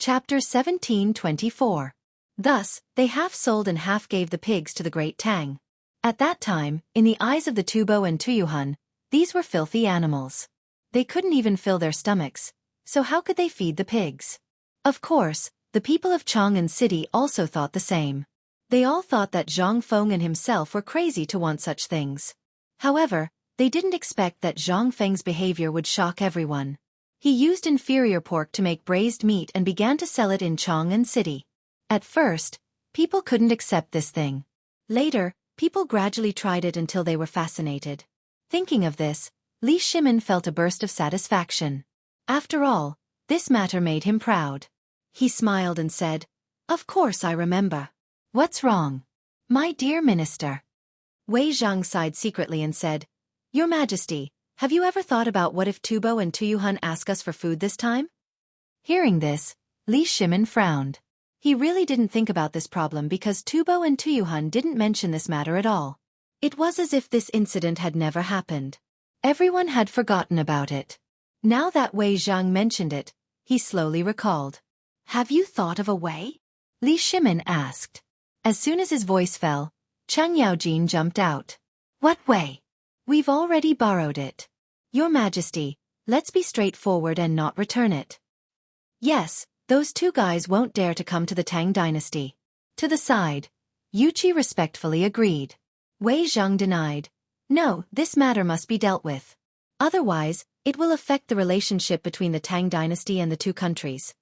Chapter 1724. Thus, they half sold and half gave the pigs to the great Tang. At that time, in the eyes of the Tubo and Tuyuhun, these were filthy animals. They couldn't even fill their stomachs, so how could they feed the pigs? Of course, the people of Chang'an City also thought the same. They all thought that Zhang Feng and himself were crazy to want such things. However, they didn't expect that Zhang Feng's behavior would shock everyone. He used inferior pork to make braised meat and began to sell it in Chang'an City. At first, people couldn't accept this thing. Later, people gradually tried it until they were fascinated. Thinking of this, Li Shimin felt a burst of satisfaction. After all, this matter made him proud. He smiled and said, "Of course I remember. What's wrong? My dear minister." Wei Zhang sighed secretly and said, "Your Majesty, have you ever thought about what if Tubo and Tuyuhun ask us for food this time?" Hearing this, Li Shimin frowned. He really didn't think about this problem because Tubo and Tuyuhun didn't mention this matter at all. It was as if this incident had never happened. Everyone had forgotten about it. Now that Wei Zhang mentioned it, he slowly recalled. "Have you thought of a way?" Li Shimin asked. As soon as his voice fell, Cheng Yaojin jumped out. "What way? We've already borrowed it. Your Majesty, let's be straightforward and not return it." "Yes, those two guys won't dare to come to the Tang dynasty." To the side, Yuqi respectfully agreed. Wei Zhang denied. "No, this matter must be dealt with. Otherwise, it will affect the relationship between the Tang dynasty and the two countries."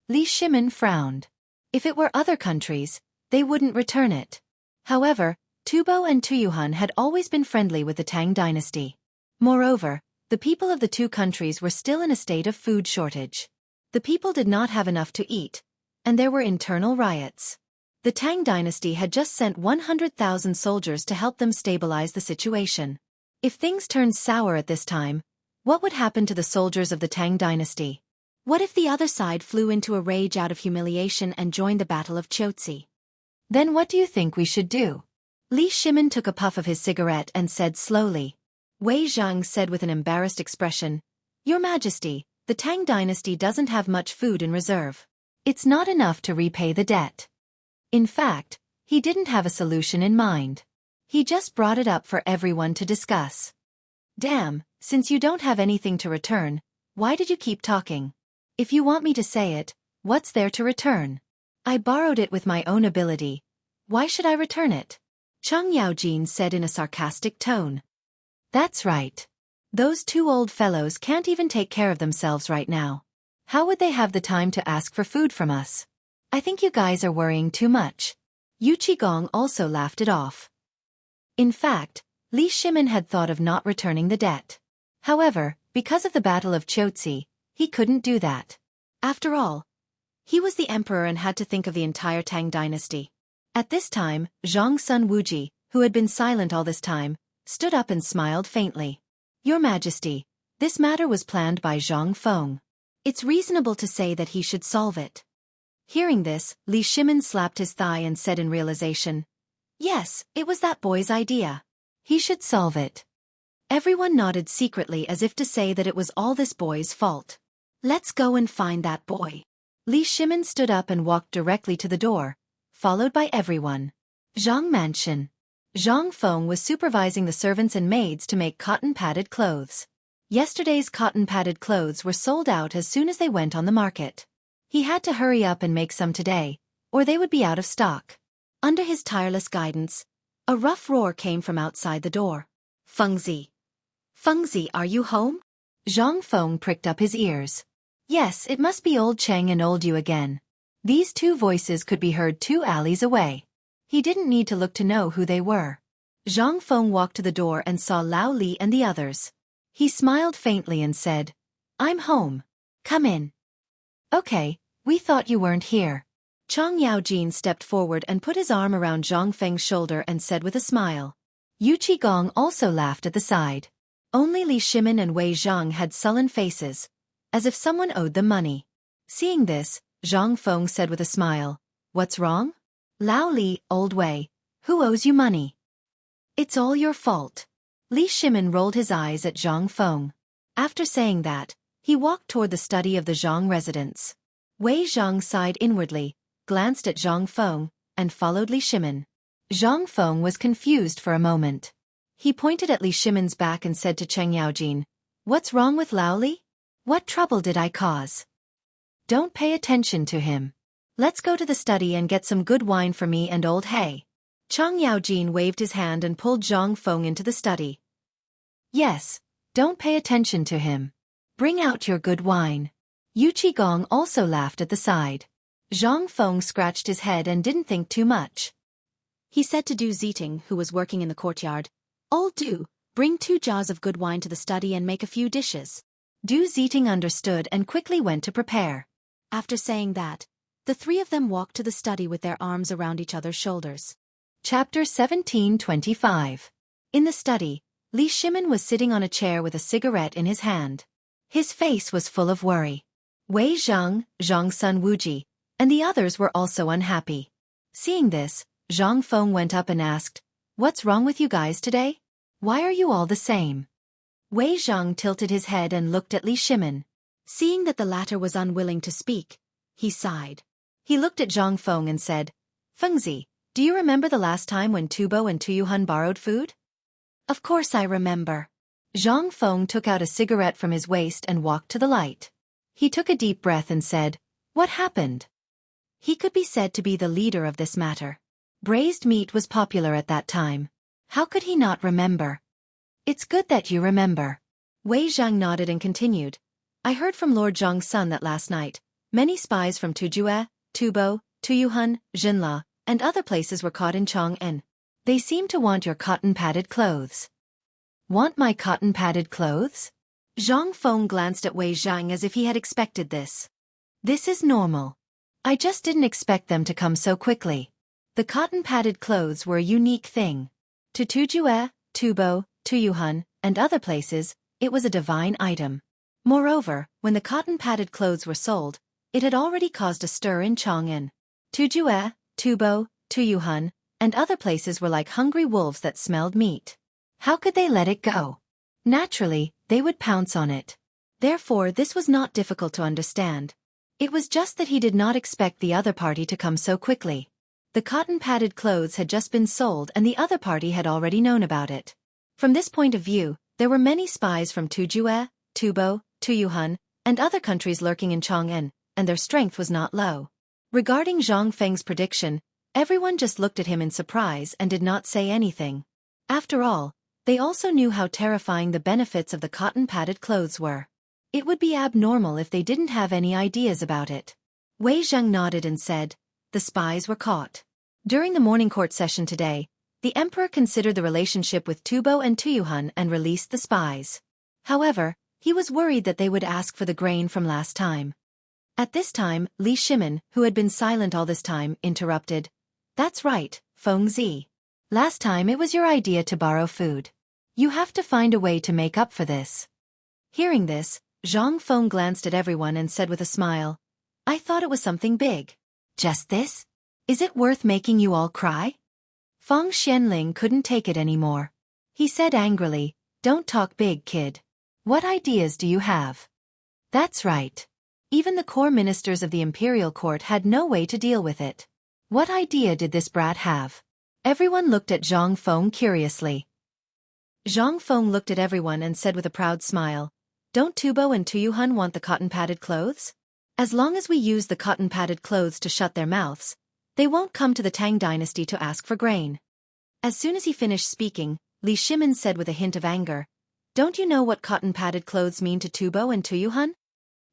Li Shimin frowned. If it were other countries, they wouldn't return it. However, Tubo and Tuyuhun had always been friendly with the Tang dynasty. Moreover, the people of the two countries were still in a state of food shortage. The people did not have enough to eat, and there were internal riots. The Tang dynasty had just sent 100,000 soldiers to help them stabilize the situation. If things turned sour at this time, what would happen to the soldiers of the Tang dynasty? What if the other side flew into a rage out of humiliation and joined the Battle of Chotzi? Then what do you think we should do? Li Shimin took a puff of his cigarette and said slowly. Wei Zhang said with an embarrassed expression, "Your Majesty, the Tang dynasty doesn't have much food in reserve. It's not enough to repay the debt." In fact, he didn't have a solution in mind. He just brought it up for everyone to discuss. "Damn, since you don't have anything to return, why did you keep talking? If you want me to say it, what's there to return? I borrowed it with my own ability. Why should I return it?" Cheng Yaojin said in a sarcastic tone. "That's right. Those two old fellows can't even take care of themselves right now. How would they have the time to ask for food from us? I think you guys are worrying too much." Yu Qigong also laughed it off. In fact, Li Shimin had thought of not returning the debt. However, because of the Battle of Chotzi, he couldn't do that. After all, he was the emperor and had to think of the entire Tang dynasty. At this time, Zhang's son Wuji, who had been silent all this time, stood up and smiled faintly. "Your Majesty, this matter was planned by Zhang Feng. It's reasonable to say that he should solve it." Hearing this, Li Shimin slapped his thigh and said in realization, "Yes, it was that boy's idea. He should solve it." Everyone nodded secretly as if to say that it was all this boy's fault. "Let's go and find that boy." Li Shimin stood up and walked directly to the door, followed by everyone. Zhang Mansion. Zhang Feng was supervising the servants and maids to make cotton-padded clothes. Yesterday's cotton-padded clothes were sold out as soon as they went on the market. He had to hurry up and make some today, or they would be out of stock. Under his tireless guidance, a rough roar came from outside the door. "Fengzi! Fengzi, are you home?" Zhang Feng pricked up his ears. Yes, it must be old Cheng and old Yu again. These two voices could be heard 2 alleys away. He didn't need to look to know who they were. Zhang Feng walked to the door and saw Lao Li and the others. He smiled faintly and said, "I'm home. Come in." "Okay, we thought you weren't here." Cheng Yaojin stepped forward and put his arm around Zhang Feng's shoulder and said with a smile. Yu Qigong also laughed at the side. Only Li Shimin and Wei Zhang had sullen faces, as if someone owed them money. Seeing this, Zhang Feng said with a smile, "What's wrong?" "Lao Li, old Wei, who owes you money?" "It's all your fault." Li Shimin rolled his eyes at Zhang Feng. After saying that, he walked toward the study of the Zhang residence. Wei Zhang sighed inwardly, glanced at Zhang Feng, and followed Li Shimin. Zhang Feng was confused for a moment. He pointed at Li Shimin's back and said to Cheng Yaojin, "What's wrong with Lao Li? What trouble did I cause? Don't pay attention to him. Let's go to the study and get some good wine for me and old He." Cheng Yaojin waved his hand and pulled Zhang Feng into the study. "Yes, don't pay attention to him. Bring out your good wine." Yu Qigong also laughed at the side. Zhang Feng scratched his head and didn't think too much. He said to Du Ziting, who was working in the courtyard, "Old Du, bring 2 jars of good wine to the study and make a few dishes." Du Ziting understood and quickly went to prepare. After saying that, the 3 of them walked to the study with their arms around each other's shoulders. Chapter 1725. In the study, Li Shimin was sitting on a chair with a cigarette in his hand. His face was full of worry. Wei Zhang, Zhang Sun Wuji, and the others were also unhappy. Seeing this, Zhang Feng went up and asked, "What's wrong with you guys today? Why are you all the same?" Wei Zhang tilted his head and looked at Li Shimin. Seeing that the latter was unwilling to speak, he sighed. He looked at Zhang Feng and said, "Fengzi, do you remember the last time when Tubo and Tuyuhun borrowed food?" "Of course I remember." Zhang Feng took out a cigarette from his waist and walked to the light. He took a deep breath and said, "What happened?" He could be said to be the leader of this matter. Braised meat was popular at that time. How could he not remember? "It's good that you remember." Wei Zhang nodded and continued, "I heard from Lord Zhang's son that last night, many spies from Tujue, Tubo, Tuyuhun, Jinla, and other places were caught in Chang'an. They seem to want your cotton-padded clothes." "Want my cotton-padded clothes?" Zhang Feng glanced at Wei Zhang as if he had expected this. "This is normal. I just didn't expect them to come so quickly." The cotton-padded clothes were a unique thing. To Tujue, Tubo, Tuyuhun, and other places, it was a divine item. Moreover, when the cotton-padded clothes were sold, it had already caused a stir in Chang'an. Tujue, Tubo, Tuyuhun, and other places were like hungry wolves that smelled meat. How could they let it go? Naturally, they would pounce on it. Therefore, this was not difficult to understand. It was just that he did not expect the other party to come so quickly. The cotton-padded clothes had just been sold and the other party had already known about it. From this point of view, there were many spies from Tujue, Tubo, Tuyuhun, and other countries lurking in Chang'an, and their strength was not low. Regarding Zhang Feng's prediction, everyone just looked at him in surprise and did not say anything. After all, they also knew how terrifying the benefits of the cotton-padded clothes were. It would be abnormal if they didn't have any ideas about it. Wei Zhang nodded and said, "The spies were caught." During the morning court session today, the emperor considered the relationship with Tubo and Tuyuhun and released the spies. However, he was worried that they would ask for the grain from last time. At this time, Li Shimin, who had been silent all this time, interrupted, "That's right, Fengzi. Last time it was your idea to borrow food. You have to find a way to make up for this." Hearing this, Zhang Feng glanced at everyone and said with a smile, "I thought it was something big. Just this? Is it worth making you all cry?" Feng Xianling couldn't take it anymore. He said angrily, "Don't talk big, kid. What ideas do you have?" That's right. Even the core ministers of the imperial court had no way to deal with it. What idea did this brat have? Everyone looked at Zhang Feng curiously. Zhang Feng looked at everyone and said with a proud smile, "Don't Tubo and Tuyuhun want the cotton-padded clothes? As long as we use the cotton-padded clothes to shut their mouths, they won't come to the Tang dynasty to ask for grain." As soon as he finished speaking, Li Shimin said with a hint of anger, "Don't you know what cotton-padded clothes mean to Tubo and Tuyuhun?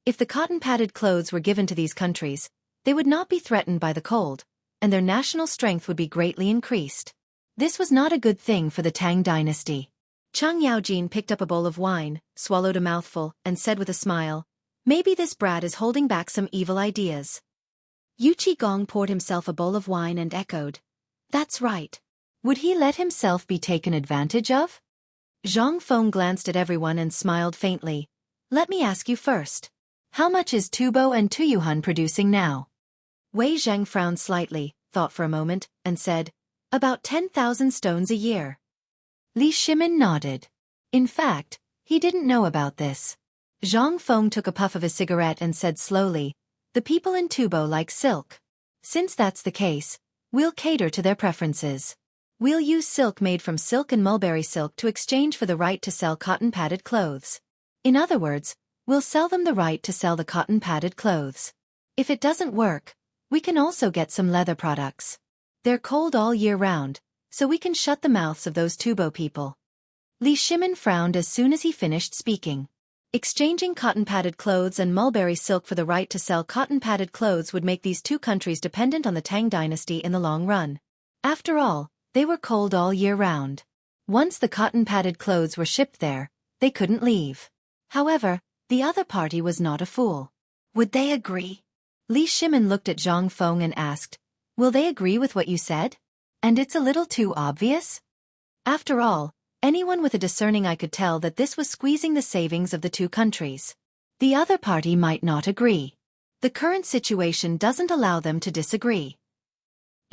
If the cotton-padded clothes were given to these countries, they would not be threatened by the cold, and their national strength would be greatly increased. This was not a good thing for the Tang dynasty." Cheng Yaojin picked up a bowl of wine, swallowed a mouthful, and said with a smile, "Maybe this brat is holding back some evil ideas." Yu Qigong poured himself a bowl of wine and echoed, "That's right. Would he let himself be taken advantage of?" Zhang Feng glanced at everyone and smiled faintly. "Let me ask you first. How much is Tubo and Tuyuhun producing now?" Wei Zhang frowned slightly, thought for a moment, and said, "About 10,000 stones a year." Li Shimin nodded. In fact, he didn't know about this. Zhang Feng took a puff of his cigarette and said slowly, The people in Tubo like silk. Since that's the case, we'll cater to their preferences. We'll use silk made from silk and mulberry silk to exchange for the right to sell cotton-padded clothes. In other words, we'll sell them the right to sell the cotton-padded clothes. If it doesn't work, we can also get some leather products. They're cold all year round, so we can shut the mouths of those Tubo people. Li Shimin frowned as soon as he finished speaking. Exchanging cotton-padded clothes and mulberry silk for the right to sell cotton-padded clothes would make these two countries dependent on the Tang dynasty in the long run. After all, they were cold all year round. Once the cotton-padded clothes were shipped there, they couldn't leave. However, the other party was not a fool. Would they agree? Li Shimin looked at Zhang Feng and asked, "Will they agree with what you said? And it's a little too obvious?" After all, anyone with a discerning eye could tell that this was squeezing the savings of the two countries. The other party might not agree. The current situation doesn't allow them to disagree.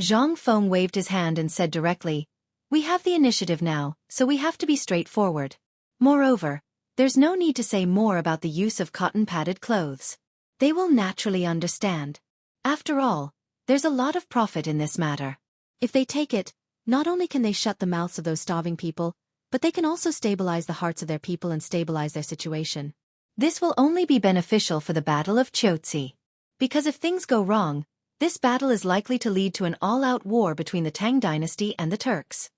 Zhang Feng waved his hand and said directly, "We have the initiative now, so we have to be straightforward. Moreover, there's no need to say more about the use of cotton-padded clothes. They will naturally understand. After all, there's a lot of profit in this matter. If they take it, not only can they shut the mouths of those starving people, but they can also stabilize the hearts of their people and stabilize their situation. This will only be beneficial for the Battle of Xianxia. Because if things go wrong, this battle is likely to lead to an all-out war between the Tang dynasty and the Turks."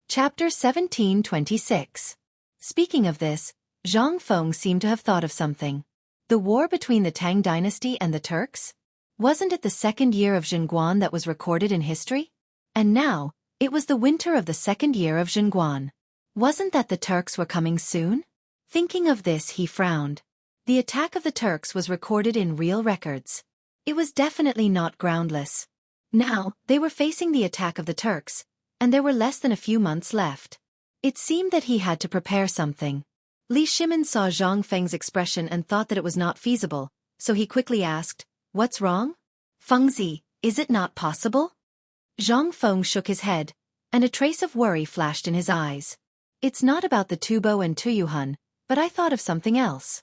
Chapter 1726. Speaking of this, Zhang Feng seemed to have thought of something. The war between the Tang dynasty and the Turks? Wasn't it the second year of Zhenguan that was recorded in history? And now, it was the winter of the second year of Zhenguan. Wasn't that the Turks were coming soon? Thinking of this, he frowned. The attack of the Turks was recorded in real records. It was definitely not groundless. Now, they were facing the attack of the Turks, and there were less than a few months left. It seemed that he had to prepare something. Li Shimin saw Zhang Feng's expression and thought that it was not feasible, so he quickly asked, "What's wrong? Fengzi, is it not possible?" Zhang Feng shook his head, and a trace of worry flashed in his eyes. "It's not about the Tubo and Tuyuhun, but I thought of something else."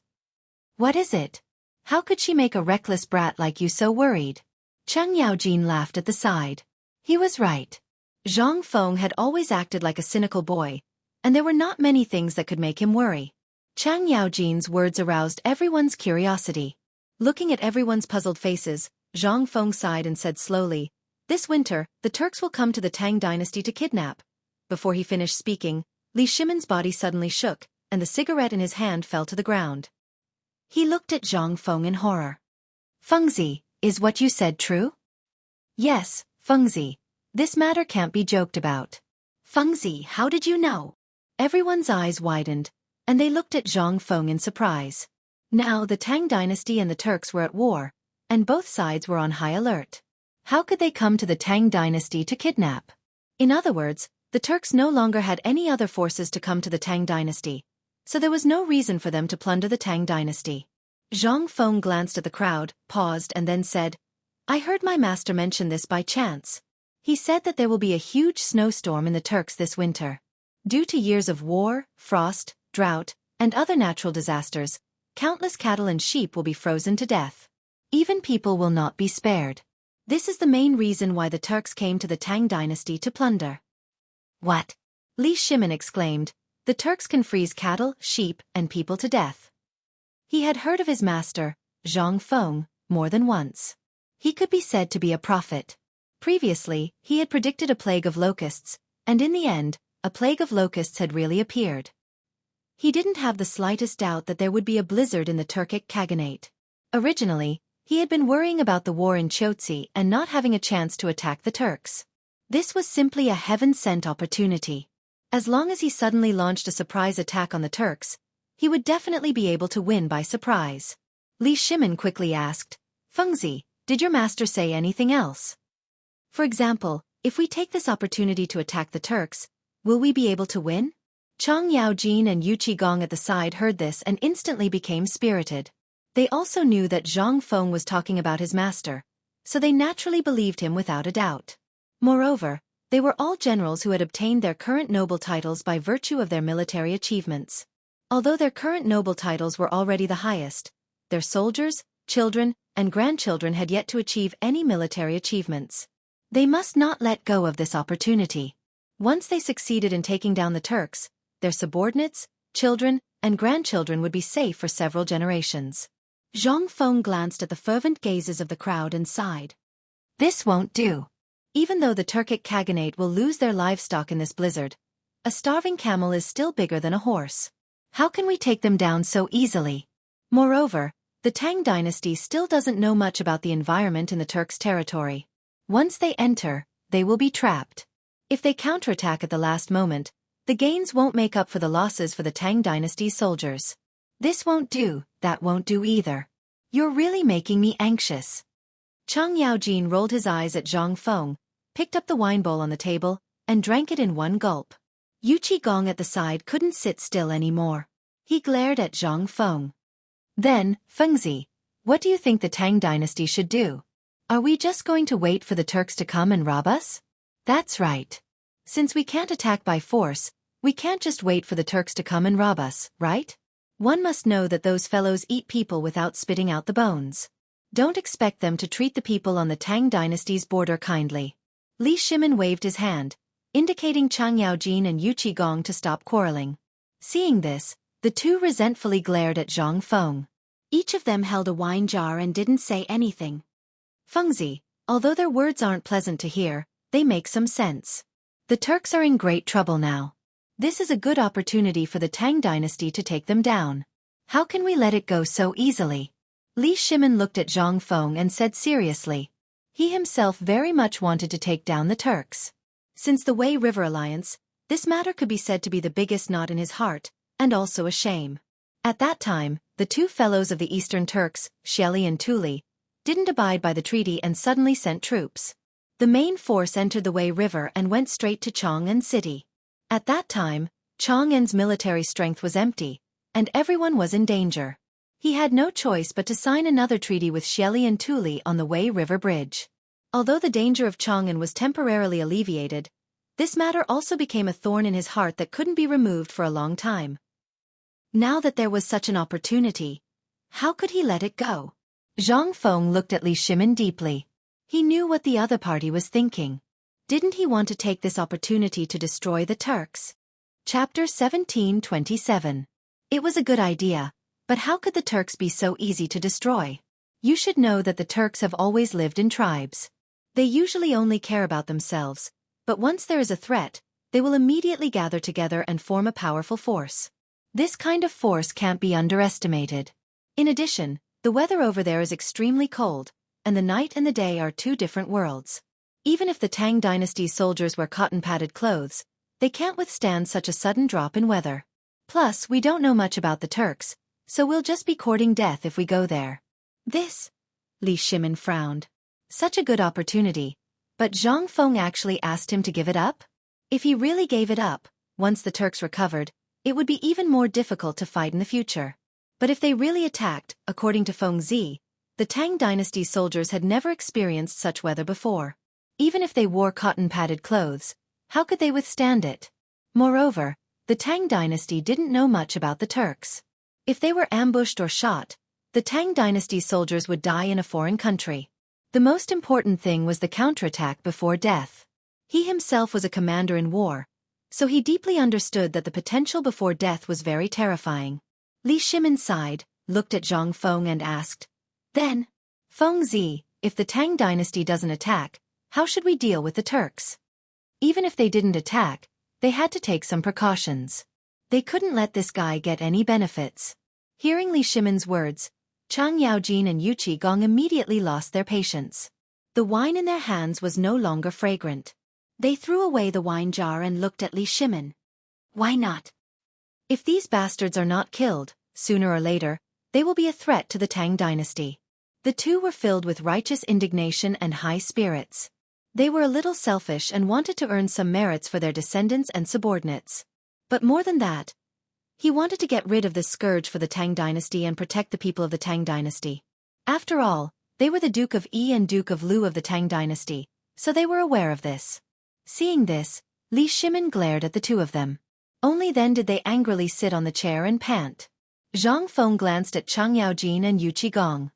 "What is it? How could she make a reckless brat like you so worried?" Cheng Yaojin laughed at the side. He was right. Zhang Feng had always acted like a cynical boy, and there were not many things that could make him worry. Cheng Yaojin's words aroused everyone's curiosity. Looking at everyone's puzzled faces, Zhang Feng sighed and said slowly, "This winter, the Turks will come to the Tang dynasty to kidnap." Before he finished speaking, Li Shimin's body suddenly shook, and the cigarette in his hand fell to the ground. He looked at Zhang Feng in horror. "Fengzi, is what you said true?" "Yes, Fengzi. This matter can't be joked about." "Fengzi, how did you know?" Everyone's eyes widened, and they looked at Zhang Feng in surprise. Now the Tang dynasty and the Turks were at war, and both sides were on high alert. How could they come to the Tang dynasty to kidnap? In other words, the Turks no longer had any other forces to come to the Tang dynasty, so there was no reason for them to plunder the Tang dynasty. Zhang Feng glanced at the crowd, paused and then said, "I heard my master mention this by chance. He said that there will be a huge snowstorm in the Turks this winter. Due to years of war, frost, drought, and other natural disasters, countless cattle and sheep will be frozen to death. Even people will not be spared. This is the main reason why the Turks came to the Tang dynasty to plunder." "What?" Li Shimin exclaimed. "The Turks can freeze cattle, sheep, and people to death." He had heard of his master, Zhang Feng, more than once. He could be said to be a prophet. Previously, he had predicted a plague of locusts, and in the end, a plague of locusts had really appeared. He didn't have the slightest doubt that there would be a blizzard in the Turkic Khaganate. Originally, he had been worrying about the war in Xianxia and not having a chance to attack the Turks. This was simply a heaven-sent opportunity. As long as he suddenly launched a surprise attack on the Turks, he would definitely be able to win by surprise. Li Shimin quickly asked, "Fengzi, did your master say anything else? For example, if we take this opportunity to attack the Turks, will we be able to win?" Chang Yaojin and Yu Qigong at the side heard this and instantly became spirited. They also knew that Zhang Feng was talking about his master, so they naturally believed him without a doubt. Moreover, they were all generals who had obtained their current noble titles by virtue of their military achievements. Although their current noble titles were already the highest, their soldiers, children, and grandchildren had yet to achieve any military achievements. They must not let go of this opportunity. Once they succeeded in taking down the Turks, their subordinates, children, and grandchildren would be safe for several generations. Zhang Feng glanced at the fervent gazes of the crowd and sighed. This won't do. Even though the Turkic Khaganate will lose their livestock in this blizzard, a starving camel is still bigger than a horse. How can we take them down so easily? Moreover, the Tang dynasty still doesn't know much about the environment in the Turks' territory. Once they enter, they will be trapped. If they counterattack at the last moment, the gains won't make up for the losses for the Tang dynasty's soldiers. This won't do, that won't do either. You're really making me anxious. Chang Yaojin rolled his eyes at Zhang Feng, picked up the wine bowl on the table, and drank it in one gulp. Yu Qigong at the side couldn't sit still anymore. He glared at Zhang Feng. Then, Fengzi, what do you think the Tang dynasty should do? Are we just going to wait for the Turks to come and rob us? That's right. Since we can't attack by force, we can't just wait for the Turks to come and rob us, right? One must know that those fellows eat people without spitting out the bones. Don't expect them to treat the people on the Tang dynasty's border kindly. Li Shimin waved his hand, indicating Chang Yaojin and Yu Qigong to stop quarreling. Seeing this, the two resentfully glared at Zhang Feng. Each of them held a wine jar and didn't say anything. Fengzi, although their words aren't pleasant to hear, they make some sense. The Turks are in great trouble now. This is a good opportunity for the Tang dynasty to take them down. How can we let it go so easily? Li Shimin looked at Zhang Feng and said seriously. He himself very much wanted to take down the Turks. Since the Wei River Alliance, this matter could be said to be the biggest knot in his heart, and also a shame. At that time, the two fellows of the Eastern Turks, Xieli and Tuli, didn't abide by the treaty and suddenly sent troops. The main force entered the Wei River and went straight to Chang'an City. At that time, Chang'an's military strength was empty, and everyone was in danger. He had no choice but to sign another treaty with Xieli and Tuli on the Wei River Bridge. Although the danger of Chang'an was temporarily alleviated, this matter also became a thorn in his heart that couldn't be removed for a long time. Now that there was such an opportunity, how could he let it go? Zhang Feng looked at Li Shimin deeply. He knew what the other party was thinking. Didn't he want to take this opportunity to destroy the Turks? Chapter 1727. It was a good idea, but how could the Turks be so easy to destroy? You should know that the Turks have always lived in tribes. They usually only care about themselves, but once there is a threat, they will immediately gather together and form a powerful force. This kind of force can't be underestimated. In addition, the weather over there is extremely cold, and the night and the day are two different worlds. Even if the Tang dynasty's soldiers wear cotton-padded clothes, they can't withstand such a sudden drop in weather. Plus, we don't know much about the Turks, so we'll just be courting death if we go there. This? Li Shimin frowned. Such a good opportunity, but Zhang Feng actually asked him to give it up? If he really gave it up, once the Turks recovered, it would be even more difficult to fight in the future. But if they really attacked, according to Feng Zi, the Tang dynasty's soldiers had never experienced such weather before. Even if they wore cotton-padded clothes, how could they withstand it? Moreover, the Tang dynasty didn't know much about the Turks. If they were ambushed or shot, the Tang dynasty's soldiers would die in a foreign country. The most important thing was the counterattack before death. He himself was a commander in war, so he deeply understood that the potential before death was very terrifying. Li Shimin sighed, looked at Zhang Feng and asked, "Then, Feng Zi, if the Tang dynasty doesn't attack, how should we deal with the Turks?" Even if they didn't attack, they had to take some precautions. They couldn't let this guy get any benefits. Hearing Li Shimin's words, Chang Yaojin and Yu Qigong immediately lost their patience. The wine in their hands was no longer fragrant. They threw away the wine jar and looked at Li Shimin. Why not? If these bastards are not killed, sooner or later, they will be a threat to the Tang dynasty. The two were filled with righteous indignation and high spirits. They were a little selfish and wanted to earn some merits for their descendants and subordinates. But more than that, he wanted to get rid of this scourge for the Tang dynasty and protect the people of the Tang dynasty. After all, they were the Duke of Yi and Duke of Lu of the Tang dynasty, so they were aware of this. Seeing this, Li Shimin glared at the two of them. Only then did they angrily sit on the chair and pant. Zhang Feng glanced at Chang Yaojin and Yu Qigong.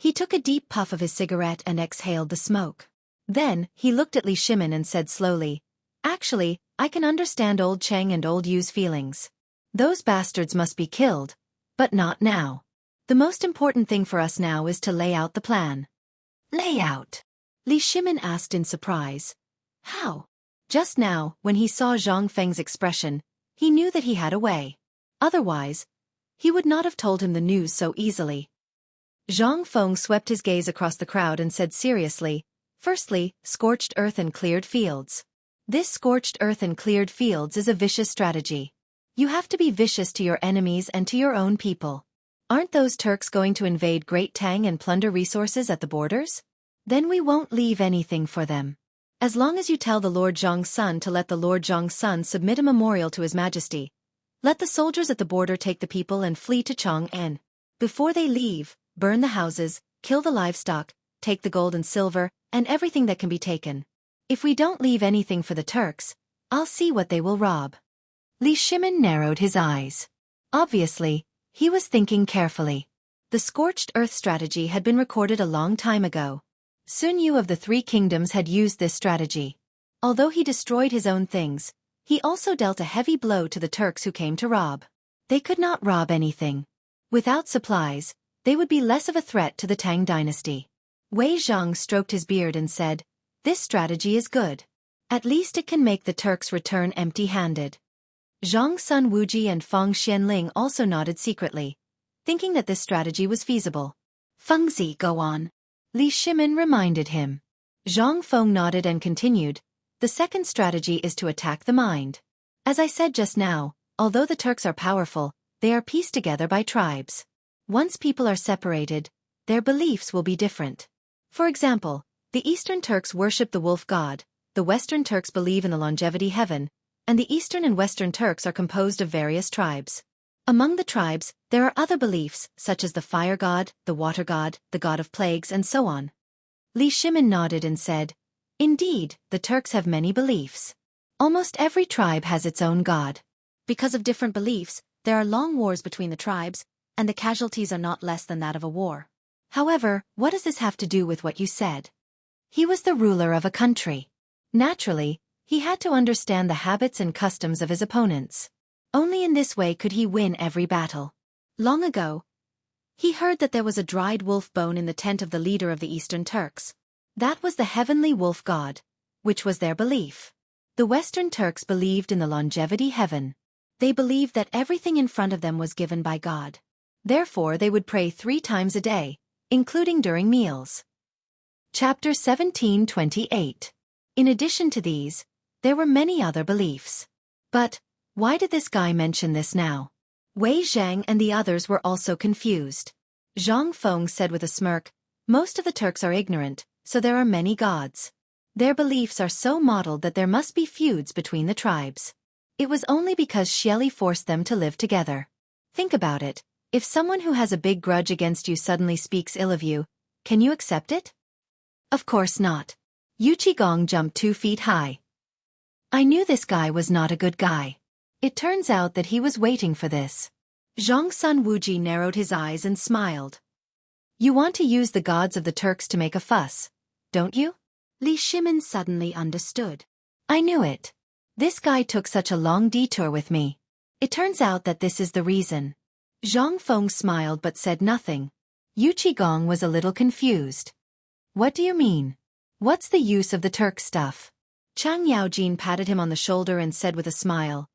He took a deep puff of his cigarette and exhaled the smoke. Then, he looked at Li Shimin and said slowly, "Actually, I can understand old Cheng and old Yu's feelings. Those bastards must be killed, but not now. The most important thing for us now is to lay out the plan." "Lay out?" Li Shimin asked in surprise. "How?" Just now, when he saw Zhang Feng's expression, he knew that he had a way. Otherwise, he would not have told him the news so easily. Zhang Feng swept his gaze across the crowd and said seriously, "Firstly, scorched earth and cleared fields. This scorched earth and cleared fields is a vicious strategy. You have to be vicious to your enemies and to your own people. Aren't those Turks going to invade Great Tang and plunder resources at the borders? Then we won't leave anything for them. As long as you tell the Lord Zhang's son to let the Lord Zhang's son submit a memorial to His Majesty. Let the soldiers at the border take the people and flee to Chang'an. Before they leave, burn the houses, kill the livestock, take the gold and silver, and everything that can be taken. If we don't leave anything for the Turks, I'll see what they will rob." Li Shimin narrowed his eyes. Obviously, he was thinking carefully. The scorched earth strategy had been recorded a long time ago. Sun Yu of the Three Kingdoms had used this strategy. Although he destroyed his own things, he also dealt a heavy blow to the Turks who came to rob. They could not rob anything. Without supplies, they would be less of a threat to the Tang dynasty. Wei Zhang stroked his beard and said, "This strategy is good. At least it can make the Turks return empty-handed." Zhang's son Wuji and Feng Xianling also nodded secretly, thinking that this strategy was feasible. "Fengzi, go on," Li Shimin reminded him. Zhang Feng nodded and continued, "The second strategy is to attack the mind. As I said just now, although the Turks are powerful, they are pieced together by tribes. Once people are separated, their beliefs will be different. For example, the Eastern Turks worship the wolf god, the Western Turks believe in the longevity heaven, and the Eastern and Western Turks are composed of various tribes. Among the tribes, there are other beliefs, such as the fire god, the water god, the god of plagues, and so on." Li Shimin nodded and said, "Indeed, the Turks have many beliefs. Almost every tribe has its own god. Because of different beliefs, there are long wars between the tribes, and the casualties are not less than that of a war. However, what does this have to do with what you said? He was the ruler of a country. Naturally, he had to understand the habits and customs of his opponents. Only in this way could he win every battle. Long ago, he heard that there was a dried wolf bone in the tent of the leader of the Eastern Turks. That was the heavenly wolf god, which was their belief. The Western Turks believed in the longevity heaven. They believed that everything in front of them was given by God. Therefore they would pray 3 times a day, including during meals. Chapter 17:28. In addition to these, there were many other beliefs. But, why did this guy mention this now? Wei Zhang and the others were also confused. Zhang Feng said with a smirk, "Most of the Turks are ignorant, so there are many gods. Their beliefs are so modeled that there must be feuds between the tribes. It was only because Xieli forced them to live together. Think about it, if someone who has a big grudge against you suddenly speaks ill of you, can you accept it? Of course not." Yu Qigong jumped 2 feet high. "I knew this guy was not a good guy. It turns out that he was waiting for this." Zhang's son Wuji narrowed his eyes and smiled. "You want to use the gods of the Turks to make a fuss, don't you?" Li Shimin suddenly understood. "I knew it. This guy took such a long detour with me. It turns out that this is the reason." Zhang Feng smiled but said nothing. Yu Qigong was a little confused. "What do you mean? What's the use of the Turk stuff?" Chang Yaojin patted him on the shoulder and said with a smile,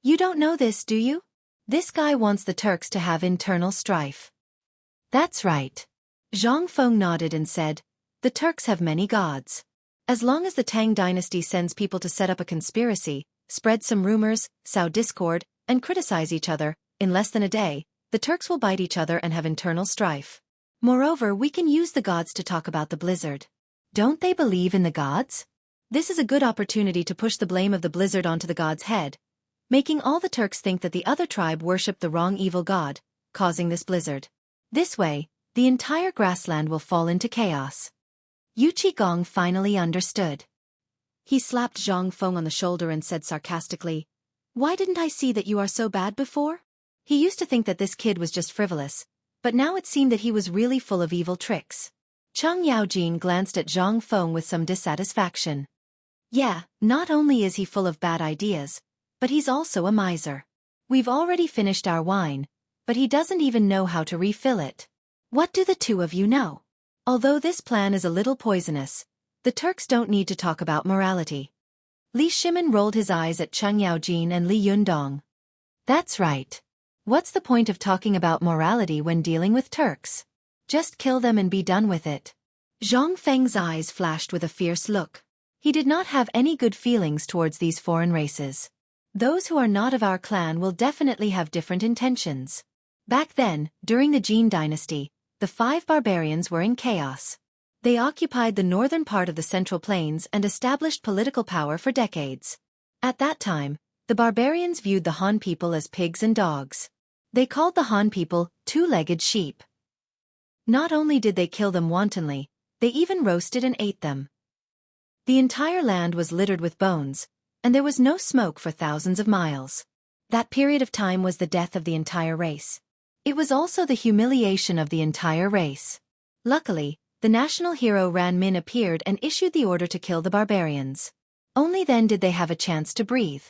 "You don't know this, do you? This guy wants the Turks to have internal strife." "That's right." Zhang Feng nodded and said, "The Turks have many gods. As long as the Tang dynasty sends people to set up a conspiracy, spread some rumors, sow discord, and criticize each other, in less than a day, the Turks will bite each other and have internal strife. Moreover, we can use the gods to talk about the blizzard. Don't they believe in the gods? This is a good opportunity to push the blame of the blizzard onto the god's head, making all the Turks think that the other tribe worshipped the wrong evil god, causing this blizzard. This way, the entire grassland will fall into chaos." Yu Qigong finally understood. He slapped Zhang Feng on the shoulder and said sarcastically, "Why didn't I see that you are so bad before?" He used to think that this kid was just frivolous, but now it seemed that he was really full of evil tricks. Cheng Yaojin glanced at Zhang Feng with some dissatisfaction. Yeah, not only is he full of bad ideas, but he's also a miser. We've already finished our wine, but he doesn't even know how to refill it. What do the two of you know? Although this plan is a little poisonous, the Turks don't need to talk about morality. Li Shimin rolled his eyes at Cheng Yaojin and Li Yundong. That's right. What's the point of talking about morality when dealing with Turks? Just kill them and be done with it. Zhang Feng's eyes flashed with a fierce look. He did not have any good feelings towards these foreign races. Those who are not of our clan will definitely have different intentions. Back then, during the Jin dynasty, the 5 barbarians were in chaos. They occupied the northern part of the Central Plains and established political power for decades. At that time, the barbarians viewed the Han people as pigs and dogs. They called the Han people two-legged sheep. Not only did they kill them wantonly, they even roasted and ate them. The entire land was littered with bones, and there was no smoke for thousands of miles. That period of time was the death of the entire race. It was also the humiliation of the entire race. Luckily, the national hero Ran Min appeared and issued the order to kill the barbarians. Only then did they have a chance to breathe.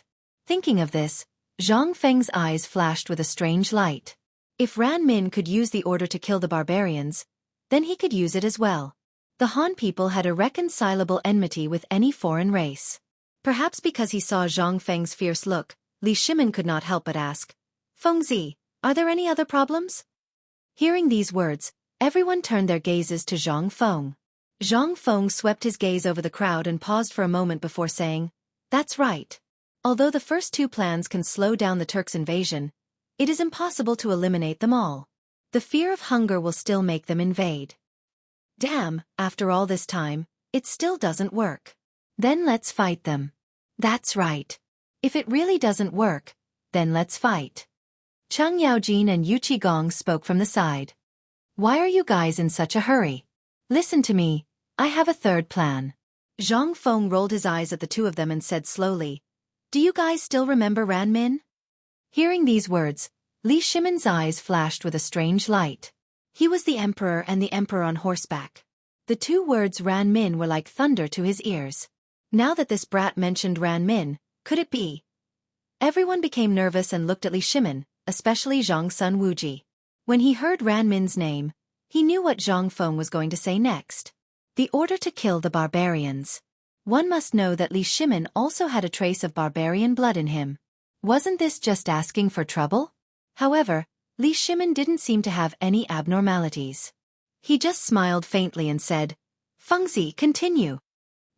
Thinking of this, Zhang Feng's eyes flashed with a strange light. If Ran Min could use the order to kill the barbarians, then he could use it as well. The Han people had irreconcilable enmity with any foreign race. Perhaps because he saw Zhang Feng's fierce look, Li Shimin could not help but ask, Fengzi, are there any other problems? Hearing these words, everyone turned their gazes to Zhang Feng. Zhang Feng swept his gaze over the crowd and paused for a moment before saying, That's right. Although the first 2 plans can slow down the Turks' invasion, it is impossible to eliminate them all. The fear of hunger will still make them invade. Damn, after all this time, it still doesn't work. Then let's fight them. That's right. If it really doesn't work, then let's fight. Cheng Yaojin and Yu Qigong spoke from the side. Why are you guys in such a hurry? Listen to me, I have a third plan. Zhang Feng rolled his eyes at the two of them and said slowly, Do you guys still remember Ran Min? Hearing these words, Li Shimin's eyes flashed with a strange light. He was the emperor and the emperor on horseback. The 2 words Ran Min were like thunder to his ears. Now that this brat mentioned Ran Min, could it be? Everyone became nervous and looked at Li Shimin, especially Zhang Sun Wuji. When he heard Ran Min's name, he knew what Zhang Feng was going to say next. The order to kill the barbarians. One must know that Li Shimin also had a trace of barbarian blood in him. Wasn't this just asking for trouble? However, Li Shimin didn't seem to have any abnormalities. He just smiled faintly and said, Fengzi, continue.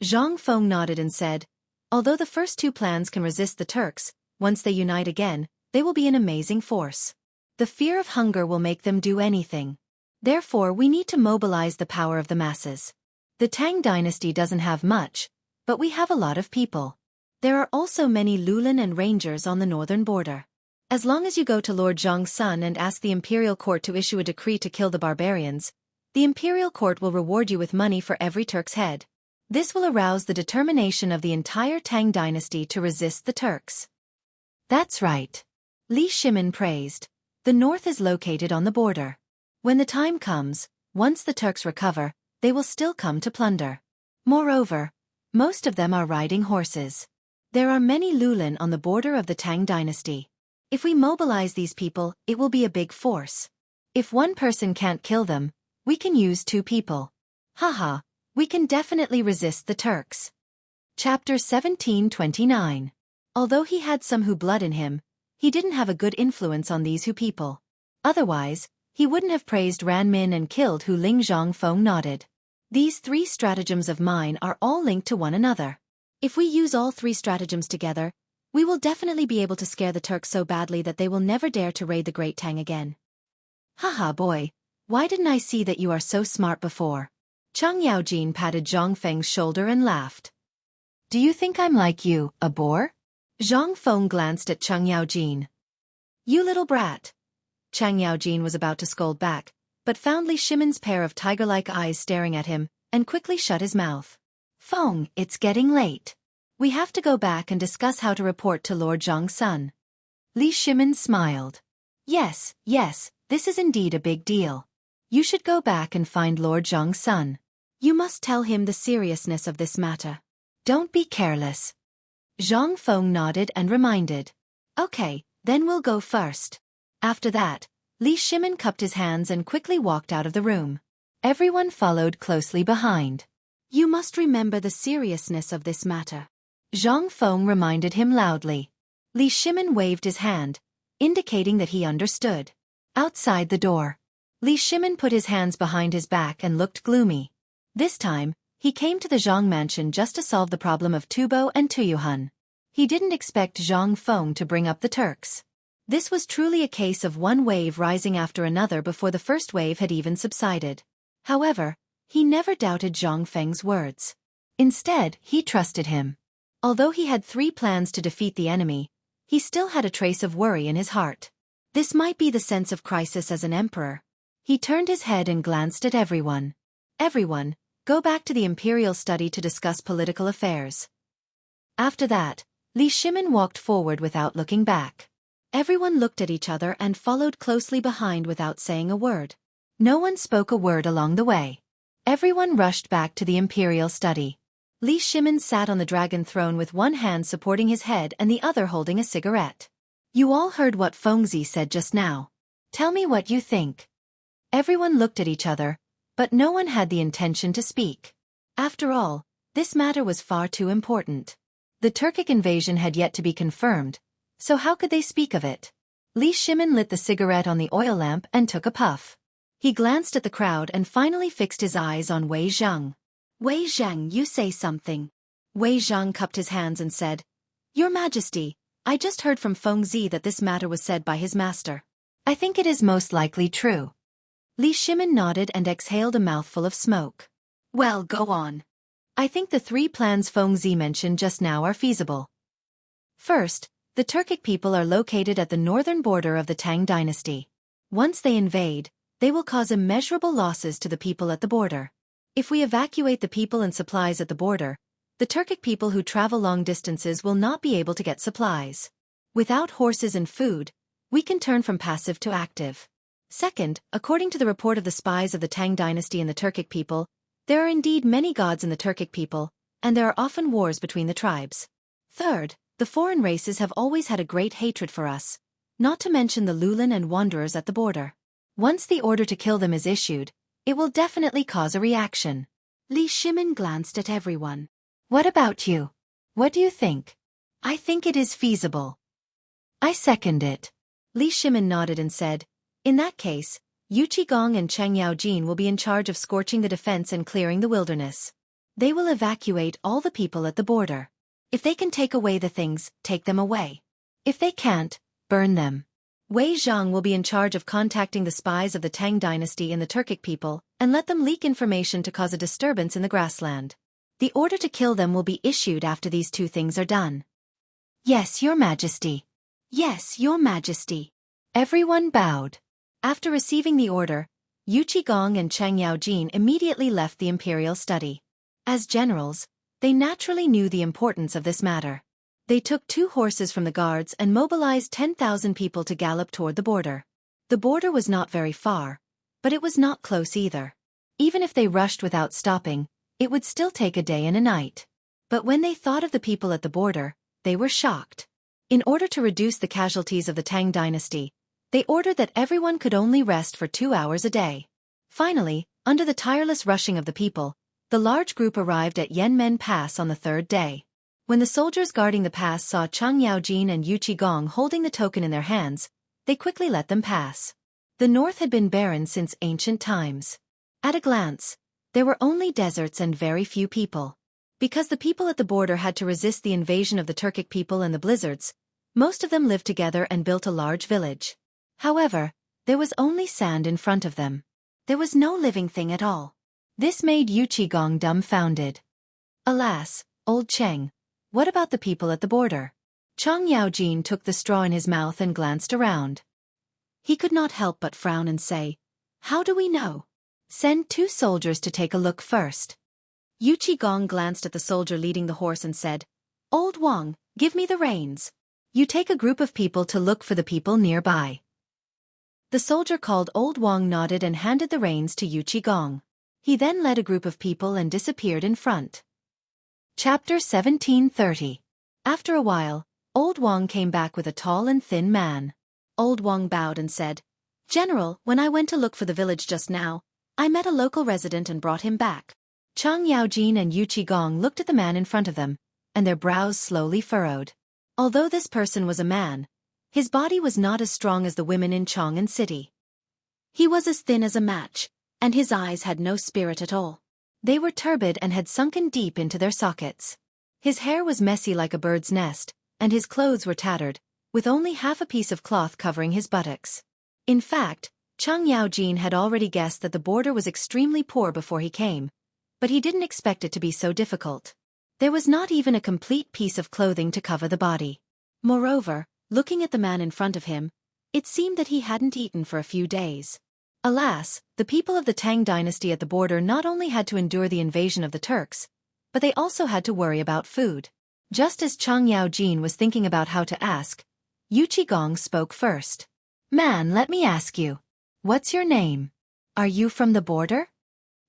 Zhang Feng nodded and said, Although the first 2 plans can resist the Turks, once they unite again, they will be an amazing force. The fear of hunger will make them do anything. Therefore, we need to mobilize the power of the masses. The Tang dynasty doesn't have much, but we have a lot of people. There are also many Lulin and rangers on the northern border. As long as you go to Lord Zhang's son and ask the imperial court to issue a decree to kill the barbarians, the imperial court will reward you with money for every Turk's head. This will arouse the determination of the entire Tang dynasty to resist the Turks. That's right. Li Shimin praised. The north is located on the border. When the time comes, once the Turks recover, they will still come to plunder. Moreover, most of them are riding horses. There are many Lulin on the border of the Tang dynasty. If we mobilize these people, it will be a big force. If one person can't kill them, we can use 2 people. Haha, we can definitely resist the Turks. Chapter 1729. Although he had some Hu blood in him, he didn't have a good influence on these Hu people. Otherwise, he wouldn't have praised Ran Min and killed Hu Ling. Zhang Feng nodded. These 3 stratagems of mine are all linked to one another. If we use all 3 stratagems together, we will definitely be able to scare the Turks so badly that they will never dare to raid the Great Tang again. Haha boy, why didn't I see that you are so smart before? Cheng Yaojin patted Zhang Feng's shoulder and laughed. Do you think I'm like you, a bore? Zhang Feng glanced at Cheng Yaojin. You little brat. Cheng Yaojin was about to scold back, but found Li Shimin's pair of tiger-like eyes staring at him, and quickly shut his mouth. Feng, it's getting late. We have to go back and discuss how to report to Lord Zhang's son. Li Shimin smiled. Yes, This is indeed a big deal. You should go back and find Lord Zhang's son. You must tell him the seriousness of this matter. Don't be careless. Zhang Feng nodded and reminded. Okay, then we'll go first. After that, Li Shimin cupped his hands and quickly walked out of the room. Everyone followed closely behind. You must remember the seriousness of this matter. Zhang Feng reminded him loudly. Li Shimin waved his hand, indicating that he understood. Outside the door, Li Shimin put his hands behind his back and looked gloomy. This time, he came to the Zhang mansion just to solve the problem of Tubo and Tuyuhun. He didn't expect Zhang Feng to bring up the Turks. This was truly a case of one wave rising after another before the first wave had even subsided. However, he never doubted Zhang Feng's words. Instead, he trusted him. Although he had 3 plans to defeat the enemy, he still had a trace of worry in his heart. This might be the sense of crisis as an emperor. He turned his head and glanced at everyone. Everyone, go back to the imperial study to discuss political affairs. After that, Li Shimin walked forward without looking back. Everyone looked at each other and followed closely behind without saying a word. No one spoke a word along the way. Everyone rushed back to the imperial study. Li Shimin sat on the dragon throne with one hand supporting his head and the other holding a cigarette. You all heard what Fengzi said just now. Tell me what you think. Everyone looked at each other, but no one had the intention to speak. After all, this matter was far too important. The Turkic invasion had yet to be confirmed, so how could they speak of it? Li Shimin lit the cigarette on the oil lamp and took a puff. He glanced at the crowd and finally fixed his eyes on Wei Zhang. Wei Zhang, you say something. Wei Zhang cupped his hands and said, Your Majesty, I just heard from Fengzi that this matter was said by his master. I think it is most likely true. Li Shimin nodded and exhaled a mouthful of smoke. Well, go on. I think the 3 plans Fengzi mentioned just now are feasible. First, the Turkic people are located at the northern border of the Tang dynasty. Once they invade, they will cause immeasurable losses to the people at the border. If we evacuate the people and supplies at the border, the Turkic people who travel long distances will not be able to get supplies. Without horses and food, we can turn from passive to active. Second, according to the report of the spies of the Tang dynasty and the Turkic people, there are indeed many gods in the Turkic people, and there are often wars between the tribes. Third, the foreign races have always had a great hatred for us, not to mention the Lulin and wanderers at the border. Once the order to kill them is issued, it will definitely cause a reaction. Li Shimin glanced at everyone. What about you? What do you think? I think it is feasible. I second it. Li Shimin nodded and said, In that case, Yu Qigong and Cheng Yaojin will be in charge of scorching the defense and clearing the wilderness. They will evacuate all the people at the border. If they can take away the things, take them away. If they can't, burn them. Wei Zhang will be in charge of contacting the spies of the Tang dynasty and the Turkic people, and let them leak information to cause a disturbance in the grassland. The order to kill them will be issued after these 2 things are done. Yes, Your Majesty. Yes, Your Majesty. Everyone bowed. After receiving the order, Yu Qigong and Cheng Yaojin immediately left the imperial study. As generals, they naturally knew the importance of this matter. They took 2 horses from the guards and mobilized 10,000 people to gallop toward the border. The border was not very far, but it was not close either. Even if they rushed without stopping, it would still take a day and a night. But when they thought of the people at the border, they were shocked. In order to reduce the casualties of the Tang dynasty, they ordered that everyone could only rest for 2 hours a day. Finally, under the tireless rushing of the people, the large group arrived at Yanmen Pass on the 3rd day. When the soldiers guarding the pass saw Cheng Yaojin and Yu Qigong holding the token in their hands, they quickly let them pass. The north had been barren since ancient times. At a glance, there were only deserts and very few people. Because the people at the border had to resist the invasion of the Turkic people and the blizzards, most of them lived together and built a large village. However, there was only sand in front of them. There was no living thing at all. This made Yu Qigong dumbfounded. Alas, old Cheng, what about the people at the border? Cheng Yaojin took the straw in his mouth and glanced around. He could not help but frown and say, How do we know? Send 2 soldiers to take a look first. Yu Qigong glanced at the soldier leading the horse and said, Old Wang, give me the reins. You take a group of people to look for the people nearby. The soldier called Old Wang nodded and handed the reins to Yu Qigong. He then led a group of people and disappeared in front. Chapter 1730. After a while, Old Wang came back with a tall and thin man. Old Wang bowed and said, "General, when I went to look for the village just now, I met a local resident and brought him back." Chang Yaojin and Yu Qigong looked at the man in front of them, and their brows slowly furrowed. Although this person was a man, his body was not as strong as the women in Chang'an City. He was as thin as a match, and his eyes had no spirit at all. They were turbid and had sunken deep into their sockets. His hair was messy like a bird's nest, and his clothes were tattered, with only half a piece of cloth covering his buttocks. In fact, Chang Yaojin had already guessed that the border was extremely poor before he came, but he didn't expect it to be so difficult. There was not even a complete piece of clothing to cover the body. Moreover, looking at the man in front of him, it seemed that he hadn't eaten for a few days. Alas, the people of the Tang dynasty at the border not only had to endure the invasion of the Turks, but they also had to worry about food. Just as Chang Yaojin was thinking about how to ask, Yu Qigong spoke first. "Man, let me ask you. What's your name? Are you from the border?"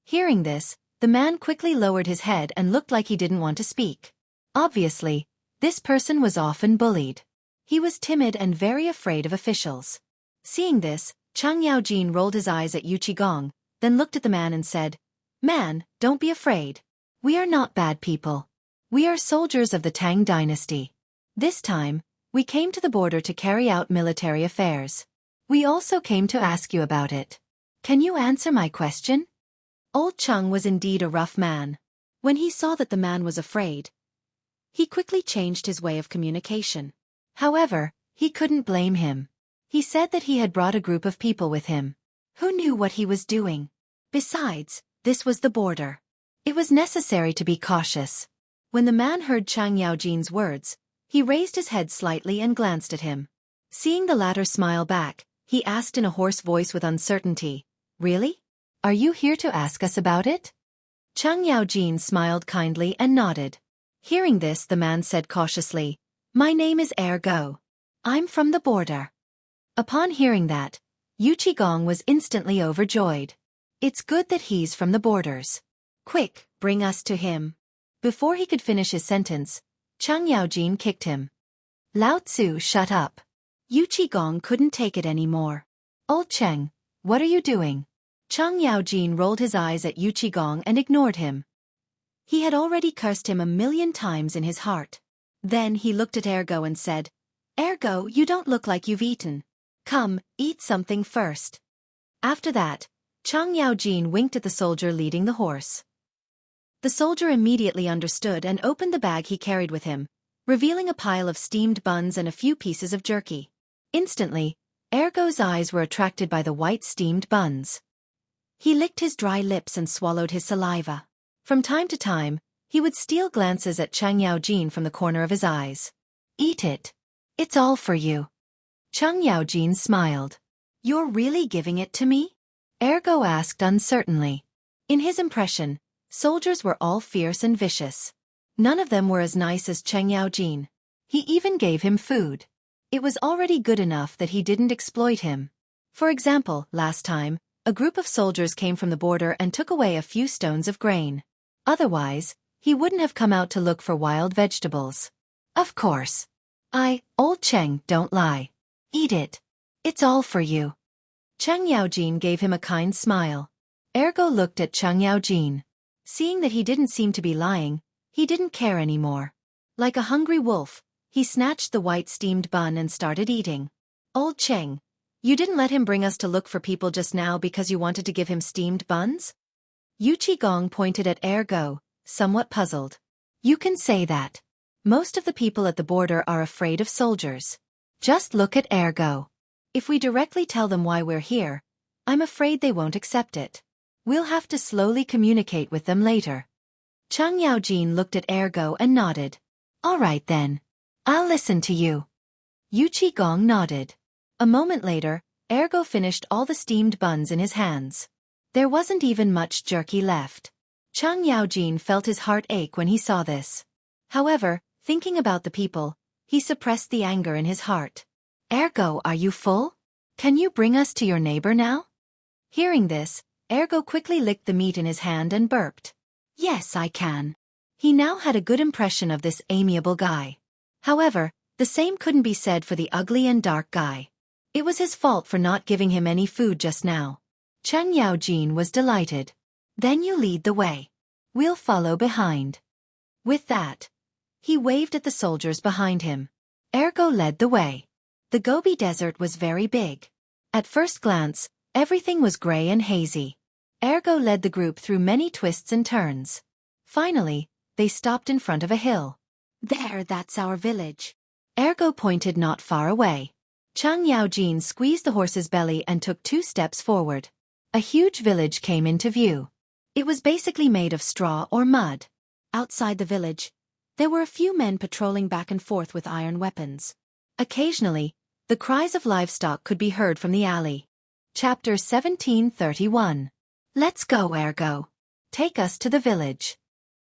Hearing this, the man quickly lowered his head and looked like he didn't want to speak. Obviously, this person was often bullied. He was timid and very afraid of officials. Seeing this, Chang Yaojin rolled his eyes at Yu Qigong, then looked at the man and said, "Man, don't be afraid. We are not bad people. We are soldiers of the Tang dynasty. This time, we came to the border to carry out military affairs. We also came to ask you about it. Can you answer my question?" Old Cheng was indeed a rough man. When he saw that the man was afraid, he quickly changed his way of communication. However, he couldn't blame him. He said that he had brought a group of people with him. Who knew what he was doing? Besides, this was the border. It was necessary to be cautious. When the man heard Chang Yaojin's words, he raised his head slightly and glanced at him. Seeing the latter smile back, he asked in a hoarse voice with uncertainty, "Really? Are you here to ask us about it?" Chang Yaojin smiled kindly and nodded. Hearing this, the man said cautiously, "My name is Ergo. I'm from the border." Upon hearing that, Yu Qigong was instantly overjoyed. "It's good that he's from the borders. Quick, bring us to him." Before he could finish his sentence, Chang Yaojin kicked him. "Lao Tzu, shut up." Yu Qigong couldn't take it anymore. "Old Cheng, what are you doing?" Chang Yaojin rolled his eyes at Yu Qigong and ignored him. He had already cursed him 1,000,000 times in his heart. Then he looked at Ergo and said, "Ergo, you don't look like you've eaten. Come, eat something first." After that, Chang Yaojin winked at the soldier leading the horse. The soldier immediately understood and opened the bag he carried with him, revealing a pile of steamed buns and a few pieces of jerky. Instantly, Ergo's eyes were attracted by the white steamed buns. He licked his dry lips and swallowed his saliva. From time to time, he would steal glances at Chang Yaojin from the corner of his eyes. "Eat it. It's all for you." Chang Yaojin smiled. "You're really giving it to me?" Ergo asked uncertainly. In his impression, soldiers were all fierce and vicious. None of them were as nice as Chang Yaojin. He even gave him food. It was already good enough that he didn't exploit him. For example, last time, a group of soldiers came from the border and took away a few stones of grain. Otherwise, he wouldn't have come out to look for wild vegetables. "Of course. Old Cheng, don't lie. Eat it. It's all for you." Chang Yaojin gave him a kind smile. Ergo looked at Chang Yaojin. Seeing that he didn't seem to be lying, he didn't care anymore. Like a hungry wolf, he snatched the white steamed bun and started eating. "Old Cheng, you didn't let him bring us to look for people just now because you wanted to give him steamed buns?" Yu Qigong pointed at Ergo, somewhat puzzled. "You can say that. Most of the people at the border are afraid of soldiers. Just look at Ergo. If we directly tell them why we're here, I'm afraid they won't accept it. We'll have to slowly communicate with them later." Chang Yaojin looked at Ergo and nodded. "All right then. I'll listen to you." Yu Qigong nodded. A moment later, Ergo finished all the steamed buns in his hands. There wasn't even much jerky left. Chang Yaojin felt his heart ache when he saw this. However, thinking about the people, he suppressed the anger in his heart. "Ergo, are you full? Can you bring us to your neighbor now? Hearing this, Ergo quickly licked the meat in his hand and burped. Yes, I can. He now had a good impression of this amiable guy. However, the same couldn't be said for the ugly and dark guy. It was his fault for not giving him any food just now. Chen Yaojin was delighted. Then you lead the way. We'll follow behind. With that, he waved at the soldiers behind him. Ergo led the way. The Gobi Desert was very big. At first glance, everything was gray and hazy. Ergo led the group through many twists and turns. Finally, they stopped in front of a hill. There, that's our village. Ergo pointed not far away. Chen Yaojin squeezed the horse's belly and took 2 steps forward. A huge village came into view. It was basically made of straw or mud. Outside the village, there were a few men patrolling back and forth with iron weapons. Occasionally, the cries of livestock could be heard from the alley. Chapter 1731. Let's go, Ergo. Take us to the village.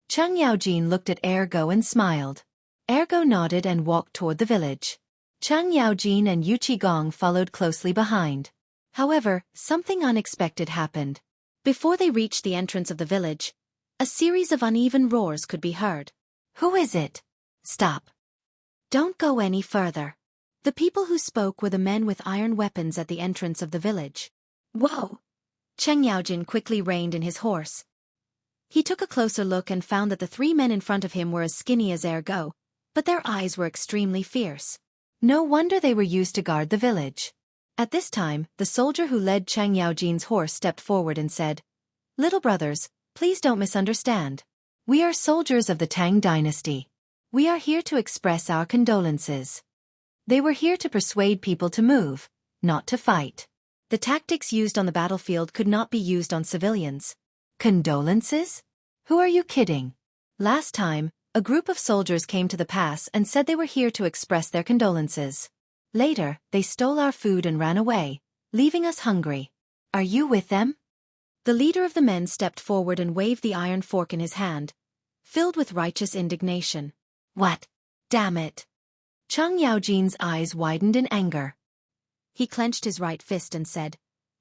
Chen Yaojin looked at Ergo and smiled. Ergo nodded and walked toward the village. Chen Yaojin and Yu Qigong followed closely behind. However, something unexpected happened. Before they reached the entrance of the village, a series of uneven roars could be heard. Who is it? Stop. Don't go any further. The people who spoke were the men with iron weapons at the entrance of the village. Whoa! Chen Yaojin quickly reined in his horse. He took a closer look and found that the 3 men in front of him were as skinny as Ergo, but their eyes were extremely fierce. No wonder they were used to guard the village. At this time, the soldier who led Chen Yaojin's horse stepped forward and said, Little brothers, please don't misunderstand. We are soldiers of the Tang dynasty. We are here to express our condolences. They were here to persuade people to move, not to fight. The tactics used on the battlefield could not be used on civilians. Condolences? Who are you kidding? Last time, a group of soldiers came to the pass and said they were here to express their condolences. Later, they stole our food and ran away, leaving us hungry. Are you with them? The leader of the men stepped forward and waved the iron fork in his hand, filled with righteous indignation. What? Damn it! Chen Yaojin's eyes widened in anger. He clenched his right fist and said,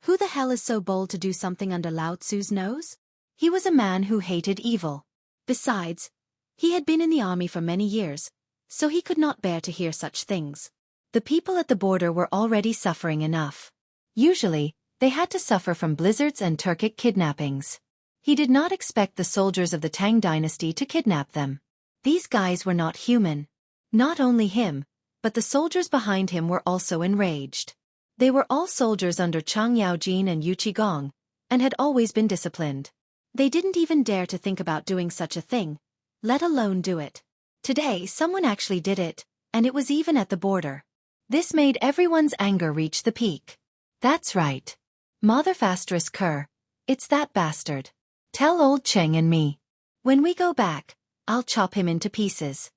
Who the hell is so bold to do something under Lao Tzu's nose? He was a man who hated evil. Besides, he had been in the army for many years, so he could not bear to hear such things. The people at the border were already suffering enough. Usually, they had to suffer from blizzards and Turkic kidnappings. He did not expect the soldiers of the Tang dynasty to kidnap them. These guys were not human. Not only him, but the soldiers behind him were also enraged. They were all soldiers under Chen Yaojin and Yu Qigong, and had always been disciplined. They didn't even dare to think about doing such a thing, let alone do it. Today someone actually did it, and it was even at the border. This made everyone's anger reach the peak. That's right. Mother Fastress Kerr, it's that bastard. Tell old Cheng and me. When we go back, I'll chop him into pieces.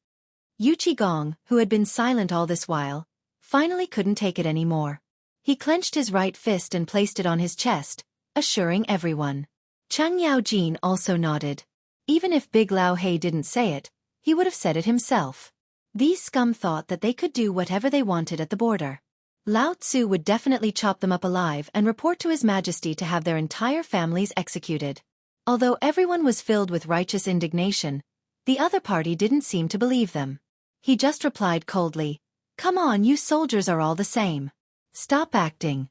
Yu Qigong, who had been silent all this while, finally couldn't take it anymore. He clenched his right fist and placed it on his chest, assuring everyone. Chen Yaojin also nodded. Even if Big Lao He didn't say it, he would have said it himself. These scum thought that they could do whatever they wanted at the border. Lao Tzu would definitely chop them up alive and report to His Majesty to have their entire families executed. Although everyone was filled with righteous indignation, the other party didn't seem to believe them. He just replied coldly, Come on, you soldiers are all the same. Stop acting.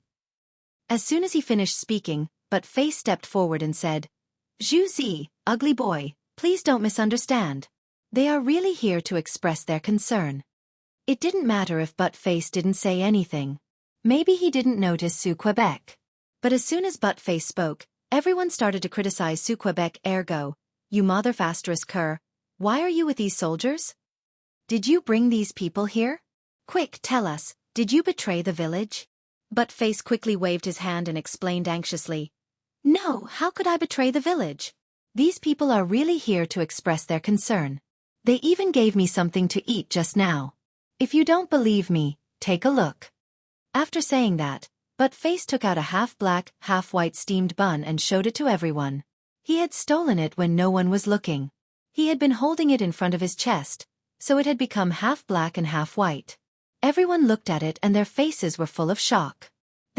As soon as he finished speaking, But Face stepped forward and said, Zhu Zi, ugly boy, please don't misunderstand. They are really here to express their concern. It didn't matter if Butt Face didn't say anything. Maybe he didn't notice Su Quebec. But as soon as Butt Face spoke, everyone started to criticize Su Quebec. Ergo, you mother Fastress Kerr, why are you with these soldiers? Did you bring these people here? Quick, tell us, did you betray the village? Butt Face quickly waved his hand and explained anxiously. No, how could I betray the village? These people are really here to express their concern. They even gave me something to eat just now. If you don't believe me, take a look. After saying that, Butt Face took out a half-black, half-white steamed bun and showed it to everyone. He had stolen it when no one was looking. He had been holding it in front of his chest, so it had become half black and half white. Everyone looked at it and their faces were full of shock.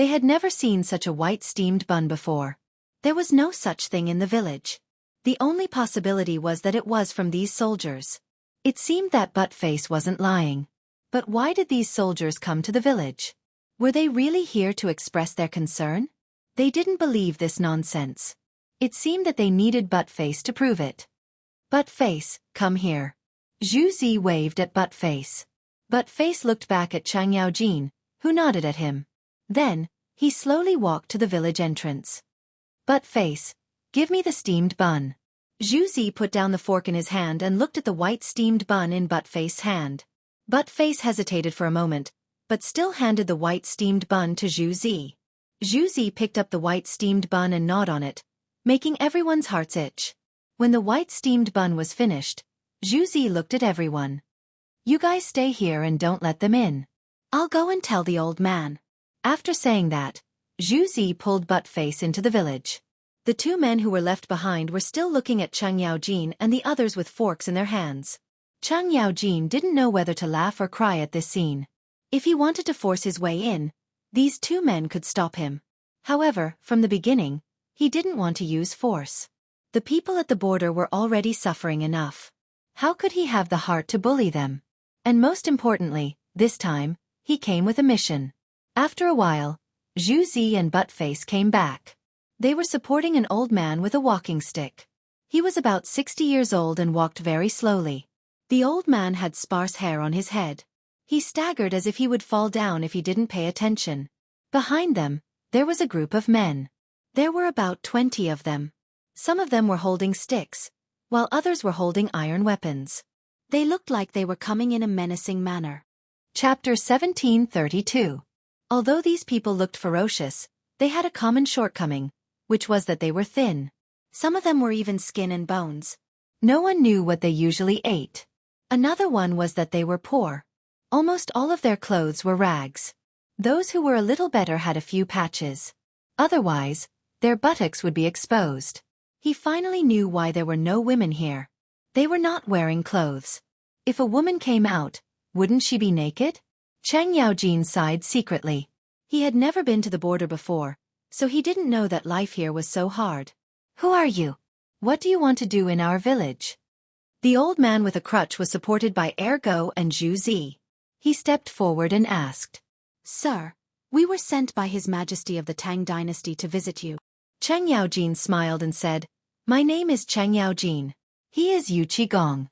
They had never seen such a white steamed bun before. There was no such thing in the village. The only possibility was that it was from these soldiers. It seemed that Buttface wasn't lying. But why did these soldiers come to the village? Were they really here to express their concern? They didn't believe this nonsense. It seemed that they needed Buttface to prove it. Buttface, come here. Zhu Zi waved at Buttface. Buttface looked back at Xianxia, who nodded at him. Then, he slowly walked to the village entrance. Buttface, give me the steamed bun. Zhu Zi put down the fork in his hand and looked at the white steamed bun in Buttface's hand. Buttface hesitated for a moment, but still handed the white steamed bun to Zhu Zi. Zhu Zi picked up the white steamed bun and gnawed on it, making everyone's hearts itch. When the white steamed bun was finished, Zhu Zi looked at everyone. You guys stay here and don't let them in. I'll go and tell the old man. After saying that, Zhu Zi pulled Buttface into the village. The two men who were left behind were still looking at Xianxia and the others with forks in their hands. Xianxia didn't know whether to laugh or cry at this scene. If he wanted to force his way in, these two men could stop him. However, from the beginning, he didn't want to use force. The people at the border were already suffering enough. How could he have the heart to bully them? And most importantly, this time, he came with a mission. After a while, Zhu Zi and Buttface came back. They were supporting an old man with a walking stick. He was about 60 years old and walked very slowly. The old man had sparse hair on his head. He staggered as if he would fall down if he didn't pay attention. Behind them, there was a group of men. There were about 20 of them. Some of them were holding sticks, while others were holding iron weapons. They looked like they were coming in a menacing manner. Chapter 1732. Although these people looked ferocious, they had a common shortcoming, which was that they were thin. Some of them were even skin and bones. No one knew what they usually ate. Another one was that they were poor. Almost all of their clothes were rags. Those who were a little better had a few patches. Otherwise, their buttocks would be exposed. He finally knew why there were no women here. They were not wearing clothes. If a woman came out, wouldn't she be naked? Xianxia sighed secretly. He had never been to the border before, so he didn't know that life here was so hard. Who are you? What do you want to do in our village? The old man with a crutch was supported by Ergo and Zhu Zi. He stepped forward and asked, Sir, we were sent by His Majesty of the Tang dynasty to visit you. Xianxia smiled and said, My name is Xianxia. He is Yu Qigong.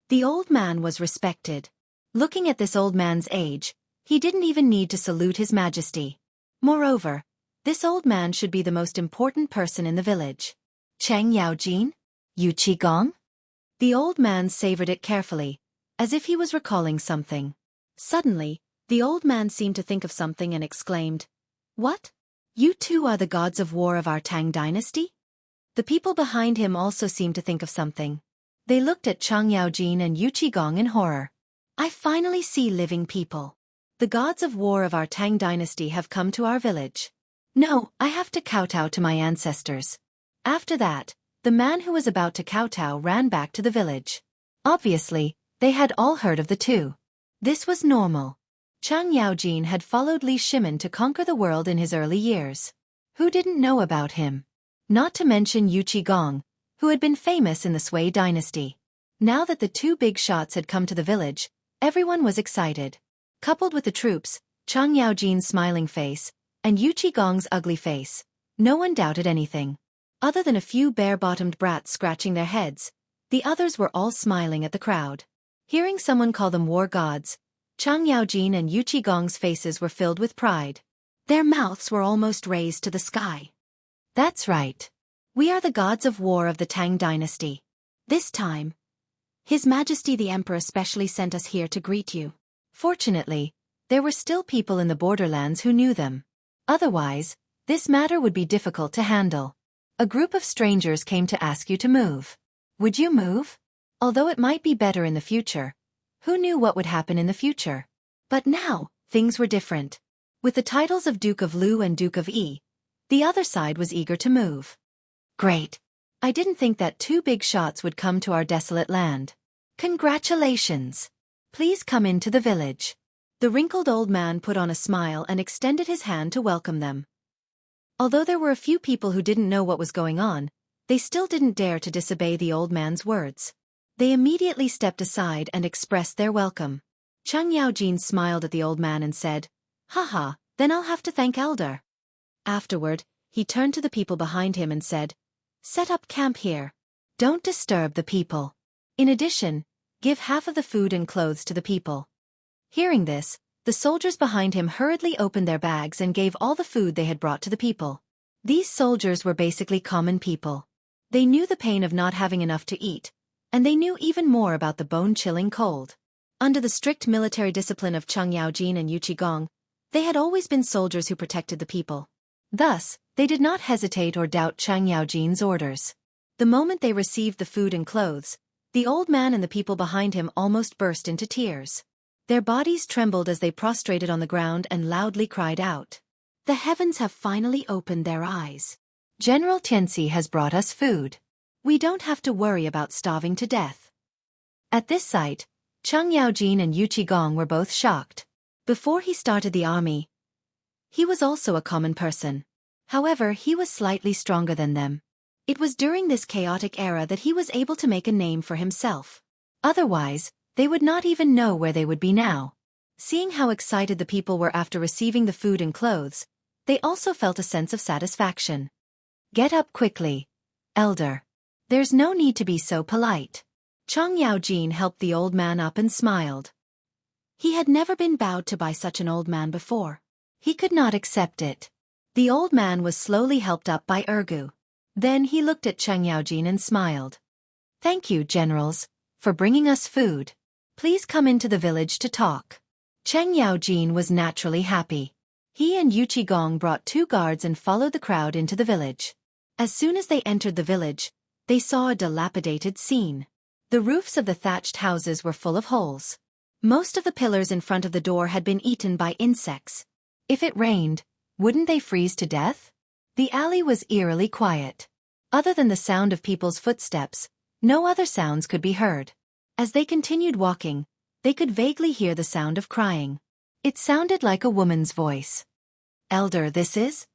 The old man was respected. Looking at this old man's age, he didn't even need to salute His Majesty. Moreover, this old man should be the most important person in the village. Xianxia? Yu Qigong? The old man savored it carefully, as if he was recalling something. Suddenly, the old man seemed to think of something and exclaimed, What? You two are the gods of war of our Tang dynasty? The people behind him also seemed to think of something. They looked at Xianxia and Yu Qigong in horror. I finally see living people. The gods of war of our Tang dynasty have come to our village. No, I have to kowtow to my ancestors. After that, the man who was about to kowtow ran back to the village. Obviously, they had all heard of the two. This was normal. Xianxia had followed Li Shimin to conquer the world in his early years. Who didn't know about him? Not to mention Yu Qigong, who had been famous in the Sui dynasty. Now that the two big shots had come to the village, everyone was excited. Coupled with the troops, Xianxia's smiling face, and Yu Qigong's ugly face, no one doubted anything. Other than a few bare-bottomed brats scratching their heads, the others were all smiling at the crowd. Hearing someone call them war gods, Xianxia and Yu Qigong's faces were filled with pride. Their mouths were almost raised to the sky. That's right. We are the gods of war of the Tang dynasty. This time, His Majesty the Emperor specially sent us here to greet you. Fortunately, there were still people in the borderlands who knew them. Otherwise, this matter would be difficult to handle. A group of strangers came to ask you to move. Would you move? Although it might be better in the future, who knew what would happen in the future? But now, things were different. With the titles of Duke of Lu and Duke of Yi, the other side was eager to move. Great. I didn't think that two big shots would come to our desolate land. Congratulations. Please come into the village. The wrinkled old man put on a smile and extended his hand to welcome them. Although there were a few people who didn't know what was going on, they still didn't dare to disobey the old man's words. They immediately stepped aside and expressed their welcome. Chang Yaojin smiled at the old man and said, "Haha, then I'll have to thank Elder." Afterward, he turned to the people behind him and said, "Set up camp here. Don't disturb the people. In addition, give half of the food and clothes to the people." Hearing this, the soldiers behind him hurriedly opened their bags and gave all the food they had brought to the people. These soldiers were basically common people. They knew the pain of not having enough to eat, and they knew even more about the bone-chilling cold. Under the strict military discipline of Chang Yaojin and Yu Qigong, they had always been soldiers who protected the people. Thus, they did not hesitate or doubt Chang Yaojin's orders. The moment they received the food and clothes, the old man and the people behind him almost burst into tears. Their bodies trembled as they prostrated on the ground and loudly cried out, "The heavens have finally opened their eyes. General Tianxi has brought us food. We don't have to worry about starving to death." At this sight, Chang Yaojin and Yu Qigong were both shocked. Before he started the army, he was also a common person. However, he was slightly stronger than them. It was during this chaotic era that he was able to make a name for himself. Otherwise, they would not even know where they would be now. Seeing how excited the people were after receiving the food and clothes, they also felt a sense of satisfaction. "Get up quickly, Elder. There's no need to be so polite." Chang Yaojin helped the old man up and smiled. He had never been bowed to by such an old man before. He could not accept it. The old man was slowly helped up by Ergu. Then he looked at Chang Yaojin and smiled. "Thank you, generals, for bringing us food. Please come into the village to talk." Chang Yaojin was naturally happy. He and Yu Qigong brought 2 guards and followed the crowd into the village. As soon as they entered the village, they saw a dilapidated scene. The roofs of the thatched houses were full of holes. Most of the pillars in front of the door had been eaten by insects. If it rained, wouldn't they freeze to death? The alley was eerily quiet. Other than the sound of people's footsteps, no other sounds could be heard. As they continued walking, they could vaguely hear the sound of crying. It sounded like a woman's voice. "Elder, this is?"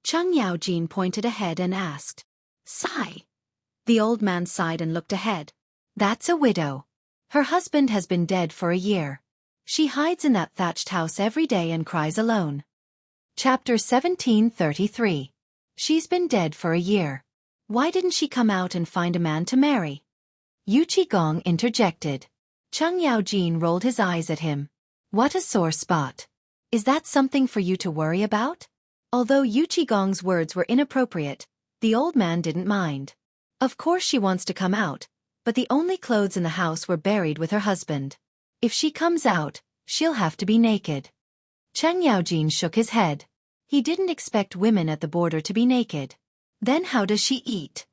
Chang Yaojin pointed ahead and asked. "Sigh." The old man sighed and looked ahead. "That's a widow. Her husband has been dead for a year. She hides in that thatched house every day and cries alone." Chapter 1733. She's been dead for a year. Why didn't she come out and find a man to marry? Yu Qigong interjected. Chang Yaojin rolled his eyes at him. "What a sore spot. Is that something for you to worry about?" Although Yu Qigong's words were inappropriate, the old man didn't mind. Of course she wants to come out, but the only clothes in the house were buried with her husband. If she comes out, she'll have to be naked. Chang Yaojin shook his head. He didn't expect women at the border to be naked. Then how does she eat?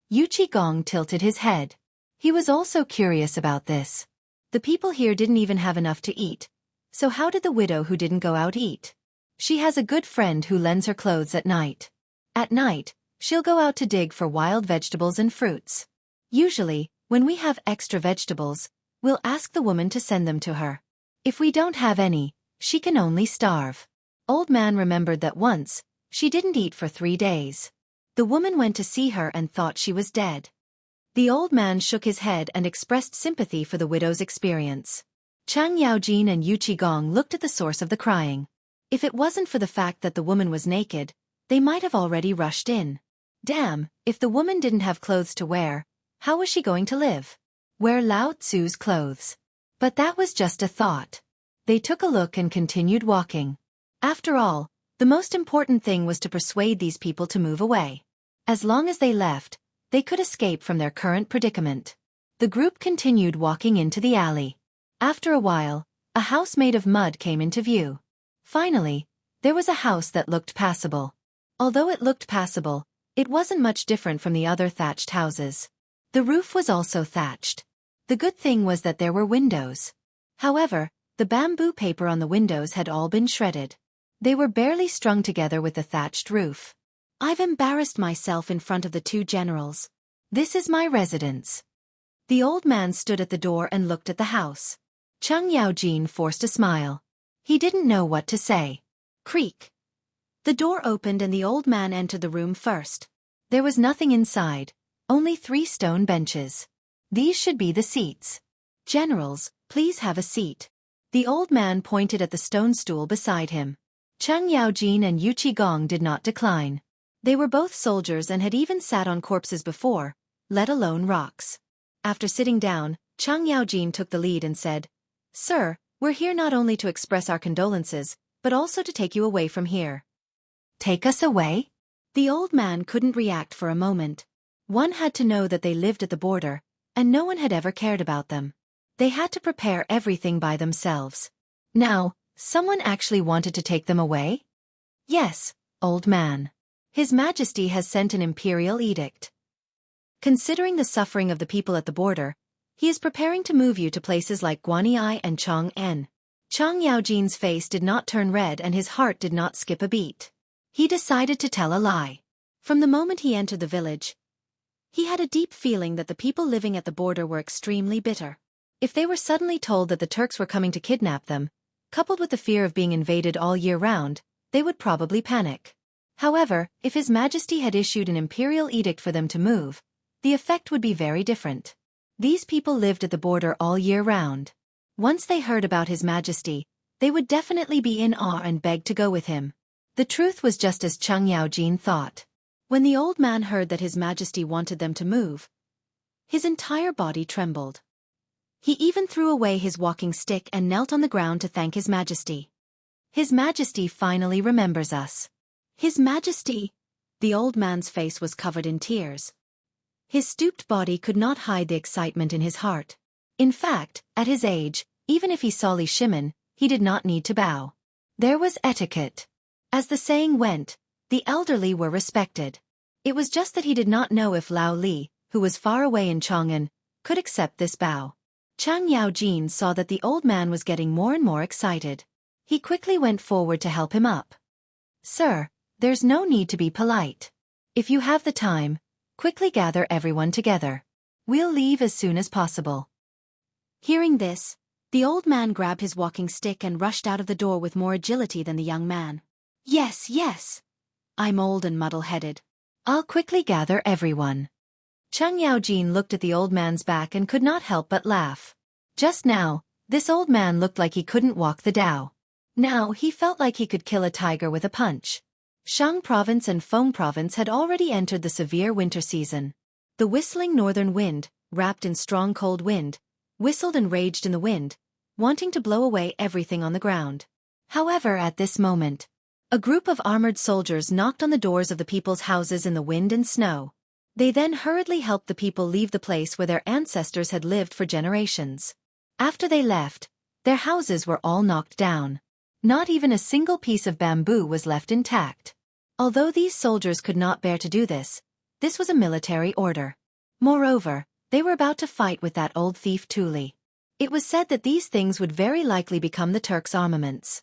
Yu Qigong tilted his head. He was also curious about this. The people here didn't even have enough to eat, so how did the widow who didn't go out eat? She has a good friend who lends her clothes at night. At night, she'll go out to dig for wild vegetables and fruits. Usually, when we have extra vegetables, we'll ask the woman to send them to her. If we don't have any, she can only starve. Old man remembered that once, she didn't eat for 3 days. The woman went to see her and thought she was dead. The old man shook his head and expressed sympathy for the widow's experience. Chang Yaojin and Yu Qigong looked at the source of the crying. If it wasn't for the fact that the woman was naked, they might have already rushed in. Damn, if the woman didn't have clothes to wear, how was she going to live? Wear Lao Tzu's clothes. But that was just a thought. They took a look and continued walking. After all, the most important thing was to persuade these people to move away. As long as they left, they could escape from their current predicament. The group continued walking into the alley. After a while, a house made of mud came into view. Finally, there was a house that looked passable. Although it looked passable, it wasn't much different from the other thatched houses. The roof was also thatched. The good thing was that there were windows. However, the bamboo paper on the windows had all been shredded. They were barely strung together with the thatched roof. I've embarrassed myself in front of the 2 generals. This is my residence. The old man stood at the door and looked at the house. Cheng Yaojin forced a smile. He didn't know what to say. Creak. The door opened and the old man entered the room first. There was nothing inside, only 3 stone benches. These should be the seats. Generals, please have a seat. The old man pointed at the stone stool beside him. Cheng Yaojin and Yu Qigong did not decline. They were both soldiers and had even sat on corpses before, let alone rocks. After sitting down, Cheng Yaojin took the lead and said, "Sir, we're here not only to express our condolences, but also to take you away from here." "Take us away?" The old man couldn't react for a moment. One had to know that they lived at the border, and no one had ever cared about them. They had to prepare everything by themselves. Now, someone actually wanted to take them away? Yes, old man. His Majesty has sent an imperial edict. Considering the suffering of the people at the border, he is preparing to move you to places like Guanyi and Chang'an. Cheng Yaojin's face did not turn red and his heart did not skip a beat. He decided to tell a lie. From the moment he entered the village, he had a deep feeling that the people living at the border were extremely bitter. If they were suddenly told that the Turks were coming to kidnap them, coupled with the fear of being invaded all year round, they would probably panic. However, if His Majesty had issued an imperial edict for them to move, the effect would be very different. These people lived at the border all year round. Once they heard about His Majesty, they would definitely be in awe and beg to go with him. The truth was just as Cheng Yaojin thought. When the old man heard that His Majesty wanted them to move, his entire body trembled. He even threw away his walking stick and knelt on the ground to thank His Majesty. His Majesty finally remembers us. His Majesty! The old man's face was covered in tears. His stooped body could not hide the excitement in his heart. In fact, at his age, even if he saw Li Shimin, he did not need to bow. There was etiquette. As the saying went, the elderly were respected. It was just that he did not know if Lao Li, who was far away in Chang'an, could accept this bow. Cheng Yaojin saw that the old man was getting more and more excited. He quickly went forward to help him up. "Sir, there's no need to be polite. If you have the time, quickly gather everyone together. We'll leave as soon as possible." Hearing this, the old man grabbed his walking stick and rushed out of the door with more agility than the young man. "Yes, yes. I'm old and muddle-headed. I'll quickly gather everyone." Cheng Yaojin looked at the old man's back and could not help but laugh. Just now, this old man looked like he couldn't walk the Dao. Now he felt like he could kill a tiger with a punch. Shang Province and Feng Province had already entered the severe winter season. The whistling northern wind, wrapped in strong cold wind, whistled and raged in the wind, wanting to blow away everything on the ground. However, at this moment, a group of armored soldiers knocked on the doors of the people's houses in the wind and snow. They then hurriedly helped the people leave the place where their ancestors had lived for generations. After they left, their houses were all knocked down. Not even a single piece of bamboo was left intact. Although these soldiers could not bear to do this was a military order. Moreover, they were about to fight with that old thief Tuli. It was said that these things would very likely become the Turks' armaments.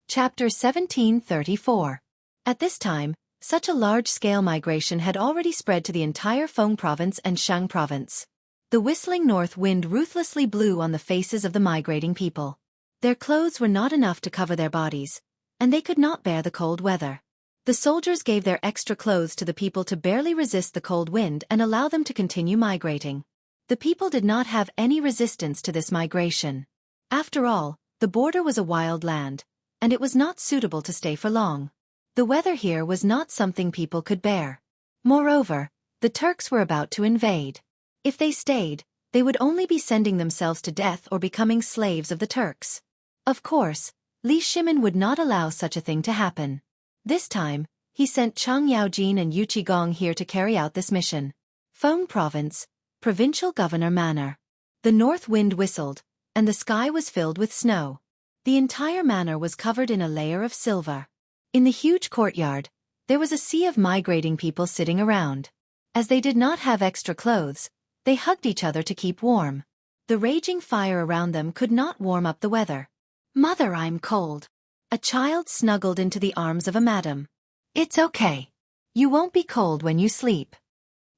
Chapter 1734. At this time, such a large-scale migration had already spread to the entire Feng Province and Shang Province. The whistling north wind ruthlessly blew on the faces of the migrating people. Their clothes were not enough to cover their bodies, and they could not bear the cold weather. The soldiers gave their extra clothes to the people to barely resist the cold wind and allow them to continue migrating. The people did not have any resistance to this migration. After all, the border was a wild land, and it was not suitable to stay for long. The weather here was not something people could bear. Moreover, the Turks were about to invade. If they stayed, they would only be sending themselves to death or becoming slaves of the Turks. Of course, Li Shimin would not allow such a thing to happen. This time, he sent Cheng Yaojin and Yu Qigong here to carry out this mission. Feng Province, Provincial Governor Manor. The north wind whistled, and the sky was filled with snow. The entire manor was covered in a layer of silver. In the huge courtyard, there was a sea of migrating people sitting around. As they did not have extra clothes, they hugged each other to keep warm. The raging fire around them could not warm up the weather. "Mother, I'm cold." A child snuggled into the arms of a madam. "It's okay. You won't be cold when you sleep."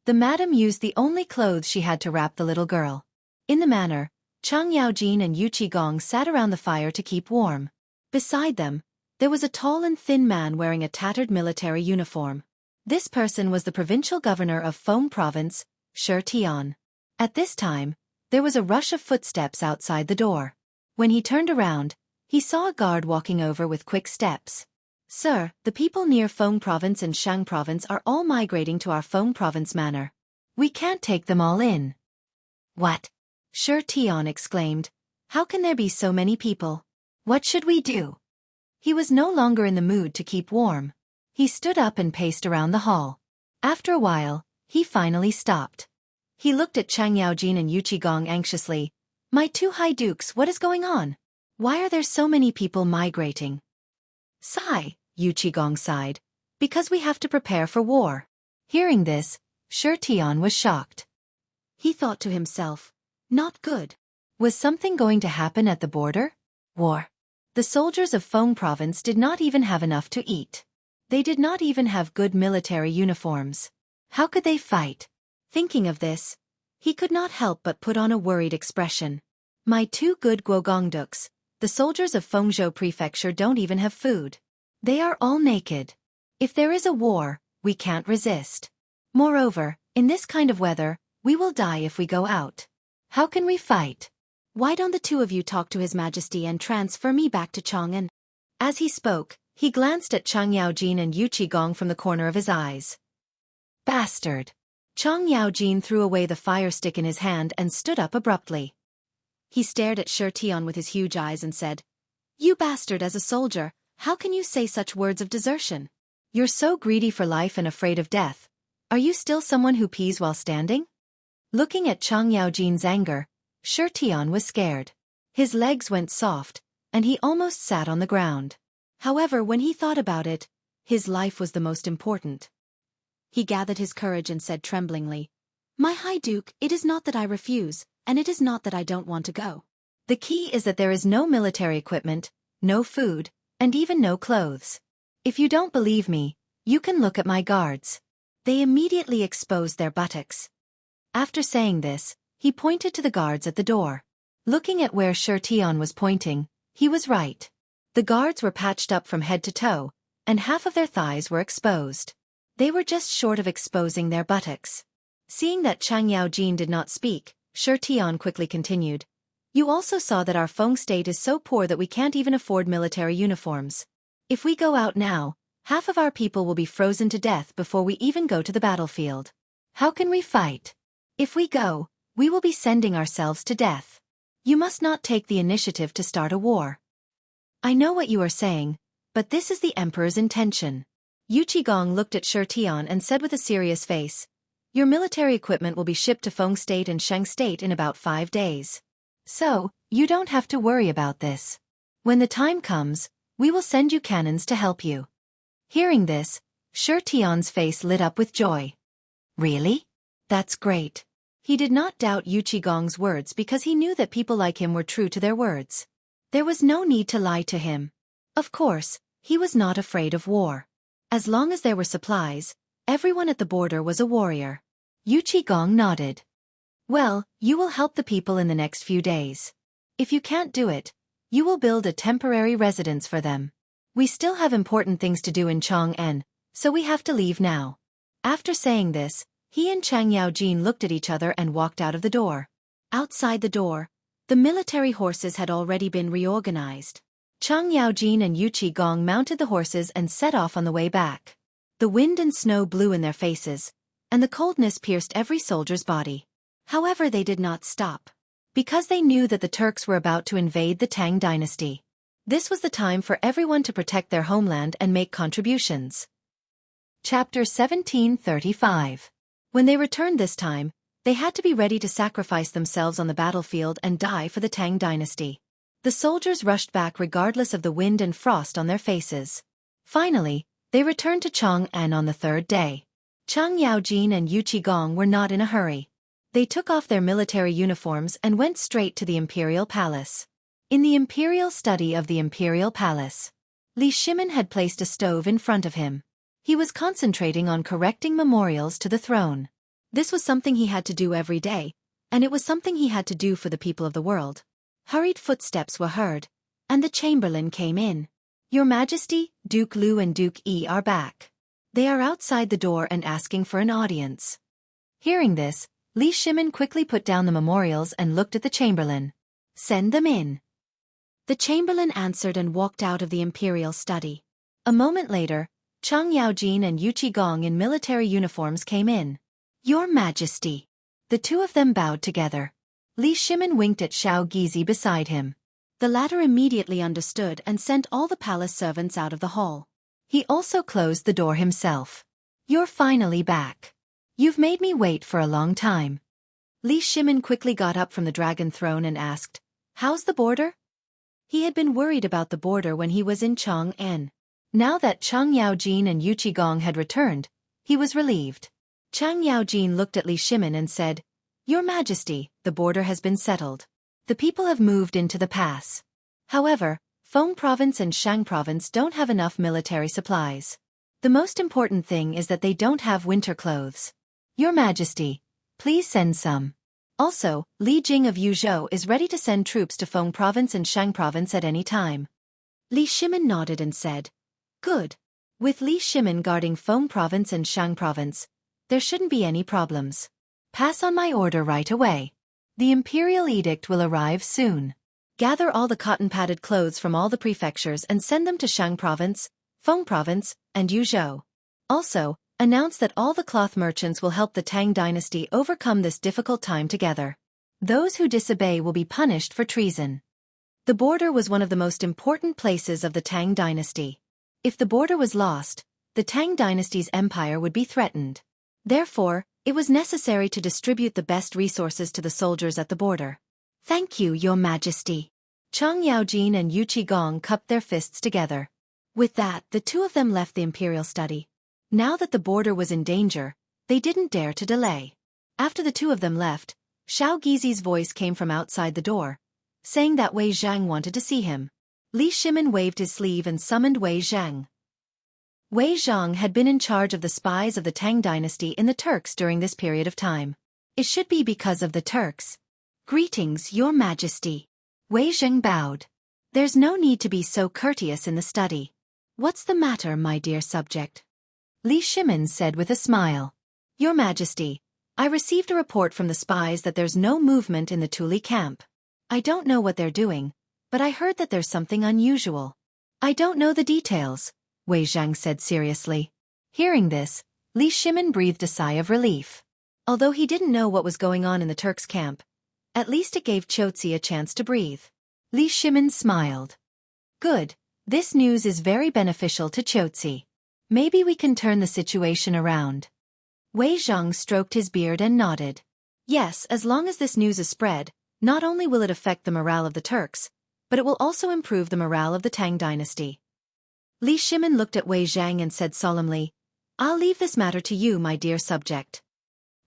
The madam used the only clothes she had to wrap the little girl. In the manor, Chang Yaojin and Yu Qigong sat around the fire to keep warm. Beside them, there was a tall and thin man wearing a tattered military uniform. This person was the provincial governor of Feng Province, Shi Tian. At this time, there was a rush of footsteps outside the door. When he turned around, he saw a guard walking over with quick steps. "Sir, the people near Feng Province and Shang Province are all migrating to our Feng Province manor. We can't take them all in." "What?" Shi Tian exclaimed. "How can there be so many people? What should we do?" He was no longer in the mood to keep warm. He stood up and paced around the hall. After a while, he finally stopped. He looked at Chang Yaojin and Yu Qigong anxiously. "My two high dukes, what is going on? Why are there so many people migrating?" "Sigh," Yu Qigong sighed. "Because we have to prepare for war." Hearing this, Shi Tian was shocked. He thought to himself, "Not good. Was something going to happen at the border? War." The soldiers of Feng Province did not even have enough to eat. They did not even have good military uniforms. How could they fight? Thinking of this, he could not help but put on a worried expression. "My two good Guogongduks, the soldiers of Fengzhou Prefecture don't even have food. They are all naked. If there is a war, we can't resist. Moreover, in this kind of weather, we will die if we go out. How can we fight? Why don't the two of you talk to His Majesty and transfer me back to Chang'an?" As he spoke, he glanced at Chang Yaojin and Yu Qigong from the corner of his eyes. "Bastard!" Chang Yaojin threw away the fire stick in his hand and stood up abruptly. He stared at Shi Tian with his huge eyes and said, "You bastard, as a soldier, how can you say such words of desertion? You're so greedy for life and afraid of death. Are you still someone who pees while standing?" Looking at Chang Yaojin's anger, Shi Tian was scared. His legs went soft, and he almost sat on the ground. However, when he thought about it, his life was the most important. He gathered his courage and said tremblingly, "My High Duke, it is not that I refuse, and it is not that I don't want to go. The key is that there is no military equipment, no food, and even no clothes. If you don't believe me, you can look at my guards." They immediately exposed their buttocks. After saying this, he pointed to the guards at the door. Looking at where Shi Tian was pointing, he was right. The guards were patched up from head to toe, and half of their thighs were exposed. They were just short of exposing their buttocks. Seeing that Chang Yaojin did not speak, Shi Tian quickly continued, "You also saw that our Feng state is so poor that we can't even afford military uniforms. If we go out now, half of our people will be frozen to death before we even go to the battlefield. How can we fight? If we go, we will be sending ourselves to death. You must not take the initiative to start a war. I know what you are saying, but this is the emperor's intention." Yu Qigong looked at Shi Tian and said with a serious face, "Your military equipment will be shipped to Feng State and Shang State in about 5 days. So, you don't have to worry about this. When the time comes, we will send you cannons to help you." Hearing this, Shi Tian's face lit up with joy. "Really? That's great." He did not doubt Yu Qigong's words because he knew that people like him were true to their words. There was no need to lie to him. Of course, he was not afraid of war. As long as there were supplies, everyone at the border was a warrior. Yu Qigong nodded. "Well, you will help the people in the next few days. If you can't do it, you will build a temporary residence for them. We still have important things to do in Chang'an, so we have to leave now." After saying this, he and Chang Yaojin looked at each other and walked out of the door. Outside the door, the military horses had already been reorganized. Chang Yaojin and Yu Qigong mounted the horses and set off on the way back. The wind and snow blew in their faces, and the coldness pierced every soldier's body. However, they did not stop, because they knew that the Turks were about to invade the Tang dynasty. This was the time for everyone to protect their homeland and make contributions. Chapter 1735. When they returned this time, they had to be ready to sacrifice themselves on the battlefield and die for the Tang dynasty. The soldiers rushed back regardless of the wind and frost on their faces. Finally, they returned to Chang'an on the 3rd day. Chang Yaojin and Yu Qigong were not in a hurry. They took off their military uniforms and went straight to the imperial palace. In the imperial study of the imperial palace, Li Shimin had placed a stove in front of him. He was concentrating on correcting memorials to the throne. This was something he had to do every day, and it was something he had to do for the people of the world. Hurried footsteps were heard, and the chamberlain came in. "Your Majesty, Duke Lu and Duke Yi are back. They are outside the door and asking for an audience." Hearing this, Li Shimin quickly put down the memorials and looked at the chamberlain. "Send them in." The chamberlain answered and walked out of the imperial study. A moment later, Chang Yaojin and Yu Qigong in military uniforms came in. "Your Majesty." The two of them bowed together. Li Shimin winked at Xiao Gizi beside him. The latter immediately understood and sent all the palace servants out of the hall. He also closed the door himself. "You're finally back. You've made me wait for a long time." Li Shimin quickly got up from the dragon throne and asked, "How's the border?" He had been worried about the border when he was in Chang'an. Now that Chang Yaojin and Yu Qigong had returned, he was relieved. Chang Yaojin looked at Li Shimin and said, "Your Majesty, the border has been settled. The people have moved into the pass. However, Feng Province and Shang Province don't have enough military supplies. The most important thing is that they don't have winter clothes. Your Majesty, please send some." Also, Li Jing of Yuzhou is ready to send troops to Feng Province and Shang Province at any time. Li Shimin nodded and said, "Good. With Li Shimin guarding Feng Province and Shang Province, there shouldn't be any problems. Pass on my order right away. The imperial edict will arrive soon. Gather all the cotton-padded clothes from all the prefectures and send them to Shang Province, Feng Province, and Yuzhou. Also, announce that all the cloth merchants will help the Tang dynasty overcome this difficult time together. Those who disobey will be punished for treason." The border was one of the most important places of the Tang dynasty. If the border was lost, the Tang dynasty's empire would be threatened. Therefore, it was necessary to distribute the best resources to the soldiers at the border. "Thank you, Your Majesty." Chang Yaojin and Yu Qigong cupped their fists together. With that, the two of them left the imperial study. Now that the border was in danger, they didn't dare to delay. After the two of them left, Xiao Gizi's voice came from outside the door, saying that Wei Zhang wanted to see him. Li Shimin waved his sleeve and summoned Wei Zhang. Wei Zhang had been in charge of the spies of the Tang dynasty in the Turks during this period of time. It should be because of the Turks. "Greetings, Your Majesty." Wei Zhang bowed. "There's no need to be so courteous in the study. What's the matter, my dear subject?" Li Shimin said with a smile. "Your Majesty, I received a report from the spies that there's no movement in the Tuli camp. I don't know what they're doing, but I heard that there's something unusual." "I don't know the details," Wei Zhang said seriously. Hearing this, Li Shimin breathed a sigh of relief. Although he didn't know what was going on in the Turks' camp, at least it gave Chotzi a chance to breathe. Li Shimin smiled. "Good, this news is very beneficial to Chotzi. Maybe we can turn the situation around." Wei Zhang stroked his beard and nodded. "Yes, as long as this news is spread, not only will it affect the morale of the Turks, but it will also improve the morale of the Tang dynasty." Li Shimin looked at Wei Zhang and said solemnly, "I'll leave this matter to you, my dear subject."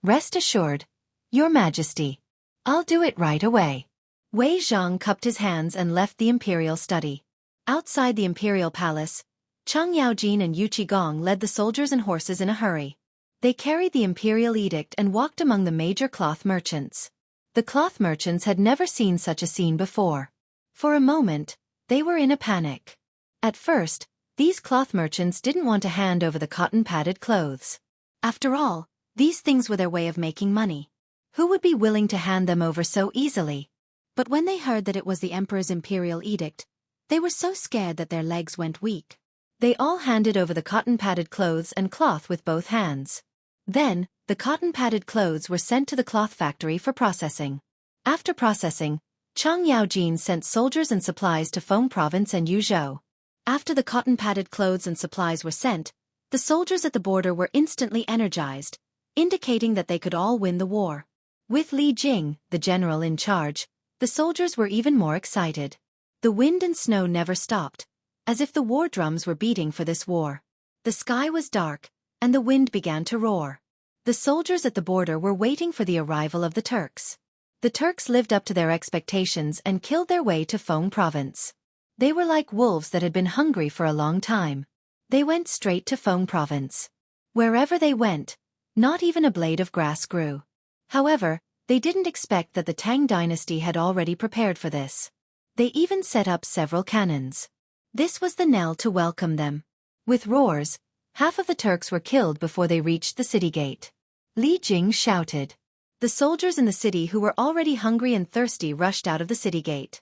"Rest assured, Your Majesty. I'll do it right away." Wei Zhang cupped his hands and left the imperial study. Outside the imperial palace, Chang Yaojin and Yu Qigong led the soldiers and horses in a hurry. They carried the imperial edict and walked among the major cloth merchants. The cloth merchants had never seen such a scene before. For a moment, they were in a panic. At first, these cloth merchants didn't want to hand over the cotton-padded clothes. After all, these things were their way of making money. Who would be willing to hand them over so easily? But when they heard that it was the emperor's imperial edict, they were so scared that their legs went weak. They all handed over the cotton-padded clothes and cloth with both hands. Then, the cotton-padded clothes were sent to the cloth factory for processing. After processing, Chang Yaojin sent soldiers and supplies to Feng Province and Yuzhou. After the cotton-padded clothes and supplies were sent, the soldiers at the border were instantly energized, indicating that they could all win the war. With Li Jing, the general in charge, the soldiers were even more excited. The wind and snow never stopped, as if the war drums were beating for this war. The sky was dark, and the wind began to roar. The soldiers at the border were waiting for the arrival of the Turks. The Turks lived up to their expectations and killed their way to Feng Province. They were like wolves that had been hungry for a long time. They went straight to Feng Province. Wherever they went, not even a blade of grass grew. However, They didn't expect that the Tang dynasty had already prepared for this. They even set up several cannons. This was the knell to welcome them. With roars, half of the Turks were killed before they reached the city gate. Li Jing shouted. The soldiers in the city who were already hungry and thirsty rushed out of the city gate.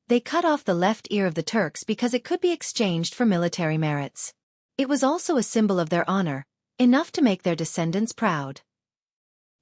They cut off the left ear of the Turks because it could be exchanged for military merits. It was also a symbol of their honor, enough to make their descendants proud.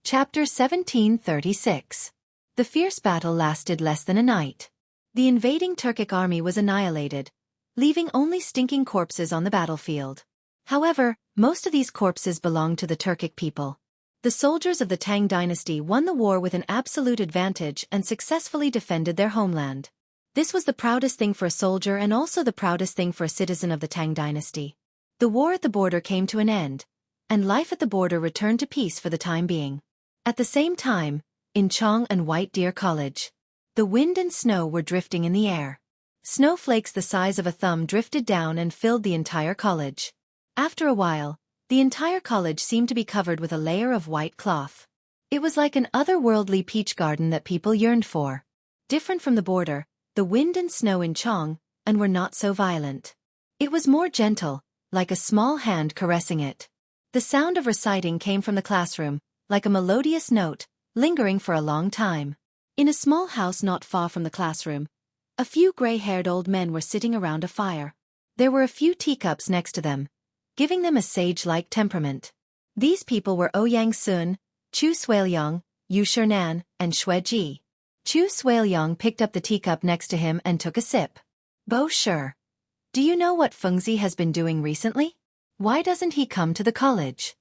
Chapter 1736. The fierce battle lasted less than a night. The invading Turkic army was annihilated, leaving only stinking corpses on the battlefield. However, most of these corpses belonged to the Turkic people. The soldiers of the Tang dynasty won the war with an absolute advantage and successfully defended their homeland. This was the proudest thing for a soldier and also the proudest thing for a citizen of the Tang dynasty. The war at the border came to an end, and life at the border returned to peace for the time being. At the same time, in Chong and White Deer College, the wind and snow were drifting in the air. Snowflakes the size of a thumb drifted down and filled the entire college. After a while, the entire college seemed to be covered with a layer of white cloth. It was like an otherworldly peach garden that people yearned for. Different from the border, the wind and snow in Chong, and were not so violent. It was more gentle, like a small hand caressing it. The sound of reciting came from the classroom, like a melodious note, lingering for a long time. In a small house not far from the classroom, a few gray-haired old men were sitting around a fire. There were a few teacups next to them, giving them a sage-like temperament. These people were Ouyang Sun, Chu Suiliang, Yu Shernan, and Xue Ji. Chu Suiliang picked up the teacup next to him and took a sip. Bo Shi, do you know what Fengzi has been doing recently? Why doesn't he come to the college?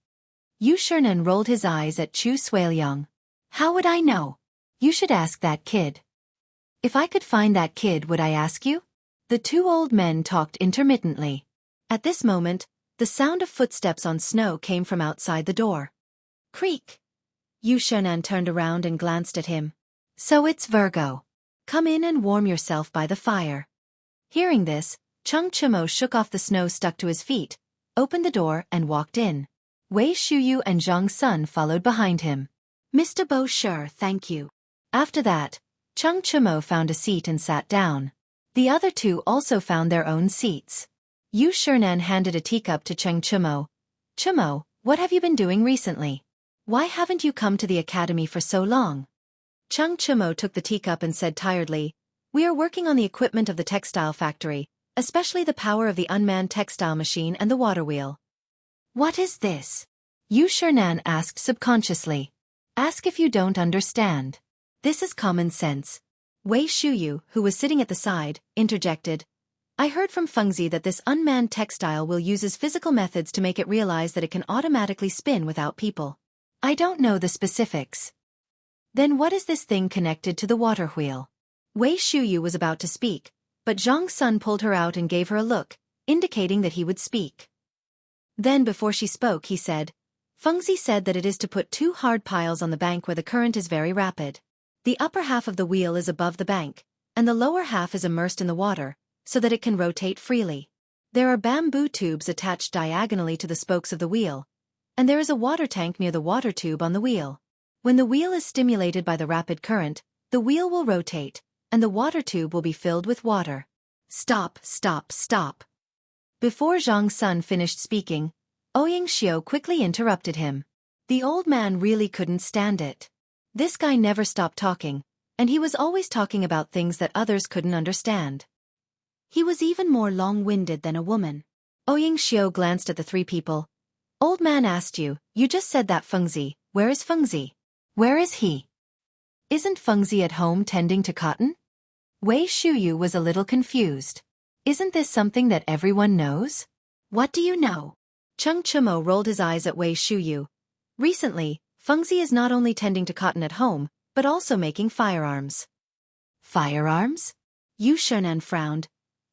Yu Shernan rolled his eyes at Chu Suiliang. How would I know? You should ask that kid. If I could find that kid, would I ask you? The two old men talked intermittently. At this moment, the sound of footsteps on snow came from outside the door. Creak. Yu Shernan turned around and glanced at him. So it's Virgo. Come in and warm yourself by the fire. Hearing this, Chung Chimo shook off the snow stuck to his feet, opened the door and walked in. Wei Shuyu and Zhang Sun followed behind him. Mr. Bo Shi, thank you. After that, Chung Chimo found a seat and sat down. The other two also found their own seats. Yu Shernan handed a teacup to Chung Chimo. Chimo, what have you been doing recently? Why haven't you come to the academy for so long? Chung Chimo took the teacup and said tiredly, We are working on the equipment of the textile factory, especially the power of the unmanned textile machine and the water wheel. What is this? Yu Shernan asked subconsciously. Ask if you don't understand. This is common sense. Wei Shuyu, who was sitting at the side, interjected. I heard from Fengzi that this unmanned textile will uses physical methods to make it realize that it can automatically spin without people. I don't know the specifics. Then what is this thing connected to the water wheel? Wei Shuyu was about to speak, but Zhang Sun pulled her out and gave her a look, indicating that he would speak. Then before she spoke he said, Fengzi said that it is to put two hard piles on the bank where the current is very rapid. The upper half of the wheel is above the bank, and the lower half is immersed in the water, so that it can rotate freely. There are bamboo tubes attached diagonally to the spokes of the wheel, and there is a water tank near the water tube on the wheel. When the wheel is stimulated by the rapid current, the wheel will rotate, and the water tube will be filled with water. Stop, stop, stop. Before Zhang Sun finished speaking, Ouyang Xiu quickly interrupted him. The old man really couldn't stand it. This guy never stopped talking, and he was always talking about things that others couldn't understand. He was even more long-winded than a woman. Ouyang Xiu glanced at the three people. Old man asked you, you just said that Fengzi. Where is Fengzi? Where is he? Isn't Fengzi at home tending to cotton? Wei Shuyu was a little confused. Isn't this something that everyone knows? What do you know? Chung Chimo rolled his eyes at Wei Shuyu. Recently, Fengzi is not only tending to cotton at home, but also making firearms. Firearms? Yu Shernan frowned.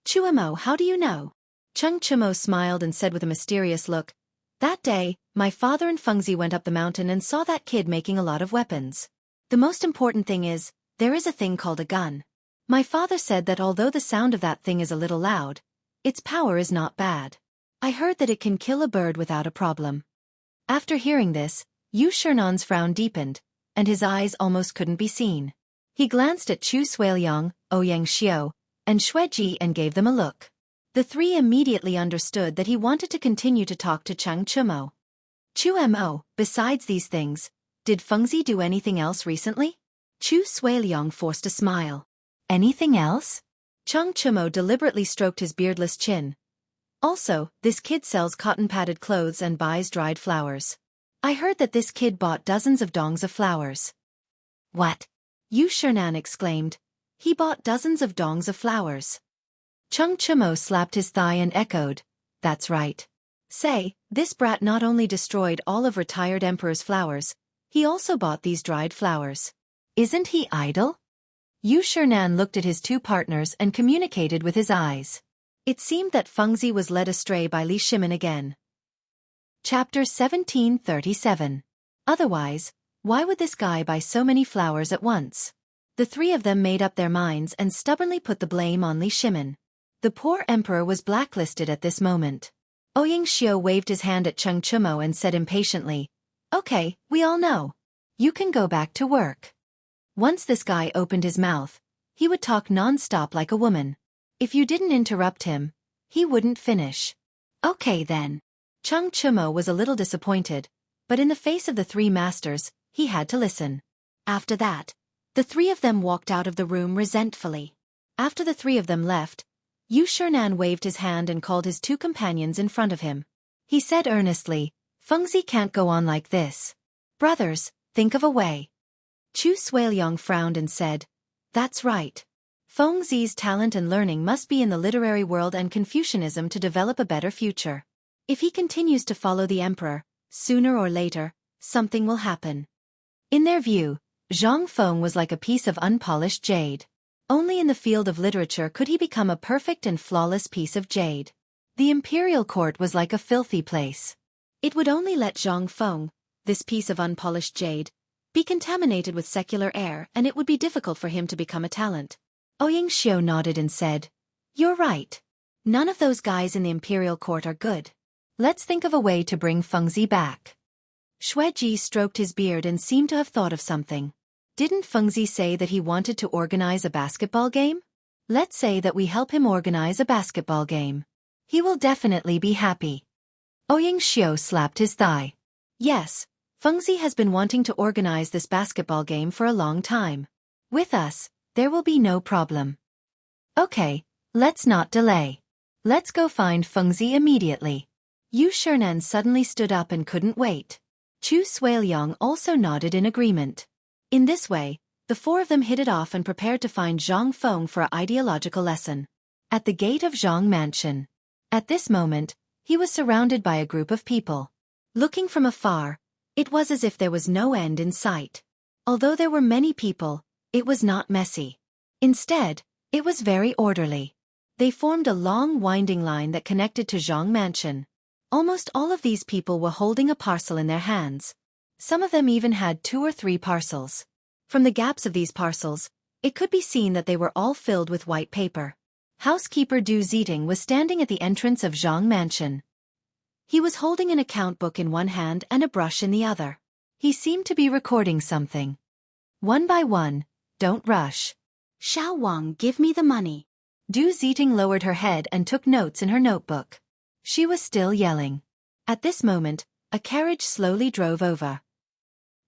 Chuimo, how do you know? Chung Chimo smiled and said with a mysterious look, That day, my father and Fengzi went up the mountain and saw that kid making a lot of weapons. The most important thing is, there is a thing called a gun. My father said that although the sound of that thing is a little loud, its power is not bad. I heard that it can kill a bird without a problem. After hearing this, Yu Shernan's frown deepened, and his eyes almost couldn't be seen. He glanced at Chu Suiliang, Ouyang Xiao, and Xue Ji and gave them a look. The three immediately understood that he wanted to continue to talk to Cheng Chumo. Chu Mo, besides these things, did Fengzi do anything else recently? Chu Suiliang forced a smile. Anything else? Cheng Chumo deliberately stroked his beardless chin. Also, this kid sells cotton-padded clothes and buys dried flowers. I heard that this kid bought dozens of dongs of flowers. What? Yu Shernan exclaimed. He bought dozens of dongs of flowers. Cheng Chumo slapped his thigh and echoed. That's right. Say, this brat not only destroyed all of retired emperor's flowers, he also bought these dried flowers. Isn't he idle? Yu Shernan looked at his two partners and communicated with his eyes. It seemed that Fengzi was led astray by Li Shimin again. Chapter 1737. Otherwise, why would this guy buy so many flowers at once? The three of them made up their minds and stubbornly put the blame on Li Shimin. The poor emperor was blacklisted at this moment. Ouyang Xiao waved his hand at Cheng Chumo and said impatiently, Okay, we all know. You can go back to work. Once this guy opened his mouth, he would talk non-stop like a woman. If you didn't interrupt him, he wouldn't finish. Okay then. Cheng Chumo was a little disappointed, but in the face of the three masters, he had to listen. After that, the three of them walked out of the room resentfully. After the three of them left, Yu Shernan waved his hand and called his two companions in front of him. He said earnestly, Fengzi can't go on like this. Brothers, think of a way. Chu Suiliang frowned and said, That's right. Fengzi's talent and learning must be in the literary world and Confucianism to develop a better future. If he continues to follow the emperor, sooner or later, something will happen. In their view, Zhang Feng was like a piece of unpolished jade. Only in the field of literature could he become a perfect and flawless piece of jade. The imperial court was like a filthy place. It would only let Zhang Feng, this piece of unpolished jade, be contaminated with secular air, and it would be difficult for him to become a talent. Ouyang Xiao nodded and said, You're right. None of those guys in the imperial court are good. Let's think of a way to bring Fengzi back. Xue Ji stroked his beard and seemed to have thought of something. Didn't Fengzi say that he wanted to organize a basketball game? Let's say that we help him organize a basketball game. He will definitely be happy. Ouyang Xiao slapped his thigh. Yes, Fengzi has been wanting to organize this basketball game for a long time. With us, there will be no problem. Okay, let's not delay. Let's go find Fengzi immediately. Yu Shernan suddenly stood up and couldn't wait. Chu Suiliang also nodded in agreement. In this way, the four of them hit it off and prepared to find Zhang Feng for an ideological lesson. At the gate of Zhang Mansion. At this moment, he was surrounded by a group of people. Looking from afar, it was as if there was no end in sight. Although there were many people, it was not messy. Instead, it was very orderly. They formed a long winding line that connected to Zhang Mansion. Almost all of these people were holding a parcel in their hands. Some of them even had 2 or 3 parcels. From the gaps of these parcels, it could be seen that they were all filled with white paper. Housekeeper Du Ziting was standing at the entrance of Zhang Mansion. He was holding an account book in one hand and a brush in the other. He seemed to be recording something. One by one, don't rush. Xiao Wang, give me the money. Du Ziting lowered her head and took notes in her notebook. She was still yelling. At this moment, a carriage slowly drove over.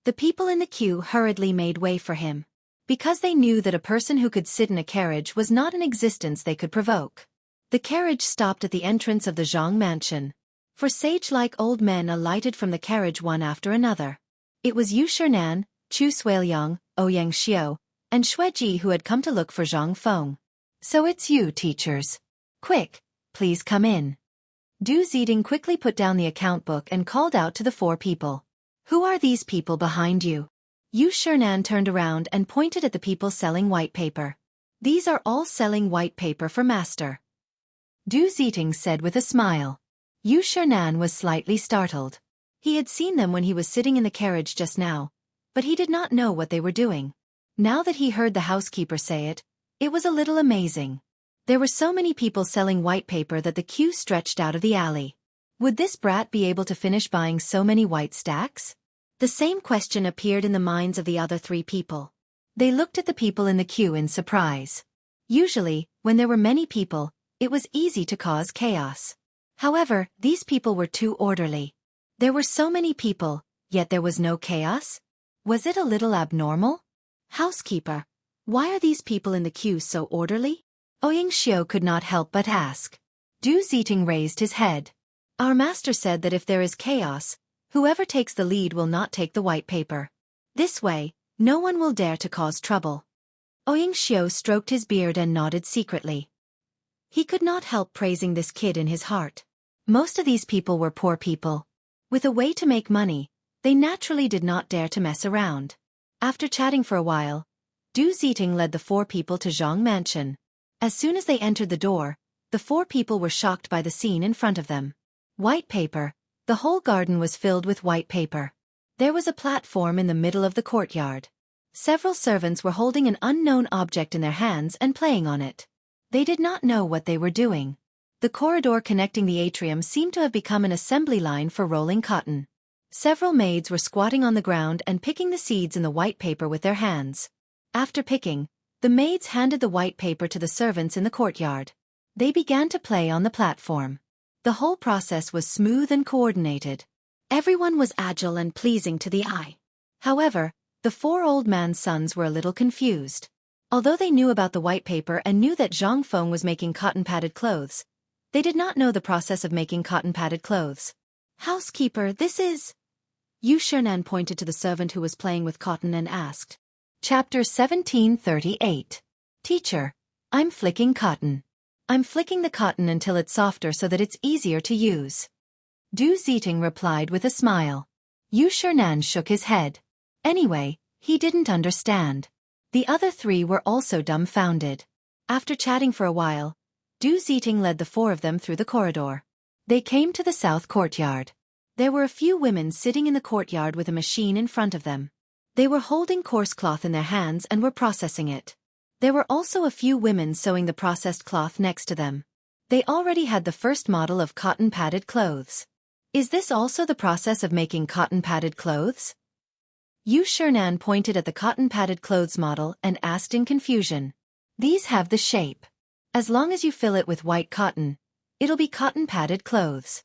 The people in the queue hurriedly made way for him. Because they knew that a person who could sit in a carriage was not an existence they could provoke. The carriage stopped at the entrance of the Zhang Mansion. For sage-like old men alighted from the carriage one after another. It was Yu Shernan, Chu Suiliang, Ouyang Xiao, and Xue Ji who had come to look for Zhang Feng. So it's you, teachers. Quick, please come in. Du Ziting quickly put down the account book and called out to the 4 people. Who are these people behind you? Yu Shernan turned around and pointed at the people selling white paper. These are all selling white paper for master. Du Ziting said with a smile. Yu Shernan was slightly startled. He had seen them when he was sitting in the carriage just now, but he did not know what they were doing. Now that he heard the housekeeper say it, it was a little amazing. There were so many people selling white paper that the queue stretched out of the alley. Would this brat be able to finish buying so many white stacks? The same question appeared in the minds of the other three people. They looked at the people in the queue in surprise. Usually, when there were many people, it was easy to cause chaos. However, these people were too orderly. There were so many people, yet there was no chaos? Was it a little abnormal? Housekeeper, why are these people in the queue so orderly? Xianxia could not help but ask. Du Ziting raised his head. Our master said that if there is chaos, whoever takes the lead will not take the white paper. This way, no one will dare to cause trouble. Xianxia stroked his beard and nodded secretly. He could not help praising this kid in his heart. Most of these people were poor people. With a way to make money, they naturally did not dare to mess around. After chatting for a while, Du Ziting led the four people to Zhang Mansion. As soon as they entered the door, the four people were shocked by the scene in front of them. White paper. The whole garden was filled with white paper. There was a platform in the middle of the courtyard. Several servants were holding an unknown object in their hands and playing on it. They did not know what they were doing. The corridor connecting the atrium seemed to have become an assembly line for rolling cotton. Several maids were squatting on the ground and picking the seeds in the white paper with their hands. After picking, the maids handed the white paper to the servants in the courtyard. They began to play on the platform. The whole process was smooth and coordinated. Everyone was agile and pleasing to the eye. However, the four old man's sons were a little confused. Although they knew about the white paper and knew that Zhang Feng was making cotton-padded clothes, they did not know the process of making cotton-padded clothes. Housekeeper, this is... Yu Shernan pointed to the servant who was playing with cotton and asked. Chapter 1738. Teacher, I'm flicking cotton. I'm flicking the cotton until it's softer so that it's easier to use. Du Ziting replied with a smile. Yu Shernan shook his head. Anyway, he didn't understand. The other three were also dumbfounded. After chatting for a while, Du Ziting led the four of them through the corridor. They came to the south courtyard. There were a few women sitting in the courtyard with a machine in front of them. They were holding coarse cloth in their hands and were processing it. There were also a few women sewing the processed cloth next to them. They already had the first model of cotton-padded clothes. Is this also the process of making cotton-padded clothes? Yu Shernan pointed at the cotton-padded clothes model and asked in confusion. These have the shape. As long as you fill it with white cotton, it'll be cotton-padded clothes.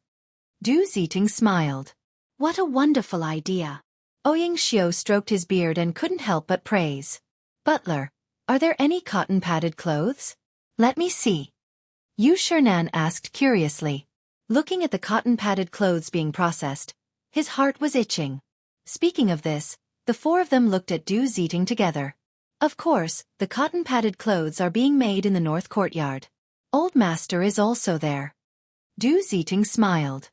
Du Ziting smiled. What a wonderful idea. Xianxia stroked his beard and couldn't help but praise. Butler, are there any cotton-padded clothes? Let me see. Yu Shernan asked curiously. Looking at the cotton-padded clothes being processed, his heart was itching. Speaking of this, the four of them looked at Du Ziting together. Of course, the cotton-padded clothes are being made in the north courtyard. Old Master is also there. Du Ziting smiled.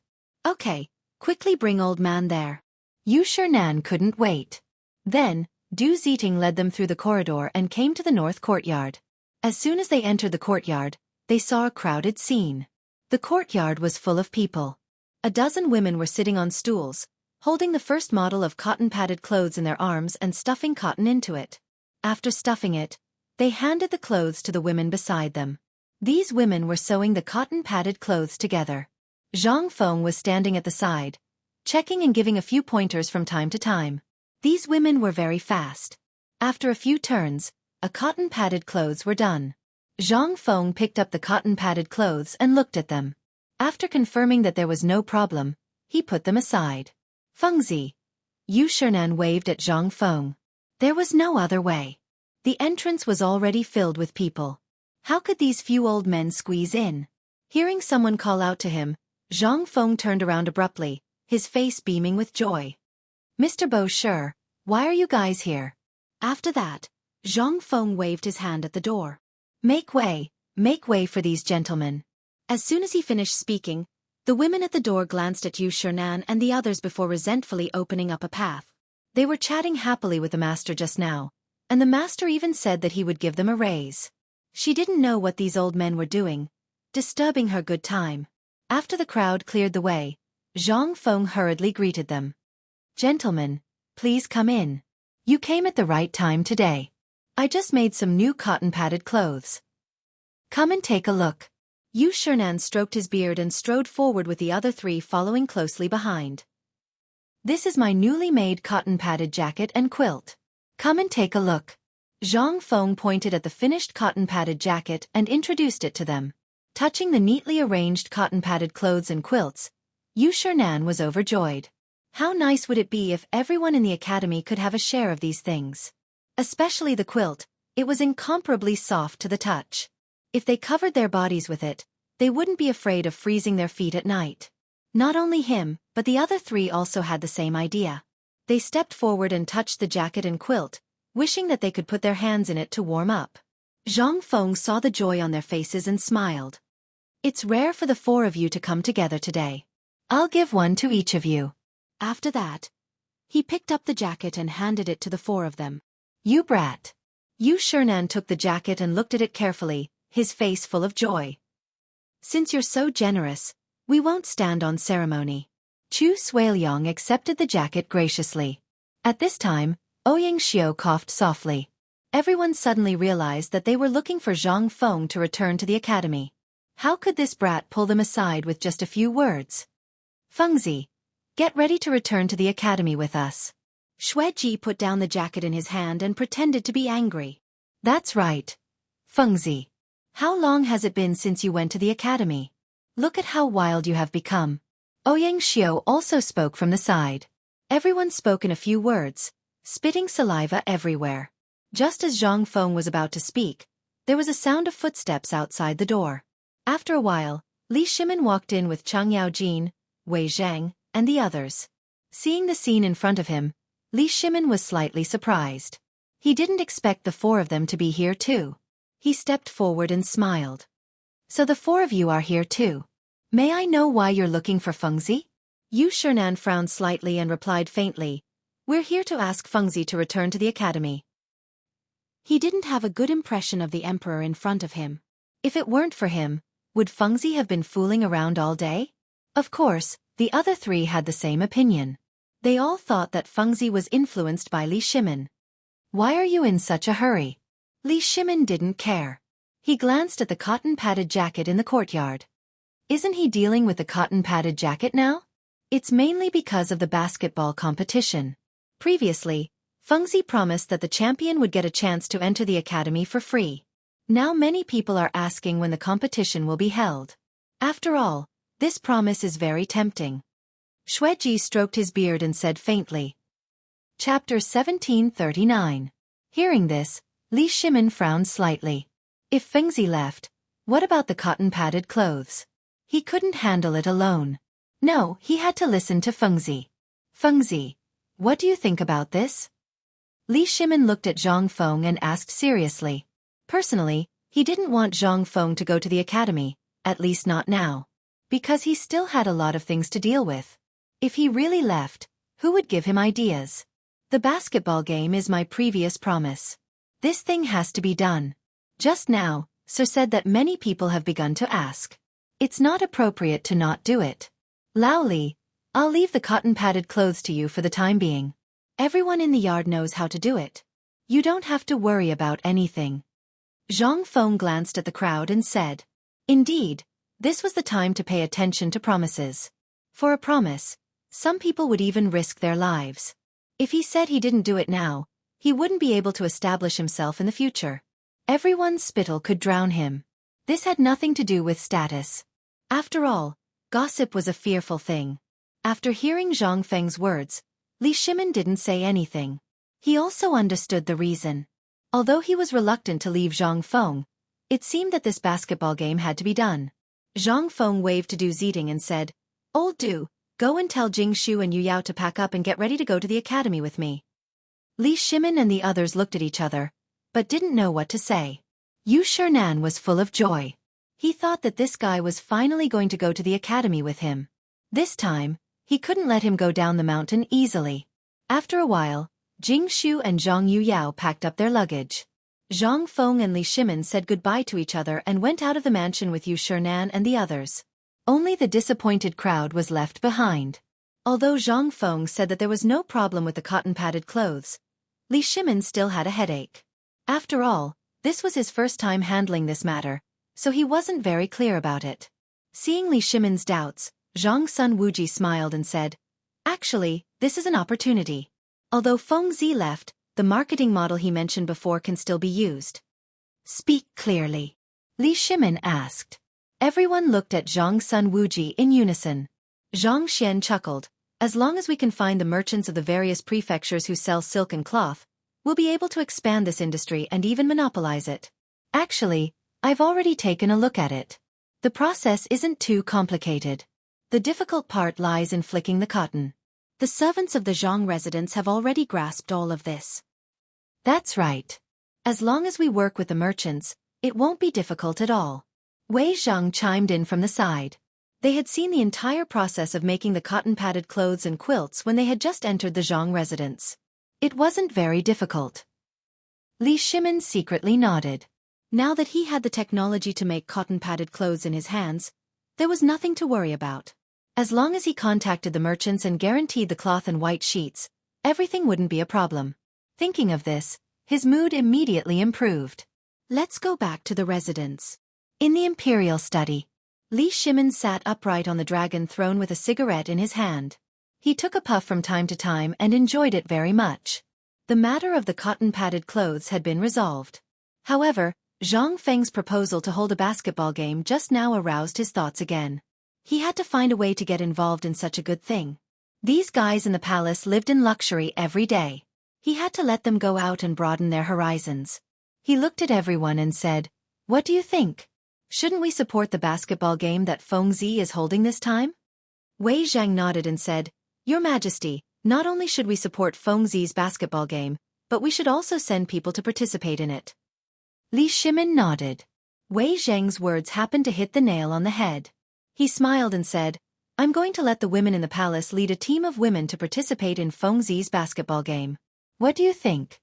Okay, quickly bring Old Man there. Yu Shernan couldn't wait. Then, Du Ziting led them through the corridor and came to the north courtyard. As soon as they entered the courtyard, they saw a crowded scene. The courtyard was full of people. A dozen women were sitting on stools, holding the first model of cotton-padded clothes in their arms and stuffing cotton into it. After stuffing it, they handed the clothes to the women beside them. These women were sewing the cotton-padded clothes together. Zhang Feng was standing at the side, checking and giving a few pointers from time to time. These women were very fast. After a few turns, a cotton-padded clothes were done. Zhang Feng picked up the cotton-padded clothes and looked at them. After confirming that there was no problem, he put them aside. Fengzi. Yu Shernan waved at Zhang Feng. There was no other way. The entrance was already filled with people. How could these few old men squeeze in? Hearing someone call out to him, Zhang Feng turned around abruptly, his face beaming with joy. Mr. Bo Shi, why are you guys here? After that, Zhang Feng waved his hand at the door. Make way for these gentlemen. As soon as he finished speaking, the women at the door glanced at Yu Shernan and the others before resentfully opening up a path. They were chatting happily with the master just now, and the master even said that he would give them a raise. She didn't know what these old men were doing, disturbing her good time. After the crowd cleared the way, Zhang Feng hurriedly greeted them. Gentlemen, please come in. You came at the right time today. I just made some new cotton-padded clothes. Come and take a look. Yu Shernan stroked his beard and strode forward with the other three following closely behind. This is my newly made cotton-padded jacket and quilt. Come and take a look. Zhang Feng pointed at the finished cotton-padded jacket and introduced it to them. Touching the neatly arranged cotton-padded clothes and quilts, Yu Shernan was overjoyed. How nice would it be if everyone in the academy could have a share of these things? Especially the quilt, it was incomparably soft to the touch. If they covered their bodies with it, they wouldn't be afraid of freezing their feet at night. Not only him, but the other three also had the same idea. They stepped forward and touched the jacket and quilt, wishing that they could put their hands in it to warm up. Zhang Feng saw the joy on their faces and smiled. It's rare for the four of you to come together today. I'll give one to each of you. After that, he picked up the jacket and handed it to the four of them. You brat. Yu Shernan took the jacket and looked at it carefully, his face full of joy. Since you're so generous, we won't stand on ceremony. Chu Suiliang accepted the jacket graciously. At this time, Ouyang Xiao coughed softly. Everyone suddenly realized that they were looking for Zhang Feng to return to the academy. How could this brat pull them aside with just a few words? Fengzi, get ready to return to the academy with us. Xueji put down the jacket in his hand and pretended to be angry. That's right. Fengzi. How long has it been since you went to the academy? Look at how wild you have become. Ouyang Xiao also spoke from the side. Everyone spoke in a few words, spitting saliva everywhere. Just as Zhang Feng was about to speak, there was a sound of footsteps outside the door. After a while, Li Shimin walked in with Chang Yaojin, Wei Zhang, and the others. Seeing the scene in front of him, Li Shimin was slightly surprised. He didn't expect the four of them to be here too. He stepped forward and smiled. So the four of you are here too. May I know why you're looking for Fengzi? Yu Shernan frowned slightly and replied faintly, We're here to ask Fengzi to return to the academy. He didn't have a good impression of the emperor in front of him. If it weren't for him, would Fengzi have been fooling around all day? Of course, the other three had the same opinion. They all thought that Fengzi was influenced by Li Shimin. Why are you in such a hurry? Li Shimin didn't care. He glanced at the cotton-padded jacket in the courtyard. Isn't he dealing with the cotton-padded jacket now? It's mainly because of the basketball competition. Previously, Fengzi promised that the champion would get a chance to enter the academy for free. Now many people are asking when the competition will be held. After all, this promise is very tempting. Xueji stroked his beard and said faintly. Chapter 1739. Hearing this, Li Shimin frowned slightly. If Fengzi left, what about the cotton-padded clothes? He couldn't handle it alone. No, he had to listen to Fengzi. Fengzi, what do you think about this? Li Shimin looked at Zhang Feng and asked seriously. Personally, he didn't want Zhang Feng to go to the academy, at least not now. Because he still had a lot of things to deal with. If he really left, who would give him ideas? The basketball game is my previous promise. This thing has to be done. Just now, Sir said that many people have begun to ask. It's not appropriate to not do it. Lao Li, I'll leave the cotton-padded clothes to you for the time being. Everyone in the yard knows how to do it. You don't have to worry about anything. Zhang Feng glanced at the crowd and said. Indeed, this was the time to pay attention to promises. For a promise, some people would even risk their lives. If he said he didn't do it now, he wouldn't be able to establish himself in the future. Everyone's spittle could drown him. This had nothing to do with status. After all, gossip was a fearful thing. After hearing Zhang Feng's words, Li Shimin didn't say anything. He also understood the reason. Although he was reluctant to leave Zhang Feng, it seemed that this basketball game had to be done. Zhang Feng waved to Du Ziding and said, Old Du, go and tell Jingshu and Yu Yao to pack up and get ready to go to the academy with me. Li Shimin and the others looked at each other, but didn't know what to say. Yu Shernan was full of joy. He thought that this guy was finally going to go to the academy with him. This time, he couldn't let him go down the mountain easily. After a while, Jingshu and Zhang Yuyao packed up their luggage. Zhang Feng and Li Shimin said goodbye to each other and went out of the mansion with Yu Shernan and the others. Only the disappointed crowd was left behind. Although Zhang Feng said that there was no problem with the cotton-padded clothes, Li Shimin still had a headache. After all, this was his first time handling this matter, so he wasn't very clear about it. Seeing Li Shimin's doubts, Zhang Sun Wuji smiled and said, Actually, this is an opportunity. Although Feng Zi left, the marketing model he mentioned before can still be used. Speak clearly. Li Shimin asked. Everyone looked at Zhang Sun Wuji in unison. Zhang Xian chuckled. As long as we can find the merchants of the various prefectures who sell silk and cloth, we'll be able to expand this industry and even monopolize it. Actually, I've already taken a look at it. The process isn't too complicated. The difficult part lies in flicking the cotton. The servants of the Zhang residence have already grasped all of this. That's right. As long as we work with the merchants, it won't be difficult at all. Wei Zhang chimed in from the side. They had seen the entire process of making the cotton-padded clothes and quilts when they had just entered the Zhang residence. It wasn't very difficult. Li Shimin secretly nodded. Now that he had the technology to make cotton-padded clothes in his hands, there was nothing to worry about. As long as he contacted the merchants and guaranteed the cloth and white sheets, everything wouldn't be a problem. Thinking of this, his mood immediately improved. Let's go back to the residence. In the imperial study, Li Shimin sat upright on the dragon throne with a cigarette in his hand. He took a puff from time to time and enjoyed it very much. The matter of the cotton-padded clothes had been resolved. However, Zhang Feng's proposal to hold a basketball game just now aroused his thoughts again. He had to find a way to get involved in such a good thing. These guys in the palace lived in luxury every day. He had to let them go out and broaden their horizons. He looked at everyone and said, "What do you think? Shouldn't we support the basketball game that Feng Zi is holding this time?" Wei Zhang nodded and said, "Your Majesty, not only should we support Feng Zi's basketball game, but we should also send people to participate in it." Li Shimin nodded. Wei Zhang's words happened to hit the nail on the head. He smiled and said, "I'm going to let the women in the palace lead a team of women to participate in Feng Zi's basketball game. What do you think?"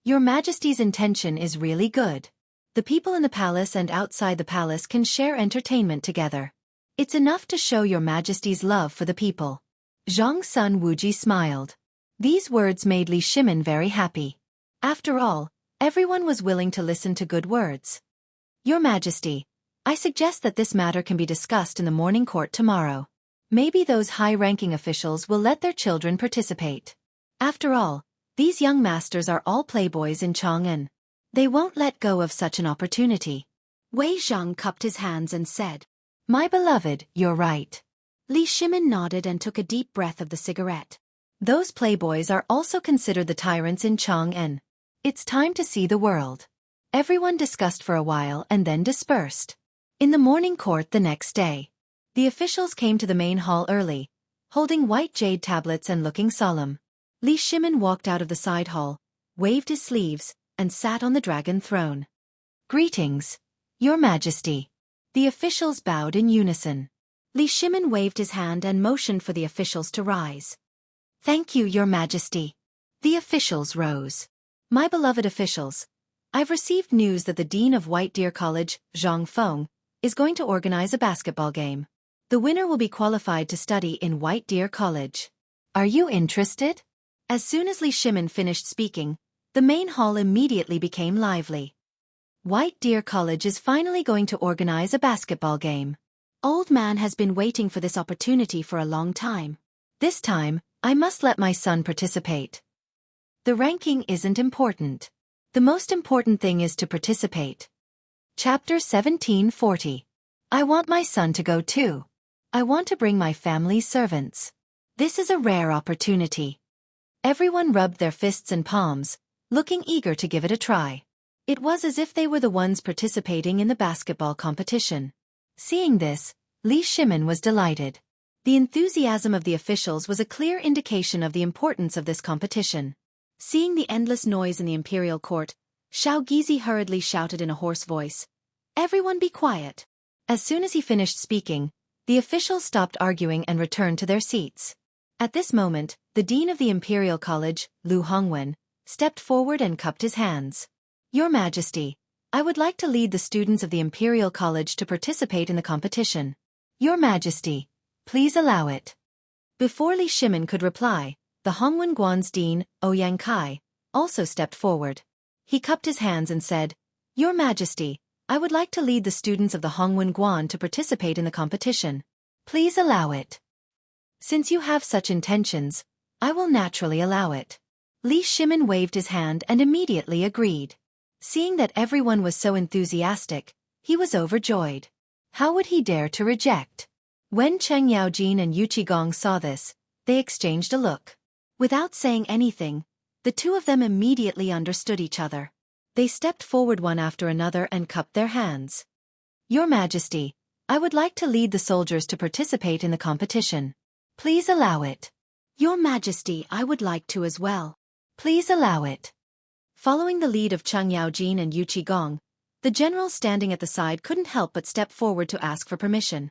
"Your Majesty's intention is really good. The people in the palace and outside the palace can share entertainment together. It's enough to show your Majesty's love for the people." Zhang Sun Wuji smiled. These words made Li Shimin very happy. After all, everyone was willing to listen to good words. "Your Majesty, I suggest that this matter can be discussed in the morning court tomorrow. Maybe those high-ranking officials will let their children participate. After all, these young masters are all playboys in Chang'an. They won't let go of such an opportunity." Wei Zhang cupped his hands and said, "My beloved, you're right." Li Shimin nodded and took a deep breath of the cigarette. Those playboys are also considered the tyrants in Chang'an. It's time to see the world. Everyone discussed for a while and then dispersed. In the morning court the next day, the officials came to the main hall early, holding white jade tablets and looking solemn. Li Shimin walked out of the side hall, waved his sleeves, and sat on the dragon throne. "Greetings, Your Majesty." The officials bowed in unison. Li Shimin waved his hand and motioned for the officials to rise. "Thank you, Your Majesty." The officials rose. "My beloved officials, I've received news that the Dean of White Deer College, Zhang Feng, is going to organize a basketball game. The winner will be qualified to study in White Deer College. Are you interested?" As soon as Li Shimin finished speaking, the main hall immediately became lively. White Deer College is finally going to organize a basketball game. Old man has been waiting for this opportunity for a long time. This time, I must let my son participate. The ranking isn't important. The most important thing is to participate. Chapter 1740. I want my son to go too. I want to bring my family's servants. This is a rare opportunity. Everyone rubbed their fists and palms, looking eager to give it a try. It was as if they were the ones participating in the basketball competition. Seeing this, Li Shimin was delighted. The enthusiasm of the officials was a clear indication of the importance of this competition. Seeing the endless noise in the imperial court, Xiao Gizi hurriedly shouted in a hoarse voice, "Everyone be quiet." As soon as he finished speaking, the officials stopped arguing and returned to their seats. At this moment, the dean of the Imperial College, Lu Hongwen, stepped forward and cupped his hands. "Your Majesty, I would like to lead the students of the Imperial College to participate in the competition. Your Majesty, please allow it." Before Li Shimin could reply, the Hongwen Guan's dean, Ouyang Kai, also stepped forward. He cupped his hands and said, "Your Majesty, I would like to lead the students of the Hongwen Guan to participate in the competition. Please allow it." Since you have such intentions, I will naturally allow it. Li Shimin waved his hand and immediately agreed. Seeing that everyone was so enthusiastic, he was overjoyed. How would he dare to reject? When Cheng Yaojin and Yu Qigong saw this, they exchanged a look. Without saying anything, the two of them immediately understood each other. They stepped forward one after another and cupped their hands. Your Majesty, I would like to lead the soldiers to participate in the competition. Please allow it. Your Majesty, I would like to as well. Please allow it. Following the lead of Cheng Yaojin and Yu Qigong, the generals standing at the side couldn't help but step forward to ask for permission.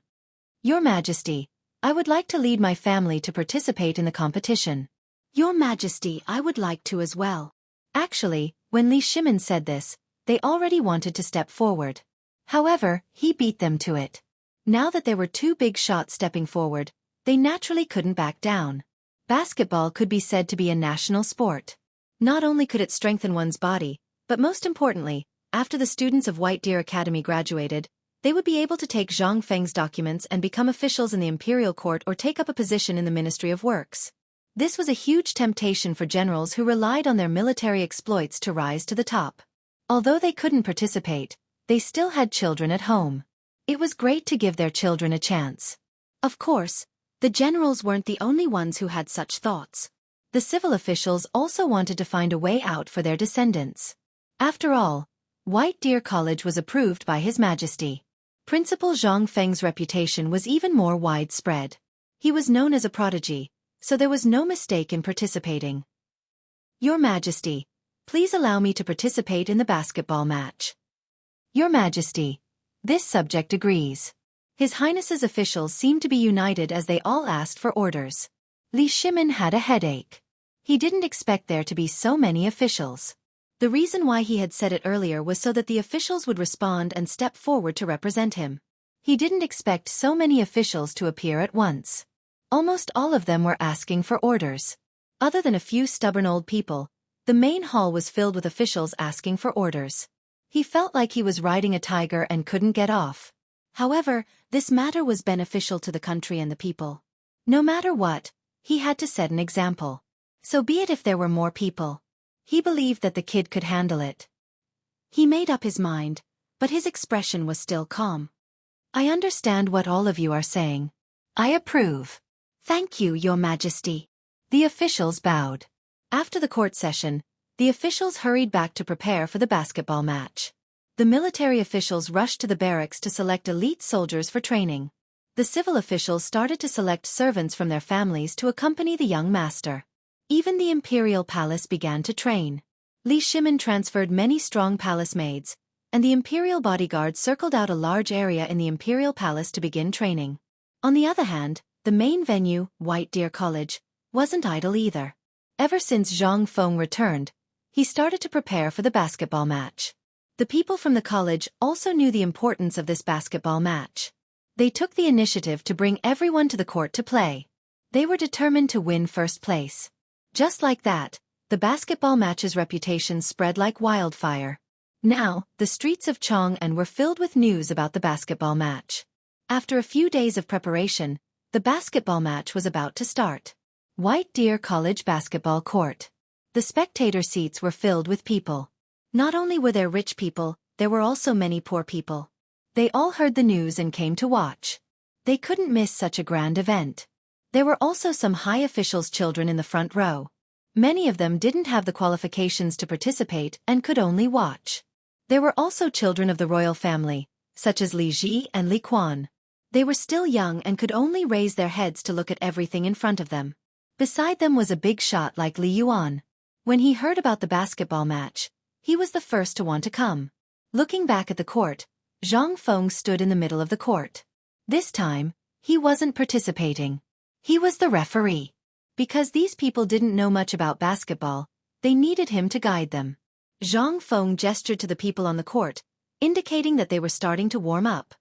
Your Majesty, I would like to lead my family to participate in the competition. Your Majesty, I would like to as well. Actually, when Li Shimin said this, they already wanted to step forward. However, he beat them to it. Now that there were two big shots stepping forward, they naturally couldn't back down. Basketball could be said to be a national sport. Not only could it strengthen one's body, but most importantly, after the students of White Deer Academy graduated, they would be able to take Zhang Feng's documents and become officials in the imperial court or take up a position in the Ministry of Works. This was a huge temptation for generals who relied on their military exploits to rise to the top. Although they couldn't participate, they still had children at home. It was great to give their children a chance. Of course, the generals weren't the only ones who had such thoughts. The civil officials also wanted to find a way out for their descendants. After all, White Deer College was approved by His Majesty. Principal Zhang Feng's reputation was even more widespread. He was known as a prodigy, so there was no mistake in participating. Your Majesty, please allow me to participate in the basketball match. Your Majesty, this subject agrees. His Highness's officials seemed to be united as they all asked for orders. Li Shimin had a headache. He didn't expect there to be so many officials. The reason why he had said it earlier was so that the officials would respond and step forward to represent him. He didn't expect so many officials to appear at once. Almost all of them were asking for orders. Other than a few stubborn old people, the main hall was filled with officials asking for orders. He felt like he was riding a tiger and couldn't get off. However, this matter was beneficial to the country and the people. No matter what, he had to set an example. So be it if there were more people. He believed that the kid could handle it. He made up his mind, but his expression was still calm. I understand what all of you are saying. I approve. Thank you, Your Majesty. The officials bowed. After the court session, the officials hurried back to prepare for the basketball match. The military officials rushed to the barracks to select elite soldiers for training. The civil officials started to select servants from their families to accompany the young master. Even the imperial palace began to train. Li Shimin transferred many strong palace maids, and the imperial bodyguard circled out a large area in the imperial palace to begin training. On the other hand, the main venue, White Deer College, wasn't idle either. Ever since Zhang Feng returned, he started to prepare for the basketball match. The people from the college also knew the importance of this basketball match. They took the initiative to bring everyone to the court to play. They were determined to win first place. Just like that, the basketball match's reputation spread like wildfire. Now, the streets of Chang'an were filled with news about the basketball match. After a few days of preparation, the basketball match was about to start. White Deer College basketball court. The spectator seats were filled with people. Not only were there rich people, there were also many poor people. They all heard the news and came to watch. They couldn't miss such a grand event. There were also some high officials' children in the front row. Many of them didn't have the qualifications to participate and could only watch. There were also children of the royal family, such as Li Ji and Li Quan. They were still young and could only raise their heads to look at everything in front of them. Beside them was a big shot like Li Yuan. When he heard about the basketball match, he was the first to want to come. Looking back at the court, Zhang Feng stood in the middle of the court. This time, he wasn't participating. He was the referee. Because these people didn't know much about basketball, they needed him to guide them. Zhang Feng gestured to the people on the court, indicating that they were starting to warm up.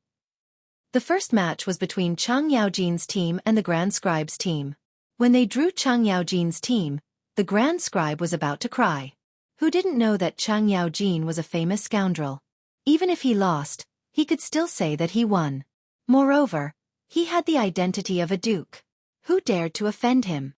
The first match was between Chang Yaojin's team and the Grand Scribe's team. When they drew Chang Yaojin's team, the Grand Scribe was about to cry. Who didn't know that Chang Yaojin was a famous scoundrel? Even if he lost, he could still say that he won. Moreover, he had the identity of a duke. Who dared to offend him?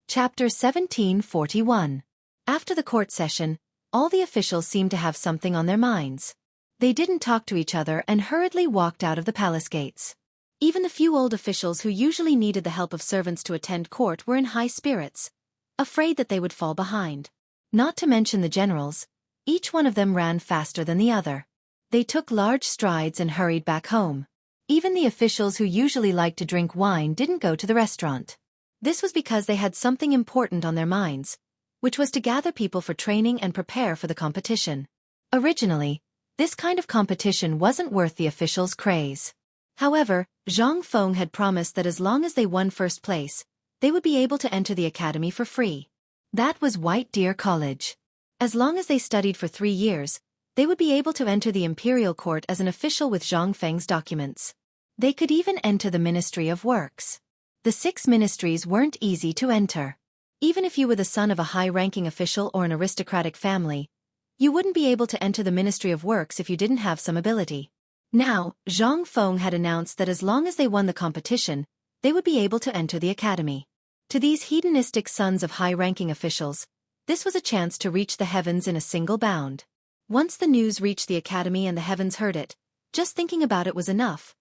Chapter 1741. After the court session, all the officials seemed to have something on their minds. They didn't talk to each other and hurriedly walked out of the palace gates. Even the few old officials who usually needed the help of servants to attend court were in high spirits, afraid that they would fall behind. Not to mention the generals, each one of them ran faster than the other. They took large strides and hurried back home. Even the officials who usually liked to drink wine didn't go to the restaurant. This was because they had something important on their minds, which was to gather people for training and prepare for the competition. Originally, this kind of competition wasn't worth the officials' craze. However, Zhang Feng had promised that as long as they won first place, they would be able to enter the academy for free. That was White Deer College. As long as they studied for 3 years, they would be able to enter the imperial court as an official with Zhang Feng's documents. They could even enter the Ministry of Works. The 6 ministries weren't easy to enter. Even if you were the son of a high-ranking official or an aristocratic family, you wouldn't be able to enter the Ministry of Works if you didn't have some ability. Now, Zhang Feng had announced that as long as they won the competition, they would be able to enter the academy. To these hedonistic sons of high-ranking officials, this was a chance to reach the heavens in a single bound. Once the news reached the academy and the heavens heard it, just thinking about it was enough.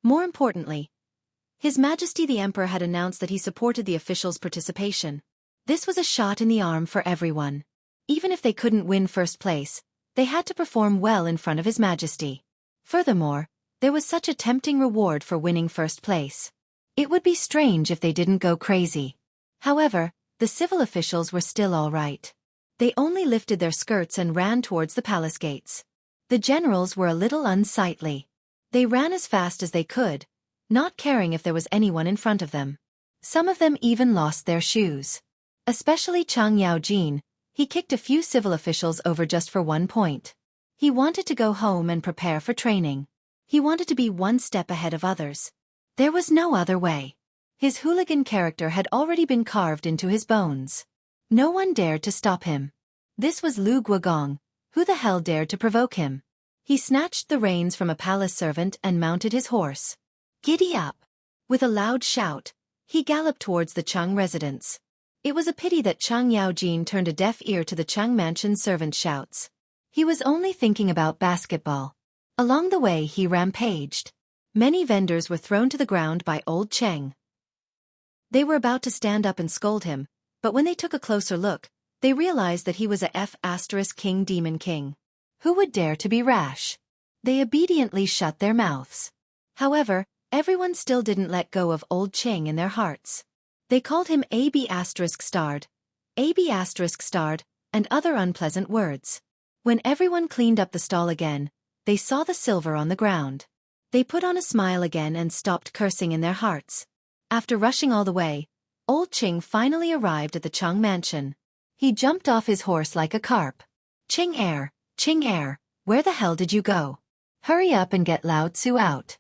More importantly, His Majesty the Emperor had announced that he supported the officials' participation. This was a shot in the arm for everyone. Even if they couldn't win first place, they had to perform well in front of His Majesty. Furthermore, there was such a tempting reward for winning first place. It would be strange if they didn't go crazy. However, the civil officials were still all right. They only lifted their skirts and ran towards the palace gates. The generals were a little unsightly. They ran as fast as they could, not caring if there was anyone in front of them. Some of them even lost their shoes. Especially Chang Yaojin, he kicked a few civil officials over just for 1 point. He wanted to go home and prepare for training. He wanted to be 1 step ahead of others. There was no other way. His hooligan character had already been carved into his bones. No one dared to stop him. This was Lu Guogong. Who the hell dared to provoke him? He snatched the reins from a palace servant and mounted his horse. Giddy up! With a loud shout, he galloped towards the Chang residence. It was a pity that Chang Yaojin turned a deaf ear to the Chang mansion servant shouts. He was only thinking about basketball. Along the way he rampaged. Many vendors were thrown to the ground by old Cheng. They were about to stand up and scold him, but when they took a closer look, they realized that he was a F***King Demon King. Who would dare to be rash? They obediently shut their mouths. However, everyone still didn't let go of old Cheng in their hearts. They called him AB***starred, AB***starred, and other unpleasant words. When everyone cleaned up the stall again, they saw the silver on the ground. They put on a smile again and stopped cursing in their hearts. After rushing all the way, old Cheng finally arrived at the Chang mansion. He jumped off his horse like a carp. Cheng Air, where the hell did you go? Hurry up and get Lao Tzu out.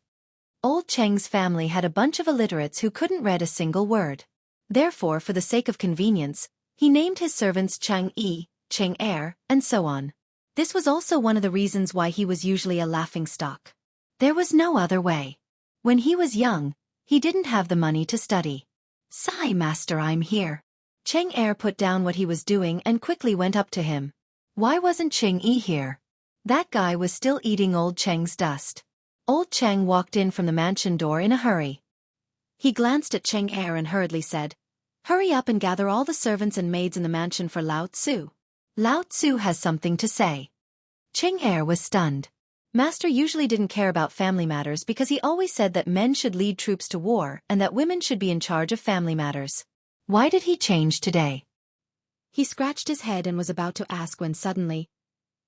Old Cheng's family had a bunch of illiterates who couldn't read a single word. Therefore, for the sake of convenience, he named his servants Chang Yi, Cheng Air, and so on. This was also one of the reasons why he was usually a laughingstock. There was no other way. When he was young, he didn't have the money to study. Sigh, master, I'm here. Cheng Air put down what he was doing and quickly went up to him. Why wasn't Cheng Yi here? That guy was still eating old Cheng's dust. Old Cheng walked in from the mansion door in a hurry. He glanced at Cheng Air and hurriedly said, "Hurry up and gather all the servants and maids in the mansion for Lao Tzu. Lao Tzu has something to say." Cheng Air was stunned. Master usually didn't care about family matters because he always said that men should lead troops to war and that women should be in charge of family matters. Why did he change today? He scratched his head and was about to ask when suddenly,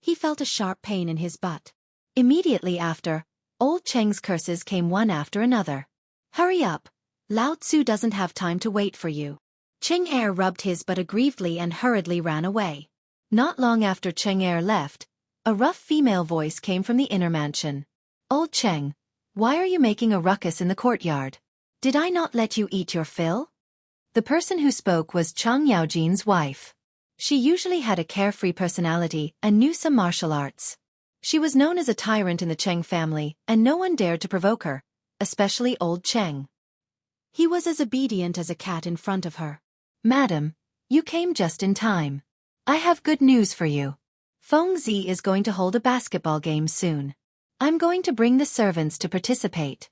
he felt a sharp pain in his butt. Immediately after, old Cheng's curses came one after another. Hurry up! Lao Tzu doesn't have time to wait for you. Cheng Air rubbed his butt aggrievedly and hurriedly ran away. Not long after Cheng Air left, a rough female voice came from the inner mansion. Old Cheng, why are you making a ruckus in the courtyard? Did I not let you eat your fill? The person who spoke was Chang Yaojin's wife. She usually had a carefree personality and knew some martial arts. She was known as a tyrant in the Cheng family, and no one dared to provoke her, especially old Cheng. He was as obedient as a cat in front of her. Madam, you came just in time. I have good news for you. Fengzi is going to hold a basketball game soon. I'm going to bring the servants to participate.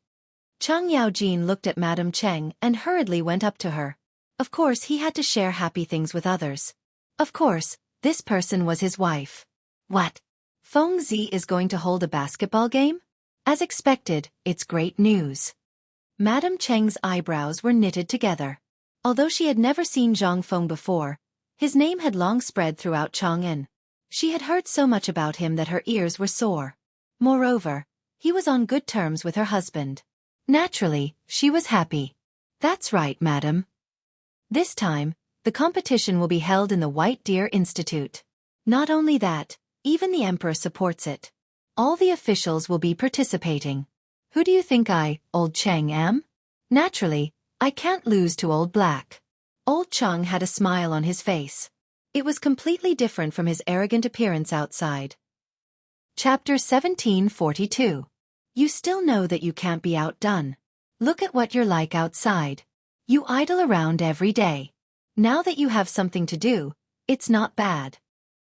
Chang Yaojin looked at Madame Cheng and hurriedly went up to her. Of course he had to share happy things with others. Of course, this person was his wife. What? Fengzi is going to hold a basketball game? As expected, it's great news. Madame Cheng's eyebrows were knitted together. Although she had never seen Zhang Feng before, his name had long spread throughout Chang'an. She had heard so much about him that her ears were sore. Moreover, he was on good terms with her husband. Naturally, she was happy. That's right, madam. This time, the competition will be held in the White Deer Institute. Not only that, even the emperor supports it. All the officials will be participating. Who do you think I, Old Cheng, am? Naturally, I can't lose to Old Black. Old Cheng had a smile on his face. It was completely different from his arrogant appearance outside. Chapter 1742. You still know that you can't be outdone. Look at what you're like outside. You idle around every day. Now that you have something to do, it's not bad.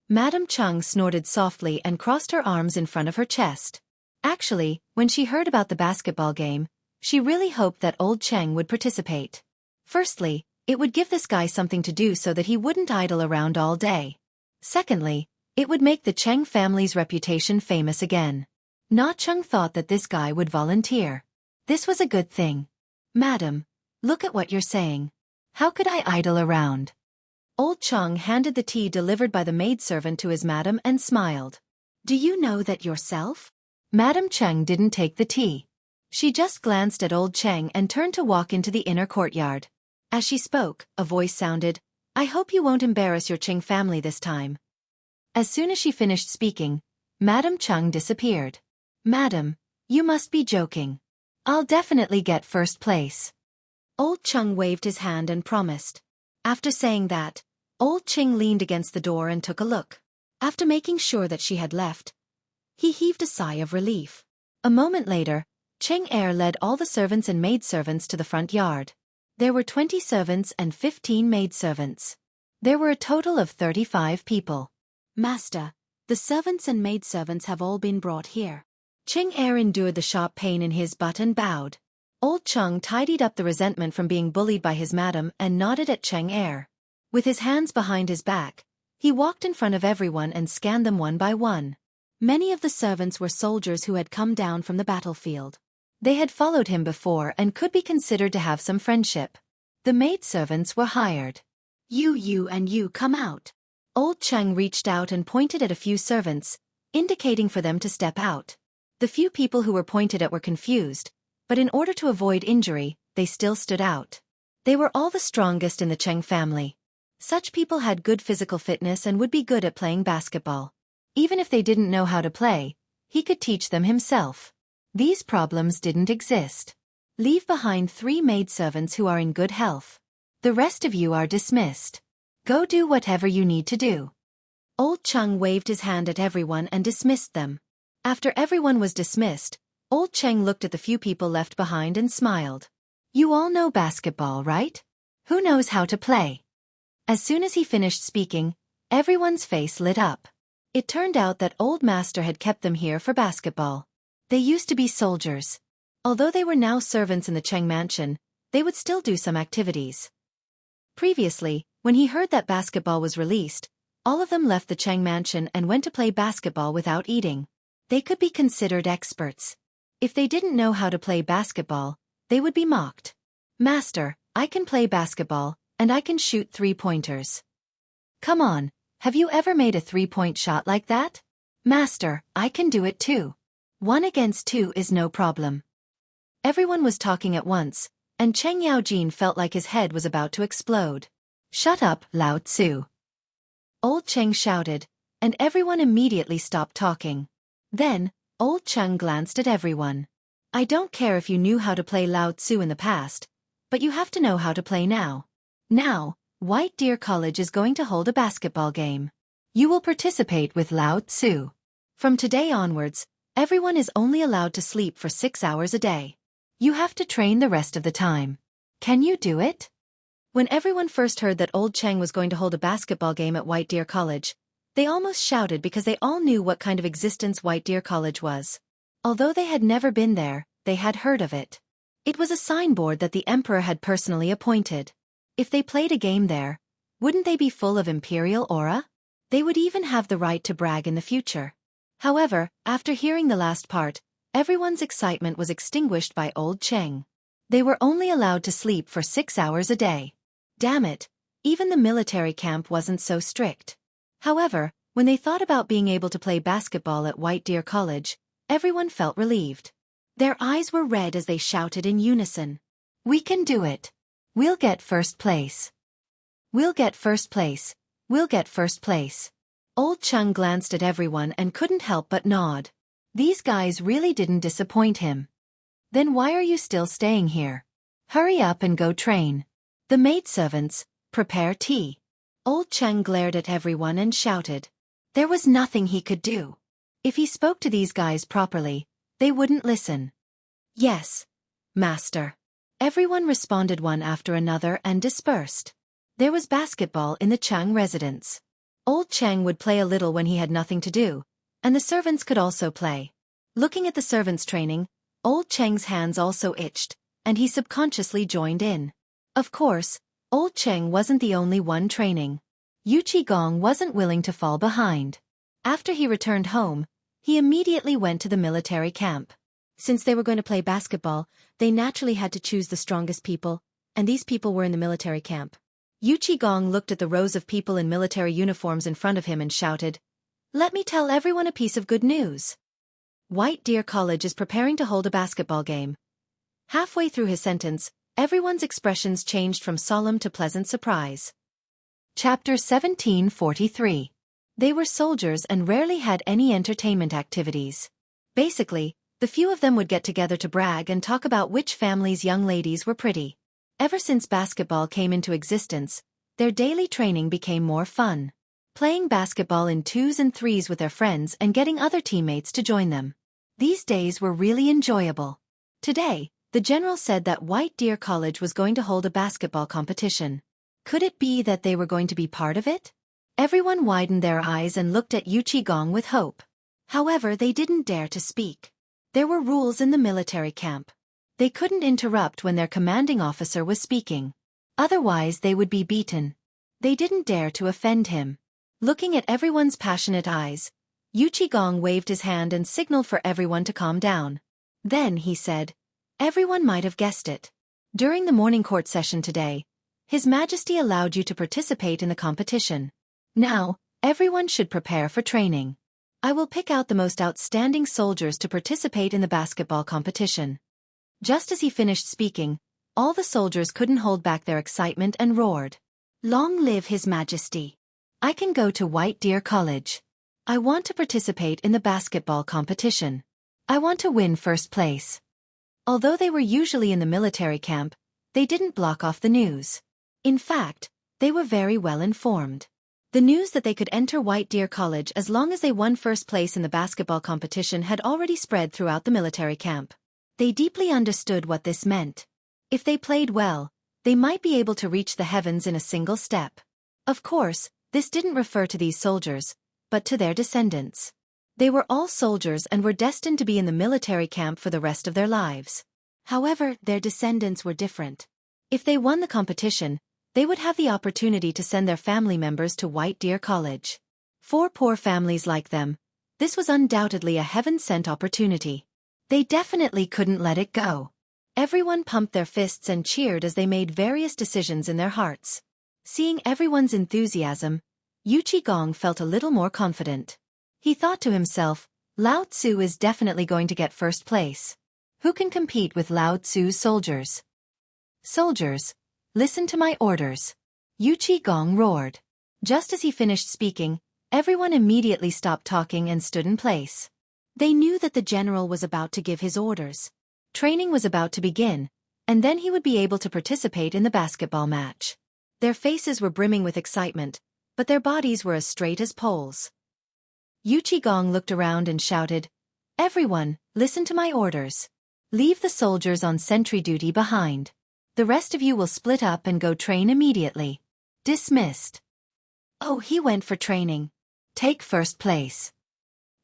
Madame Cheng snorted softly and crossed her arms in front of her chest. Actually, when she heard about the basketball game, she really hoped that Old Cheng would participate. Firstly, it would give this guy something to do so that he wouldn't idle around all day. Secondly, it would make the Cheng family's reputation famous again. Na Cheng thought that this guy would volunteer. This was a good thing. Madam, look at what you're saying. How could I idle around? Old Cheng handed the tea delivered by the maidservant to his madam and smiled. Do you know that yourself? Madam Cheng didn't take the tea. She just glanced at Old Cheng and turned to walk into the inner courtyard. As she spoke, a voice sounded, I hope you won't embarrass your Cheng family this time. As soon as she finished speaking, Madam Cheng disappeared. Madam, you must be joking. I'll definitely get first place. Old Cheng waved his hand and promised. After saying that, Old Cheng leaned against the door and took a look. After making sure that she had left, he heaved a sigh of relief. A moment later, Cheng Er led all the servants and maidservants to the front yard. There were 20 servants and 15 maidservants. There were a total of 35 people. Master, the servants and maidservants have all been brought here. Cheng Er endured the sharp pain in his butt and bowed. Old Cheng tidied up the resentment from being bullied by his madam and nodded at Cheng Er. With his hands behind his back, he walked in front of everyone and scanned them one by one. Many of the servants were soldiers who had come down from the battlefield. They had followed him before and could be considered to have some friendship. The maidservants were hired. You and you come out. Old Cheng reached out and pointed at a few servants, indicating for them to step out. The few people who were pointed at were confused, but in order to avoid injury, they still stood out. They were all the strongest in the Cheng family. Such people had good physical fitness and would be good at playing basketball. Even if they didn't know how to play, he could teach them himself. These problems didn't exist. Leave behind 3 maidservants who are in good health. The rest of you are dismissed. Go do whatever you need to do. Old Cheng waved his hand at everyone and dismissed them. After everyone was dismissed, Old Cheng looked at the few people left behind and smiled. You all know basketball, right? Who knows how to play? As soon as he finished speaking, everyone's face lit up. It turned out that Old Master had kept them here for basketball. They used to be soldiers. Although they were now servants in the Cheng mansion, they would still do some activities. Previously, when he heard that basketball was released, all of them left the Cheng mansion and went to play basketball without eating. They could be considered experts. If they didn't know how to play basketball, they would be mocked. Master, I can play basketball, and I can shoot 3-pointers. Come on, have you ever made a 3-point shot like that? Master, I can do it too. 1 against 2 is no problem. Everyone was talking at once, and Cheng Yaojin felt like his head was about to explode. Shut up, Lao Tzu. Old Cheng shouted, and everyone immediately stopped talking. Then, Old Cheng glanced at everyone. I don't care if you knew how to play Lao Tzu in the past, but you have to know how to play now. Now, White Deer College is going to hold a basketball game. You will participate with Lao Tzu. From today onwards, everyone is only allowed to sleep for 6 hours a day. You have to train the rest of the time. Can you do it? When everyone first heard that old Cheng was going to hold a basketball game at White Deer College, they almost shouted because they all knew what kind of existence White Deer College was. Although they had never been there, they had heard of it. It was a signboard that the emperor had personally appointed. If they played a game there, wouldn't they be full of imperial aura? They would even have the right to brag in the future. However, after hearing the last part, everyone's excitement was extinguished by old Cheng. They were only allowed to sleep for 6 hours a day. Damn it, even the military camp wasn't so strict. However, when they thought about being able to play basketball at White Deer College, everyone felt relieved. Their eyes were red as they shouted in unison. We can do it. We'll get first place. We'll get first place. We'll get first place. Old Cheng glanced at everyone and couldn't help but nod. These guys really didn't disappoint him. Then why are you still staying here? Hurry up and go train. The maidservants, prepare tea. Old Cheng glared at everyone and shouted. There was nothing he could do. If he spoke to these guys properly, they wouldn't listen. Yes, master. Everyone responded one after another and dispersed. There was basketball in the Chang residence. Old Cheng would play a little when he had nothing to do, and the servants could also play. Looking at the servants training, old Cheng's hands also itched, and he subconsciously joined in. Of course, old Cheng wasn't the only one training. Yu Qigong wasn't willing to fall behind. After he returned home, he immediately went to the military camp. Since they were going to play basketball, they naturally had to choose the strongest people, and these people were in the military camp. Yu Qigong looked at the rows of people in military uniforms in front of him and shouted, "Let me tell everyone a piece of good news. White Deer College is preparing to hold a basketball game." Halfway through his sentence, everyone's expressions changed from solemn to pleasant surprise. Chapter 1743. They were soldiers and rarely had any entertainment activities. Basically, the few of them would get together to brag and talk about which family's young ladies were pretty. Ever since basketball came into existence, their daily training became more fun. Playing basketball in 2s and 3s with their friends and getting other teammates to join them. These days were really enjoyable. Today, the general said that White Deer College was going to hold a basketball competition. Could it be that they were going to be part of it? Everyone widened their eyes and looked at Yu Qigong with hope. However, they didn't dare to speak. There were rules in the military camp. They couldn't interrupt when their commanding officer was speaking. Otherwise they would be beaten. They didn't dare to offend him. Looking at everyone's passionate eyes, Yu Qigong waved his hand and signaled for everyone to calm down. Then he said, "Everyone might have guessed it. During the morning court session today, His Majesty allowed you to participate in the competition. Now, everyone should prepare for training. I will pick out the most outstanding soldiers to participate in the basketball competition." Just as he finished speaking, all the soldiers couldn't hold back their excitement and roared, "Long live His Majesty! I can go to White Deer College. I want to participate in the basketball competition. I want to win first place." Although they were usually in the military camp, they didn't block off the news. In fact, they were very well informed. The news that they could enter White Deer College as long as they won first place in the basketball competition had already spread throughout the military camp. They deeply understood what this meant. If they played well, they might be able to reach the heavens in a single step. Of course, this didn't refer to these soldiers, but to their descendants. They were all soldiers and were destined to be in the military camp for the rest of their lives. However, their descendants were different. If they won the competition, they would have the opportunity to send their family members to White Deer College. For poor families like them, this was undoubtedly a heaven-sent opportunity. They definitely couldn't let it go. Everyone pumped their fists and cheered as they made various decisions in their hearts. Seeing everyone's enthusiasm, Yu Qigong felt a little more confident. He thought to himself, Lao Tzu is definitely going to get first place. Who can compete with Lao Tzu's soldiers? "Soldiers, listen to my orders," Yu Qigong roared. Just as he finished speaking, everyone immediately stopped talking and stood in place. They knew that the general was about to give his orders. Training was about to begin, and then he would be able to participate in the basketball match. Their faces were brimming with excitement, but their bodies were as straight as poles. Yu Qigong looked around and shouted, "Everyone, listen to my orders. Leave the soldiers on sentry duty behind. The rest of you will split up and go train immediately. Dismissed. Oh, he went for training. Take first place.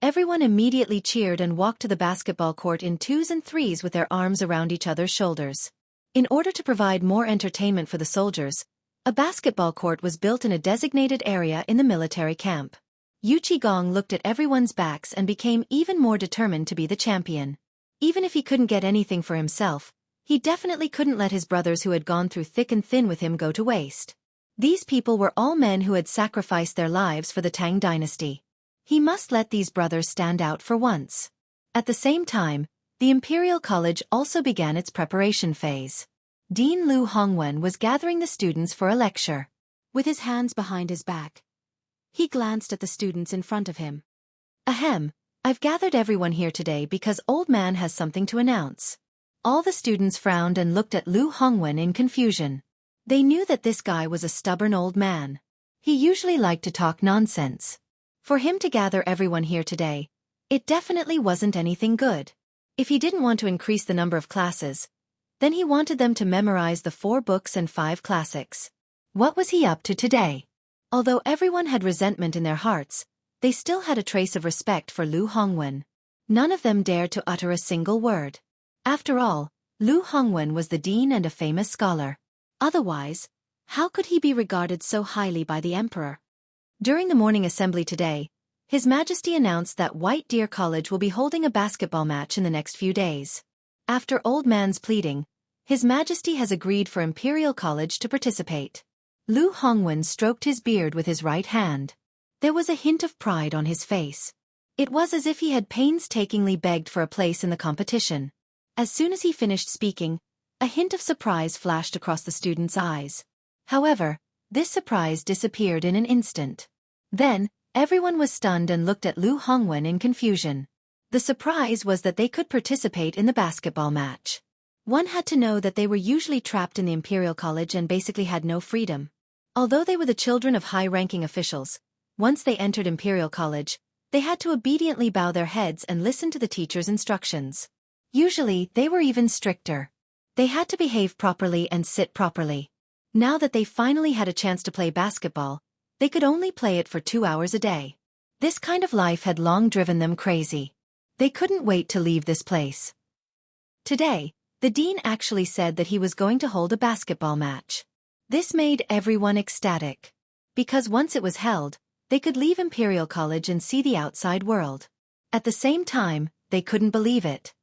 Everyone immediately cheered and walked to the basketball court in twos and threes with their arms around each other's shoulders. In order to provide more entertainment for the soldiers, a basketball court was built in a designated area in the military camp. Yu Qigong looked at everyone's backs and became even more determined to be the champion. Even if he couldn't get anything for himself, he definitely couldn't let his brothers who had gone through thick and thin with him go to waste. These people were all men who had sacrificed their lives for the Tang dynasty. He must let these brothers stand out for once. At the same time, the Imperial College also began its preparation phase. Dean Lu Hongwen was gathering the students for a lecture. With his hands behind his back, he glanced at the students in front of him. Ahem, I've gathered everyone here today because Old Man has something to announce. All the students frowned and looked at Lu Hongwen in confusion. They knew that this guy was a stubborn old man. He usually liked to talk nonsense. For him to gather everyone here today, it definitely wasn't anything good. If he didn't want to increase the number of classes, then he wanted them to memorize the 4 books and 5 classics. What was he up to today? Although everyone had resentment in their hearts, they still had a trace of respect for Lu Hongwen. None of them dared to utter a single word. After all, Lu Hongwen was the dean and a famous scholar. Otherwise, how could he be regarded so highly by the emperor? During the morning assembly today, His Majesty announced that White Deer College will be holding a basketball match in the next few days. After Old Man's pleading, His Majesty has agreed for Imperial College to participate. Lu Hongwen stroked his beard with his right hand. There was a hint of pride on his face. It was as if he had painstakingly begged for a place in the competition. As soon as he finished speaking, a hint of surprise flashed across the students' eyes. However, this surprise disappeared in an instant. Then, everyone was stunned and looked at Lu Hongwen in confusion. The surprise was that they could participate in the basketball match. One had to know that they were usually trapped in the Imperial College and basically had no freedom. Although they were the children of high-ranking officials, once they entered Imperial College, they had to obediently bow their heads and listen to the teacher's instructions. Usually, they were even stricter. They had to behave properly and sit properly. Now that they finally had a chance to play basketball, they could only play it for 2 hours a day. This kind of life had long driven them crazy. They couldn't wait to leave this place. Today, the dean actually said that he was going to hold a basketball match. This made everyone ecstatic. Because once it was held, they could leave Imperial College and see the outside world. At the same time, they couldn't believe it.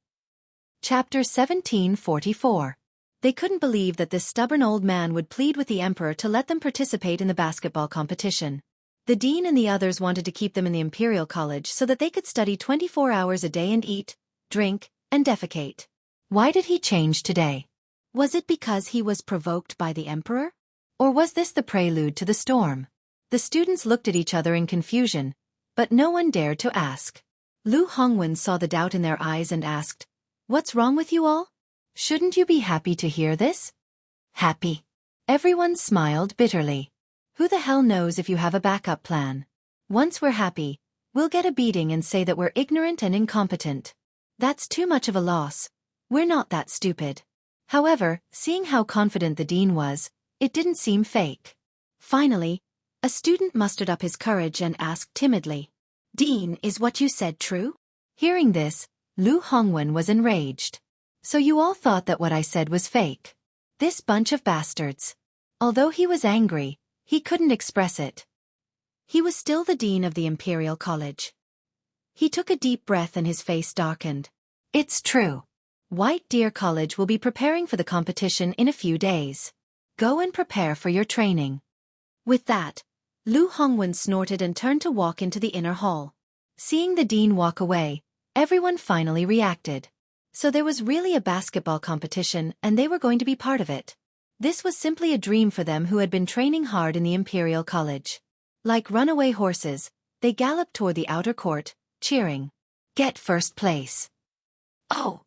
Chapter 1744. They couldn't believe that this stubborn old man would plead with the emperor to let them participate in the basketball competition. The dean and the others wanted to keep them in the Imperial College so that they could study 24 hours a day and eat, drink, and defecate. Why did he change today? Was it because he was provoked by the emperor? Or was this the prelude to the storm? The students looked at each other in confusion, but no one dared to ask. Lu Hongwen saw the doubt in their eyes and asked, "What's wrong with you all? Shouldn't you be happy to hear this?" Happy. Everyone smiled bitterly. Who the hell knows if you have a backup plan? Once we're happy, we'll get a beating and say that we're ignorant and incompetent. That's too much of a loss. We're not that stupid. However, seeing how confident the dean was, it didn't seem fake. Finally, a student mustered up his courage and asked timidly, "Dean, is what you said true?" Hearing this, Lu Hongwen was enraged. "So you all thought that what I said was fake? This bunch of bastards." Although he was angry, he couldn't express it. He was still the dean of the Imperial College. He took a deep breath and his face darkened. "It's true. White Deer College will be preparing for the competition in a few days. Go and prepare for your training." With that, Lu Hongwen snorted and turned to walk into the inner hall. Seeing the dean walk away, everyone finally reacted. So there was really a basketball competition and they were going to be part of it. This was simply a dream for them who had been training hard in the Imperial College. Like runaway horses, they galloped toward the outer court, cheering, "Get first place." Oh!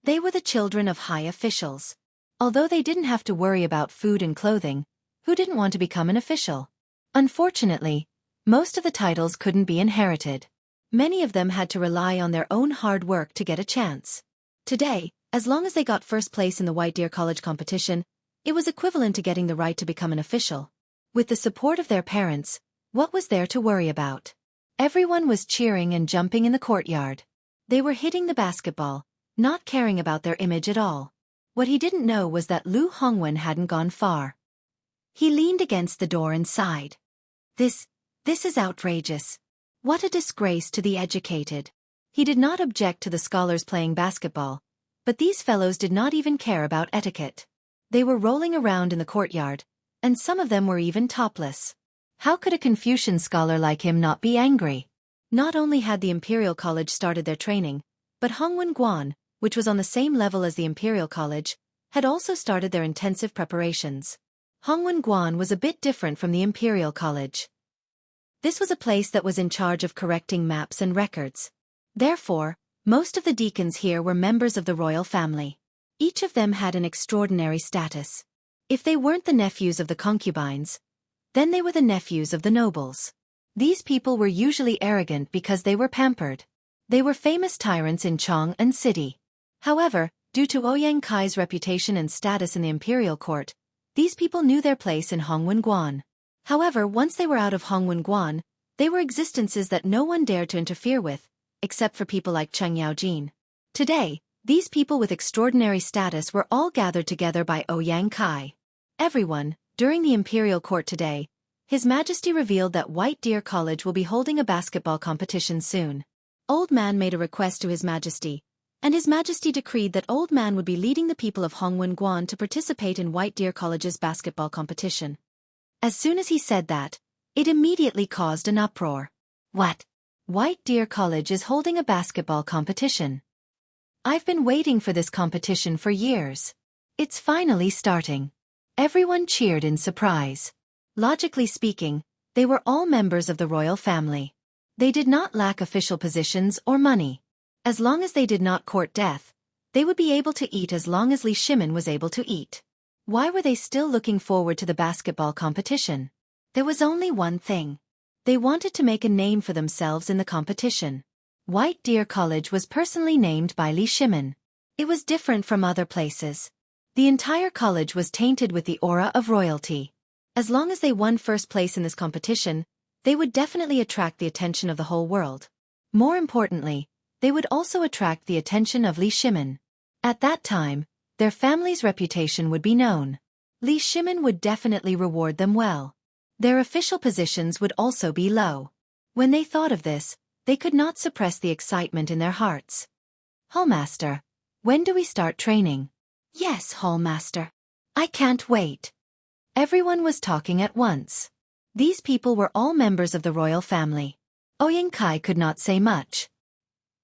They were the children of high officials. Although they didn't have to worry about food and clothing, who didn't want to become an official? Unfortunately, most of the titles couldn't be inherited. Many of them had to rely on their own hard work to get a chance. Today, As long as they got first place in the White Deer College competition, it was equivalent to getting the right to become an official. With the support of their parents, what was there to worry about? Everyone was cheering and jumping in the courtyard. They were hitting the basketball, not caring about their image at all. What he didn't know was that Lu Hongwen hadn't gone far. He leaned against the door and sighed. This is outrageous. What a disgrace to the educated. He did not object to the scholars playing basketball, but these fellows did not even care about etiquette. They were rolling around in the courtyard, and some of them were even topless. How could a Confucian scholar like him not be angry? Not only had the Imperial College started their training, but Hongwen Guan, which was on the same level as the Imperial College, had also started their intensive preparations. Hongwen Guan was a bit different from the Imperial College. This was a place that was in charge of correcting maps and records. Therefore, most of the deacons here were members of the royal family. Each of them had an extraordinary status. If they weren't the nephews of the concubines, then they were the nephews of the nobles. These people were usually arrogant because they were pampered. They were famous tyrants in Chang'an City. However, due to Ouyang Kai's reputation and status in the imperial court, these people knew their place in Hongwen Guan. However, once they were out of Hongwen Guan, they were existences that no one dared to interfere with, except for people like Cheng Yaojin. Today, these people with extraordinary status were all gathered together by Ouyang Kai. Everyone, during the imperial court today, His Majesty revealed that White Deer College will be holding a basketball competition soon. Old Man made a request to His Majesty, and His Majesty decreed that Old Man would be leading the people of Hongwen Guan to participate in White Deer College's basketball competition. As soon as he said that, it immediately caused an uproar. What? White Deer College is holding a basketball competition. I've been waiting for this competition for years. It's finally starting. Everyone cheered in surprise. Logically speaking, they were all members of the royal family. They did not lack official positions or money. As long as they did not court death, they would be able to eat as long as Li Shimin was able to eat. Why were they still looking forward to the basketball competition? There was only one thing. They wanted to make a name for themselves in the competition. White Deer College was personally named by Li Shimin. It was different from other places. The entire college was tainted with the aura of royalty. As long as they won first place in this competition, they would definitely attract the attention of the whole world. More importantly, they would also attract the attention of Li Shimin. At that time, their family's reputation would be known. Li Shimin would definitely reward them well. Their official positions would also be low. When they thought of this, they could not suppress the excitement in their hearts. Hallmaster, when do we start training? Yes, Hallmaster. I can't wait. Everyone was talking at once. These people were all members of the royal family. Ouyang Kai could not say much.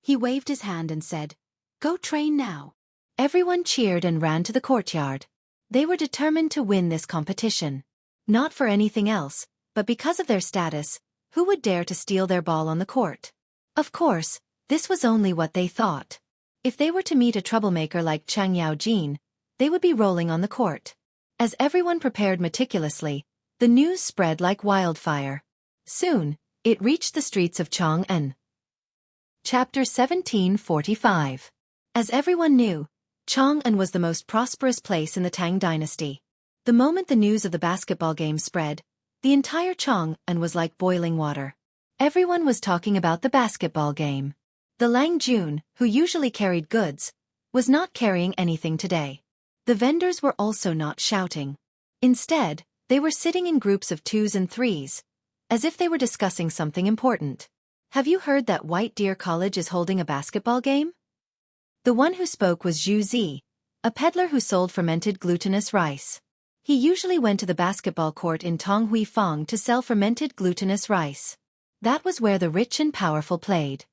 He waved his hand and said, "Go train now." Everyone cheered and ran to the courtyard. They were determined to win this competition. Not for anything else, but because of their status, who would dare to steal their ball on the court? Of course, this was only what they thought. If they were to meet a troublemaker like Cheng Yaojin, they would be rolling on the court. As everyone prepared meticulously, the news spread like wildfire. Soon, it reached the streets of Chang'an. Chapter 1745. As everyone knew, Chang'an was the most prosperous place in the Tang dynasty. The moment the news of the basketball game spread, the entire Chang'an was like boiling water. Everyone was talking about the basketball game. The Lang Jun, who usually carried goods, was not carrying anything today. The vendors were also not shouting. Instead, they were sitting in groups of 2s and 3s, as if they were discussing something important. Have you heard that White Deer College is holding a basketball game? The one who spoke was Zhu Zi, a peddler who sold fermented glutinous rice. He usually went to the basketball court in Tonghui Fong to sell fermented glutinous rice. That was where the rich and powerful played.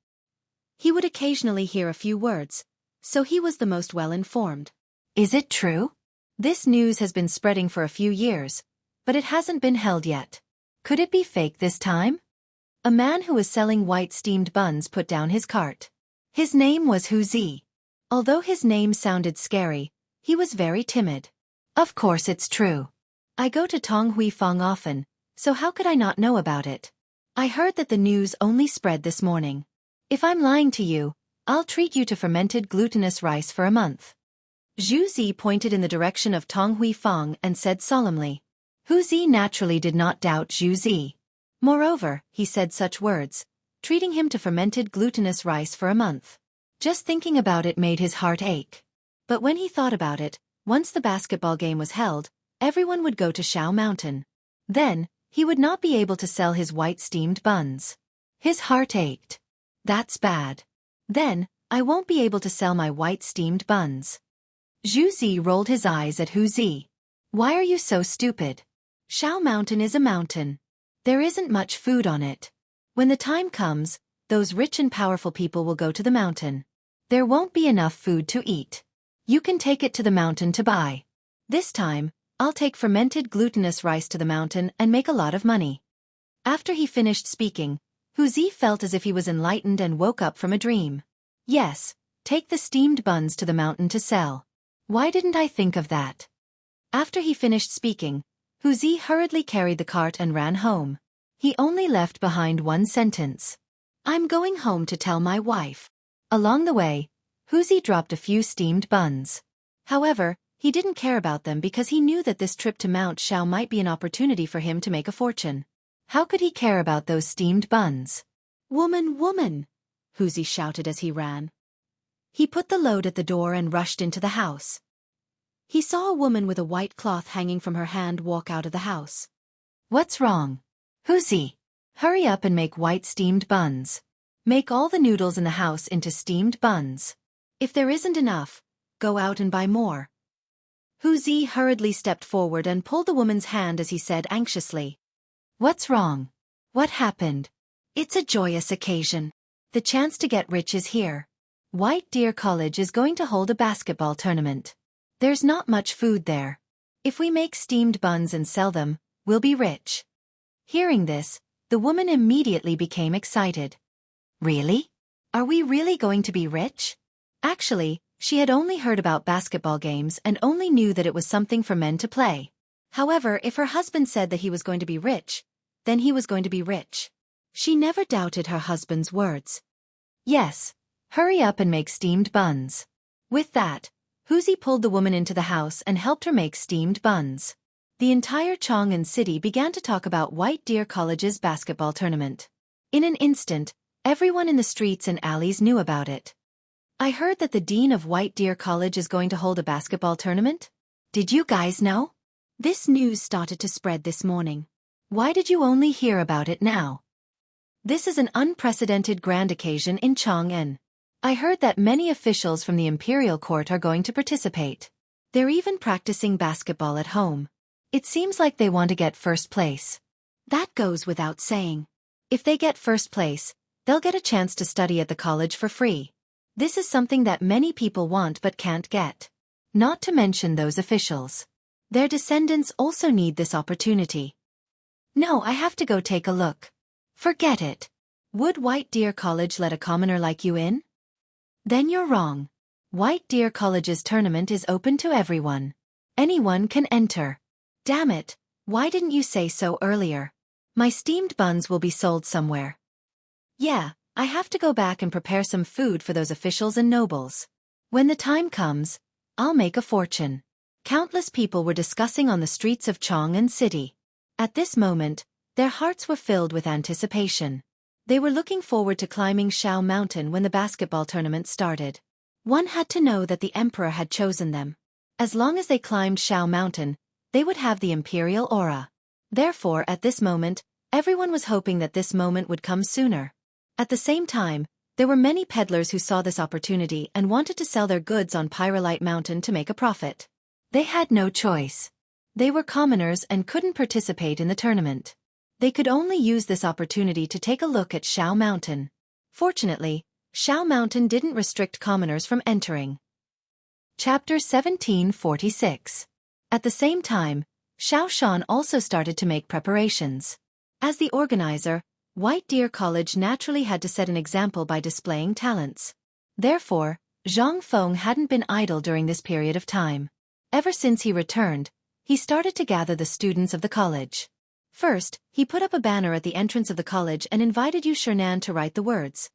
He would occasionally hear a few words, so he was the most well-informed. Is it true? This news has been spreading for a few years, but it hasn't been held yet. Could it be fake this time? A man who was selling white steamed buns put down his cart. His name was Hu Zi. Although his name sounded scary, he was very timid. Of course it's true. I go to Tonghui Fong often, so how could I not know about it? I heard that the news only spread this morning. If I'm lying to you, I'll treat you to fermented glutinous rice for a month. Zhu Zi pointed in the direction of Tong Huifang and said solemnly. Hu Zi naturally did not doubt Zhu Zi. Moreover, he said such words, treating him to fermented glutinous rice for a month. Just thinking about it made his heart ache. But when he thought about it, once the basketball game was held, everyone would go to Shao Mountain. Then, he would not be able to sell his white steamed buns. His heart ached. That's bad. Then, I won't be able to sell my white steamed buns. Zhu Zi rolled his eyes at Hu Zi. Why are you so stupid? Shao Mountain is a mountain. There isn't much food on it. When the time comes, those rich and powerful people will go to the mountain. There won't be enough food to eat. You can take it to the mountain to buy. This time, I'll take fermented glutinous rice to the mountain and make a lot of money. After he finished speaking, Hu Zi felt as if he was enlightened and woke up from a dream. Yes, take the steamed buns to the mountain to sell. Why didn't I think of that? After he finished speaking, Hu Zi hurriedly carried the cart and ran home. He only left behind one sentence. I'm going home to tell my wife. Along the way, Hu Zi dropped a few steamed buns. However, he didn't care about them because he knew that this trip to Mount Shao might be an opportunity for him to make a fortune. How could he care about those steamed buns? Woman, woman! Hu Zi shouted as he ran. He put the load at the door and rushed into the house. He saw a woman with a white cloth hanging from her hand walk out of the house. What's wrong? Hu Zi, hurry up and make white steamed buns. Make all the noodles in the house into steamed buns. If there isn't enough, go out and buy more. Hu Zi hurriedly stepped forward and pulled the woman's hand as he said anxiously. What's wrong? What happened? It's a joyous occasion. The chance to get rich is here. White Deer College is going to hold a basketball tournament. There's not much food there. If we make steamed buns and sell them, we'll be rich. Hearing this, the woman immediately became excited. Really? Are we really going to be rich? Actually, she had only heard about basketball games and only knew that it was something for men to play. However, if her husband said that he was going to be rich, then he was going to be rich. She never doubted her husband's words. Yes, hurry up and make steamed buns. With that, Hu Zi pulled the woman into the house and helped her make steamed buns. The entire Chang'an city began to talk about White Deer College's basketball tournament. In an instant, everyone in the streets and alleys knew about it. I heard that the dean of White Deer College is going to hold a basketball tournament. Did you guys know? This news started to spread this morning. Why did you only hear about it now? This is an unprecedented grand occasion in Chang'an. I heard that many officials from the imperial court are going to participate. They're even practicing basketball at home. It seems like they want to get first place. That goes without saying. If they get first place, they'll get a chance to study at the college for free. This is something that many people want but can't get. Not to mention those officials. Their descendants also need this opportunity. No, I have to go take a look. Forget it. Would White Deer College let a commoner like you in? Then you're wrong. White Deer College's tournament is open to everyone. Anyone can enter. Damn it, why didn't you say so earlier? My steamed buns will be sold somewhere. Yeah, I have to go back and prepare some food for those officials and nobles. When the time comes, I'll make a fortune. Countless people were discussing on the streets of Chang'an City. At this moment, their hearts were filled with anticipation. They were looking forward to climbing Shao Mountain when the basketball tournament started. One had to know that the emperor had chosen them. As long as they climbed Shao Mountain, they would have the imperial aura. Therefore, at this moment, everyone was hoping that this moment would come sooner. At the same time, there were many peddlers who saw this opportunity and wanted to sell their goods on Pyrolite Mountain to make a profit. They had no choice. They were commoners and couldn't participate in the tournament. They could only use this opportunity to take a look at Shao Mountain. Fortunately, Shao Mountain didn't restrict commoners from entering. Chapter 1746. At the same time, Shao Shan also started to make preparations. As the organizer, White Deer College naturally had to set an example by displaying talents. Therefore, Zhang Feng hadn't been idle during this period of time. Ever since he returned, he started to gather the students of the college. First, he put up a banner at the entrance of the college and invited Yu Shernan to write the words.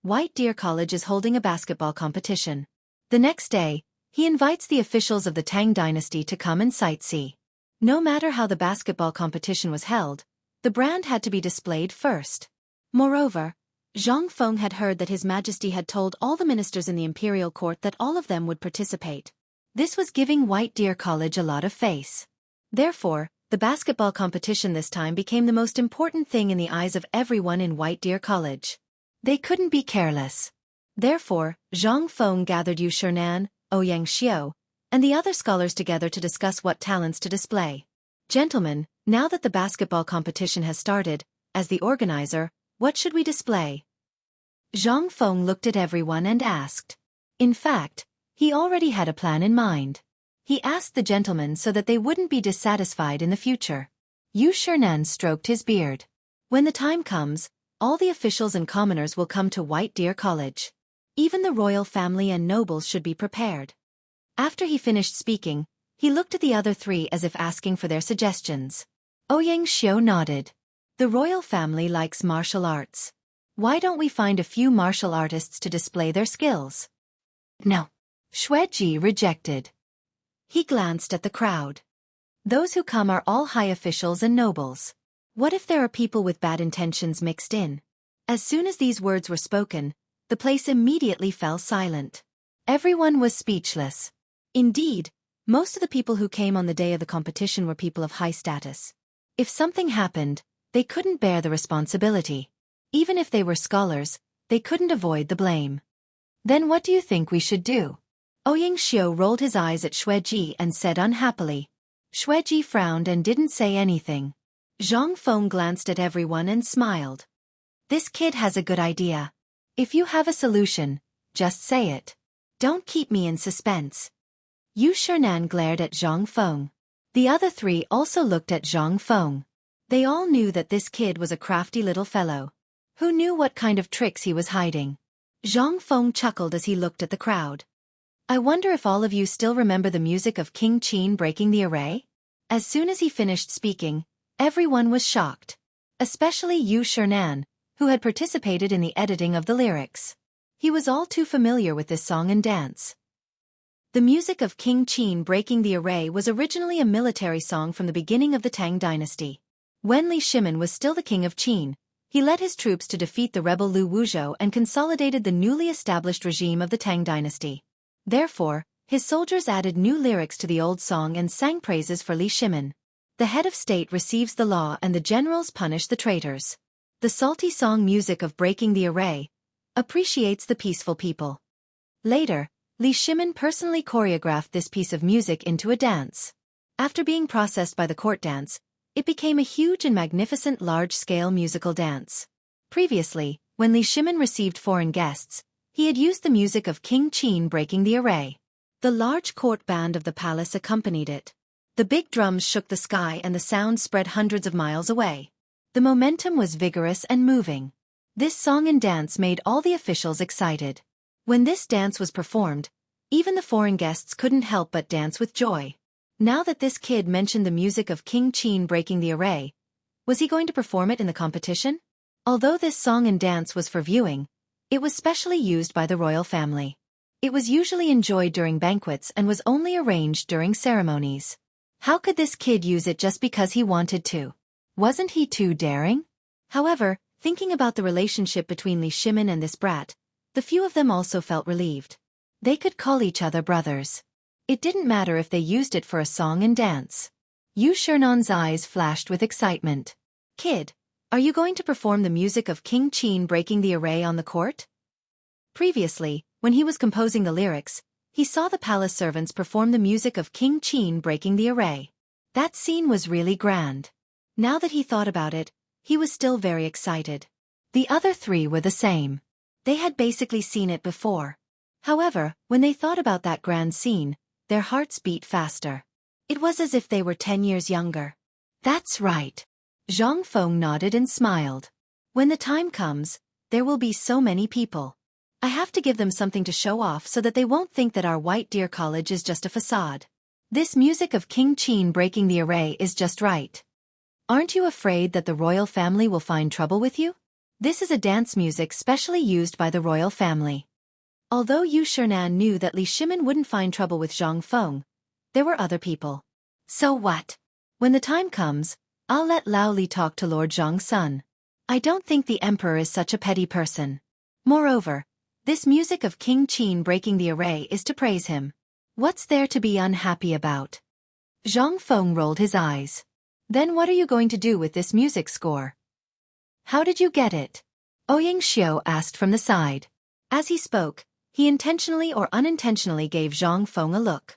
White Deer College is holding a basketball competition. The next day, He invites the officials of the Tang dynasty to come and sightsee. No matter how the basketball competition was held, the brand had to be displayed first. Moreover, Zhang Feng had heard that His Majesty had told all the ministers in the imperial court that all of them would participate. This was giving White Deer College a lot of face. Therefore, the basketball competition this time became the most important thing in the eyes of everyone in White Deer College. They couldn't be careless. Therefore, Zhang Feng gathered Yu Shernan, Xianxia, and the other scholars together to discuss what talents to display. Gentlemen, now that the basketball competition has started, as the organizer, what should we display? Zhang Feng looked at everyone and asked. In fact, he already had a plan in mind. He asked the gentlemen so that they wouldn't be dissatisfied in the future. Yu Shernan stroked his beard. When the time comes, all the officials and commoners will come to White Deer College. Even the royal family and nobles should be prepared. After he finished speaking, he looked at the other three as if asking for their suggestions. Xianxia nodded. The royal family likes martial arts. Why don't we find a few martial artists to display their skills? No. Xueji rejected. He glanced at the crowd. Those who come are all high officials and nobles. What if there are people with bad intentions mixed in? As soon as these words were spoken, the place immediately fell silent. Everyone was speechless. Indeed, most of the people who came on the day of the competition were people of high status. If something happened, they couldn't bear the responsibility. Even if they were scholars, they couldn't avoid the blame. Then what do you think we should do? Xianxia rolled his eyes at Xueji and said unhappily. Xueji frowned and didn't say anything. Zhang Feng glanced at everyone and smiled. This kid has a good idea. If you have a solution, just say it. Don't keep me in suspense. Yu Shernan glared at Zhang Feng. The other three also looked at Zhang Feng. They all knew that this kid was a crafty little fellow. Who knew what kind of tricks he was hiding? Zhang Feng chuckled as he looked at the crowd. I wonder if all of you still remember the music of King Qin breaking the array? As soon as he finished speaking, everyone was shocked. Especially Yu Shernan, who had participated in the editing of the lyrics. He was all too familiar with this song and dance. The music of King Qin breaking the array was originally a military song from the beginning of the Tang dynasty. When Li Shimin was still the king of Qin, he led his troops to defeat the rebel Lu Wuzhou and consolidated the newly established regime of the Tang dynasty. Therefore, his soldiers added new lyrics to the old song and sang praises for Li Shimin. The head of state receives the law and the generals punish the traitors. The salty song music of breaking the array appreciates the peaceful people. Later, Li Shimin personally choreographed this piece of music into a dance. After being processed by the court dance, it became a huge and magnificent large-scale musical dance. Previously, when Li Shimin received foreign guests, he had used the music of King Qin breaking the array. The large court band of the palace accompanied it. The big drums shook the sky and the sound spread hundreds of miles away. The momentum was vigorous and moving. This song and dance made all the officials excited. When this dance was performed, even the foreign guests couldn't help but dance with joy. Now that this kid mentioned the music of King Qin breaking the array, was he going to perform it in the competition? Although this song and dance was for viewing, it was specially used by the royal family. It was usually enjoyed during banquets and was only arranged during ceremonies. How could this kid use it just because he wanted to? Wasn't he too daring? However, thinking about the relationship between Li Shimin and this brat, the few of them also felt relieved. They could call each other brothers. It didn't matter if they used it for a song and dance. Yu Shernan's eyes flashed with excitement. Kid, are you going to perform the music of King Qin breaking the array on the court? Previously, when he was composing the lyrics, he saw the palace servants perform the music of King Qin breaking the array. That scene was really grand. Now that he thought about it, he was still very excited. The other three were the same. They had basically seen it before. However, when they thought about that grand scene, their hearts beat faster. It was as if they were 10 years younger. That's right. Zhang Feng nodded and smiled. When the time comes, there will be so many people. I have to give them something to show off so that they won't think that our White Deer College is just a facade. This music of King Qin breaking the array is just right. Aren't you afraid that the royal family will find trouble with you? This is a dance music specially used by the royal family. Although Yu Shernan knew that Li Shimin wouldn't find trouble with Zhang Feng, there were other people. So what? When the time comes, I'll let Lao Li talk to Lord Zhang's son. I don't think the emperor is such a petty person. Moreover, this music of King Qin breaking the array is to praise him. What's there to be unhappy about? Zhang Feng rolled his eyes. Then what are you going to do with this music score? How did you get it? Ouyang Xiao asked from the side. As he spoke, he intentionally or unintentionally gave Zhang Feng a look.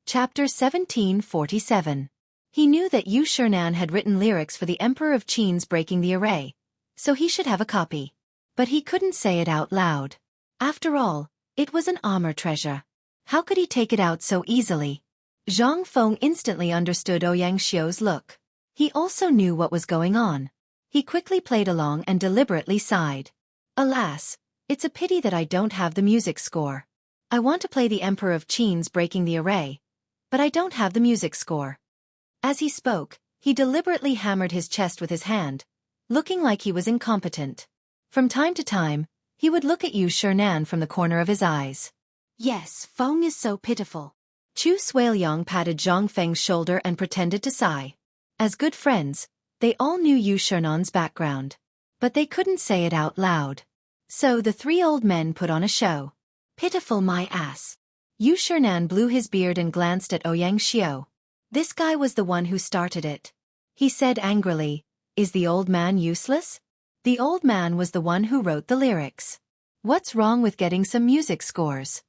Chapter 1747. He knew that Yu Shernan had written lyrics for the Emperor of Qin's breaking the array, so he should have a copy. But he couldn't say it out loud. After all, it was an armor treasure. How could he take it out so easily? Zhang Feng instantly understood Ouyang Xiao's look. He also knew what was going on. He quickly played along and deliberately sighed. Alas, it's a pity that I don't have the music score. I want to play the Emperor of Qin's breaking the array, but I don't have the music score. As he spoke, he deliberately hammered his chest with his hand, looking like he was incompetent. From time to time, he would look at Yu Shernan from the corner of his eyes. Yes, Feng is so pitiful. Chu Suiliang patted Zhang Feng's shoulder and pretended to sigh. As good friends, they all knew Yu Shernan's background. But they couldn't say it out loud. So the three old men put on a show. Pitiful my ass. Yu Shernan blew his beard and glanced at Ouyang Xiao. This guy was the one who started it. He said angrily, "Is the old man useless?" The old man was the one who wrote the lyrics. What's wrong with getting some music scores?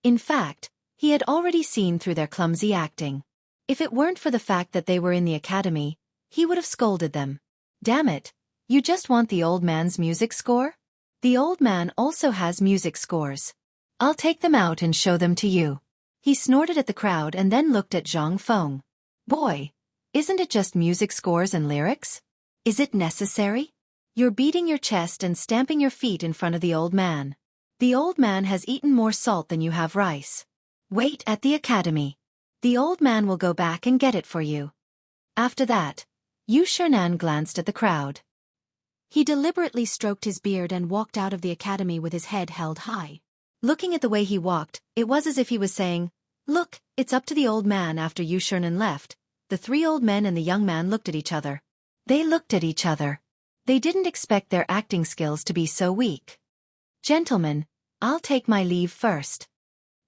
In fact, he had already seen through their clumsy acting. If it weren't for the fact that they were in the academy, he would have scolded them. Damn it, you just want the old man's music score? The old man also has music scores. I'll take them out and show them to you. He snorted at the crowd and then looked at Zhang Feng. Boy, isn't it just music scores and lyrics? Is it necessary? You're beating your chest and stamping your feet in front of the old man. The old man has eaten more salt than you have rice. Wait at the academy. The old man will go back and get it for you. After that, Yu Shernan glanced at the crowd. He deliberately stroked his beard and walked out of the academy with his head held high. Looking at the way he walked, it was as if he was saying, "Look, it's up to the old man." After Yu Shernan left, the three old men and the young man looked at each other. They looked at each other. They didn't expect their acting skills to be so weak. Gentlemen, I'll take my leave first.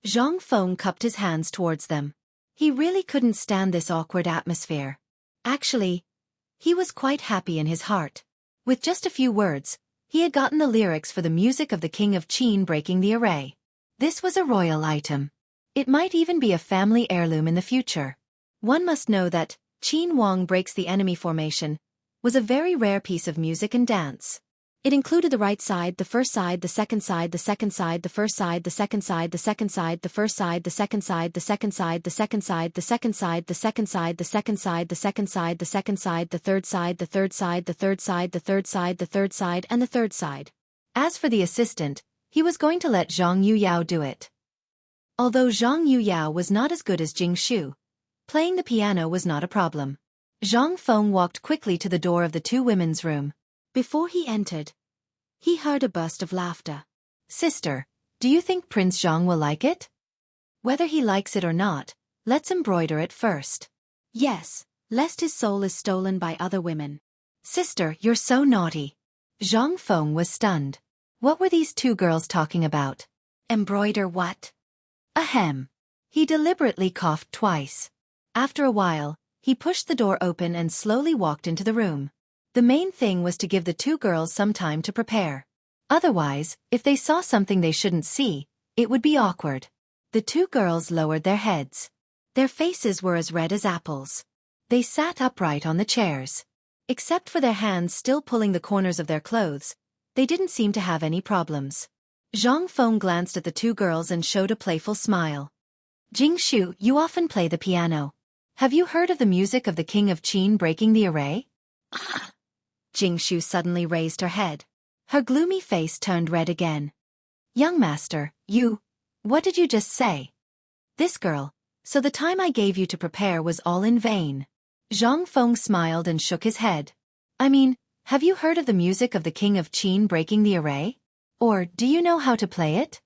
Zhang Feng cupped his hands towards them. He really couldn't stand this awkward atmosphere. Actually, he was quite happy in his heart. With just a few words, he had gotten the lyrics for the music of the King of Qin breaking the array. This was a royal item. It might even be a family heirloom in the future. One must know that Qin Wang breaks the enemy formation was a very rare piece of music and dance. It included the right side, the first side, the second side, the second side, the first side, the second side, the second side, the first side, the second side, the second side, the second side, the second side, the second side, the second side, the second side, the second side, the third side, the third side, the third side, the third side, the third side, and the third side. As for the assistant, he was going to let Zhang Yuyao do it. Although Zhang Yuyao was not as good as Jingshu, playing the piano was not a problem. Zhang Feng walked quickly to the door of the two women's room. Before he entered, he heard a burst of laughter. Sister, do you think Prince Zhang will like it? Whether he likes it or not, let's embroider it first. Yes, lest his soul is stolen by other women. Sister, you're so naughty. Zhang Feng was stunned. What were these two girls talking about? Embroider what? Ahem. He deliberately coughed twice. After a while, he pushed the door open and slowly walked into the room. The main thing was to give the two girls some time to prepare. Otherwise, if they saw something they shouldn't see, it would be awkward. The two girls lowered their heads. Their faces were as red as apples. They sat upright on the chairs. Except for their hands still pulling the corners of their clothes, they didn't seem to have any problems. Zhang Feng glanced at the two girls and showed a playful smile. Jingshu, you often play the piano. Have you heard of the music of the King of Qin breaking the array? Jingshu suddenly raised her head. Her gloomy face turned red again. Young master, what did you just say? This girl, so the time I gave you to prepare was all in vain. Zhang Feng smiled and shook his head. I mean, have you heard of the music of the King of Qin breaking the array? Or do you know how to play it?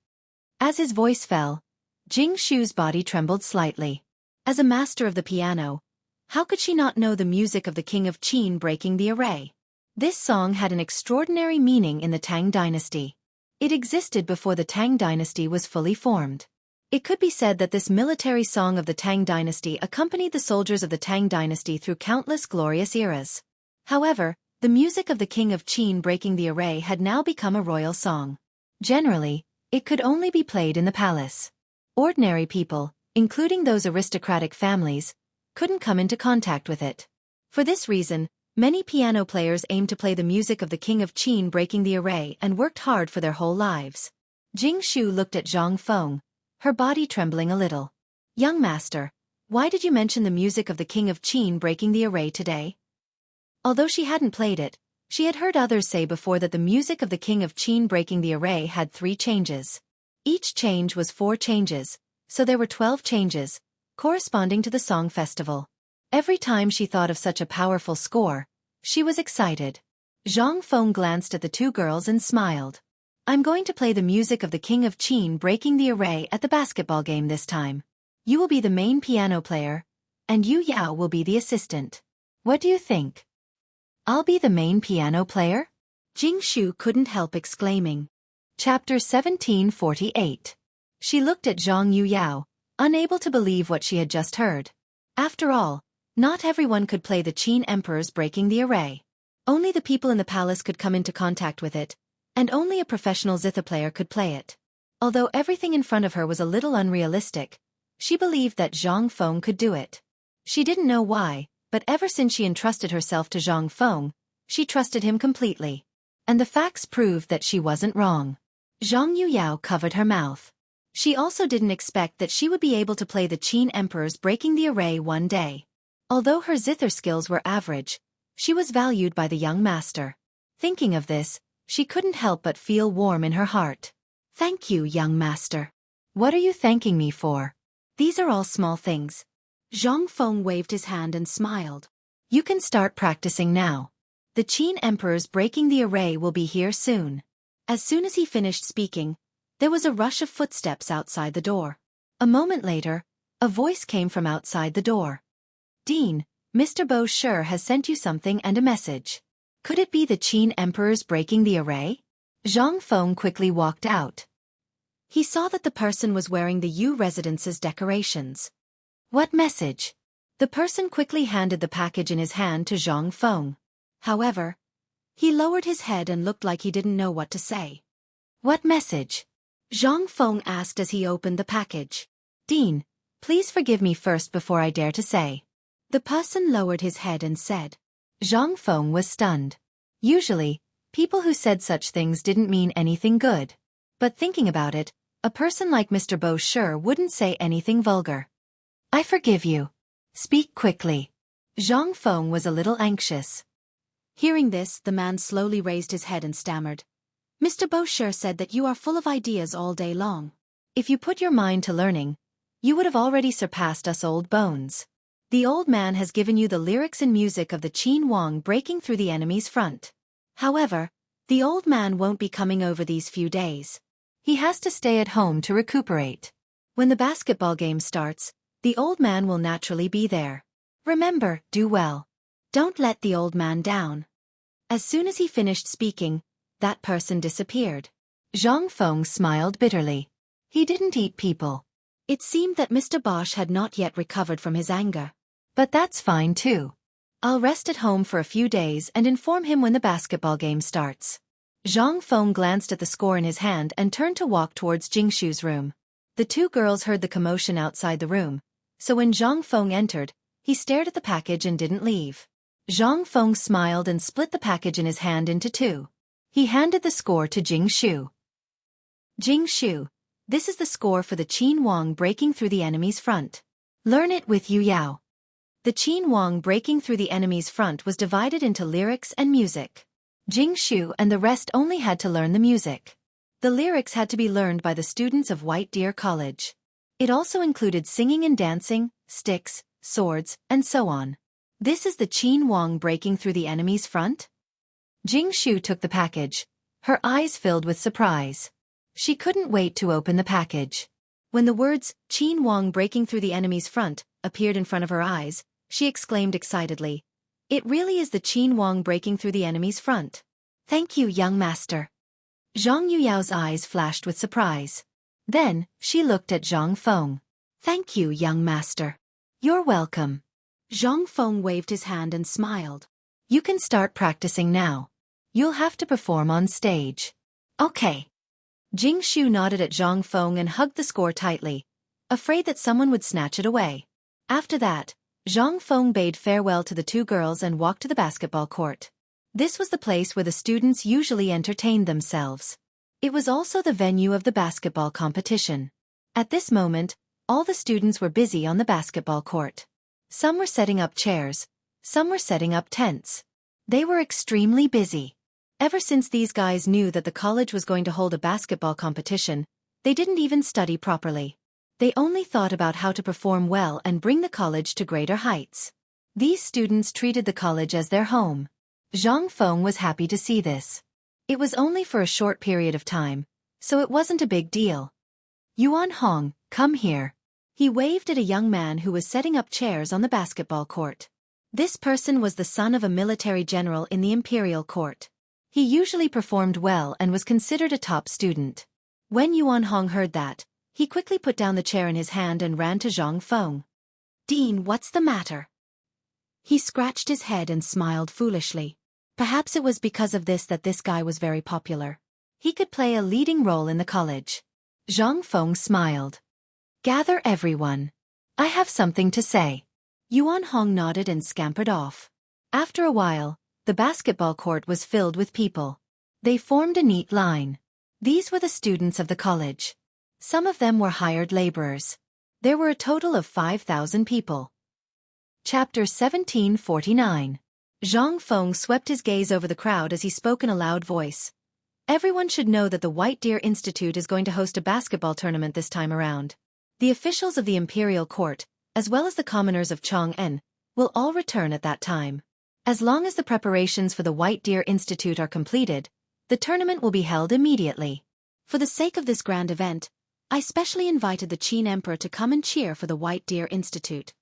As his voice fell, Jingshu's body trembled slightly. As a master of the piano, how could she not know the music of the King of Qin breaking the array? This song had an extraordinary meaning in the Tang dynasty. It existed before the Tang dynasty was fully formed. It could be said that this military song of the Tang dynasty accompanied the soldiers of the Tang dynasty through countless glorious eras. However, the music of the King of Qin breaking the array had now become a royal song. Generally, it could only be played in the palace. Ordinary people, including those aristocratic families, couldn't come into contact with it. For this reason, many piano players aimed to play the music of the King of Qin breaking the array and worked hard for their whole lives. Jingshu looked at Zhang Feng, her body trembling a little. "Young master, why did you mention the music of the King of Qin breaking the array today?" Although she hadn't played it, she had heard others say before that the music of the King of Qin breaking the array had 3 changes. Each change was 4 changes, so there were 12 changes, corresponding to the song festival. Every time she thought of such a powerful score, she was excited. Zhang Feng glanced at the 2 girls and smiled. "I'm going to play the music of the King of Qin breaking the array at the basketball game this time. You will be the main piano player, and Yu Yao will be the assistant. What do you think?" "I'll be the main piano player?" Jingshu couldn't help exclaiming. Chapter 1748. She looked at Zhang Yuyao, unable to believe what she had just heard. After all, not everyone could play the Qin Emperor's breaking the array. Only the people in the palace could come into contact with it, and only a professional zither player could play it. Although everything in front of her was a little unrealistic, she believed that Zhang Feng could do it. She didn't know why, but ever since she entrusted herself to Zhang Feng, she trusted him completely. And the facts proved that she wasn't wrong. Zhang Yuyao covered her mouth. She also didn't expect that she would be able to play the Qin Emperor's breaking the array one day. Although her zither skills were average, she was valued by the young master. Thinking of this, she couldn't help but feel warm in her heart. "Thank you, young master." "What are you thanking me for?" "These are all small things." Zhang Feng waved his hand and smiled. "You can start practicing now. The Qin Emperor's breaking the array will be here soon." As soon as he finished speaking, there was a rush of footsteps outside the door. A moment later, a voice came from outside the door. "Dean, Mr. Bo Shi has sent you something and a message." Could it be the Qin Emperor's breaking the array? Zhang Feng quickly walked out. He saw that the person was wearing the Yu residence's decorations. "What message?" The person quickly handed the package in his hand to Zhang Feng. However, he lowered his head and looked like he didn't know what to say. "What message?" Zhang Feng asked as he opened the package. "Dean, please forgive me first before I dare to say." The person lowered his head and said. Zhang Feng was stunned. Usually, people who said such things didn't mean anything good. But thinking about it, a person like Mr. Bo Shi wouldn't say anything vulgar. "I forgive you. Speak quickly." Zhang Feng was a little anxious. Hearing this, the man slowly raised his head and stammered. "Mr. Bo Shi said that you are full of ideas all day long. If you put your mind to learning, you would have already surpassed us old bones. The old man has given you the lyrics and music of the Qin Wang breaking through the enemy's front. However, the old man won't be coming over these few days. He has to stay at home to recuperate. When the basketball game starts, the old man will naturally be there. Remember, do well. Don't let the old man down." As soon as he finished speaking, that person disappeared. Zhang Feng smiled bitterly. He didn't eat people. It seemed that Mr. Bosch had not yet recovered from his anger. But that's fine too. I'll rest at home for a few days and inform him when the basketball game starts. Zhang Feng glanced at the score in his hand and turned to walk towards Jingshu's room. The 2 girls heard the commotion outside the room, so when Zhang Feng entered, he stared at the package and didn't leave. Zhang Feng smiled and split the package in his hand into 2. He handed the score to Jingshu. "Jingshu, this is the score for the Qin Wang breaking through the enemy's front. Learn it with Yu Yao." The Qin Wang breaking through the enemy's front was divided into lyrics and music. Jingshu and the rest only had to learn the music. The lyrics had to be learned by the students of White Deer College. It also included singing and dancing, sticks, swords, and so on. This is the Qin Wang breaking through the enemy's front? Jingshu took the package, her eyes filled with surprise. She couldn't wait to open the package. When the words, "Qin Wang breaking through the enemy's front," appeared in front of her eyes, she exclaimed excitedly, "It really is the Qin Wang breaking through the enemy's front. Thank you, young master." Zhang Yuyao's eyes flashed with surprise. Then, she looked at Zhang Feng. "Thank you, young master." "You're welcome." Zhang Feng waved his hand and smiled. "You can start practicing now. You'll have to perform on stage." "Okay." Jing Shu nodded at Zhang Feng and hugged the score tightly, afraid that someone would snatch it away. After that, Zhang Feng bade farewell to the two girls and walked to the basketball court. This was the place where the students usually entertained themselves. It was also the venue of the basketball competition. At this moment, all the students were busy on the basketball court. Some were setting up chairs, some were setting up tents. They were extremely busy. Ever since these guys knew that the college was going to hold a basketball competition, they didn't even study properly. They only thought about how to perform well and bring the college to greater heights. These students treated the college as their home. Zhang Feng was happy to see this. It was only for a short period of time, so it wasn't a big deal. "Yuan Hong, come here." He waved at a young man who was setting up chairs on the basketball court. This person was the son of a military general in the imperial court. He usually performed well and was considered a top student. When Yuan Hong heard that, he quickly put down the chair in his hand and ran to Zhang Feng. "Dean, what's the matter?" He scratched his head and smiled foolishly. Perhaps it was because of this that this guy was very popular. He could play a leading role in the college. Zhang Feng smiled. "Gather everyone. I have something to say." Yuan Hong nodded and scampered off. After a while, the basketball court was filled with people. They formed a neat line. These were the students of the college. Some of them were hired laborers. There were a total of 5,000 people. Chapter 1749. Zhang Feng swept his gaze over the crowd as he spoke in a loud voice. "Everyone should know that the White Deer Institute is going to host a basketball tournament this time around. The officials of the imperial court, as well as the commoners of Chang'an, will all return at that time. As long as the preparations for the White Deer Institute are completed, the tournament will be held immediately. For the sake of this grand event, I specially invited the Qin Emperor to come and cheer for the White Deer Institute."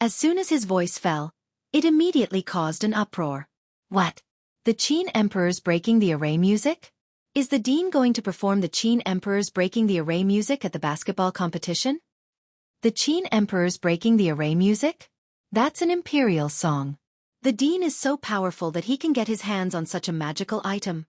As soon as his voice fell, it immediately caused an uproar. "What? The Qin Emperor's breaking the array music? Is the dean going to perform the Qin Emperor's breaking the array music at the basketball competition?" "The Qin Emperor's breaking the array music? That's an imperial song. The dean is so powerful that he can get his hands on such a magical item.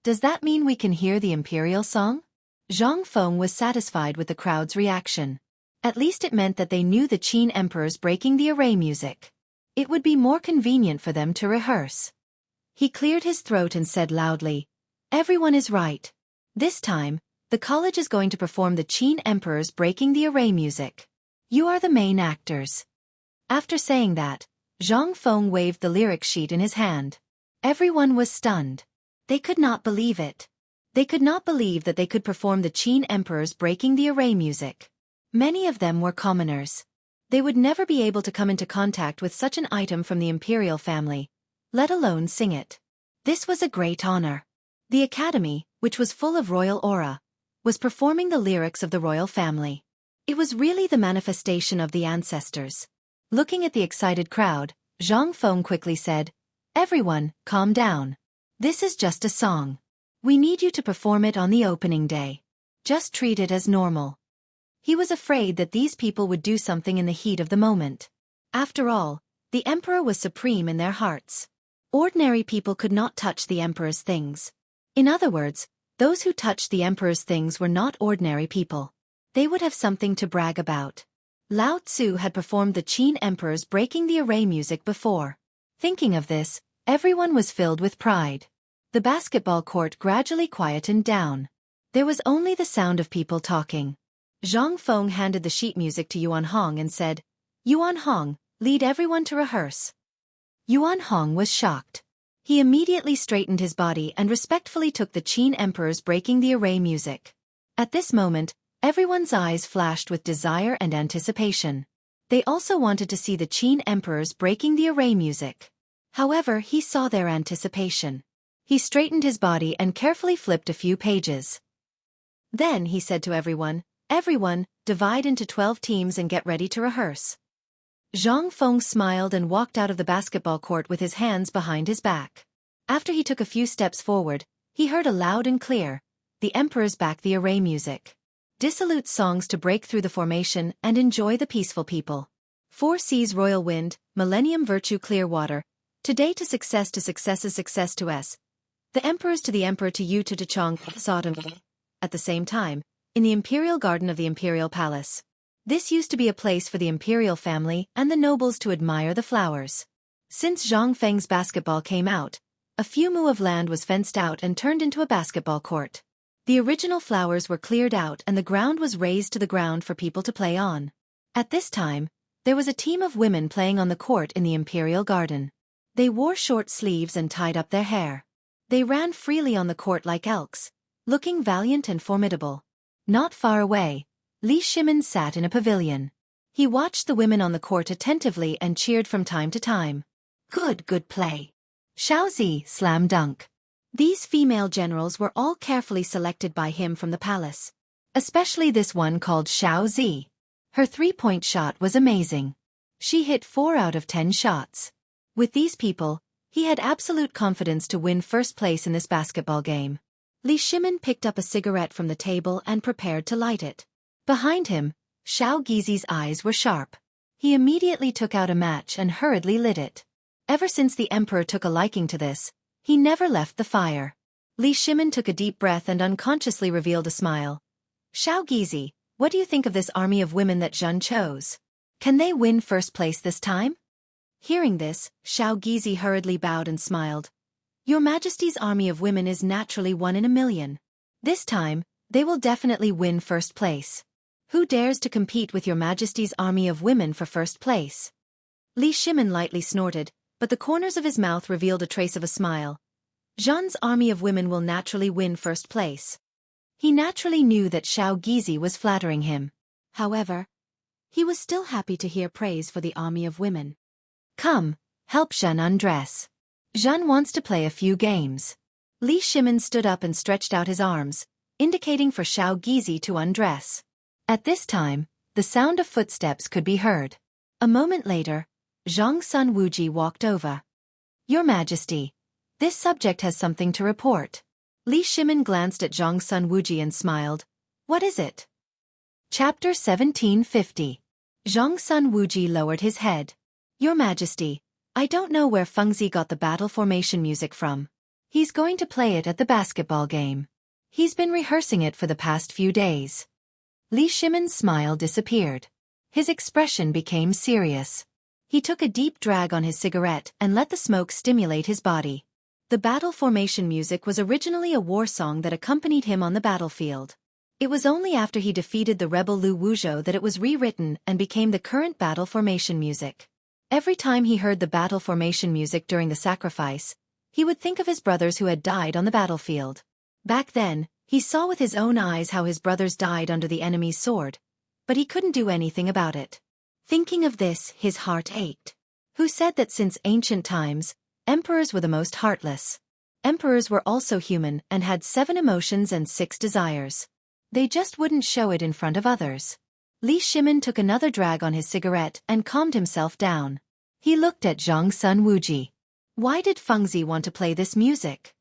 Does that mean we can hear the imperial song?" Zhang Feng was satisfied with the crowd's reaction. At least it meant that they knew the Qin Emperor's breaking the array music. It would be more convenient for them to rehearse. He cleared his throat and said loudly, "Everyone is right. This time, the college is going to perform the Qin Emperor's breaking the array music. You are the main actors." After saying that, Zhang Feng waved the lyric sheet in his hand. Everyone was stunned. They could not believe it. They could not believe that they could perform the Qin Emperor's breaking the array music. Many of them were commoners. They would never be able to come into contact with such an item from the imperial family, let alone sing it. This was a great honor. The academy, which was full of royal aura, was performing the lyrics of the royal family. It was really the manifestation of the ancestors. Looking at the excited crowd, Zhang Feng quickly said, "Everyone, calm down. This is just a song. We need you to perform it on the opening day. Just treat it as normal." He was afraid that these people would do something in the heat of the moment. After all, the emperor was supreme in their hearts. Ordinary people could not touch the emperor's things. In other words, those who touched the emperor's things were not ordinary people. They would have something to brag about. Lao Tzu had performed the Qin Emperor's breaking the array music before. Thinking of this, everyone was filled with pride. The basketball court gradually quietened down. There was only the sound of people talking. Zhang Feng handed the sheet music to Yuan Hong and said, "Yuan Hong, lead everyone to rehearse." Yuan Hong was shocked. He immediately straightened his body and respectfully took the Qin Emperor's breaking the array music. At this moment, everyone's eyes flashed with desire and anticipation. They also wanted to see the Qin Emperor's breaking the array music. However, he saw their anticipation. He straightened his body and carefully flipped a few pages. Then he said to everyone, divide into 12 teams and get ready to rehearse. Zhang Feng smiled and walked out of the basketball court with his hands behind his back. After he took a few steps forward, he heard a loud and clear, "The Emperor's back," the array music. Dissolute songs to break through the formation and enjoy the peaceful people. Four seas royal wind, millennium virtue clear water, today to success is success to us. The emperors to the emperor to you to Chang Sodom. At the same time, in the imperial garden of the imperial palace. This used to be a place for the imperial family and the nobles to admire the flowers. Since Zhang Feng's basketball came out, a few mu of land was fenced out and turned into a basketball court. The original flowers were cleared out and the ground was raised to the ground for people to play on. At this time, there was a team of women playing on the court in the imperial garden. They wore short sleeves and tied up their hair. They ran freely on the court like elks, looking valiant and formidable. Not far away, Li Shimin sat in a pavilion. He watched the women on the court attentively and cheered from time to time. Good play. Xiaozi, slam dunk. These female generals were all carefully selected by him from the palace. Especially this one called Xiaozi. Her three-point shot was amazing. She hit 4 out of 10 shots. With these people, he had absolute confidence to win first place in this basketball game. Li Shimin picked up a cigarette from the table and prepared to light it. Behind him, Xiao Gizi's eyes were sharp. He immediately took out a match and hurriedly lit it. Ever since the emperor took a liking to this, he never left the fire. Li Shimin took a deep breath and unconsciously revealed a smile. Xiao Gizi, what do you think of this army of women that Zhen chose? Can they win first place this time? Hearing this, Xiao Gizi hurriedly bowed and smiled. Your Majesty's army of women is naturally 1 in a million. This time, they will definitely win first place. Who dares to compete with your Majesty's army of women for first place? Li Shimin lightly snorted, but the corners of his mouth revealed a trace of a smile. Zhen's army of women will naturally win first place. He naturally knew that Xiao Gizi was flattering him. However, he was still happy to hear praise for the army of women. Come, help Zhen undress. Zhen wants to play a few games. Li Shimin stood up and stretched out his arms, indicating for Xiao Gizi to undress. At this time, the sound of footsteps could be heard. A moment later, Zhang Sun Wuji walked over. Your Majesty, this subject has something to report. Li Shimin glanced at Zhang Sun Wuji and smiled. What is it? Chapter 1750. Zhang Sun Wuji lowered his head. Your Majesty, I don't know where Fengzi got the battle formation music from. He's going to play it at the basketball game. He's been rehearsing it for the past few days. Li Shimin's smile disappeared. His expression became serious. He took a deep drag on his cigarette and let the smoke stimulate his body. The battle formation music was originally a war song that accompanied him on the battlefield. It was only after he defeated the rebel Lu Wuzhou that it was rewritten and became the current battle formation music. Every time he heard the battle formation music during the sacrifice, he would think of his brothers who had died on the battlefield. Back then, he saw with his own eyes how his brothers died under the enemy's sword, but he couldn't do anything about it. Thinking of this, his heart ached. Who said that since ancient times, emperors were the most heartless? Emperors were also human and had 7 emotions and 6 desires. They just wouldn't show it in front of others. Li Shimin took another drag on his cigarette and calmed himself down. He looked at Zhang Sun Wuji. Why did Fengzi want to play this music?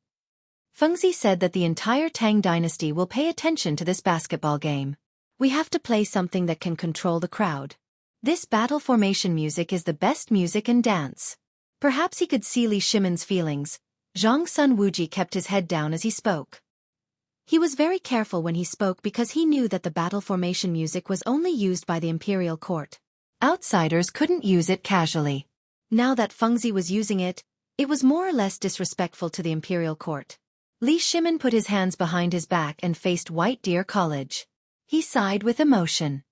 Fengzi said that the entire Tang dynasty will pay attention to this basketball game. We have to play something that can control the crowd. This battle formation music is the best music and dance. Perhaps he could see Li Shimin's feelings. Zhang Sun Wuji kept his head down as he spoke. He was very careful when he spoke because he knew that the battle formation music was only used by the imperial court. Outsiders couldn't use it casually. Now that Fengzi was using it, it was more or less disrespectful to the imperial court. Li Shimin put his hands behind his back and faced White Deer College. He sighed with emotion.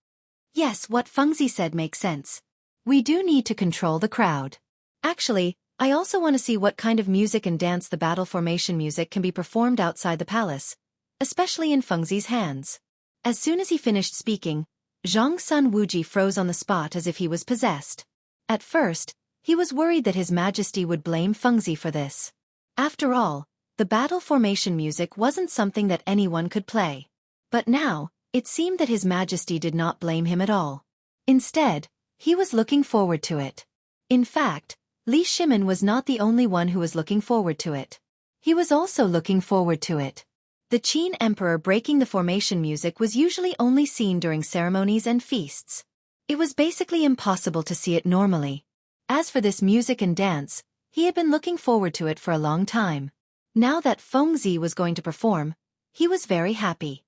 Yes, what Fengzi said makes sense. We do need to control the crowd. Actually, I also want to see what kind of music and dance the battle formation music can be performed outside the palace, especially in Fengzi's hands. As soon as he finished speaking, Zhang Sun Wuji froze on the spot as if he was possessed. At first, he was worried that His Majesty would blame Fengzi for this. After all, the battle formation music wasn't something that anyone could play. But now, it seemed that His Majesty did not blame him at all. Instead, he was looking forward to it. In fact, Li Shimin was not the only one who was looking forward to it. He was also looking forward to it. The Qin Emperor breaking the formation music was usually only seen during ceremonies and feasts. It was basically impossible to see it normally. As for this music and dance, he had been looking forward to it for a long time. Now that Fengzi was going to perform, he was very happy.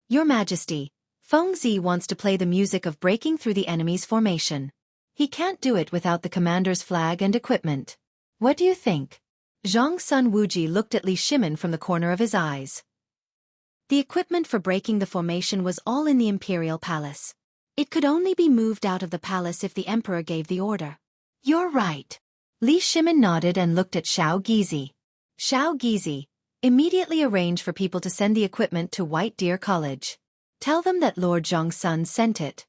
Your Majesty, Fengzi wants to play the music of breaking through the enemy's formation. He can't do it without the commander's flag and equipment. What do you think? Zhang Sun Wuji looked at Li Shimin from the corner of his eyes. The equipment for breaking the formation was all in the imperial palace. It could only be moved out of the palace if the emperor gave the order. You're right. Li Shimin nodded and looked at Xiao Gizi. Xiao Gizi, immediately arrange for people to send the equipment to White Deer College. Tell them that Lord Zhang Sun sent it.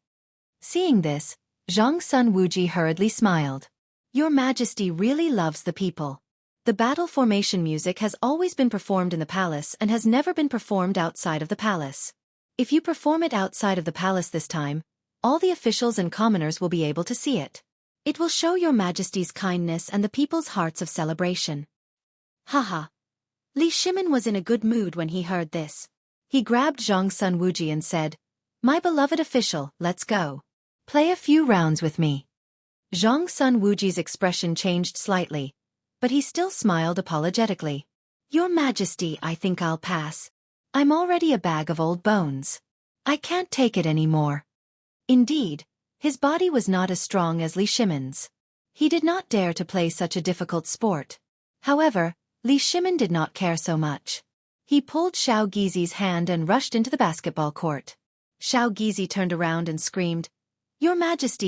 Seeing this, Zhang Sun Wuji hurriedly smiled. Your Majesty really loves the people. The battle formation music has always been performed in the palace and has never been performed outside of the palace. If you perform it outside of the palace this time, all the officials and commoners will be able to see it. It will show your Majesty's kindness and the people's hearts of celebration. Haha. Li Shimin was in a good mood when he heard this. He grabbed Zhang Sun Wuji and said, My beloved official, let's go. Play a few rounds with me. Zhang Sun Wuji's expression changed slightly, but he still smiled apologetically. Your Majesty, I think I'll pass. I'm already a bag of old bones. I can't take it anymore. Indeed, his body was not as strong as Li Shimin's. He did not dare to play such a difficult sport. However, Li Shimin did not care so much. He pulled Xiao Gizi's hand and rushed into the basketball court. Xiao Gizi turned around and screamed, Your Majesty,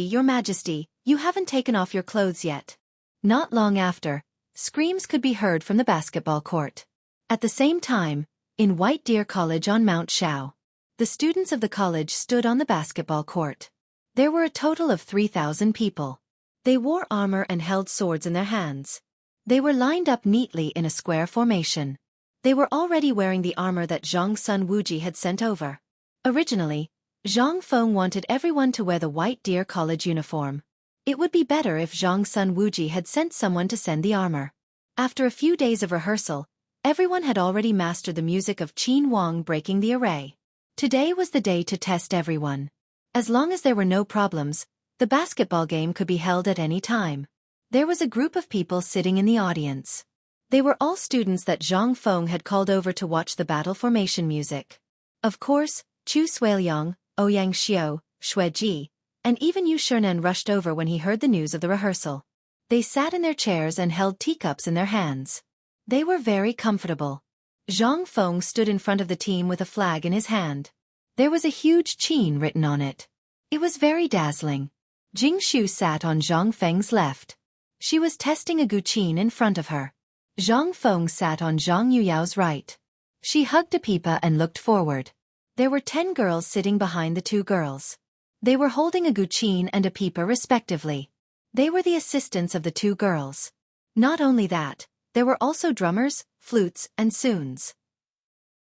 you haven't taken off your clothes yet. Not long after, screams could be heard from the basketball court. At the same time, in White Deer College on Mount Xiao, the students of the college stood on the basketball court. There were a total of 3,000 people. They wore armor and held swords in their hands. They were lined up neatly in a square formation. They were already wearing the armor that Zhang Sun Wuji had sent over. Originally, Zhang Feng wanted everyone to wear the White Deer College uniform. It would be better if Zhang Sun Wuji had sent someone to send the armor. After a few days of rehearsal, everyone had already mastered the music of Qin Wang breaking the array. Today was the day to test everyone. As long as there were no problems, the basketball game could be held at any time. There was a group of people sitting in the audience. They were all students that Zhang Feng had called over to watch the battle formation music. Of course, Chu Suiliang, Ouyang Xiao, Xue Ji, and even Yu Shernan rushed over when he heard the news of the rehearsal. They sat in their chairs and held teacups in their hands. They were very comfortable. Zhang Feng stood in front of the team with a flag in his hand. There was a huge Qin written on it. It was very dazzling. Jingshu sat on Zhang Feng's left. She was testing a guqin in front of her. Zhang Feng sat on Zhang Yuyao's right. She hugged a pipa and looked forward. There were 10 girls sitting behind the 2 girls. They were holding a guqin and a pipa respectively. They were the assistants of the 2 girls. Not only that, there were also drummers, flutes, and soons.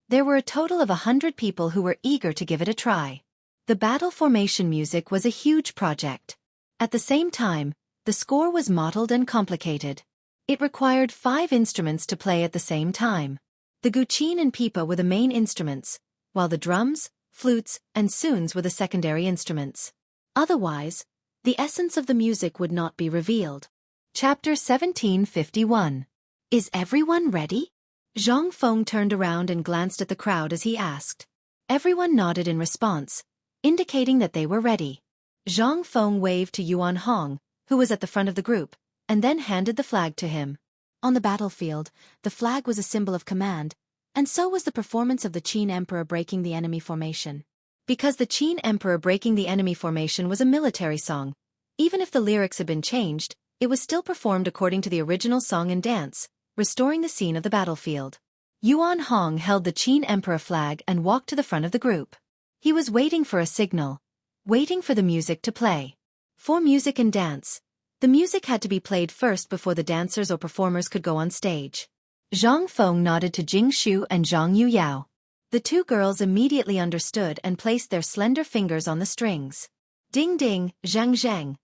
There were a total of 100 people who were eager to give it a try. The battle formation music was a huge project. At the same time, the score was mottled and complicated. It required 5 instruments to play at the same time. The guqin and pipa were the main instruments, while the drums, flutes, and soons were the secondary instruments. Otherwise, the essence of the music would not be revealed. Chapter 1751. Is everyone ready? Zhang Feng turned around and glanced at the crowd as he asked. Everyone nodded in response, indicating that they were ready. Zhang Feng waved to Yuan Hong, who was at the front of the group, and then handed the flag to him. On the battlefield, the flag was a symbol of command, and so was the performance of the Qin Emperor breaking the enemy formation. Because the Qin Emperor breaking the enemy formation was a military song, even if the lyrics had been changed, it was still performed according to the original song and dance, restoring the scene of the battlefield. Yuan Hong held the Qin Emperor flag and walked to the front of the group. He was waiting for a signal, waiting for the music to play. For music and dance, the music had to be played first before the dancers or performers could go on stage. Zhang Feng nodded to Jingshu and Zhang Yuyao. The two girls immediately understood and placed their slender fingers on the strings. Ding ding, zhang zhang.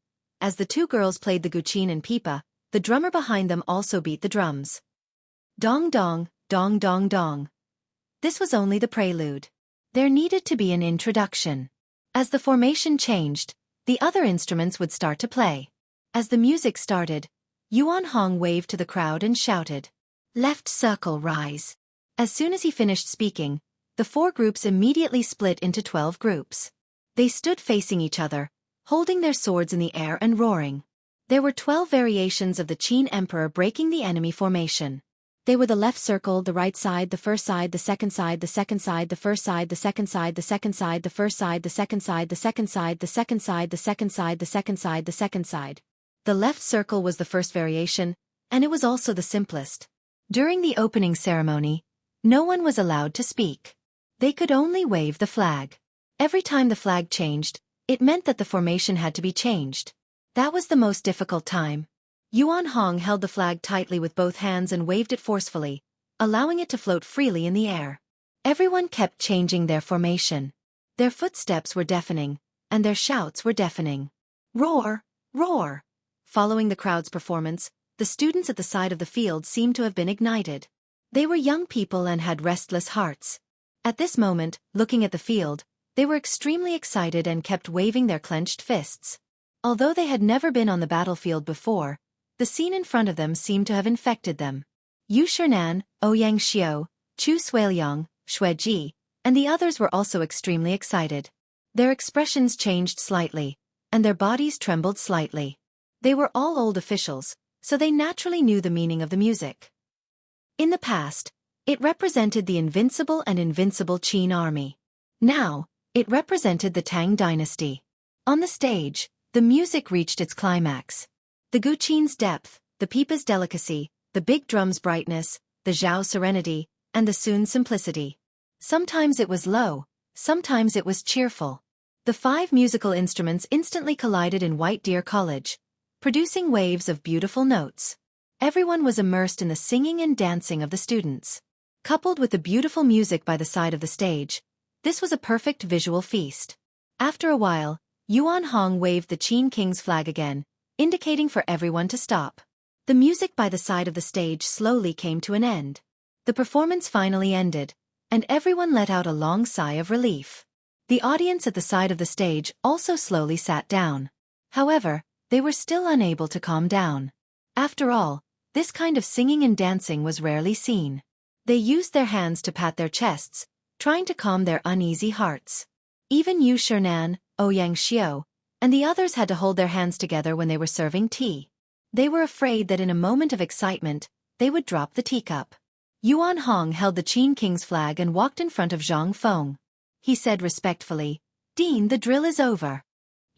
As the two girls played the guqin and pipa, the drummer behind them also beat the drums. Dong dong, dong dong dong. This was only the prelude. There needed to be an introduction. As the formation changed, the other instruments would start to play. As the music started, Yuan Hong waved to the crowd and shouted, "Left circle rise." As soon as he finished speaking, the four groups immediately split into 12 groups. They stood facing each other, holding their swords in the air and roaring. There were 12 variations of the Qin Emperor breaking the enemy formation. They were the left circle, the right side, the first side, the second side, the second side, the first side, the second side, the second side, the first side, the second side, the second side, the second side, the second side, the second side, the second side. The left circle was the first variation, and it was also the simplest. During the opening ceremony, no one was allowed to speak. They could only wave the flag. Every time the flag changed, it meant that the formation had to be changed. That was the most difficult time. Yuan Hong held the flag tightly with both hands and waved it forcefully, allowing it to float freely in the air. Everyone kept changing their formation. Their footsteps were deafening, and their shouts were deafening. Roar! Roar! Following the crowd's performance, the students at the side of the field seemed to have been ignited. They were young people and had restless hearts. At this moment, looking at the field, they were extremely excited and kept waving their clenched fists. Although they had never been on the battlefield before, the scene in front of them seemed to have infected them. Yu Shernan, Ouyang Xiao, Chu Suiliang, Xue Ji, and the others were also extremely excited. Their expressions changed slightly, and their bodies trembled slightly. They were all old officials, so they naturally knew the meaning of the music. In the past, it represented the invincible and invincible Qin army. Now, it represented the Tang dynasty. On the stage, the music reached its climax. The guqin's depth, the pipa's delicacy, the big drum's brightness, the zhao serenity, and the sun simplicity. Sometimes it was low, sometimes it was cheerful. The 5 musical instruments instantly collided in White Deer College, producing waves of beautiful notes. Everyone was immersed in the singing and dancing of the students. Coupled with the beautiful music by the side of the stage, this was a perfect visual feast. After a while, Yuan Hong waved the Qin King's flag again, indicating for everyone to stop. The music by the side of the stage slowly came to an end. The performance finally ended, and everyone let out a long sigh of relief. The audience at the side of the stage also slowly sat down. However, they were still unable to calm down. After all, this kind of singing and dancing was rarely seen. They used their hands to pat their chests, trying to calm their uneasy hearts. Even Yu Shernan, Ouyang Xiao, and the others had to hold their hands together when they were serving tea. They were afraid that in a moment of excitement, they would drop the teacup. Yuan Hong held the Qin King's flag and walked in front of Zhang Feng. He said respectfully, "Dean, the drill is over."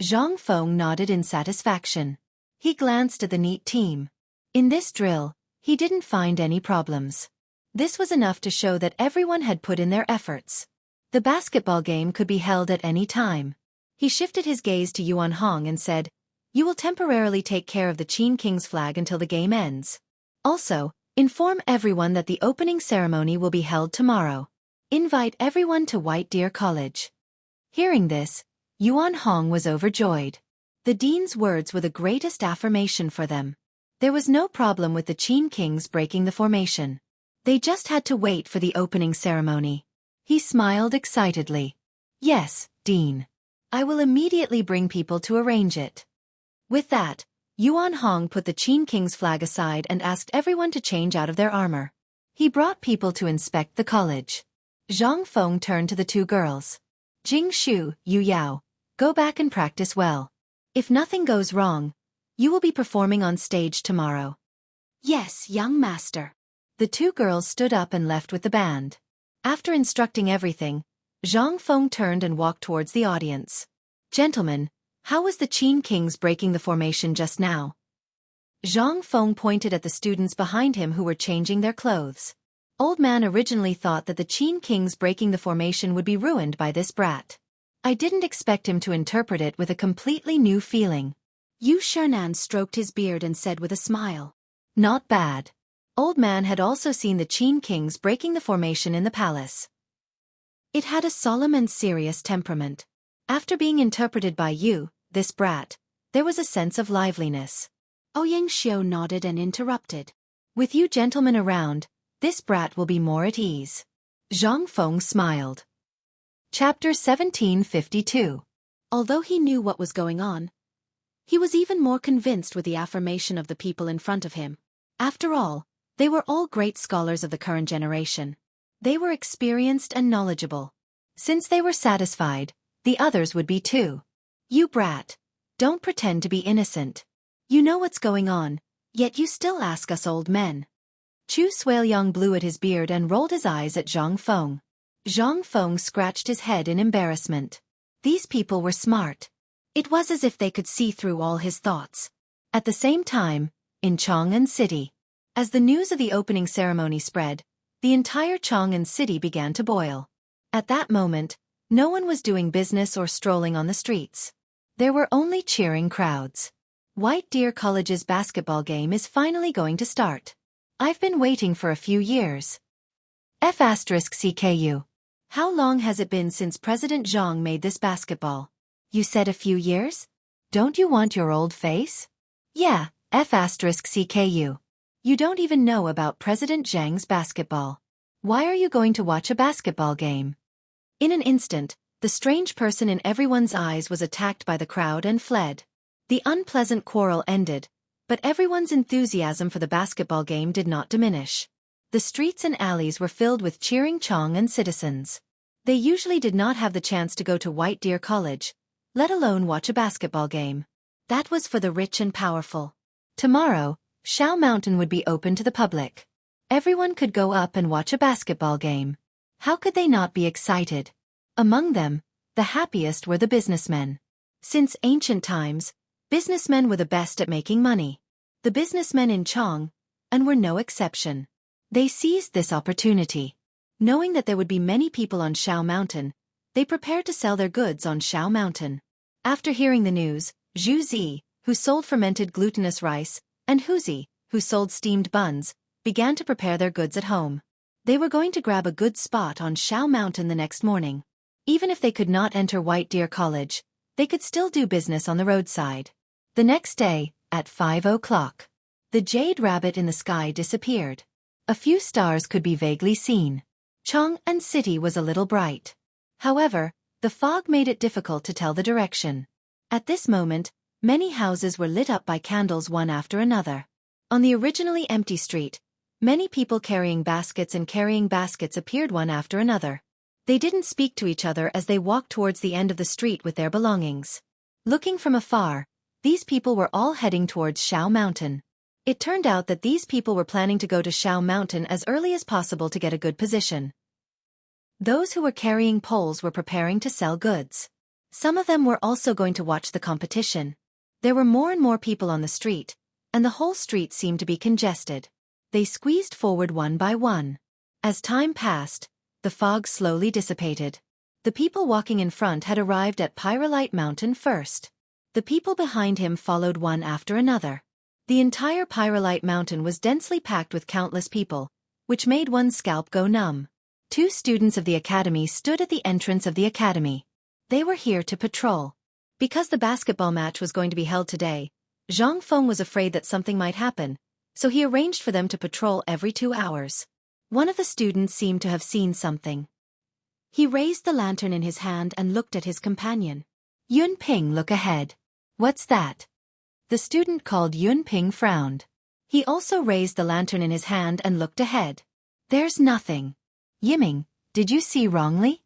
Zhang Feng nodded in satisfaction. He glanced at the neat team. In this drill, he didn't find any problems. This was enough to show that everyone had put in their efforts. The basketball game could be held at any time. He shifted his gaze to Yuan Hong and said, "You will temporarily take care of the Qin King's flag until the game ends. Also, inform everyone that the opening ceremony will be held tomorrow. Invite everyone to White Deer College." Hearing this, Yuan Hong was overjoyed. The dean's words were the greatest affirmation for them. There was no problem with the Qin Kings breaking the formation. They just had to wait for the opening ceremony. He smiled excitedly. "Yes, Dean. I will immediately bring people to arrange it." With that, Yuan Hong put the Qin King's flag aside and asked everyone to change out of their armor. He brought people to inspect the college. Zhang Feng turned to the 2 girls. "Jing Shu, Yu Yao, go back and practice well. If nothing goes wrong, you will be performing on stage tomorrow." "Yes, young master." The 2 girls stood up and left with the band. After instructing everything, Zhang Feng turned and walked towards the audience. "Gentlemen, how was the Qin Kings breaking the formation just now?" Zhang Feng pointed at the students behind him who were changing their clothes. Old Man originally thought that the Qin Kings breaking the formation would be ruined by this brat. I didn't expect him to interpret it with a completely new feeling. Yu Shernan stroked his beard and said with a smile, "Not bad." Old Man had also seen the Qin Kings breaking the formation in the palace. It had a solemn and serious temperament. After being interpreted by you, this brat, there was a sense of liveliness. Xianxia nodded and interrupted. With you gentlemen around, this brat will be more at ease. Zhang Feng smiled. Chapter 1752. Although he knew what was going on, he was even more convinced with the affirmation of the people in front of him. After all, they were all great scholars of the current generation. They were experienced and knowledgeable. Since they were satisfied, the others would be too. You brat, don't pretend to be innocent. You know what's going on, yet you still ask us old men. Chu Suiliang blew at his beard and rolled his eyes at Zhang Feng. Zhang Feng scratched his head in embarrassment. These people were smart. It was as if they could see through all his thoughts. At the same time, in Chang'an City, as the news of the opening ceremony spread, the entire Chang'an City began to boil. At that moment, no one was doing business or strolling on the streets. There were only cheering crowds. White Deer College's basketball game is finally going to start. I've been waiting for a few years. F***CKU. How long has it been since President Zhang made this basketball? You said a few years? Don't you want your old face? Yeah, F***CKU. You don't even know about President Zhang's basketball. Why are you going to watch a basketball game? In an instant, the strange person in everyone's eyes was attacked by the crowd and fled. The unpleasant quarrel ended, but everyone's enthusiasm for the basketball game did not diminish. The streets and alleys were filled with cheering Chang'an citizens. They usually did not have the chance to go to White Deer College, let alone watch a basketball game. That was for the rich and powerful. Tomorrow, Shao Mountain would be open to the public. Everyone could go up and watch a basketball game. How could they not be excited? Among them, the happiest were the businessmen. Since ancient times, businessmen were the best at making money. The businessmen in Chang'an were no exception. They seized this opportunity. Knowing that there would be many people on Shao Mountain, they prepared to sell their goods on Shao Mountain. After hearing the news, Zhu Zi, who sold fermented glutinous rice, and Hu Zi, who sold steamed buns, began to prepare their goods at home. They were going to grab a good spot on Shao Mountain the next morning. Even if they could not enter White Deer College, they could still do business on the roadside. The next day, at 5 o'clock, the jade rabbit in the sky disappeared. A few stars could be vaguely seen. Chang'an City was a little bright. However, the fog made it difficult to tell the direction. At this moment, many houses were lit up by candles one after another. On the originally empty street, many people carrying baskets appeared one after another. They didn't speak to each other as they walked towards the end of the street with their belongings. Looking from afar, these people were all heading towards Shao Mountain. It turned out that these people were planning to go to Shao Mountain as early as possible to get a good position. Those who were carrying poles were preparing to sell goods. Some of them were also going to watch the competition. There were more and more people on the street, and the whole street seemed to be congested. They squeezed forward one by one. As time passed, the fog slowly dissipated. The people walking in front had arrived at Pyrolite Mountain first. The people behind him followed one after another. The entire Pyrolite Mountain was densely packed with countless people, which made one's scalp go numb. 2 students of the academy stood at the entrance of the academy. They were here to patrol. Because the basketball match was going to be held today, Zhang Feng was afraid that something might happen, so he arranged for them to patrol every 2 hours. One of the students seemed to have seen something. He raised the lantern in his hand and looked at his companion. Yun Ping, look ahead. What's that? The student called Yun Ping frowned. He also raised the lantern in his hand and looked ahead. There's nothing. Yiming, did you see wrongly?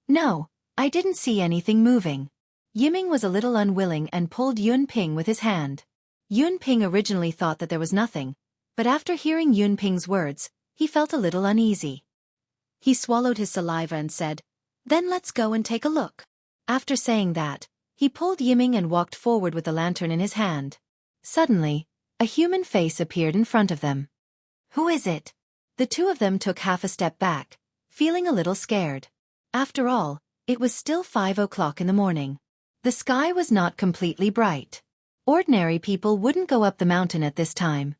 No, I didn't see anything moving. Yiming was a little unwilling and pulled Yun Ping with his hand. Yun Ping originally thought that there was nothing, but after hearing Yun Ping's words, he felt a little uneasy. He swallowed his saliva and said, "Then let's go and take a look." After saying that, he pulled Yiming and walked forward with the lantern in his hand. Suddenly, a human face appeared in front of them. Who is it? The 2 of them took half a step back, feeling a little scared. After all, it was still 5 o'clock in the morning. The sky was not completely bright. Ordinary people wouldn't go up the mountain at this time.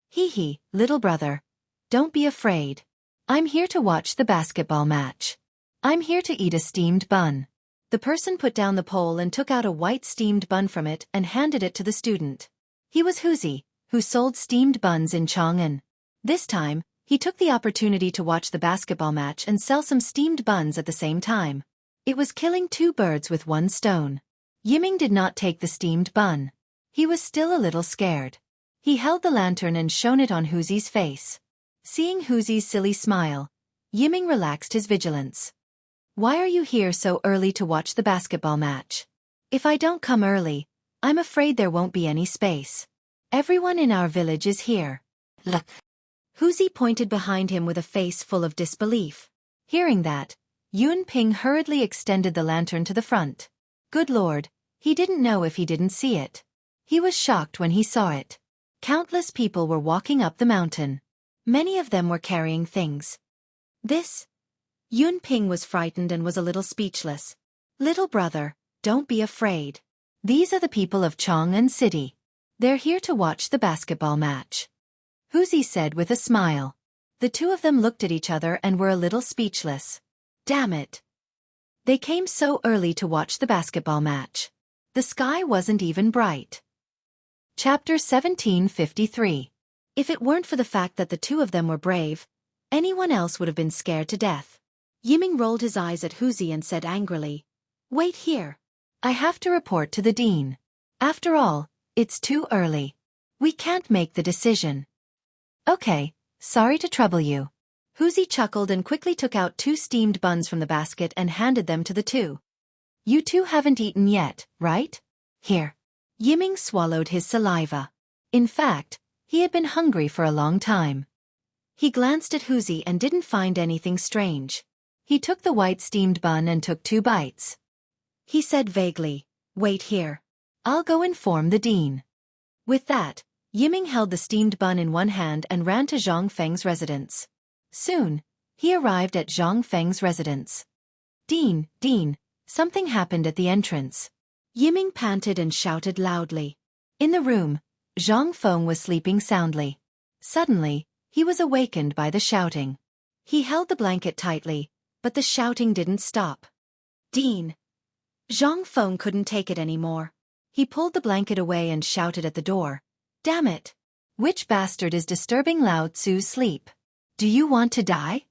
Hee, little brother. Don't be afraid. I'm here to watch the basketball match. I'm here to eat a steamed bun. The person put down the pole and took out a white steamed bun from it and handed it to the student. He was Wuxia, who sold steamed buns in Chang'an. This time, he took the opportunity to watch the basketball match and sell some steamed buns at the same time. It was killing two birds with one stone. Yiming did not take the steamed bun. He was still a little scared. He held the lantern and shone it on Wuxia's face. Seeing Wuxia's silly smile, Yiming relaxed his vigilance. Why are you here so early to watch the basketball match? If I don't come early, I'm afraid there won't be any space. Everyone in our village is here. Look. Wuxia pointed behind him with a face full of disbelief. Hearing that, Yun Ping hurriedly extended the lantern to the front. Good Lord, he didn't know if he didn't see it. He was shocked when he saw it. Countless people were walking up the mountain. Many of them were carrying things. Yun Ping was frightened and was a little speechless. Little brother, don't be afraid. These are the people of Chang'an City. They're here to watch the basketball match. Wuxia said with a smile. The two of them looked at each other and were a little speechless. Damn it. They came so early to watch the basketball match. The sky wasn't even bright. Chapter 1753. If it weren't for the fact that the two of them were brave, anyone else would have been scared to death. Yiming rolled his eyes at Wuxia and said angrily, Wait here. I have to report to the dean. After all, it's too early. We can't make the decision. Okay, sorry to trouble you. Wuxia chuckled and quickly took out 2 steamed buns from the basket and handed them to the two. You two haven't eaten yet, right? Here. Yiming swallowed his saliva. In fact, he had been hungry for a long time. He glanced at Wuxia and didn't find anything strange. He took the white steamed bun and took 2 bites. He said vaguely, Wait here. I'll go inform the dean. With that, Yiming held the steamed bun in one hand and ran to Zhang Feng's residence. Soon, he arrived at Zhang Feng's residence. Dean, something happened at the entrance. Yiming panted and shouted loudly. In the room, Zhang Feng was sleeping soundly. Suddenly, he was awakened by the shouting. He held the blanket tightly, but the shouting didn't stop. Dean. Zhang Feng couldn't take it anymore. He pulled the blanket away and shouted at the door. Damn it! Which bastard is disturbing Lao Tzu's sleep? Do you want to die?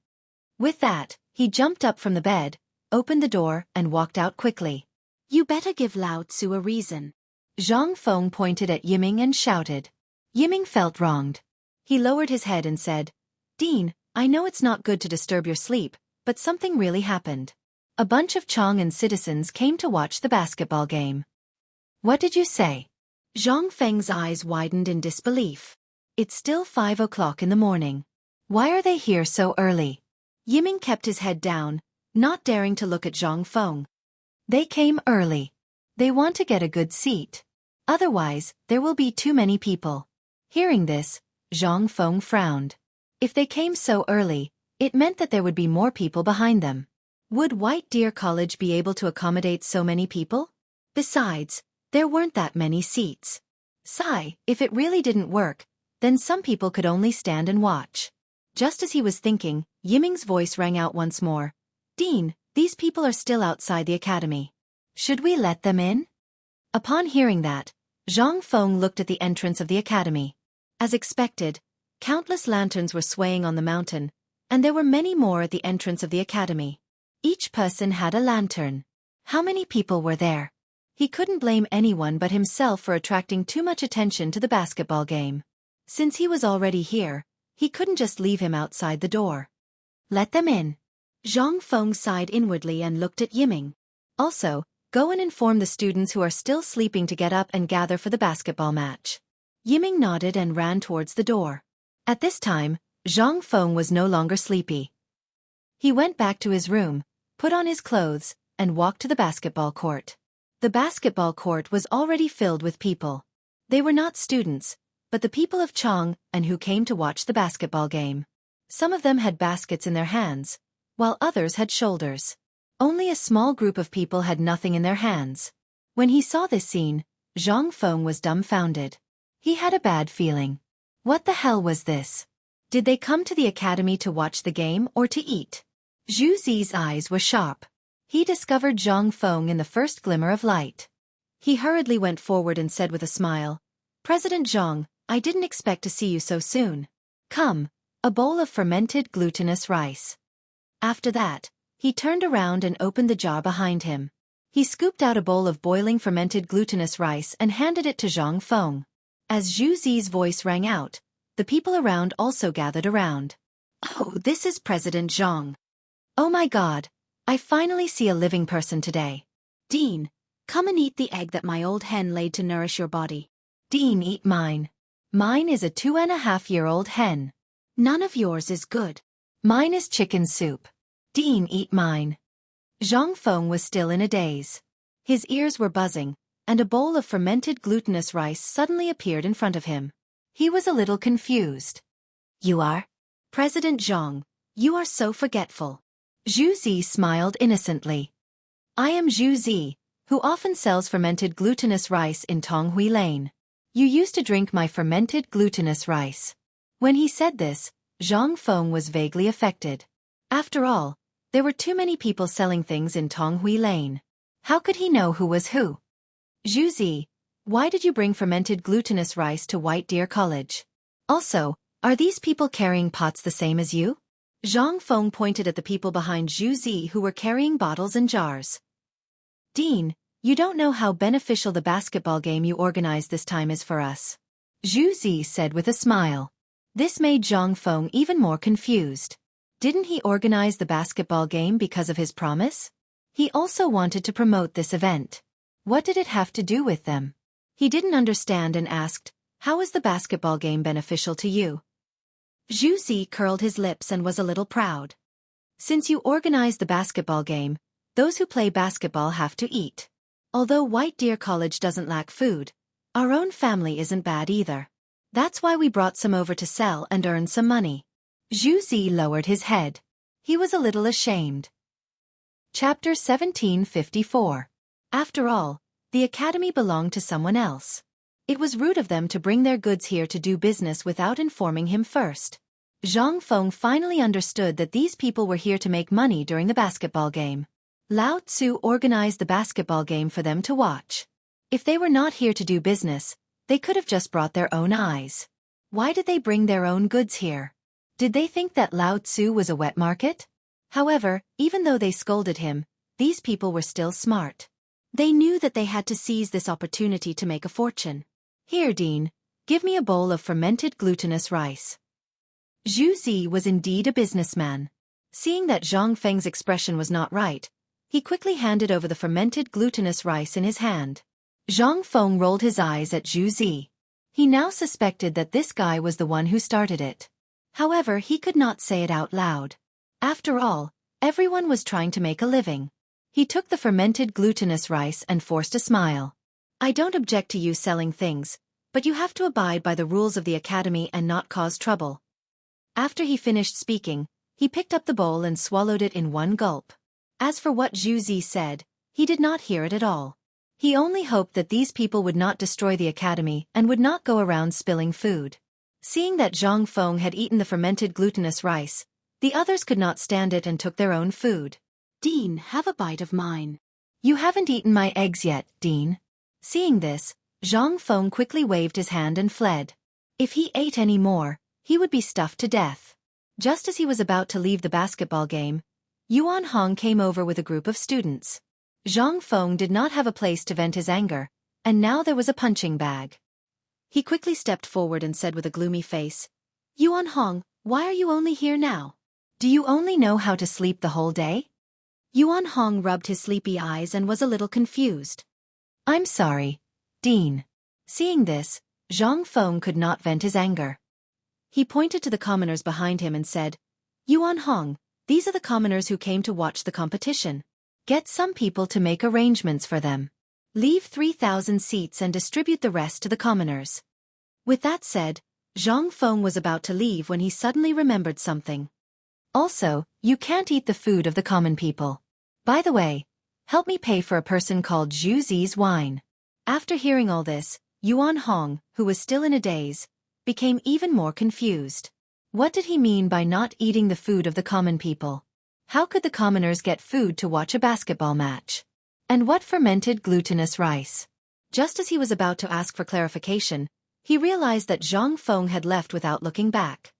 With that, he jumped up from the bed, opened the door, and walked out quickly. You better give Lao Tzu a reason. Zhang Feng pointed at Yiming and shouted. Yiming felt wronged. He lowered his head and said, Dean, I know it's not good to disturb your sleep, but something really happened. A bunch of Chang'an citizens came to watch the basketball game. What did you say? Zhang Feng's eyes widened in disbelief. It's still 5 o'clock in the morning. Why are they here so early? Yiming kept his head down, not daring to look at Zhang Feng. They came early. They want to get a good seat. Otherwise, there will be too many people. Hearing this, Zhang Feng frowned. If they came so early, it meant that there would be more people behind them. Would White Deer College be able to accommodate so many people? Besides, there weren't that many seats. If it really didn't work, then some people could only stand and watch. Just as he was thinking, Yiming's voice rang out once more. Dean, these people are still outside the academy. Should we let them in? Upon hearing that, Zhang Feng looked at the entrance of the academy. As expected, countless lanterns were swaying on the mountain, and there were many more at the entrance of the academy. Each person had a lantern. How many people were there? He couldn't blame anyone but himself for attracting too much attention to the basketball game. Since he was already here, he couldn't just leave him outside the door. Let them in. Zhang Feng sighed inwardly and looked at Yiming. Also, go and inform the students who are still sleeping to get up and gather for the basketball match. Yiming nodded and ran towards the door. At this time, Zhang Feng was no longer sleepy. He went back to his room, put on his clothes, and walked to the basketball court. The basketball court was already filled with people. They were not students, but the people of Chang and who came to watch the basketball game. Some of them had baskets in their hands, while others had shoulders. Only a small group of people had nothing in their hands. When he saw this scene, Zhang Feng was dumbfounded. He had a bad feeling. What the hell was this? Did they come to the academy to watch the game or to eat? Zhu Zi's eyes were sharp. He discovered Zhang Feng in the first glimmer of light. He hurriedly went forward and said with a smile, "President Zhang, I didn't expect to see you so soon. Come, a bowl of fermented glutinous rice." After that, he turned around and opened the jar behind him. He scooped out a bowl of boiling fermented glutinous rice and handed it to Zhang Feng. As Zhu Zi's voice rang out, the people around also gathered around. "Oh, this is President Zhang. Oh my God, I finally see a living person today. Dean, come and eat the egg that my old hen laid to nourish your body." "Dean, eat mine. Mine is a 2.5-year-old hen. None of yours is good. Mine is chicken soup. Dean, eat mine." Zhang Feng was still in a daze. His ears were buzzing, and a bowl of fermented glutinous rice suddenly appeared in front of him. He was a little confused. "You are? President Zhang, you are so forgetful." Zhu Zi smiled innocently. "I am Zhu Zi, who often sells fermented glutinous rice in Tonghui Lane. You used to drink my fermented glutinous rice." When he said this, Zhang Feng was vaguely affected. After all, there were too many people selling things in Tonghui Lane. How could he know who was who? "Zhu Zi, why did you bring fermented glutinous rice to White Deer College? Also, are these people carrying pots the same as you?" Zhang Feng pointed at the people behind Zhu Zi who were carrying bottles and jars. "Dean, you don't know how beneficial the basketball game you organized this time is for us," Zhu Zi said with a smile. This made Zhang Feng even more confused. Didn't he organize the basketball game because of his promise? He also wanted to promote this event. What did it have to do with them? He didn't understand and asked, "How is the basketball game beneficial to you?" Zhu Zi curled his lips and was a little proud. "Since you organized the basketball game, those who play basketball have to eat. Although White Deer College doesn't lack food, our own family isn't bad either. That's why we brought some over to sell and earn some money." Zhu Zi lowered his head. He was a little ashamed. Chapter 1754. After all, the academy belonged to someone else. It was rude of them to bring their goods here to do business without informing him first. Zhang Feng finally understood that these people were here to make money during the basketball game. Lao Tzu organized the basketball game for them to watch. If they were not here to do business, they could have just brought their own eyes. Why did they bring their own goods here? Did they think that Lao Tzu was a wet market? However, even though they scolded him, these people were still smart. They knew that they had to seize this opportunity to make a fortune. "Here, Dean, give me a bowl of fermented glutinous rice." Zhu Zi was indeed a businessman. Seeing that Zhang Feng's expression was not right, he quickly handed over the fermented glutinous rice in his hand. Zhang Feng rolled his eyes at Zhu Zi. He now suspected that this guy was the one who started it. However, he could not say it out loud. After all, everyone was trying to make a living. He took the fermented glutinous rice and forced a smile. "I don't object to you selling things, but you have to abide by the rules of the academy and not cause trouble." After he finished speaking, he picked up the bowl and swallowed it in one gulp. As for what Zhu Zi said, he did not hear it at all. He only hoped that these people would not destroy the academy and would not go around spilling food. Seeing that Zhang Feng had eaten the fermented glutinous rice, the others could not stand it and took their own food. "Dean, have a bite of mine." "You haven't eaten my eggs yet, Dean." Seeing this, Zhang Feng quickly waved his hand and fled. If he ate any more, he would be stuffed to death. Just as he was about to leave the basketball game, Yuan Hong came over with a group of students. Zhang Feng did not have a place to vent his anger, and now there was a punching bag. He quickly stepped forward and said with a gloomy face, "Yuan Hong, why are you only here now? Do you only know how to sleep the whole day?" Yuan Hong rubbed his sleepy eyes and was a little confused. "I'm sorry, Dean." Seeing this, Zhang Feng could not vent his anger. He pointed to the commoners behind him and said, "Yuan Hong, these are the commoners who came to watch the competition. Get some people to make arrangements for them. Leave 3,000 seats and distribute the rest to the commoners." With that said, Zhang Feng was about to leave when he suddenly remembered something. "Also, you can't eat the food of the common people. By the way, help me pay for a person called Zhu Zi's wine." After hearing all this, Yuan Hong, who was still in a daze, became even more confused. What did he mean by not eating the food of the common people? How could the commoners get food to watch a basketball match? And what fermented glutinous rice? Just as he was about to ask for clarification, he realized that Zhang Feng had left without looking back.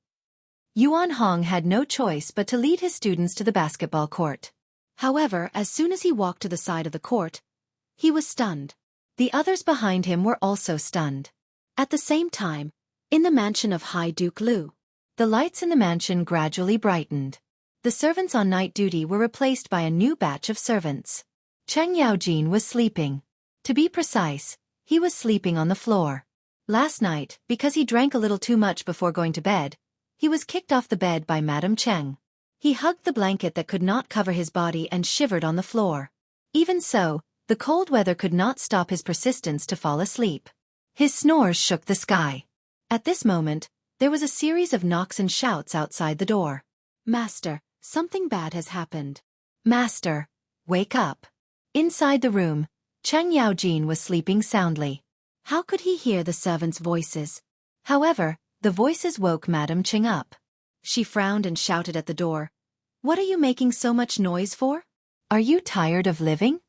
Yuan Hong had no choice but to lead his students to the basketball court. However, as soon as he walked to the side of the court, he was stunned. The others behind him were also stunned. At the same time, in the mansion of High Duke Lu, the lights in the mansion gradually brightened. The servants on night duty were replaced by a new batch of servants. Cheng Yaojin was sleeping. To be precise, he was sleeping on the floor. Last night, because he drank a little too much before going to bed, he was kicked off the bed by Madame Cheng. He hugged the blanket that could not cover his body and shivered on the floor. Even so, the cold weather could not stop his persistence to fall asleep. His snores shook the sky. At this moment, there was a series of knocks and shouts outside the door. "Master, something bad has happened. Master, wake up." Inside the room, Cheng Yaojin was sleeping soundly. How could he hear the servants' voices? However, the voices woke Madame Cheng up. She frowned and shouted at the door. "What are you making so much noise for? Are you tired of living?"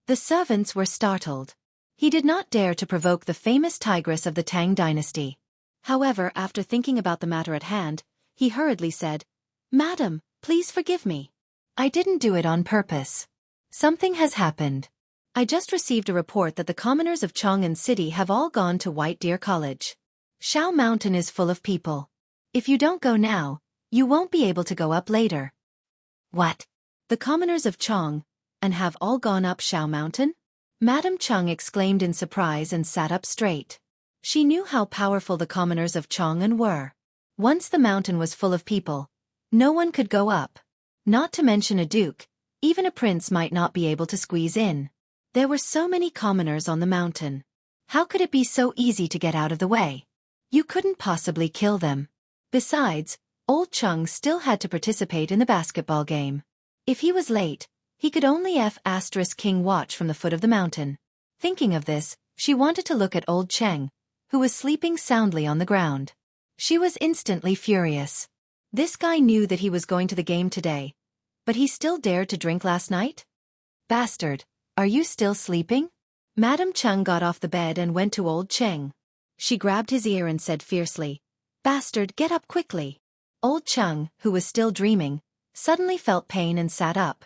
The servants were startled. He did not dare to provoke the famous tigress of the Tang dynasty. However, after thinking about the matter at hand, he hurriedly said, "Madam, please forgive me. I didn't do it on purpose. Something has happened. I just received a report that the commoners of Chang'an City have all gone to White Deer College. Shao Mountain is full of people. If you don't go now, you won't be able to go up later." "What? The commoners of Chang'an have all gone up Shao Mountain?" Madame Cheng exclaimed in surprise and sat up straight. She knew how powerful the commoners of Chang'an were. Once the mountain was full of people, no one could go up. Not to mention a duke, even a prince might not be able to squeeze in. There were so many commoners on the mountain. How could it be so easy to get out of the way? You couldn't possibly kill them. Besides, old Cheng still had to participate in the basketball game. If he was late, he could only King watch from the foot of the mountain. Thinking of this, she wanted to look at old Cheng, who was sleeping soundly on the ground. She was instantly furious. This guy knew that he was going to the game today, but he still dared to drink last night? "Bastard, are you still sleeping?" Madame Cheng got off the bed and went to old Cheng. She grabbed his ear and said fiercely, "Bastard, get up quickly." Old Cheng, who was still dreaming, suddenly felt pain and sat up.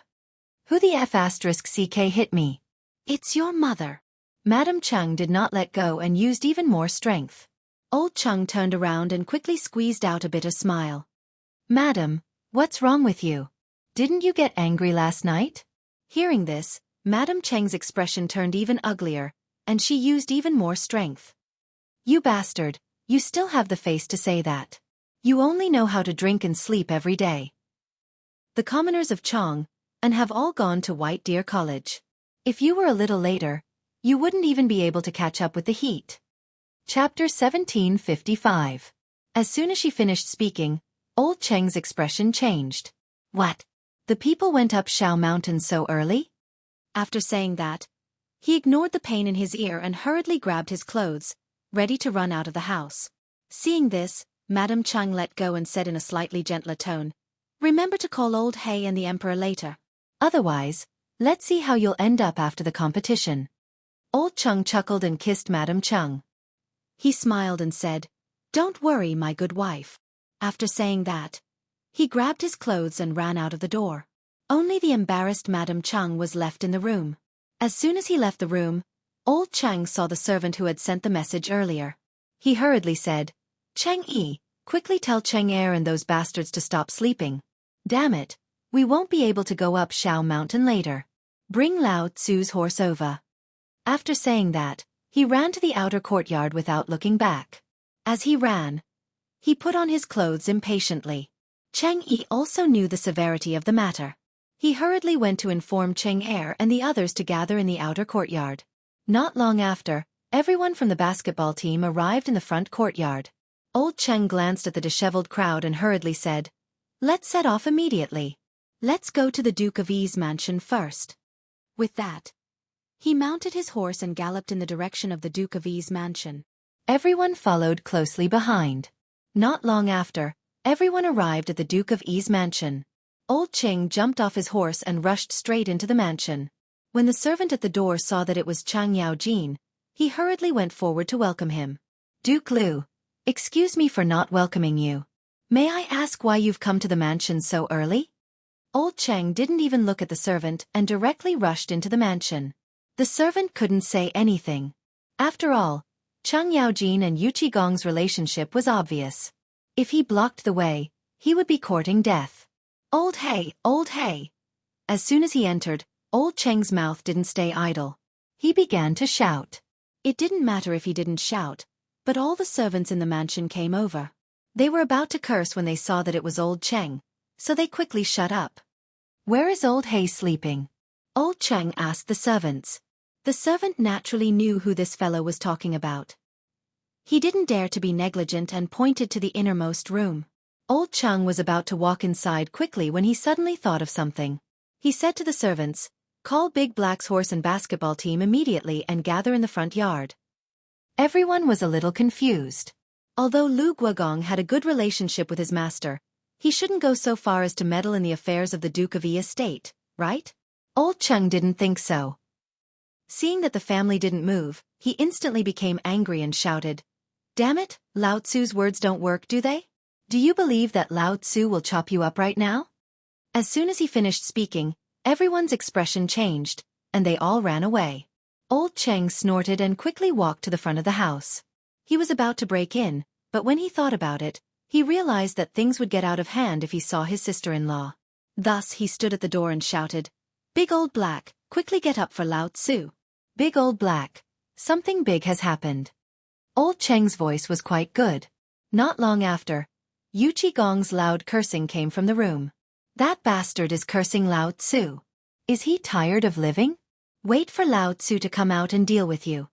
"Who the *CK hit me?" "It's your mother." Madame Cheng did not let go and used even more strength. Old Cheng turned around and quickly squeezed out a bitter smile. "Madam, what's wrong with you? Didn't you get angry last night?" Hearing this, Madame Cheng's expression turned even uglier, and she used even more strength. "You bastard, you still have the face to say that. You only know how to drink and sleep every day. The commoners of Chang'an have all gone to White Deer College. If you were a little later, you wouldn't even be able to catch up with the heat." Chapter 1755. As soon as she finished speaking, old Cheng's expression changed. "What? The people went up Shao Mountain so early?" After saying that, he ignored the pain in his ear and hurriedly grabbed his clothes, ready to run out of the house. Seeing this, Madame Cheng let go and said in a slightly gentler tone, "Remember to call old Hay and the Emperor later. Otherwise, let's see how you'll end up after the competition." Old Cheng chuckled and kissed Madame Cheng. He smiled and said, "Don't worry, my good wife." After saying that, he grabbed his clothes and ran out of the door. Only the embarrassed Madame Cheng was left in the room. As soon as he left the room, old Cheng saw the servant who had sent the message earlier. He hurriedly said, "Cheng Yi, quickly tell Cheng Er and those bastards to stop sleeping. Damn it, we won't be able to go up Shao Mountain later. Bring Lao Tzu's horse over." After saying that, he ran to the outer courtyard without looking back. As he ran, he put on his clothes impatiently. Cheng Yi also knew the severity of the matter. He hurriedly went to inform Cheng Er and the others to gather in the outer courtyard. Not long after, everyone from the basketball team arrived in the front courtyard. Old Cheng glanced at the disheveled crowd and hurriedly said, "Let's set off immediately. Let's go to the Duke of Yi's mansion first." With that, he mounted his horse and galloped in the direction of the Duke of Yi's mansion. Everyone followed closely behind. Not long after, everyone arrived at the Duke of Yi's mansion. Old Cheng jumped off his horse and rushed straight into the mansion. When the servant at the door saw that it was Chang Yaojin, he hurriedly went forward to welcome him. Duke Liu, excuse me for not welcoming you. May I ask why you've come to the mansion so early? Old Cheng didn't even look at the servant and directly rushed into the mansion. The servant couldn't say anything. After all, Chang Yaojin and Yu Qigong's relationship was obvious. If he blocked the way, he would be courting death. Old Hey, Old Hey. As soon as he entered, Old Cheng's mouth didn't stay idle. He began to shout. It didn't matter if he didn't shout, but all the servants in the mansion came over. They were about to curse when they saw that it was Old Cheng, so they quickly shut up. Where is Old Hey sleeping? Old Cheng asked the servants. The servant naturally knew who this fellow was talking about. He didn't dare to be negligent and pointed to the innermost room. Old Cheng was about to walk inside quickly when he suddenly thought of something. He said to the servants, "Call Big Black's horse and basketball team immediately and gather in the front yard." Everyone was a little confused. Although Lu Guogong had a good relationship with his master, he shouldn't go so far as to meddle in the affairs of the Duke of Yi estate, right? Old Cheng didn't think so. Seeing that the family didn't move, he instantly became angry and shouted, "Damn it, Lao Tzu's words don't work, do they? Do you believe that Lao Tzu will chop you up right now?" As soon as he finished speaking, everyone's expression changed, and they all ran away. Old Cheng snorted and quickly walked to the front of the house. He was about to break in, but when he thought about it, he realized that things would get out of hand if he saw his sister-in-law. Thus he stood at the door and shouted, "Big Old Black, quickly get up for Lao Tzu. Big Old Black, something big has happened." Old Cheng's voice was quite good. Not long after, Yu Qigong's loud cursing came from the room. "That bastard is cursing Lao Tzu. Is he tired of living? Wait for Lao Tzu to come out and deal with you."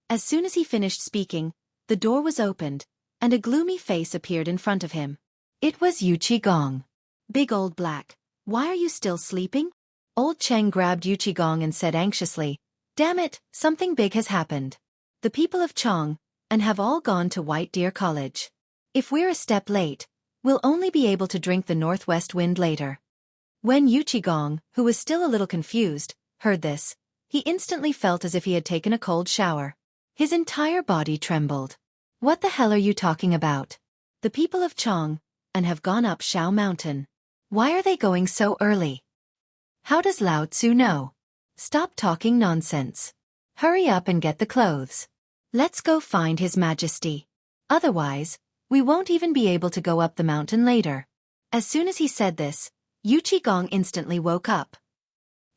As soon as he finished speaking, the door was opened, and a gloomy face appeared in front of him. It was Yu Qigong. "Big Old Black, why are you still sleeping?" Old Cheng grabbed Yu Qigong and said anxiously, "Damn it, something big has happened. The people of Chong and have all gone to White Deer College. If we're a step late, we'll only be able to drink the northwest wind later." When Yu Qigong, who was still a little confused, heard this, he instantly felt as if he had taken a cold shower. His entire body trembled. "What the hell are you talking about? The people of Chong and have gone up Shao Mountain. Why are they going so early? How does Lao Tzu know? Stop talking nonsense. Hurry up and get the clothes. Let's go find His Majesty. Otherwise, we won't even be able to go up the mountain later." As soon as he said this, Yu Qigong instantly woke up.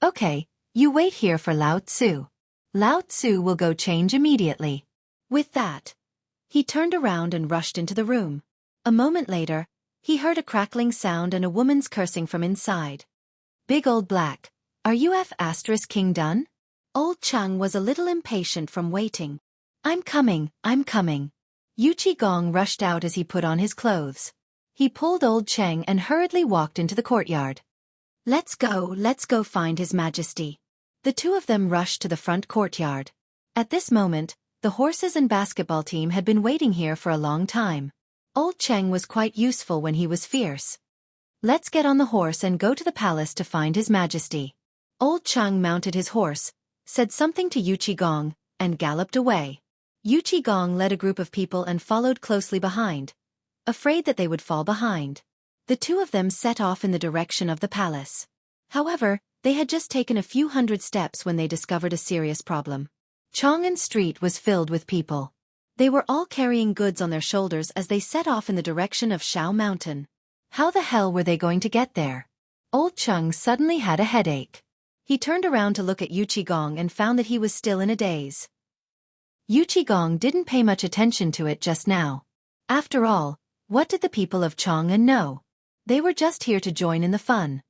"Okay, you wait here for Lao Tzu. Lao Tzu will go change immediately." With that, he turned around and rushed into the room. A moment later, he heard a crackling sound and a woman's cursing from inside. "Big Old Black, are you King done?" Old Cheng was a little impatient from waiting. I'm coming. Yu Qigong rushed out as he put on his clothes. He pulled Old Cheng and hurriedly walked into the courtyard. Let's go find His Majesty." The two of them rushed to the front courtyard. At this moment, the horses and basketball team had been waiting here for a long time. Old Cheng was quite useful when he was fierce. "Let's get on the horse and go to the palace to find His Majesty." Old Cheng mounted his horse, said something to Yu Qigong, and galloped away. Yu Qigong led a group of people and followed closely behind, afraid that they would fall behind. The two of them set off in the direction of the palace. However, they had just taken a few hundred steps when they discovered a serious problem. Chang'an Street was filled with people. They were all carrying goods on their shoulders as they set off in the direction of Shao Mountain. How the hell were they going to get there? Old Cheng suddenly had a headache. He turned around to look at Yu Qigong and found that he was still in a daze. Yu Qigong didn't pay much attention to it just now. After all, what did the people of Chang'an know? They were just here to join in the fun.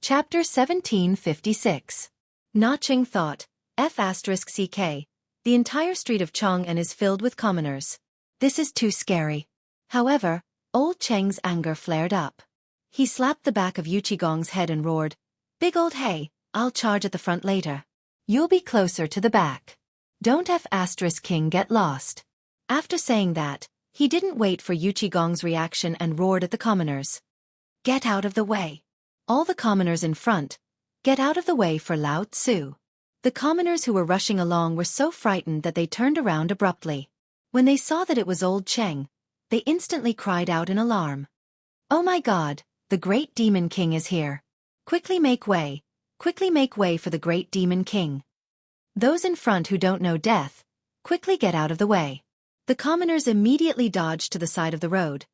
Chapter 1756. Notching thought, F***CK. The entire street of Chang'an is filled with commoners. This is too scary. However, Old Cheng's anger flared up. He slapped the back of Yu Qigong's head and roared, "Big Old Hey, I'll charge at the front later. You'll be closer to the back. Don't F***King get lost." After saying that, he didn't wait for Yu Qigong's reaction and roared at the commoners. "Get out of the way. All the commoners in front, get out of the way for Lao Tzu. The commoners who were rushing along were so frightened that they turned around abruptly. When they saw that it was old Cheng, they instantly cried out in alarm. "Oh my God, the great demon king is here. Quickly make way for the great demon king. Those in front who don't know death, quickly get out of the way." The commoners immediately dodged to the side of the road,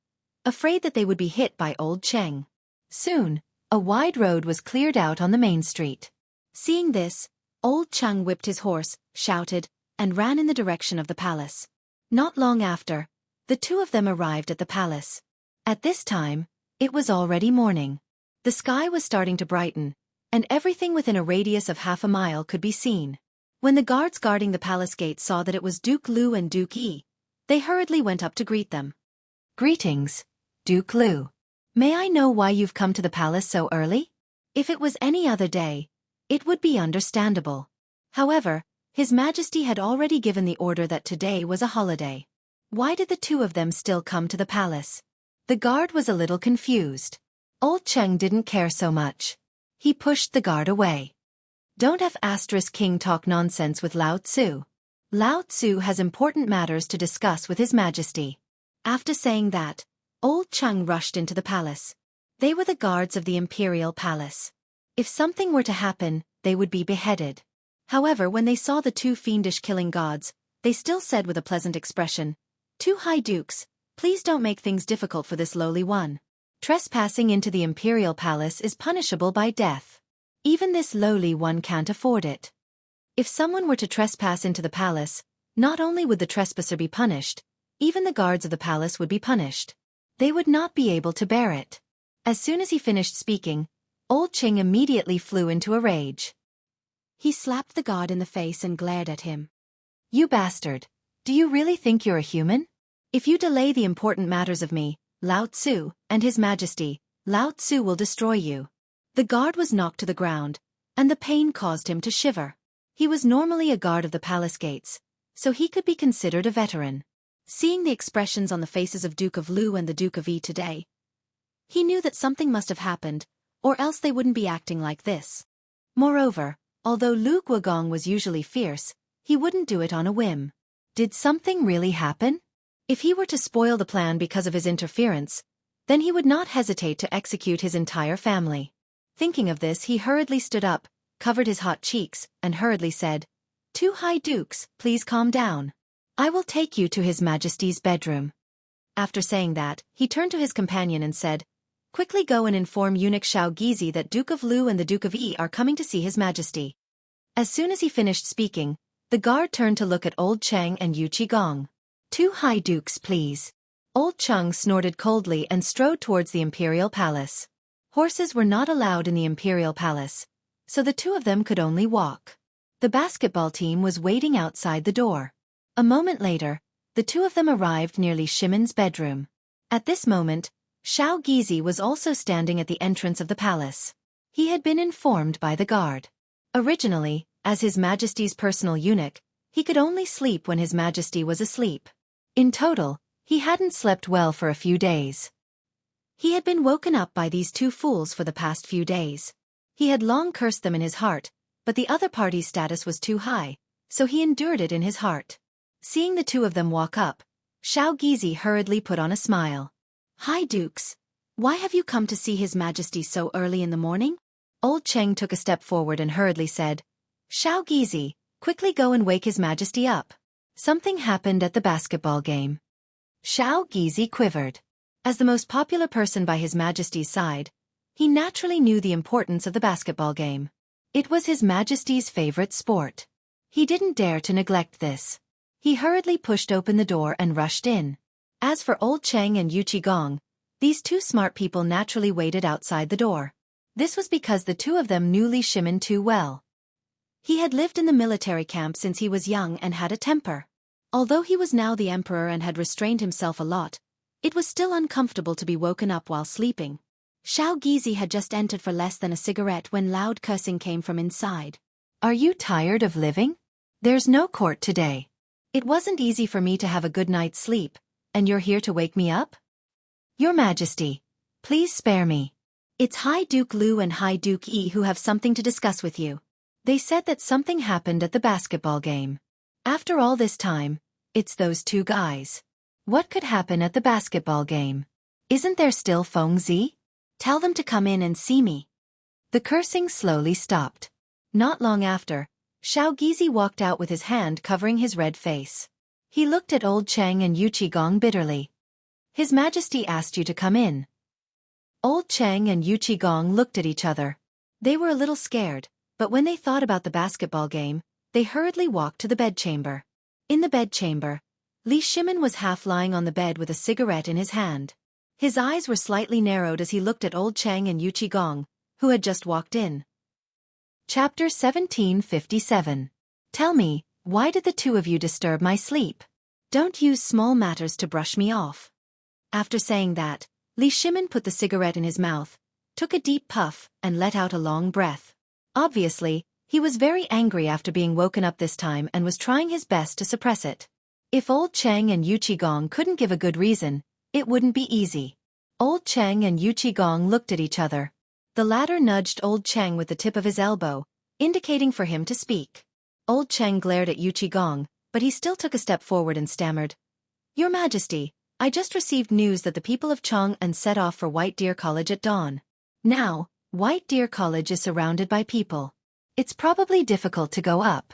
afraid that they would be hit by old Cheng. Soon, a wide road was cleared out on the main street. Seeing this, old Cheng whipped his horse, shouted, and ran in the direction of the palace. Not long after, the two of them arrived at the palace. At this time, it was already morning. The sky was starting to brighten, and everything within a radius of half a mile could be seen. When the guards guarding the palace gate saw that it was Duke Lu and Duke Yi, they hurriedly went up to greet them. "Greetings, Duke Lu. May I know why you've come to the palace so early?" If it was any other day, it would be understandable. However, His Majesty had already given the order that today was a holiday. Why did the two of them still come to the palace? The guard was a little confused. Old Cheng didn't care so much. He pushed the guard away. "Don't have *King talk nonsense with Lao Tzu. Lao Tzu has important matters to discuss with His Majesty." After saying that, old Cheng rushed into the palace. They were the guards of the imperial palace. If something were to happen, they would be beheaded. However, when they saw the two fiendish killing gods, they still said with a pleasant expression, "Two high dukes, please don't make things difficult for this lowly one. Trespassing into the imperial palace is punishable by death. Even this lowly one can't afford it." If someone were to trespass into the palace, not only would the trespasser be punished, even the guards of the palace would be punished. They would not be able to bear it. As soon as he finished speaking, old Cheng immediately flew into a rage. He slapped the guard in the face and glared at him. "You bastard! Do you really think you're a human? If you delay the important matters of me, Lao Tzu, and His Majesty, Lao Tzu will destroy you." The guard was knocked to the ground, and the pain caused him to shiver. He was normally a guard of the palace gates, so he could be considered a veteran. Seeing the expressions on the faces of Duke of Lu and the Duke of Yi today, he knew that something must have happened, or else they wouldn't be acting like this. Moreover, although Lu Guogong was usually fierce, he wouldn't do it on a whim. Did something really happen? If he were to spoil the plan because of his interference, then he would not hesitate to execute his entire family. Thinking of this, he hurriedly stood up, covered his hot cheeks, and hurriedly said, "Two high dukes, please calm down. I will take you to His Majesty's bedroom." After saying that, he turned to his companion and said, "Quickly go and inform eunuch Xianxia that Duke of Lu and the Duke of Yi are coming to see His Majesty." As soon as he finished speaking, the guard turned to look at old Cheng and Yu Qigong. "Two high dukes, please." Old Cheng snorted coldly and strode towards the imperial palace. Horses were not allowed in the imperial palace, so the two of them could only walk. The basketball team was waiting outside the door. A moment later, the two of them arrived near Li Shimin's bedroom. At this moment, Xianxia was also standing at the entrance of the palace. He had been informed by the guard. Originally, as His Majesty's personal eunuch, he could only sleep when His Majesty was asleep. In total, he hadn't slept well for a few days. He had been woken up by these two fools for the past few days. He had long cursed them in his heart, but the other party's status was too high, so he endured it in his heart. Seeing the two of them walk up, Xianxia hurriedly put on a smile. "Hi dukes. Why have you come to see His Majesty so early in the morning?" Old Cheng took a step forward and hurriedly said, "Xianxia, quickly go and wake His Majesty up. Something happened at the basketball game." Xianxia quivered. As the most popular person by His Majesty's side, he naturally knew the importance of the basketball game. It was His Majesty's favorite sport. He didn't dare to neglect this. He hurriedly pushed open the door and rushed in. As for old Cheng and Yu Qigong, these two smart people naturally waited outside the door. This was because the two of them knew Li Shimin too well. He had lived in the military camp since he was young and had a temper. Although he was now the emperor and had restrained himself a lot, it was still uncomfortable to be woken up while sleeping. Xianxia had just entered for less than a cigarette when loud cursing came from inside. "Are you tired of living? There's no court today. It wasn't easy for me to have a good night's sleep, and you're here to wake me up? Your Majesty, please spare me. It's High Duke Lu and High Duke Yi who have something to discuss with you. They said that something happened at the basketball game. After all this time, it's those two guys. What could happen at the basketball game? Isn't there still Feng Zi? Tell them to come in and see me. The cursing slowly stopped. Not long after, Xiao Gizi walked out with his hand covering his red face. He looked at old Cheng and Yu Qigong bitterly. His Majesty asked you to come in. Old Cheng and Yu Qigong looked at each other. They were a little scared, but when they thought about the basketball game, they hurriedly walked to the bedchamber. In the bedchamber, Li Shimin was half lying on the bed with a cigarette in his hand. His eyes were slightly narrowed as he looked at old Cheng and Yu Qigong, who had just walked in. Chapter 1757. Tell me, why did the two of you disturb my sleep? Don't use small matters to brush me off. After saying that, Li Shimin put the cigarette in his mouth, took a deep puff, and let out a long breath. Obviously, he was very angry after being woken up this time and was trying his best to suppress it. If old Cheng and Yu Qigong couldn't give a good reason, it wouldn't be easy. Old Cheng and Yu Qigong looked at each other. The latter nudged old Cheng with the tip of his elbow, indicating for him to speak. Old Cheng glared at Yu Qigong, but he still took a step forward and stammered. Your Majesty, I just received news that the people of Chang'an set off for White Deer College at dawn. Now, White Deer College is surrounded by people. It's probably difficult to go up.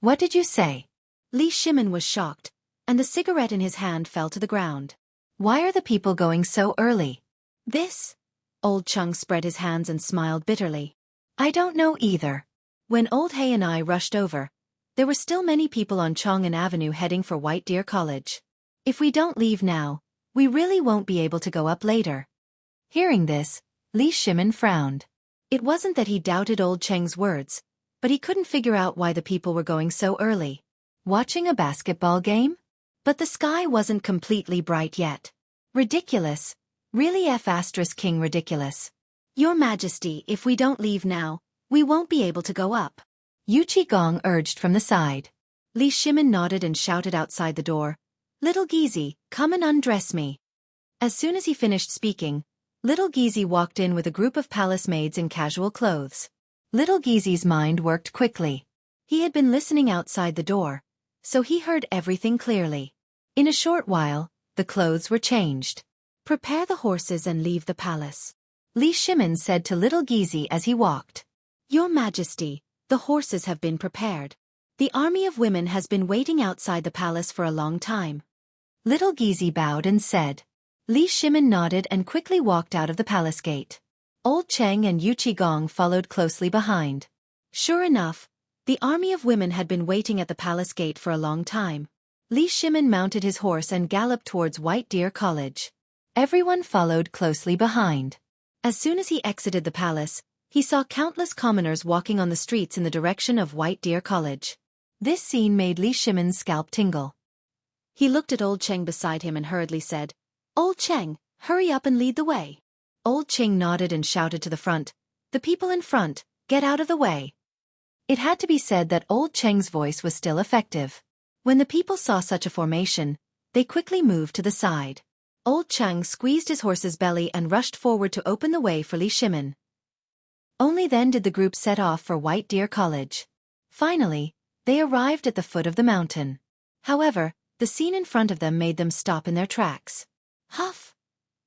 What did you say? Li Shimin was shocked, and the cigarette in his hand fell to the ground. Why are the people going so early? This? Old Cheng spread his hands and smiled bitterly. I don't know either. When Old Hay and I rushed over, there were still many people on Chang'an Avenue heading for White Deer College. If we don't leave now, we really won't be able to go up later. Hearing this, Li Shimin frowned. It wasn't that he doubted old Cheng's words, but he couldn't figure out why the people were going so early. Watching a basketball game? But the sky wasn't completely bright yet. Ridiculous. Really King ridiculous. Your Majesty, if we don't leave now, we won't be able to go up. Yu Qigong urged from the side. Li Shimin nodded and shouted outside the door. Little Gizi, come and undress me. As soon as he finished speaking, Little Gizi walked in with a group of palace maids in casual clothes. Little Gizi's mind worked quickly. He had been listening outside the door, so he heard everything clearly. In a short while, the clothes were changed. Prepare the horses and leave the palace. Li Shimin said to Little Gizi as he walked. Your Majesty, the horses have been prepared. The army of women has been waiting outside the palace for a long time. Little Gizi bowed and said. Li Shimin nodded and quickly walked out of the palace gate. Old Cheng and Yu Qigong followed closely behind. Sure enough, the army of women had been waiting at the palace gate for a long time. Li Shimin mounted his horse and galloped towards White Deer College. Everyone followed closely behind. As soon as he exited the palace, he saw countless commoners walking on the streets in the direction of White Deer College. This scene made Li Shimin's scalp tingle. He looked at Old Cheng beside him and hurriedly said, Old Cheng, hurry up and lead the way. Old Cheng nodded and shouted to the front, The people in front, get out of the way. It had to be said that Old Cheng's voice was still effective. When the people saw such a formation, they quickly moved to the side. Old Cheng squeezed his horse's belly and rushed forward to open the way for Li Shimin. Only then did the group set off for White Deer College. Finally, they arrived at the foot of the mountain. However, the scene in front of them made them stop in their tracks. Huff!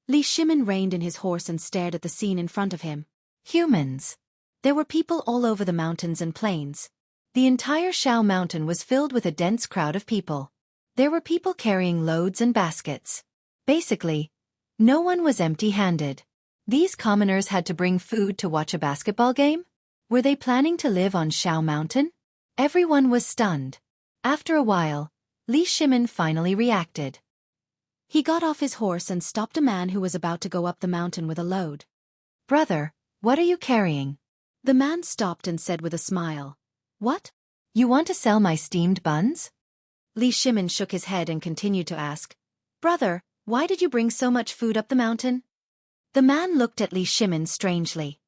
Li Shimin reined in his horse and stared at the scene in front of him. Humans. There were people all over the mountains and plains. The entire Shao Mountain was filled with a dense crowd of people. There were people carrying loads and baskets. Basically, no one was empty-handed. These commoners had to bring food to watch a basketball game? Were they planning to live on Shao Mountain? Everyone was stunned. After a while, Li Shimin finally reacted. He got off his horse and stopped a man who was about to go up the mountain with a load. Brother, what are you carrying? The man stopped and said with a smile. What? You want to sell my steamed buns? Li Shimin shook his head and continued to ask. Brother, why did you bring so much food up the mountain? The man looked at Li Shimin strangely.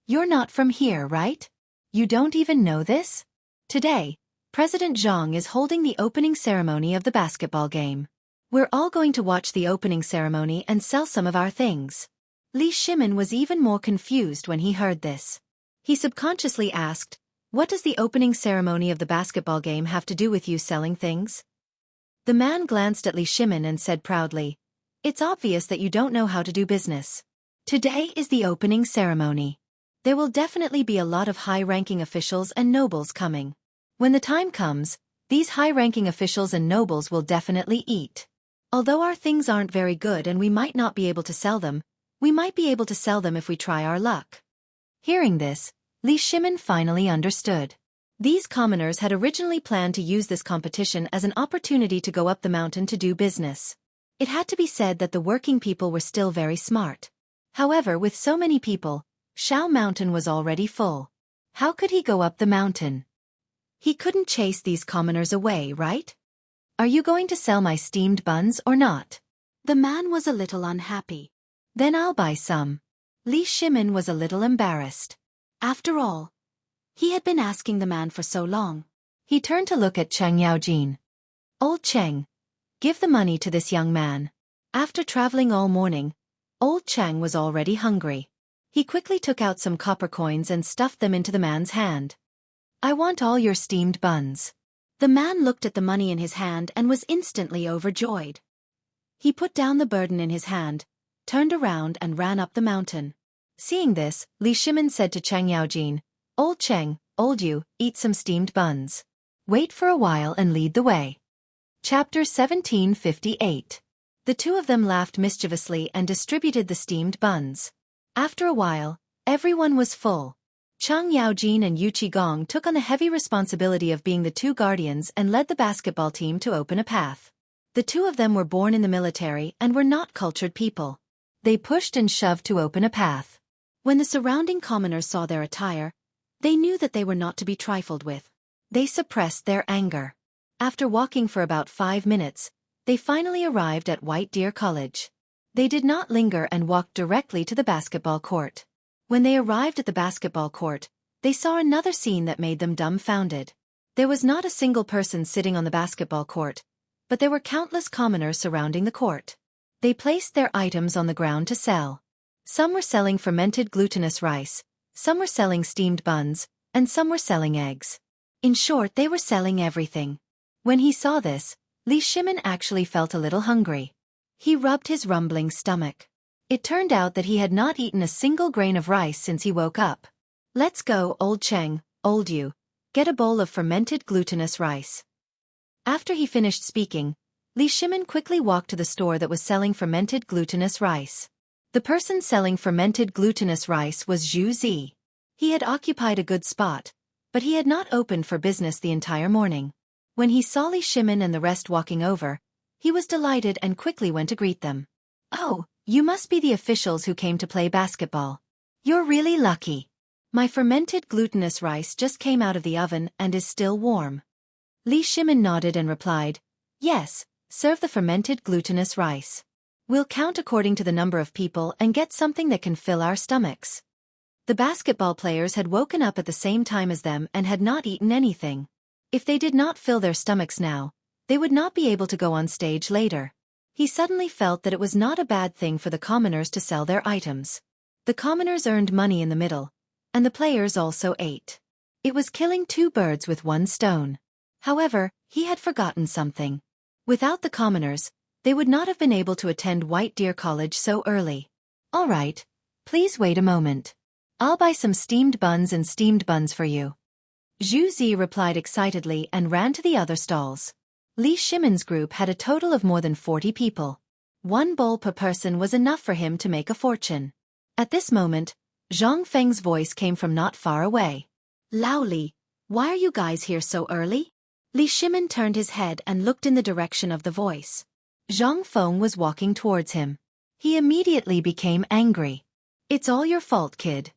You're not from here, right? You don't even know this? Today, President Zhang is holding the opening ceremony of the basketball game. We're all going to watch the opening ceremony and sell some of our things. Li Shimin was even more confused when he heard this. He subconsciously asked, "What does the opening ceremony of the basketball game have to do with you selling things?" The man glanced at Li Shimin and said proudly, "It's obvious that you don't know how to do business. Today is the opening ceremony. There will definitely be a lot of high-ranking officials and nobles coming. When the time comes, these high-ranking officials and nobles will definitely eat. Although our things aren't very good and we might not be able to sell them, we might be able to sell them if we try our luck." Hearing this, Li Shimin finally understood. These commoners had originally planned to use this competition as an opportunity to go up the mountain to do business. It had to be said that the working people were still very smart. However, with so many people, Shao Mountain was already full. How could he go up the mountain? He couldn't chase these commoners away, right? "Are you going to sell my steamed buns or not?" The man was a little unhappy. "Then I'll buy some." Li Shimin was a little embarrassed. After all, he had been asking the man for so long. He turned to look at Cheng Yaojin. "Old Cheng, give the money to this young man." After traveling all morning, Old Cheng was already hungry. He quickly took out some copper coins and stuffed them into the man's hand. "I want all your steamed buns." The man looked at the money in his hand and was instantly overjoyed. He put down the burden in his hand, turned around and ran up the mountain. Seeing this, Li Shimin said to Cheng Yaojin, "Old Cheng, old you, eat some steamed buns. Wait for a while and lead the way." Chapter 1758. The two of them laughed mischievously and distributed the steamed buns. After a while, everyone was full. Cheng Yaojin and Yu Qigong took on the heavy responsibility of being the two guardians and led the basketball team to open a path. The two of them were born in the military and were not cultured people. They pushed and shoved to open a path. When the surrounding commoners saw their attire, they knew that they were not to be trifled with. They suppressed their anger. After walking for about 5 minutes, they finally arrived at White Deer College. They did not linger and walked directly to the basketball court. When they arrived at the basketball court, they saw another scene that made them dumbfounded. There was not a single person sitting on the basketball court, but there were countless commoners surrounding the court. They placed their items on the ground to sell. Some were selling fermented glutinous rice, some were selling steamed buns, and some were selling eggs. In short, they were selling everything. When he saw this, Li Shimin actually felt a little hungry. He rubbed his rumbling stomach. It turned out that he had not eaten a single grain of rice since he woke up. "Let's go, Old Cheng, old you. Get a bowl of fermented glutinous rice." After he finished speaking, Li Shimin quickly walked to the store that was selling fermented glutinous rice. The person selling fermented glutinous rice was Zhu Zi. He had occupied a good spot, but he had not opened for business the entire morning. When he saw Li Shimin and the rest walking over, he was delighted and quickly went to greet them. "Oh, you must be the officials who came to play basketball. You're really lucky. My fermented glutinous rice just came out of the oven and is still warm." Li Shimin nodded and replied, "Yes, serve the fermented glutinous rice. We'll count according to the number of people and get something that can fill our stomachs." The basketball players had woken up at the same time as them and had not eaten anything. If they did not fill their stomachs now, they would not be able to go on stage later. He suddenly felt that it was not a bad thing for the commoners to sell their items. The commoners earned money in the middle, and the players also ate. It was killing 2 birds with 1 stone. However, he had forgotten something. Without the commoners, they would not have been able to attend White Deer College so early. "All right, please wait a moment. I'll buy some steamed buns and steamed buns for you." Zhu Zi replied excitedly and ran to the other stalls. Li Shimin's group had a total of more than 40 people. 1 bowl per person was enough for him to make a fortune. At this moment, Zhang Feng's voice came from not far away. "Lao Li, why are you guys here so early?" Li Shimin turned his head and looked in the direction of the voice. Zhang Feng was walking towards him. He immediately became angry. "It's all your fault, kid.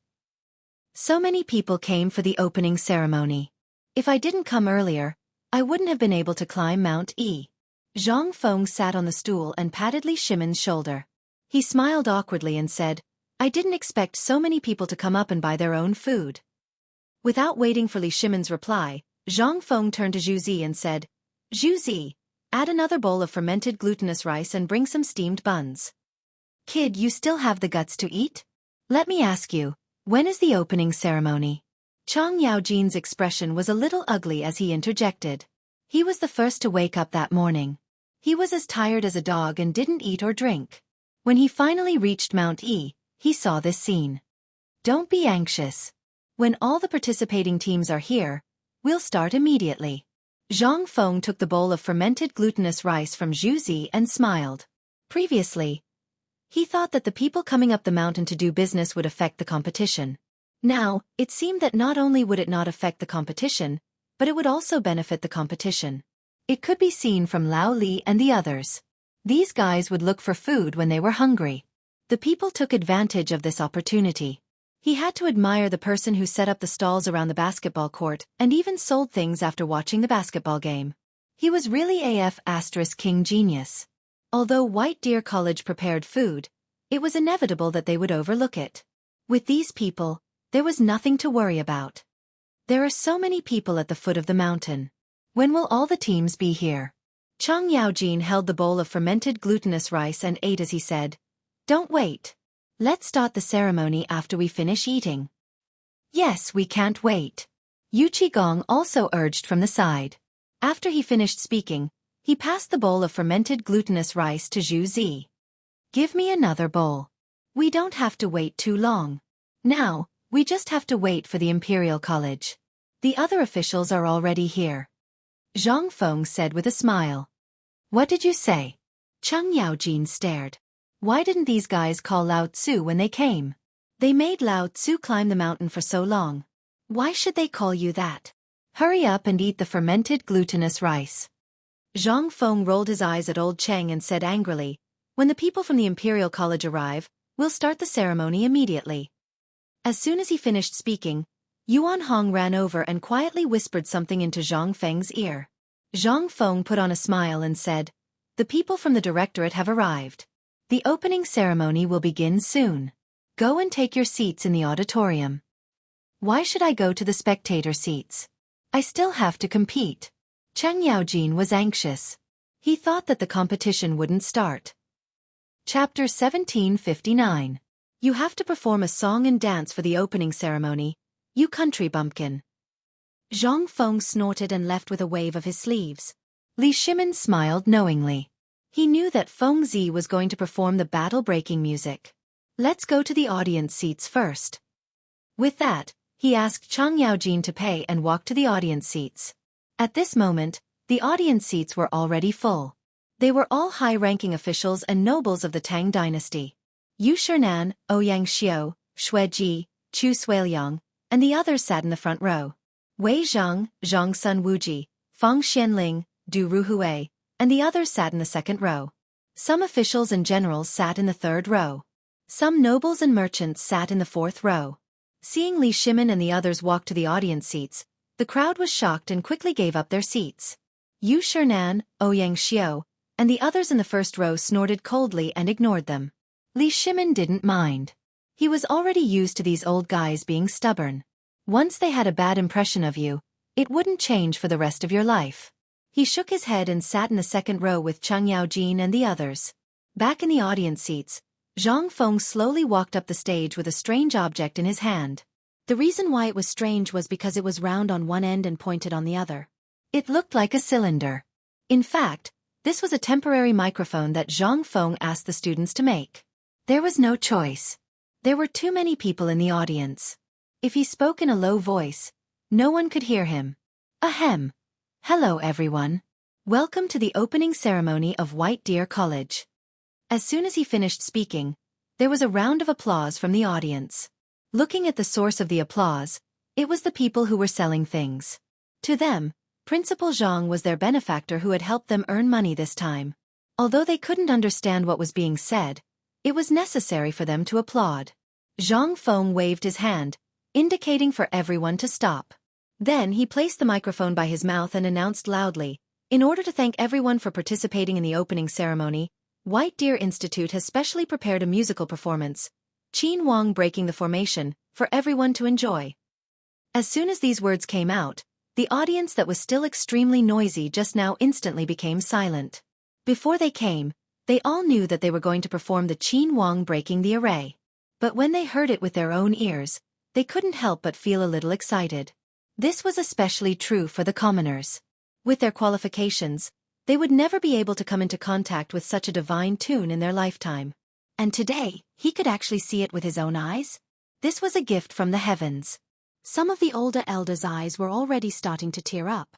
So many people came for the opening ceremony. If I didn't come earlier, I wouldn't have been able to climb Mount E." Zhang Feng sat on the stool and patted Li Shimin's shoulder. He smiled awkwardly and said, "I didn't expect so many people to come up and buy their own food." Without waiting for Li Shimin's reply, Zhang Feng turned to Zhu Zi and said, "Zhu Zi, add another bowl of fermented glutinous rice and bring some steamed buns." Kid, you still have the guts to eat? Let me ask you, when is the opening ceremony? Chang Yaojin's expression was a little ugly as he interjected. He was the first to wake up that morning. He was as tired as a dog and didn't eat or drink. When he finally reached Mount E, he saw this scene. Don't be anxious. When all the participating teams are here, we'll start immediately. Zhang Feng took the bowl of fermented glutinous rice from Zhu Zi and smiled. Previously, he thought that the people coming up the mountain to do business would affect the competition. Now, it seemed that not only would it not affect the competition, but it would also benefit the competition. It could be seen from Lao Li and the others. These guys would look for food when they were hungry. The people took advantage of this opportunity. He had to admire the person who set up the stalls around the basketball court and even sold things after watching the basketball game. He was really *King genius. Although White Deer College prepared food, it was inevitable that they would overlook it. With these people, there was nothing to worry about. There are so many people at the foot of the mountain. When will all the teams be here? Chang Yaojin held the bowl of fermented glutinous rice and ate as he said, "Don't wait. Let's start the ceremony after we finish eating." "Yes, we can't wait." Yu Qigong also urged from the side. After he finished speaking, he passed the bowl of fermented glutinous rice to Zhu Zi. "Give me another bowl. We don't have to wait too long. Now, we just have to wait for the Imperial College. The other officials are already here." Zhang Feng said with a smile. "What did you say?" Chang Yaojin stared. Why didn't these guys call Lao Tzu when they came? They made Lao Tzu climb the mountain for so long. Why should they call you that? Hurry up and eat the fermented glutinous rice. Zhang Feng rolled his eyes at old Cheng and said angrily, "When the people from the Imperial College arrive, we'll start the ceremony immediately." As soon as he finished speaking, Yuan Hong ran over and quietly whispered something into Zhang Feng's ear. Zhang Feng put on a smile and said, "The people from the directorate have arrived. The opening ceremony will begin soon. Go and take your seats in the auditorium." "Why should I go to the spectator seats? I still have to compete." Cheng Yaojin was anxious. He thought that the competition wouldn't start. Chapter 1759. You have to perform a song and dance for the opening ceremony, you country bumpkin. Zhang Feng snorted and left with a wave of his sleeves. Li Shimin smiled knowingly. He knew that Feng Zi was going to perform the battle-breaking music. "Let's go to the audience seats first." With that, he asked Chang Yaojin to pay and walk to the audience seats. At this moment, the audience seats were already full. They were all high-ranking officials and nobles of the Tang dynasty. Yu Shernan, Ouyang Xiao, Xue Ji, Chu Suiliang, and the others sat in the front row. Wei Zhang, Zhang Sun Wuji, Fang Xianling, Du Ruhui, and the others sat in the second row. Some officials and generals sat in the third row. Some nobles and merchants sat in the fourth row. Seeing Li Shimin and the others walk to the audience seats, the crowd was shocked and quickly gave up their seats. Yu Shernan, Ouyang Xiao, and the others in the first row snorted coldly and ignored them. Li Shimin didn't mind. He was already used to these old guys being stubborn. Once they had a bad impression of you, it wouldn't change for the rest of your life. He shook his head and sat in the second row with Chang Yaojin and the others. Back in the audience seats, Zhang Feng slowly walked up the stage with a strange object in his hand. The reason why it was strange was because it was round on one end and pointed on the other. It looked like a cylinder. In fact, this was a temporary microphone that Zhang Feng asked the students to make. There was no choice. There were too many people in the audience. If he spoke in a low voice, no one could hear him. Ahem. Hello everyone. Welcome to the opening ceremony of White Deer College. As soon as he finished speaking, there was a round of applause from the audience. Looking at the source of the applause, it was the people who were selling things. To them, Principal Zhang was their benefactor who had helped them earn money this time. Although they couldn't understand what was being said, it was necessary for them to applaud. Zhang Feng waved his hand, indicating for everyone to stop. Then he placed the microphone by his mouth and announced loudly, "In order to thank everyone for participating in the opening ceremony, White Deer Institute has specially prepared a musical performance, Qin Wang breaking the formation, for everyone to enjoy." As soon as these words came out, the audience that was still extremely noisy just now instantly became silent. Before they came, They all knew that they were going to perform the Qin Wang breaking the array. But when they heard it with their own ears, they couldn't help but feel a little excited. This was especially true for the commoners. With their qualifications, they would never be able to come into contact with such a divine tune in their lifetime. And today, he could actually see it with his own eyes? This was a gift from the heavens. Some of the older elders' eyes were already starting to tear up.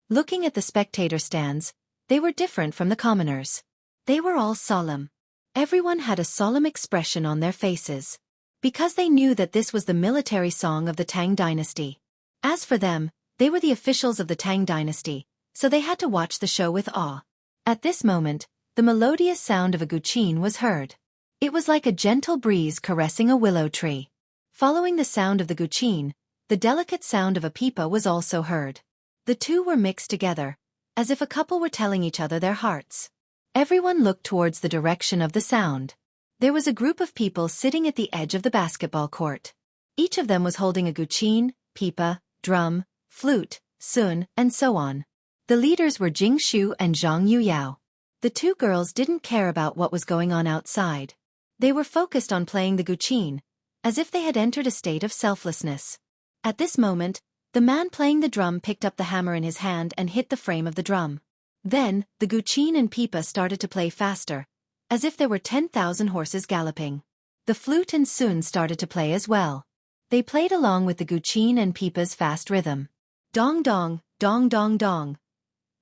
Looking at the spectator stands, they were different from the commoners. They were all solemn. Everyone had a solemn expression on their faces, because they knew that this was the military song of the Tang dynasty. As for them, they were the officials of the Tang dynasty, so they had to watch the show with awe. At this moment, the melodious sound of a guqin was heard. It was like a gentle breeze caressing a willow tree. Following the sound of the guqin, the delicate sound of a pipa was also heard. The two were mixed together, as if a couple were telling each other their hearts. Everyone looked towards the direction of the sound. There was a group of people sitting at the edge of the basketball court. Each of them was holding a guqin, pipa, drum, flute, sun, and so on. The leaders were Jingshu and Zhang Yuyao. The two girls didn't care about what was going on outside. They were focused on playing the guqin, as if they had entered a state of selflessness. At this moment, the man playing the drum picked up the hammer in his hand and hit the frame of the drum. Then, the guqin and pipa started to play faster, as if there were 10,000 horses galloping. The flute and sun started to play as well. They played along with the guqin and pipa's fast rhythm. Dong dong, dong dong dong.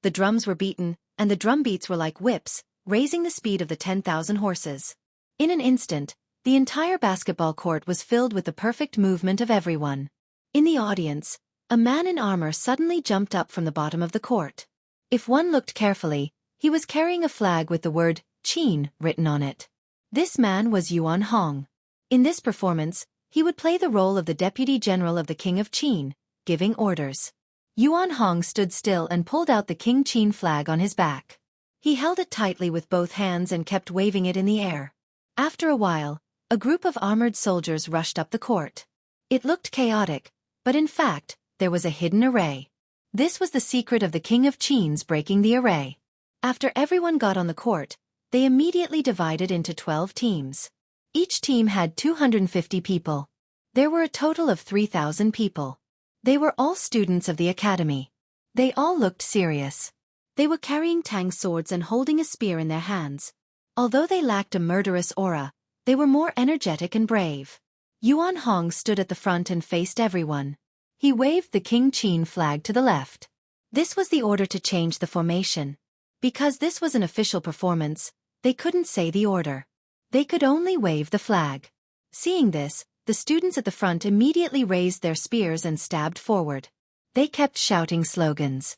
The drums were beaten, and the drum beats were like whips, raising the speed of the 10,000 horses. In an instant, the entire basketball court was filled with the perfect movement of everyone. In the audience, a man in armor suddenly jumped up from the bottom of the court. If one looked carefully, he was carrying a flag with the word Qin written on it. This man was Yuan Hong. In this performance, he would play the role of the deputy general of the king of Qin, giving orders. Yuan Hong stood still and pulled out the King Qin flag on his back. He held it tightly with both hands and kept waving it in the air. After a while, a group of armored soldiers rushed up the court. It looked chaotic, but in fact, there was a hidden array. This was the secret of the king of Qin's breaking the array. After everyone got on the court, they immediately divided into 12 teams. Each team had 250 people. There were a total of 3,000 people. They were all students of the academy. They all looked serious. They were carrying Tang swords and holding a spear in their hands. Although they lacked a murderous aura, they were more energetic and brave. Yuan Hong stood at the front and faced everyone. He waved the King Qin flag to the left. This was the order to change the formation. Because this was an official performance, they couldn't say the order. They could only wave the flag. Seeing this, the students at the front immediately raised their spears and stabbed forward. They kept shouting slogans.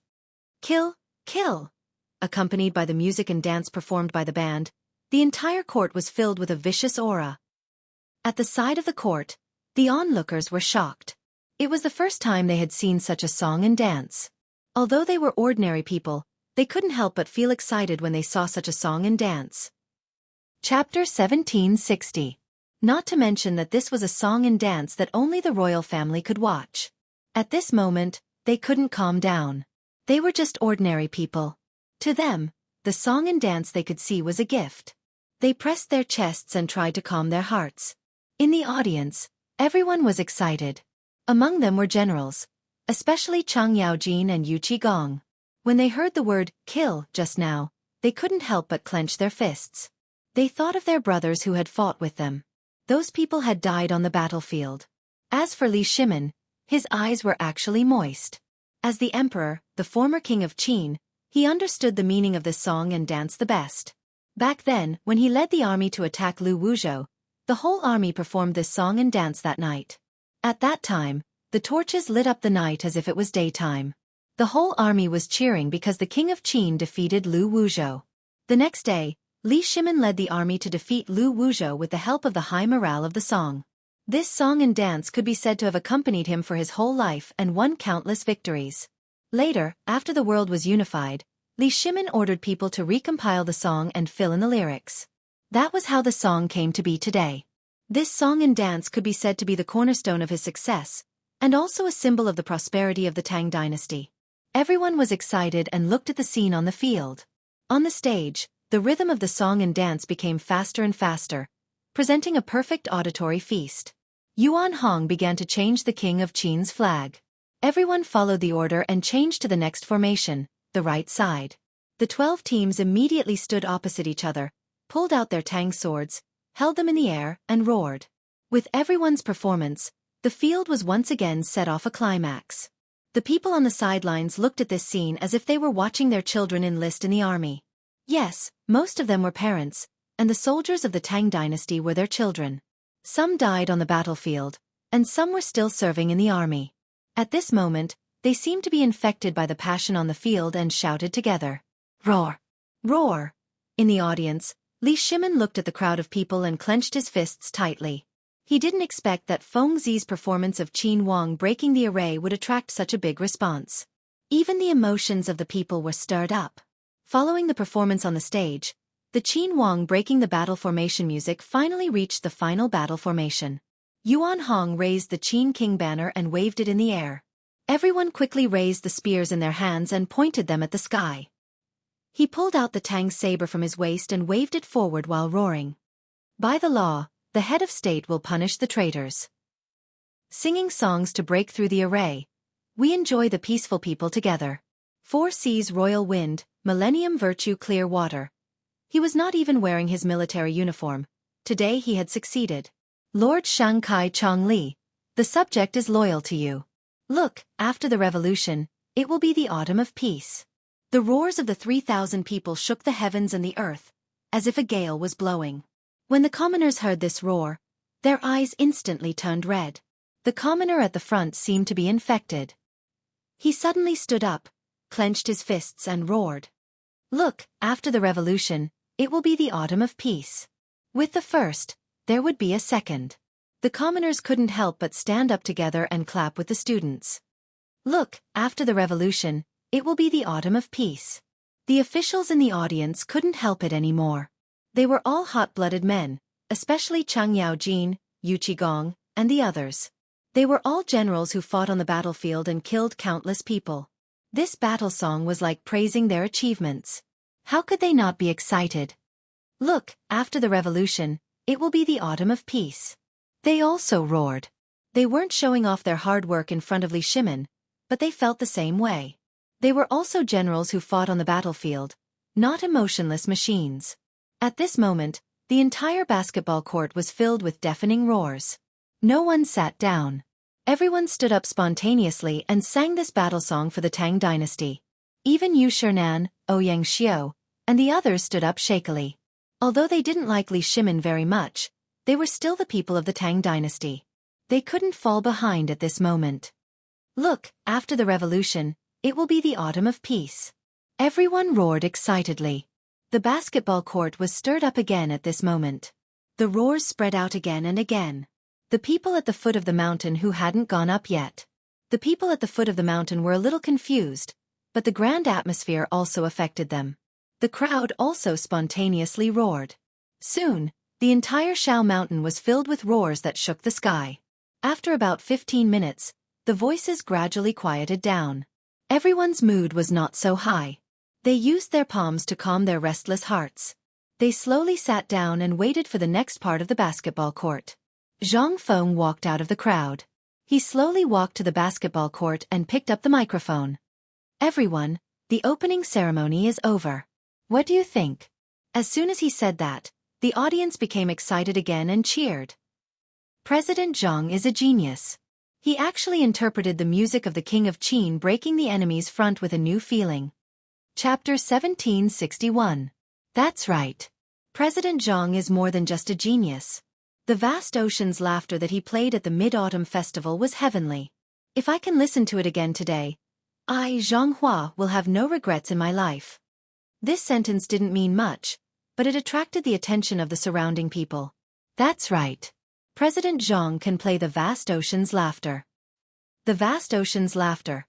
Kill, kill! Accompanied by the music and dance performed by the band, the entire court was filled with a vicious aura. At the side of the court, the onlookers were shocked. It was the first time they had seen such a song and dance. Although they were ordinary people, they couldn't help but feel excited when they saw such a song and dance. Chapter 1760. Not to mention that this was a song and dance that only the royal family could watch. At this moment, they couldn't calm down. They were just ordinary people. To them, the song and dance they could see was a gift. They pressed their chests and tried to calm their hearts. In the audience, everyone was excited. Among them were generals, especially Chang Yaojin and Yu Qigong. When they heard the word kill just now, they couldn't help but clench their fists. They thought of their brothers who had fought with them. Those people had died on the battlefield. As for Li Shimin, his eyes were actually moist. As the emperor, the former king of Qin, he understood the meaning of this song and dance the best. Back then, when he led the army to attack Lu Wuzhou, the whole army performed this song and dance that night. At that time, the torches lit up the night as if it was daytime. The whole army was cheering because the king of Qin defeated Lu Wuzhou. The next day, Li Shimin led the army to defeat Lu Wuzhou with the help of the high morale of the song. This song and dance could be said to have accompanied him for his whole life and won countless victories. Later, after the world was unified, Li Shimin ordered people to recompile the song and fill in the lyrics. That was how the song came to be today. This song and dance could be said to be the cornerstone of his success, and also a symbol of the prosperity of the Tang dynasty. Everyone was excited and looked at the scene on the field. On the stage, The rhythm of the song and dance became faster and faster, presenting a perfect auditory feast. Yuan Hong began to change the king of Qin's flag. Everyone followed the order and changed to the next formation, the right side. The 12 teams immediately stood opposite each other, pulled out their Tang swords, held them in the air, and roared. With everyone's performance, the field was once again set off a climax. The people on the sidelines looked at this scene as if they were watching their children enlist in the army. Yes, most of them were parents, and the soldiers of the Tang dynasty were their children. Some died on the battlefield, and some were still serving in the army. At this moment, they seemed to be infected by the passion on the field and shouted together. Roar! Roar! In the audience, Li Shimin looked at the crowd of people and clenched his fists tightly. He didn't expect that Feng Zi's performance of Qin Wang breaking the array would attract such a big response. Even the emotions of the people were stirred up. Following the performance on the stage, the Qin Wang breaking the battle formation music finally reached the final battle formation. Yuan Hong raised the Qin King banner and waved it in the air. Everyone quickly raised the spears in their hands and pointed them at the sky. He pulled out the Tang saber from his waist and waved it forward while roaring. By the law, the head of state will punish the traitors. Singing songs to break through the array, we enjoy the peaceful people together. Four seas royal wind, millennium virtue clear water. He was not even wearing his military uniform. Today he had succeeded. Lord Shanghai Chongli, the subject is loyal to you. Look, after the revolution, it will be the autumn of peace. The roars of the 3,000 people shook the heavens and the earth, as if a gale was blowing. When the commoners heard this roar, their eyes instantly turned red. The commoner at the front seemed to be infected. He suddenly stood up, clenched his fists and roared. Look, after the revolution, it will be the autumn of peace. With the first, there would be a second. The commoners couldn't help but stand up together and clap with the students. Look, after the revolution, it will be the autumn of peace. The officials in the audience couldn't help it anymore. They were all hot-blooded men, especially Chang Yaojin, Yu Qigong, and the others. They were all generals who fought on the battlefield and killed countless people. This battle song was like praising their achievements. How could they not be excited? Look, after the revolution, it will be the autumn of peace. They also roared. They weren't showing off their hard work in front of Li Shimin, but they felt the same way. They were also generals who fought on the battlefield, not emotionless machines. At this moment, the entire basketball court was filled with deafening roars. No one sat down. Everyone stood up spontaneously and sang this battle song for the Tang dynasty. Even Yu Shernan, Ouyang Xiao, and the others stood up shakily. Although they didn't like Li Shimin very much, they were still the people of the Tang dynasty. They couldn't fall behind at this moment. Look, after the revolution, it will be the autumn of peace. Everyone roared excitedly. The basketball court was stirred up again at this moment. The roars spread out again and again. The people at the foot of the mountain who hadn't gone up yet. The people at the foot of the mountain were a little confused, but the grand atmosphere also affected them. The crowd also spontaneously roared. Soon, the entire Shao Mountain was filled with roars that shook the sky. After about 15 minutes, the voices gradually quieted down. Everyone's mood was not so high. They used their palms to calm their restless hearts. They slowly sat down and waited for the next part of the basketball court. Zhang Feng walked out of the crowd. He slowly walked to the basketball court and picked up the microphone. Everyone, the opening ceremony is over. What do you think? As soon as he said that, the audience became excited again and cheered. President Zhang is a genius. He actually interpreted the music of the King of Qin breaking the enemy's front with a new feeling. Chapter 1761. That's right. President Zhang is more than just a genius. The vast ocean's laughter that he played at the Mid-Autumn Festival was heavenly. If I can listen to it again today, I, Zhang Hua, will have no regrets in my life. This sentence didn't mean much, but it attracted the attention of the surrounding people. That's right. President Zhang can play the vast ocean's laughter. The vast ocean's laughter.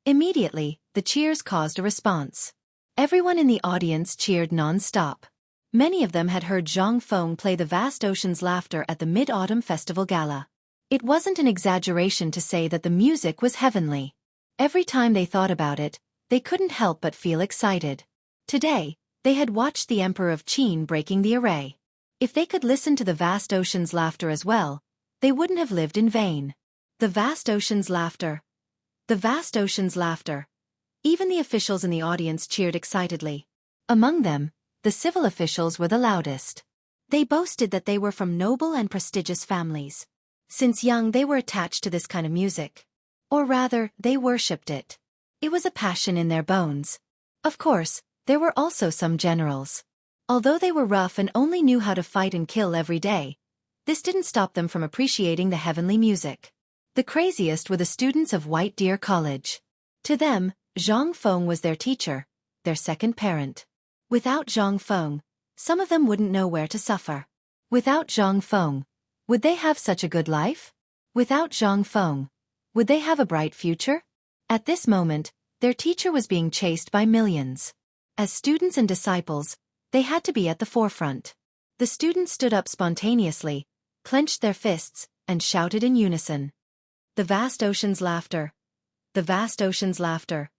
Immediately, the cheers caused a response. Everyone in the audience cheered non-stop. Many of them had heard Zhang Feng play the vast ocean's laughter at the Mid-Autumn Festival Gala. It wasn't an exaggeration to say that the music was heavenly. Every time they thought about it, they couldn't help but feel excited. Today, They had watched the Emperor of Qin breaking the array. If they could listen to the vast ocean's laughter as well, they wouldn't have lived in vain. The vast ocean's laughter. The vast ocean's laughter. Even the officials in the audience cheered excitedly. Among them, the civil officials were the loudest. They boasted that they were from noble and prestigious families. Since young they were attached to this kind of music. Or rather, they worshipped it. It was a passion in their bones. Of course, there were also some generals. Although they were rough and only knew how to fight and kill every day, this didn't stop them from appreciating the heavenly music. The craziest were the students of White Deer College. To them, Zhang Feng was their teacher, their second parent. Without Zhang Feng, some of them wouldn't know where to suffer. Without Zhang Feng, would they have such a good life? Without Zhang Feng, would they have a bright future? At this moment, their teacher was being chased by millions. As students and disciples, they had to be at the forefront. The students stood up spontaneously, clenched their fists, and shouted in unison. The vast ocean's laughter. The vast ocean's laughter.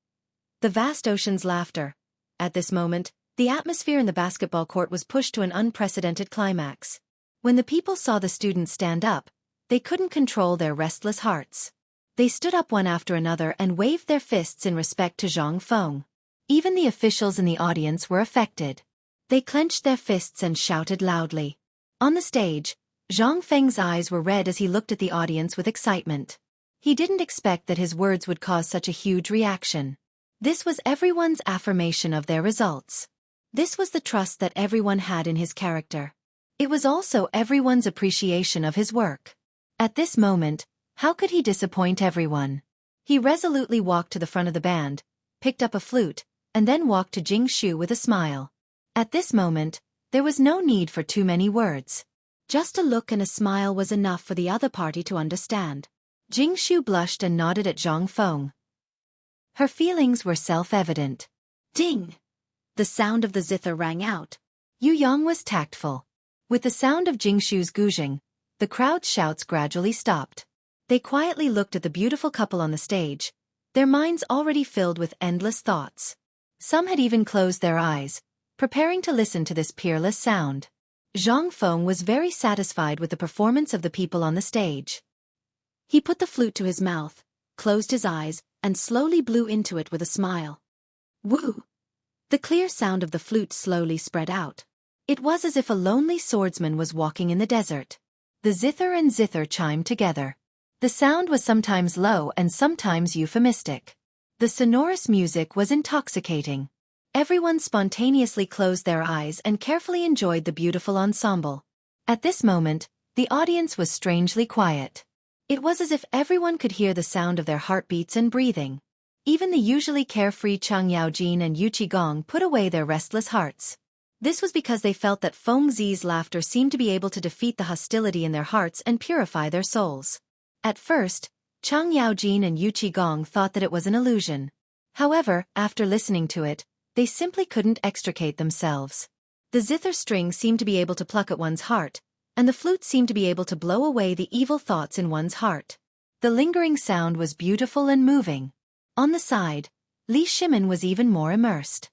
The vast ocean's laughter. At this moment, the atmosphere in the basketball court was pushed to an unprecedented climax. When the people saw the students stand up, they couldn't control their restless hearts. They stood up one after another and waved their fists in respect to Zhang Feng. Even the officials in the audience were affected. They clenched their fists and shouted loudly. On the stage, Zhang Feng's eyes were red as he looked at the audience with excitement. He didn't expect that his words would cause such a huge reaction. This was everyone's affirmation of their results. This was the trust that everyone had in his character. It was also everyone's appreciation of his work. At this moment, how could he disappoint everyone? He resolutely walked to the front of the band, picked up a flute, and then walked to Jianghu with a smile. At this moment, there was no need for too many words. Just a look and a smile was enough for the other party to understand. Jianghu blushed and nodded at Zhang Feng. Her feelings were self-evident. Ding! The sound of the zither rang out. Yu Yang was tactful. With the sound of Jingshu's guzheng, the crowd's shouts gradually stopped. They quietly looked at the beautiful couple on the stage, their minds already filled with endless thoughts. Some had even closed their eyes, preparing to listen to this peerless sound. Zhang Feng was very satisfied with the performance of the people on the stage. He put the flute to his mouth, closed his eyes, and slowly blew into it with a smile. Woo! The clear sound of the flute slowly spread out. It was as if a lonely swordsman was walking in the desert. The zither and zither chimed together. The sound was sometimes low and sometimes euphemistic. The sonorous music was intoxicating. Everyone spontaneously closed their eyes and carefully enjoyed the beautiful ensemble. At this moment, the audience was strangely quiet. It was as if everyone could hear the sound of their heartbeats and breathing. Even the usually carefree Chang Yaojin and Yu Qigong put away their restless hearts. This was because they felt that Feng Zi's laughter seemed to be able to defeat the hostility in their hearts and purify their souls. At first, Chang Yaojin and Yu Qigong thought that it was an illusion. However, after listening to it, they simply couldn't extricate themselves. The zither string seemed to be able to pluck at one's heart, and the flute seemed to be able to blow away the evil thoughts in one's heart. The lingering sound was beautiful and moving. On the side, Li Shimin was even more immersed.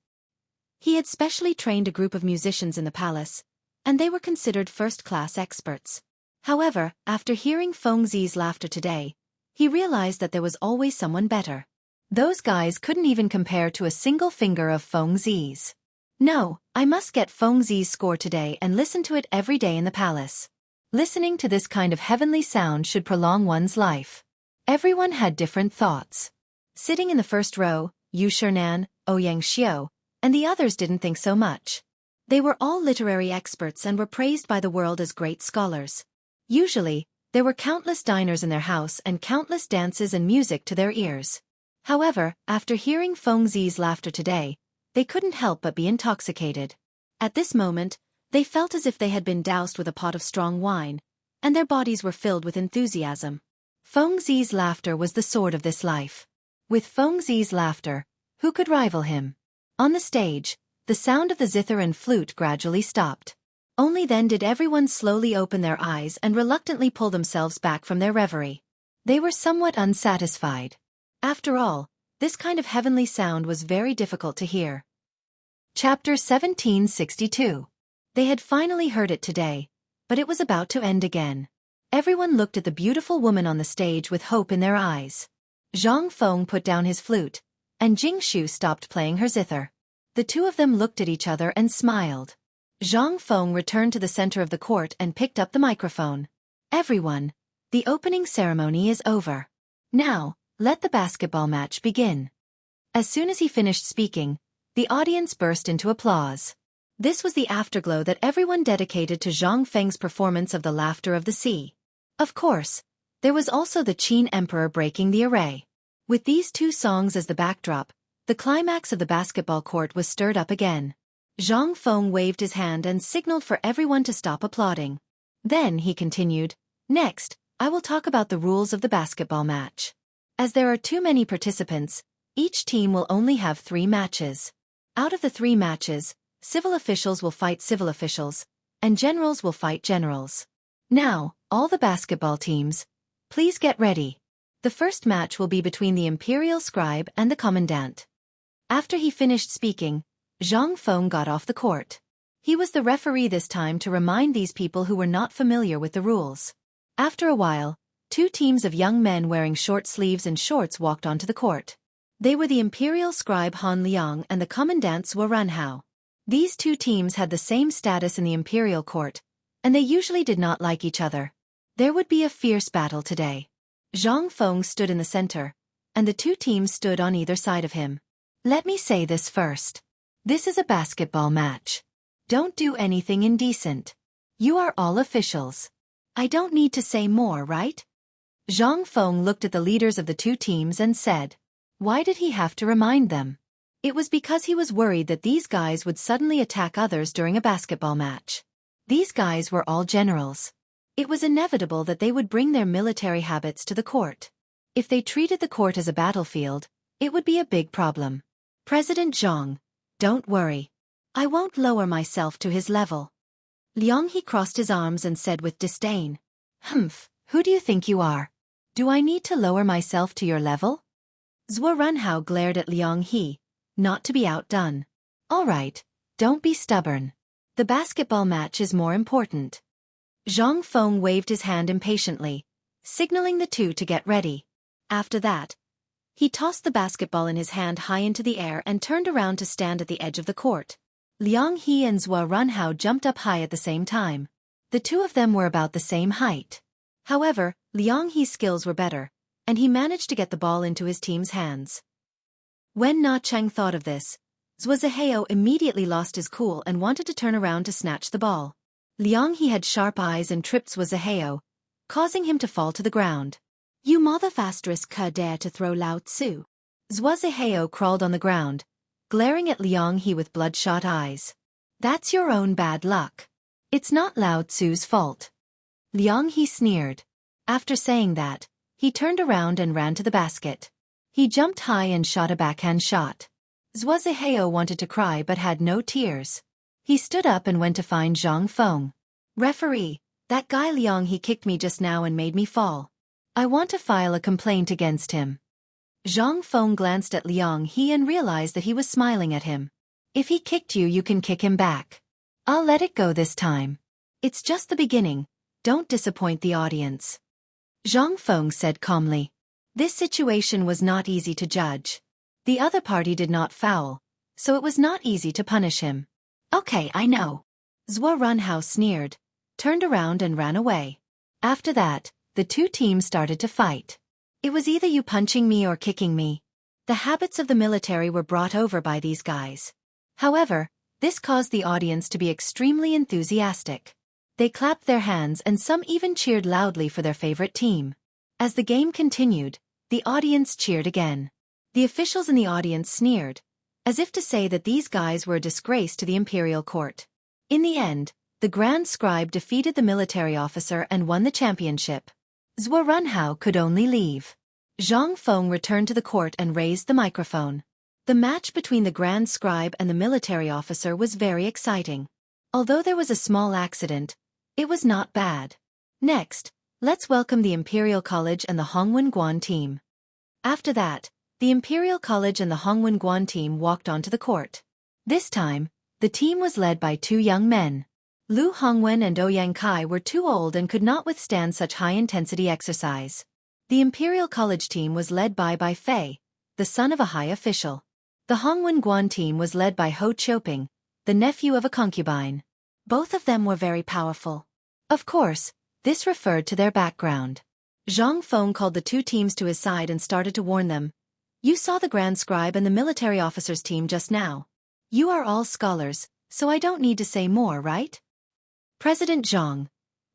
He had specially trained a group of musicians in the palace, and they were considered first-class experts. However, after hearing Feng Zi's laughter today, he realized that there was always someone better. Those guys couldn't even compare to a single finger of Feng Zi's. No, I must get Feng Zi's score today and listen to it every day in the palace. Listening to this kind of heavenly sound should prolong one's life. Everyone had different thoughts. Sitting in the first row, Yu Shernan, Ouyang Xiao, and the others didn't think so much. They were all literary experts and were praised by the world as great scholars. Usually, there were countless diners in their house and countless dances and music to their ears. However, after hearing Feng Zi's laughter today, they couldn't help but be intoxicated. At this moment, they felt as if they had been doused with a pot of strong wine, and their bodies were filled with enthusiasm. Feng Zi's laughter was the sword of this life. With Feng Zi's laughter, who could rival him? On the stage, the sound of the zither and flute gradually stopped. Only then did everyone slowly open their eyes and reluctantly pull themselves back from their reverie. They were somewhat unsatisfied. After all, this kind of heavenly sound was very difficult to hear. Chapter 1762. They had finally heard it today, but it was about to end again. Everyone looked at the beautiful woman on the stage with hope in their eyes. Zhang Feng put down his flute, and Jianghu stopped playing her zither. The two of them looked at each other and smiled. Zhang Feng returned to the center of the court and picked up the microphone. Everyone, the opening ceremony is over. Now, let the basketball match begin. As soon as he finished speaking, the audience burst into applause. This was the afterglow that everyone dedicated to Zhang Feng's performance of the Laughter of the Sea. Of course, there was also the Qin Emperor breaking the array. With these two songs as the backdrop, the climax of the basketball court was stirred up again. Zhang Feng waved his hand and signaled for everyone to stop applauding. Then he continued, "Next, I will talk about the rules of the basketball match. As there are too many participants, each team will only have 3 matches. Out of the 3 matches, civil officials will fight civil officials, and generals will fight generals. Now, all the basketball teams, please get ready. The first match will be between the imperial scribe and the commandant." After he finished speaking, Zhang Feng got off the court. He was the referee this time to remind these people who were not familiar with the rules. After a while, 2 teams of young men wearing short sleeves and shorts walked onto the court. They were the imperial scribe Han Liang and the commandant Zhuo Runhao. These 2 teams had the same status in the imperial court, and they usually did not like each other. There would be a fierce battle today. Zhang Feng stood in the center, and the 2 teams stood on either side of him. Let me say this first. This is a basketball match. Don't do anything indecent. You are all officials. I don't need to say more, right? Zhang Feng looked at the leaders of the 2 teams and said, why did he have to remind them? It was because he was worried that these guys would suddenly attack others during a basketball match. These guys were all generals. It was inevitable that they would bring their military habits to the court. If they treated the court as a battlefield, it would be a big problem. President Zhang, don't worry. I won't lower myself to his level. Liang He crossed his arms and said with disdain, "Humph, who do you think you are? Do I need to lower myself to your level?" Zhuo Runhao glared at Liang He, not to be outdone. All right, don't be stubborn. The basketball match is more important. Zhang Feng waved his hand impatiently, signaling the 2 to get ready. After that, he tossed the basketball in his hand high into the air and turned around to stand at the edge of the court. Liang He and Zhuo Runhao jumped up high at the same time. The 2 of them were about the same height. However, Liang He's skills were better, and he managed to get the ball into his team's hands. When Na Cheng thought of this, Zhuo Zihao immediately lost his cool and wanted to turn around to snatch the ball. Liang He had sharp eyes and tripped Zhuo Zihao, causing him to fall to the ground. You motherfucker dare to throw Lao Tzu. Zhuo Zihao crawled on the ground, glaring at Liang He with bloodshot eyes. That's your own bad luck. It's not Lao Tzu's fault. Liang He sneered. After saying that, he turned around and ran to the basket. He jumped high and shot a backhand shot. Zhuo Zihao wanted to cry but had no tears. He stood up and went to find Zhang Feng. Referee, that guy Liang He kicked me just now and made me fall. I want to file a complaint against him. Zhang Feng glanced at Liang He and realized that he was smiling at him. If he kicked you, you can kick him back. I'll let it go this time. It's just the beginning. Don't disappoint the audience. Zhang Feng said calmly. This situation was not easy to judge. The other party did not foul, so it was not easy to punish him. Okay, I know. Zhuo Runhao sneered, turned around and ran away. After that, the 2 teams started to fight. It was either you punching me or kicking me. The habits of the military were brought over by these guys. However, this caused the audience to be extremely enthusiastic. They clapped their hands and some even cheered loudly for their favorite team. As the game continued, the audience cheered again. The officials in the audience sneered, as if to say that these guys were a disgrace to the imperial court. In the end, the Grand Scribe defeated the military officer and won the championship. Zhuo Runhao could only leave. Zhang Feng returned to the court and raised the microphone. The match between the Grand Scribe and the military officer was very exciting. Although there was a small accident, it was not bad. Next, let's welcome the Imperial College and the Hongwen Guan team. After that, the Imperial College and the Hongwen Guan team walked onto the court. This time, the team was led by two young men. Lu Hongwen and Ouyang Kai were too old and could not withstand such high-intensity exercise. The Imperial College team was led by Bai Fei, the son of a high official. The Hongwen Guan team was led by Ho Chiuping, the nephew of a concubine. Both of them were very powerful. Of course, this referred to their background. Zhang Feng called the two teams to his side and started to warn them. You saw the Grand Scribe and the military officers team just now. You are all scholars, so I don't need to say more, right? President Zhang.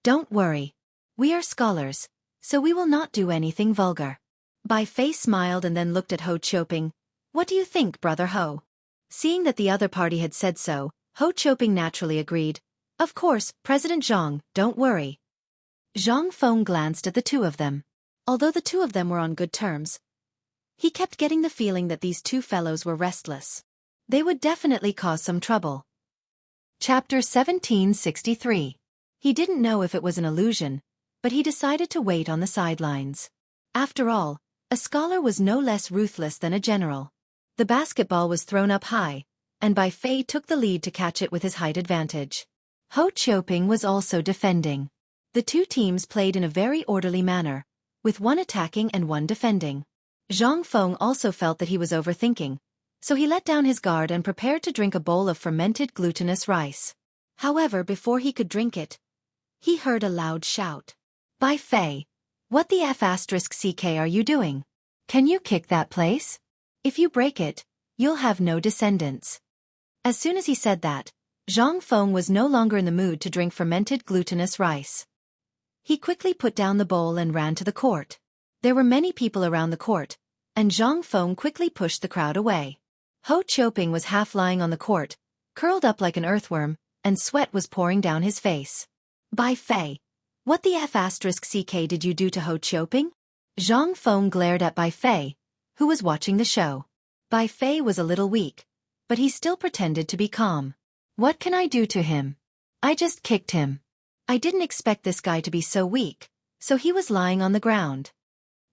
Don't worry. We are scholars, so we will not do anything vulgar. Bai Fei smiled and then looked at Ho Chiuping. What do you think, Brother Ho? Seeing that the other party had said so, Ho Chiuping naturally agreed. Of course, President Zhang, don't worry. Zhang Feng glanced at the two of them. Although the two of them were on good terms, he kept getting the feeling that these two fellows were restless. They would definitely cause some trouble. Chapter 1763. He didn't know if it was an illusion, but he decided to wait on the sidelines. After all, a scholar was no less ruthless than a general. The basketball was thrown up high, and Bai Fei took the lead to catch it with his height advantage. Ho Chiuping was also defending. The two teams played in a very orderly manner, with one attacking and one defending. Zhang Feng also felt that he was overthinking, so he let down his guard and prepared to drink a bowl of fermented glutinous rice. However, before he could drink it, he heard a loud shout. Bai Fei, what the F***ck are you doing? Can you kick that place? If you break it, you'll have no descendants. As soon as he said that, Zhang Feng was no longer in the mood to drink fermented glutinous rice. He quickly put down the bowl and ran to the court. There were many people around the court, and Zhang Feng quickly pushed the crowd away. Ho Chiuping was half lying on the court, curled up like an earthworm, and sweat was pouring down his face. Bai Fei, what the F***ck did you do to Ho Chiuping? Zhang Feng glared at Bai Fei, who was watching the show. Bai Fei was a little weak, but he still pretended to be calm. What can I do to him? I just kicked him. I didn't expect this guy to be so weak, so he was lying on the ground.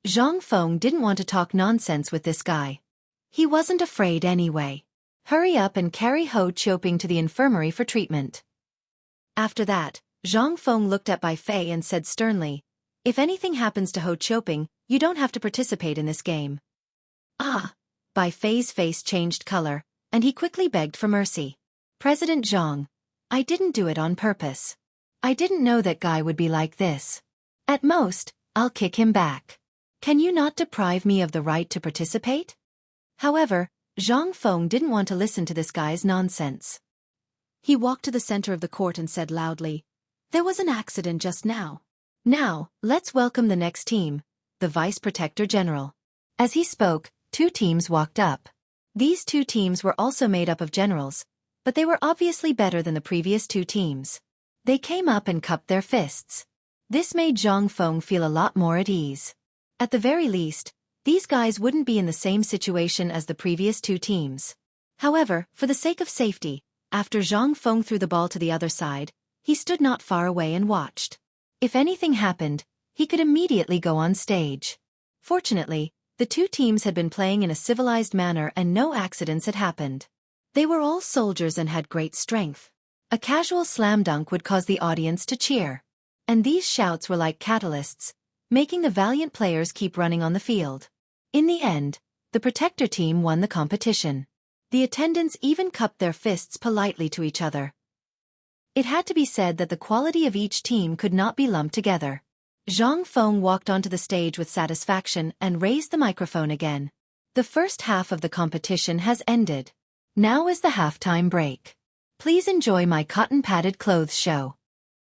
Zhang Feng didn't want to talk nonsense with this guy. He wasn't afraid anyway. Hurry up and carry Ho Chiuping to the infirmary for treatment. After that, Zhang Feng looked at Bai Fei and said sternly, if anything happens to Ho Chiuping, you don't have to participate in this game. Ah! Bai Fei's face changed color, and he quickly begged for mercy. President Zhang, I didn't do it on purpose. I didn't know that guy would be like this. At most, I'll kick him back. Can you not deprive me of the right to participate? However, Zhang Feng didn't want to listen to this guy's nonsense. He walked to the center of the court and said loudly, there was an accident just now. Now, let's welcome the next team, the Vice Protector General. As he spoke, two teams walked up. These two teams were also made up of generals, but they were obviously better than the previous two teams. They came up and cupped their fists. This made Zhang Feng feel a lot more at ease. At the very least, these guys wouldn't be in the same situation as the previous two teams. However, for the sake of safety, after Zhang Feng threw the ball to the other side, he stood not far away and watched. If anything happened, he could immediately go on stage. Fortunately, the two teams had been playing in a civilized manner and no accidents had happened. They were all soldiers and had great strength. A casual slam dunk would cause the audience to cheer. And these shouts were like catalysts, making the valiant players keep running on the field. In the end, the Protector team won the competition. The attendants even cupped their fists politely to each other. It had to be said that the quality of each team could not be lumped together. Zhang Feng walked onto the stage with satisfaction and raised the microphone again. The first half of the competition has ended. Now is the halftime break. Please enjoy my cotton-padded clothes show.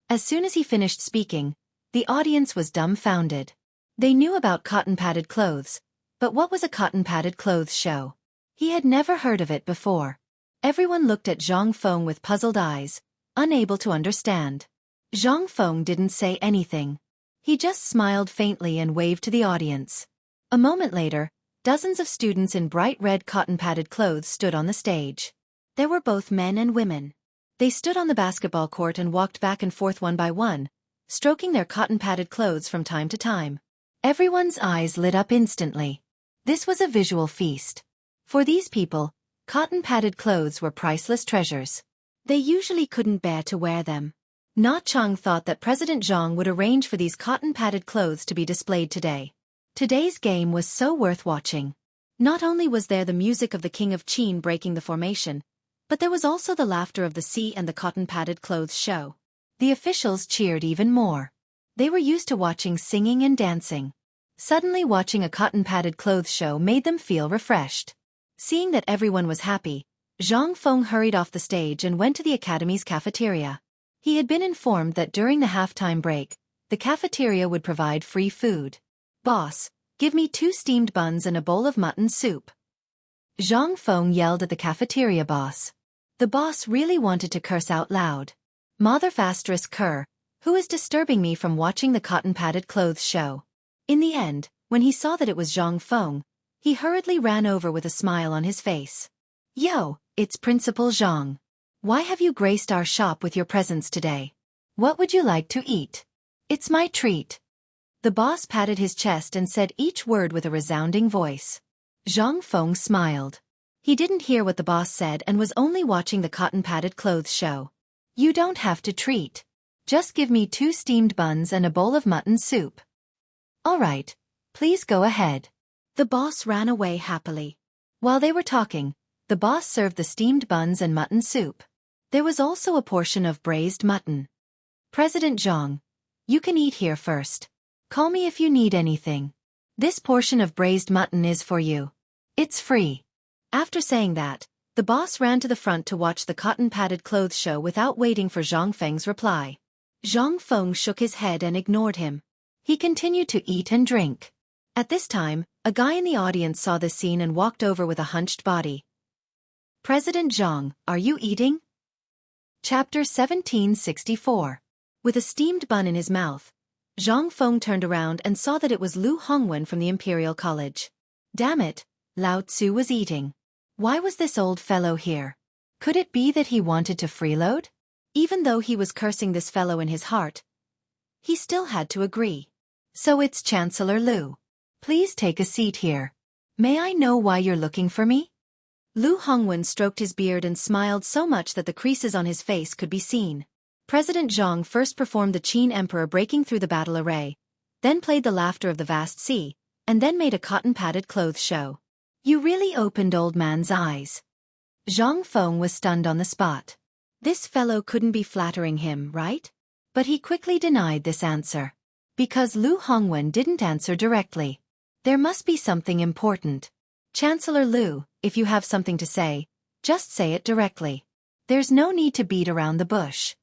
As soon as he finished speaking, the audience was dumbfounded. They knew about cotton-padded clothes, but what was a cotton-padded clothes show? He had never heard of it before. Everyone looked at Zhang Feng with puzzled eyes, unable to understand. Zhang Feng didn't say anything. He just smiled faintly and waved to the audience. A moment later, dozens of students in bright red cotton-padded clothes stood on the stage. There were both men and women. They stood on the basketball court and walked back and forth one by one, stroking their cotton-padded clothes from time to time. Everyone's eyes lit up instantly. This was a visual feast. For these people, Cotton-padded clothes were priceless treasures. They usually couldn't bear to wear them. Na Chang thought that President Jiang would arrange for these cotton-padded clothes to be displayed today. Today's game was so worth watching. Not only was there the music of the King of Qin breaking the formation, but there was also the laughter of the sea and the cotton-padded clothes show. The officials cheered even more. They were used to watching singing and dancing. Suddenly watching a cotton-padded clothes show made them feel refreshed. Seeing that everyone was happy, Zhang Feng hurried off the stage and went to the academy's cafeteria. He had been informed that during the halftime break, the cafeteria would provide free food. "Boss, give me 2 steamed buns and a bowl of mutton soup." Zhang Feng yelled at the cafeteria boss. The boss really wanted to curse out loud. "Mother *Cur, who is disturbing me from watching the cotton-padded clothes show?" In the end, when he saw that it was Zhang Feng, he hurriedly ran over with a smile on his face. "Yo, it's Principal Zhang. Why have you graced our shop with your presence today? What would you like to eat? It's my treat." The boss patted his chest and said each word with a resounding voice. Zhang Feng smiled. He didn't hear what the boss said and was only watching the cotton-padded clothes show. "You don't have to treat. Just give me 2 steamed buns and a bowl of mutton soup." "All right, please go ahead." The boss ran away happily. While they were talking, the boss served the steamed buns and mutton soup. There was also a portion of braised mutton. "President Zhang, you can eat here first. Call me if you need anything. This portion of braised mutton is for you. It's free." After saying that, the boss ran to the front to watch the cotton-padded clothes show without waiting for Zhang Feng's reply. Zhang Feng shook his head and ignored him. He continued to eat and drink. At this time, a guy in the audience saw this scene and walked over with a hunched body. "President Zhang, are you eating?" Chapter 1764. With a steamed bun in his mouth, Zhang Feng turned around and saw that it was Lu Hongwen from the Imperial College. Damn it, Lao Tzu was eating. Why was this old fellow here? Could it be that he wanted to freeload? Even though he was cursing this fellow in his heart, he still had to agree. "So it's Chancellor Lu. Please take a seat here. May I know why you're looking for me?" Lu Hongwen stroked his beard and smiled so much that the creases on his face could be seen. President Zhang first performed the Qin Emperor breaking through the battle array, then played the laughter of the vast sea, and then made a cotton-padded clothes show. You really opened old man's eyes. Zhang Feng was stunned on the spot. This fellow couldn't be flattering him, right? But he quickly denied this answer. Because Lu Hongwen didn't answer directly. There must be something important. "Chancellor Lu, if you have something to say, just say it directly. There's no need to beat around the bush."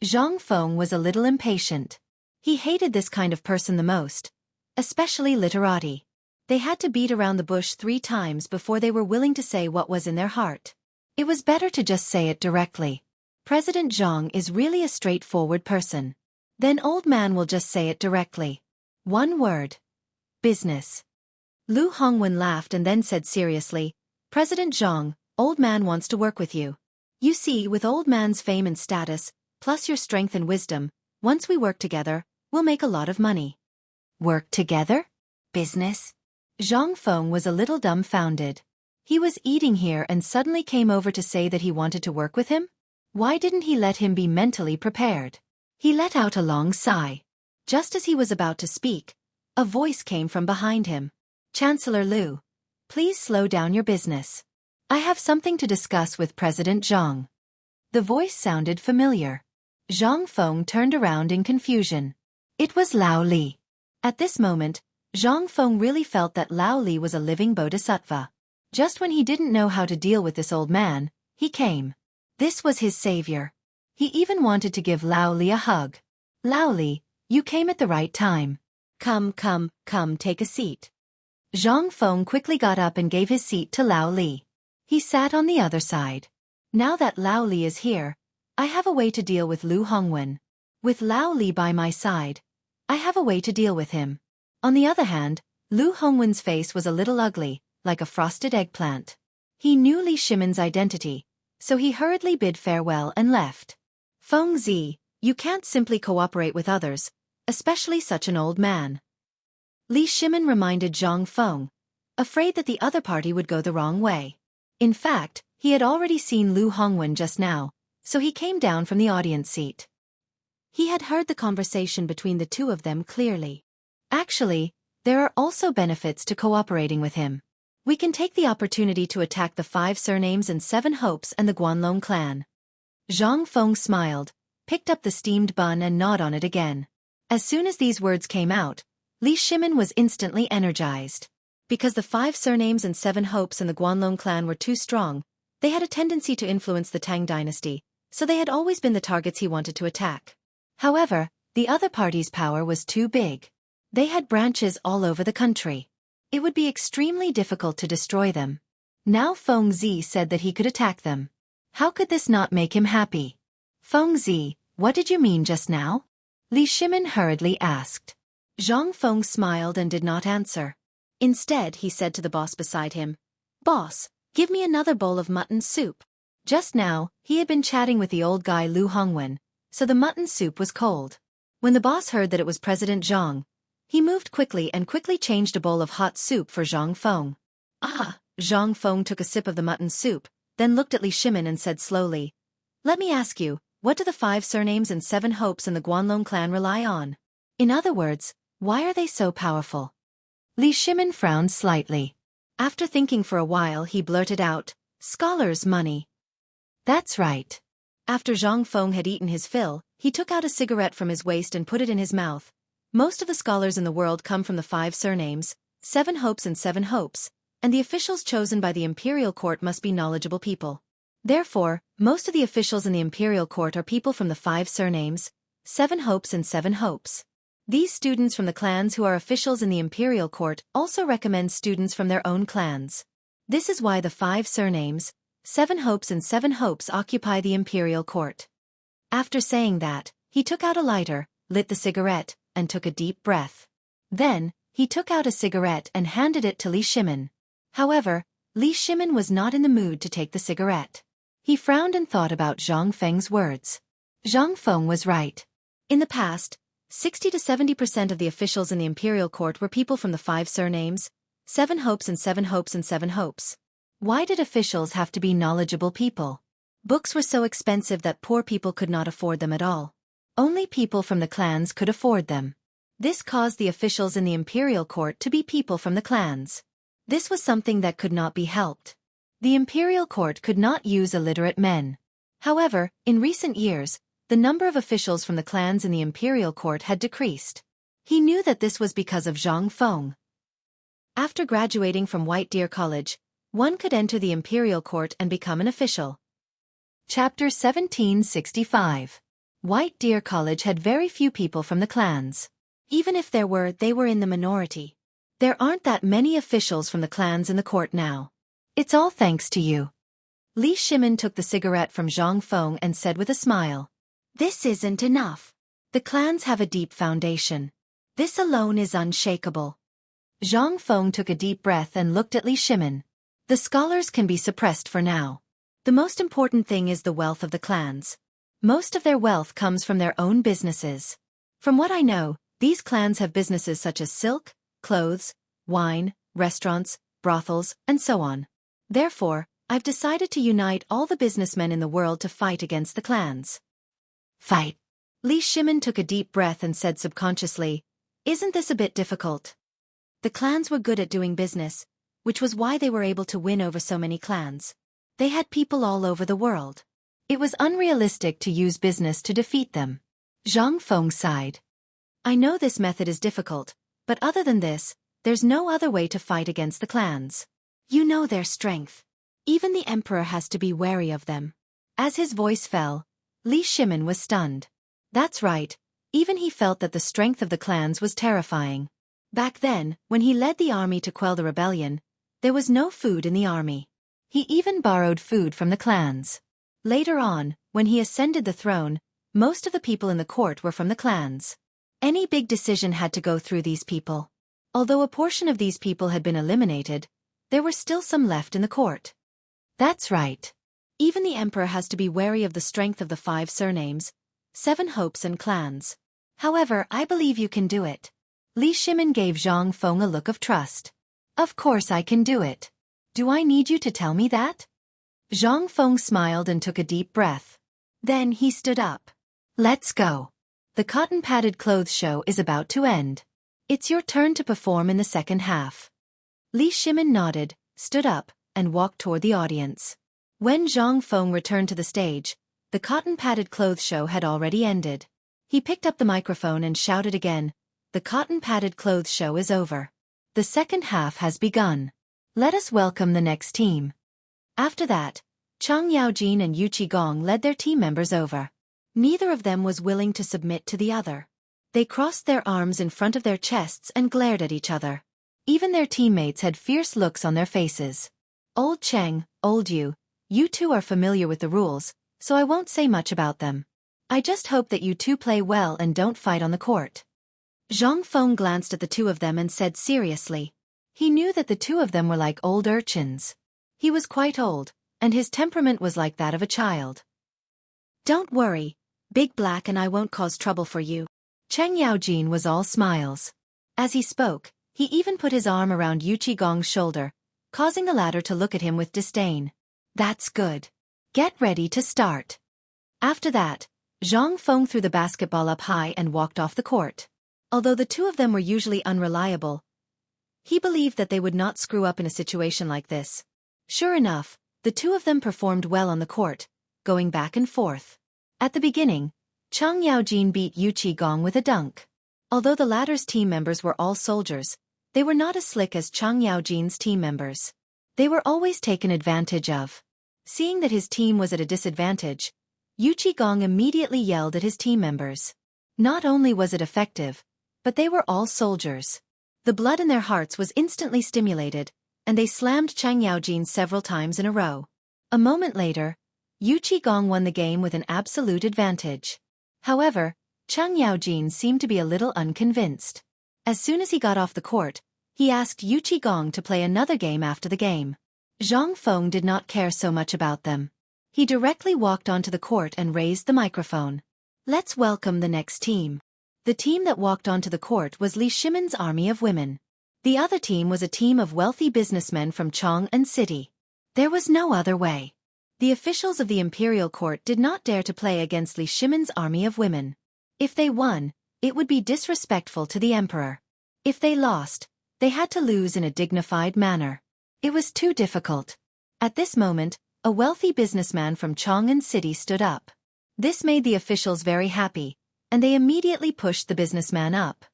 Zhang Feng was a little impatient. He hated this kind of person the most, especially literati. They had to beat around the bush 3 times before they were willing to say what was in their heart. It was better to just say it directly. President Zhang is really a straightforward person. Then old man will just say it directly. One word. Business. Lu Hongwen laughed and then said seriously, "President Zhang, old man wants to work with you. You see, with old man's fame and status, plus your strength and wisdom, once we work together, we'll make a lot of money." Work together? Business? Zhang Feng was a little dumbfounded. He was eating here and suddenly came over to say that he wanted to work with him? Why didn't he let him be mentally prepared? He let out a long sigh. Just as he was about to speak, a voice came from behind him. "Chancellor Lu, please slow down your business. I have something to discuss with President Zhang." The voice sounded familiar. Zhang Feng turned around in confusion. It was Lao Li. At this moment, Zhang Feng really felt that Lao Li was a living bodhisattva. Just when he didn't know how to deal with this old man, he came. This was his savior. He even wanted to give Lao Li a hug. "Lao Li, you came at the right time. Come, take a seat." Zhang Feng quickly got up and gave his seat to Lao Li. He sat on the other side. Now that Lao Li is here, I have a way to deal with Lu Hongwen. With Lao Li by my side, I have a way to deal with him. On the other hand, Lu Hongwen's face was a little ugly, like a frosted eggplant. He knew Li Shimon's identity, so he hurriedly bid farewell and left. "Feng Zi, you can't simply cooperate with others, especially such an old man." Li Shimon reminded Zhang Feng, afraid that the other party would go the wrong way. In fact, he had already seen Lu Hongwen just now, so he came down from the audience seat. He had heard the conversation between the two of them clearly. Actually, there are also benefits to cooperating with him. We can take the opportunity to attack the 5 surnames and 7 hopes and the Guanlong clan. Zhang Feng smiled, picked up the steamed bun and gnawed on it again. As soon as these words came out, Li Shimin was instantly energized. Because the 5 surnames and 7 hopes and the Guanlong clan were too strong, they had a tendency to influence the Tang dynasty, so they had always been the targets he wanted to attack. However, the other party's power was too big. They had branches all over the country. It would be extremely difficult to destroy them. Now Feng Zi said that he could attack them. How could this not make him happy? Feng Zi, what did you mean just now? Li Shimin hurriedly asked. Zhang Feng smiled and did not answer. Instead, he said to the boss beside him, "Boss, give me another bowl of mutton soup." Just now, he had been chatting with the old guy Lu Hongwen, so the mutton soup was cold. When the boss heard that it was President Zhang, he moved quickly and quickly changed a bowl of hot soup for Zhang Feng. Ah! Zhang Feng took a sip of the mutton soup, then looked at Li Shimin and said slowly, "Let me ask you, what do the 5 surnames and 7 hopes and the Guanlong clan rely on? In other words, why are they so powerful?" Li Shimin frowned slightly. After thinking for a while, he blurted out, "Scholars' money." That's right. After Zhang Feng had eaten his fill, he took out a cigarette from his waist and put it in his mouth. Most of the scholars in the world come from the 5 surnames, 7 hopes and 7 hopes, and the officials chosen by the imperial court must be knowledgeable people. Therefore, most of the officials in the imperial court are people from the 5 surnames, 7 hopes and 7 hopes. These students from the clans who are officials in the imperial court also recommend students from their own clans. This is why the 5 surnames, 7 hopes and 7 hopes occupy the imperial court. After saying that, he took out a lighter, lit the cigarette, and took a deep breath. Then, he took out a cigarette and handed it to Li Shimin. However, Li Shimin was not in the mood to take the cigarette. He frowned and thought about Zhang Feng's words. Zhang Feng was right. In the past, 60 to 70% of the officials in the imperial court were people from the 5 surnames, 7 hopes and 7 hopes and 7 hopes. Why did officials have to be knowledgeable people? Books were so expensive that poor people could not afford them at all. Only people from the clans could afford them. This caused the officials in the imperial court to be people from the clans. This was something that could not be helped. The imperial court could not use illiterate men. However, in recent years, the number of officials from the clans in the imperial court had decreased. He knew that this was because of Zhang Feng. After graduating from White Deer College, one could enter the imperial court and become an official. Chapter 1765. White Deer College had very few people from the clans. Even if there were, they were in the minority. There aren't that many officials from the clans in the court now. It's all thanks to you. Li Shimin took the cigarette from Zhang Feng and said with a smile, "This isn't enough. The clans have a deep foundation. This alone is unshakable." Zhang Feng took a deep breath and looked at Li Shimin. The scholars can be suppressed for now. The most important thing is the wealth of the clans. Most of their wealth comes from their own businesses. From what I know, these clans have businesses such as silk, clothes, wine, restaurants, brothels, and so on. Therefore, I've decided to unite all the businessmen in the world to fight against the clans. Fight. Li Shimin took a deep breath and said subconsciously, "Isn't this a bit difficult?" The clans were good at doing business, which was why they were able to win over so many clans. They had people all over the world. It was unrealistic to use business to defeat them. Zhang Feng sighed. "I know this method is difficult, but other than this, there's no other way to fight against the clans. You know their strength. Even the emperor has to be wary of them." As his voice fell, Li Shimin was stunned. That's right, even he felt that the strength of the clans was terrifying. Back then, when he led the army to quell the rebellion, there was no food in the army. He even borrowed food from the clans. Later on, when he ascended the throne, most of the people in the court were from the clans. Any big decision had to go through these people. Although a portion of these people had been eliminated, there were still some left in the court. That's right. Even the emperor has to be wary of the strength of the 5 surnames, 7 hopes and clans. However, I believe you can do it. Li Shimin gave Zhang Feng a look of trust. Of course I can do it. Do I need you to tell me that? Zhang Feng smiled and took a deep breath. Then he stood up. Let's go. The cotton-padded clothes show is about to end. It's your turn to perform in the second half. Li Shimin nodded, stood up, and walked toward the audience. When Zhang Feng returned to the stage, the cotton-padded clothes show had already ended. He picked up the microphone and shouted again, "The cotton-padded clothes show is over. The second half has begun. Let us welcome the next team." After that, Chang Yaojin and Yu Qigong led their team members over. Neither of them was willing to submit to the other. They crossed their arms in front of their chests and glared at each other. Even their teammates had fierce looks on their faces. Old Cheng, old you two are familiar with the rules, so I won't say much about them. I just hope that you two play well and don't fight on the court. Zhang Feng glanced at the two of them and said seriously. He knew that the two of them were like old urchins. He was quite old, and his temperament was like that of a child. Don't worry, Big Black and I won't cause trouble for you. Cheng Yaojin was all smiles. As he spoke, he even put his arm around Yu Qigong's shoulder, causing the latter to look at him with disdain. That's good. Get ready to start. After that, Zhang Feng threw the basketball up high and walked off the court. Although the two of them were usually unreliable, he believed that they would not screw up in a situation like this. Sure enough, the two of them performed well on the court, going back and forth. At the beginning, Chang Yaojin beat Yu Qigong with a dunk. Although the latter's team members were all soldiers, they were not as slick as Chang Yaojin's team members. They were always taken advantage of. Seeing that his team was at a disadvantage, Yu Qigong immediately yelled at his team members. Not only was it effective, but they were all soldiers. The blood in their hearts was instantly stimulated, and they slammed Chang Yaojin several times in a row. A moment later, Yu Qigong won the game with an absolute advantage. However, Chang Yaojin seemed to be a little unconvinced. As soon as he got off the court, he asked Yu Qigong to play another game after the game. Zhang Feng did not care so much about them. He directly walked onto the court and raised the microphone. Let's welcome the next team. The team that walked onto the court was Li Shimin's army of women. The other team was a team of wealthy businessmen from Chang'an City. There was no other way. The officials of the imperial court did not dare to play against Li Shimin's army of women. If they won, it would be disrespectful to the emperor. If they lost, they had to lose in a dignified manner. It was too difficult. At this moment, a wealthy businessman from Chang'an City stood up. This made the officials very happy, and they immediately pushed the businessman up.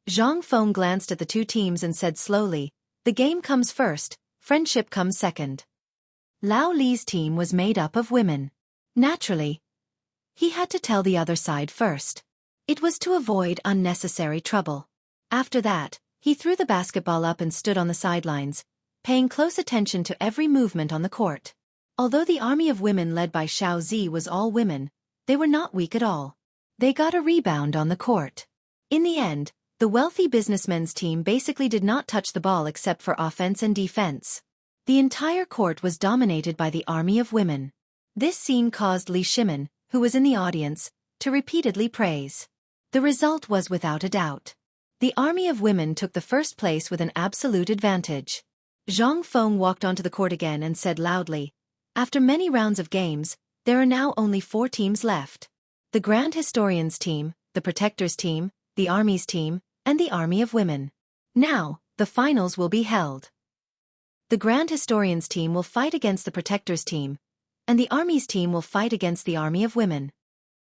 Zhang Feng glanced at the two teams and said slowly, "The game comes first, friendship comes second." Lao Li's team was made up of women. Naturally, he had to tell the other side first. It was to avoid unnecessary trouble. After that, he threw the basketball up and stood on the sidelines, paying close attention to every movement on the court. Although the army of women led by Xiao Zi was all women, they were not weak at all. They got a rebound on the court. In the end, the wealthy businessmen's team basically did not touch the ball except for offense and defense. The entire court was dominated by the army of women. This scene caused Li Shimin, who was in the audience, to repeatedly praise. The result was without a doubt. The army of women took the first place with an absolute advantage. Zhang Feng walked onto the court again and said loudly, "After many rounds of games, there are now only 4 teams left. The Grand Historians team, the Protectors team, the Army's team, and the Army of Women. Now, the finals will be held. The Grand Historians team will fight against the Protectors team, and the Army's team will fight against the Army of Women.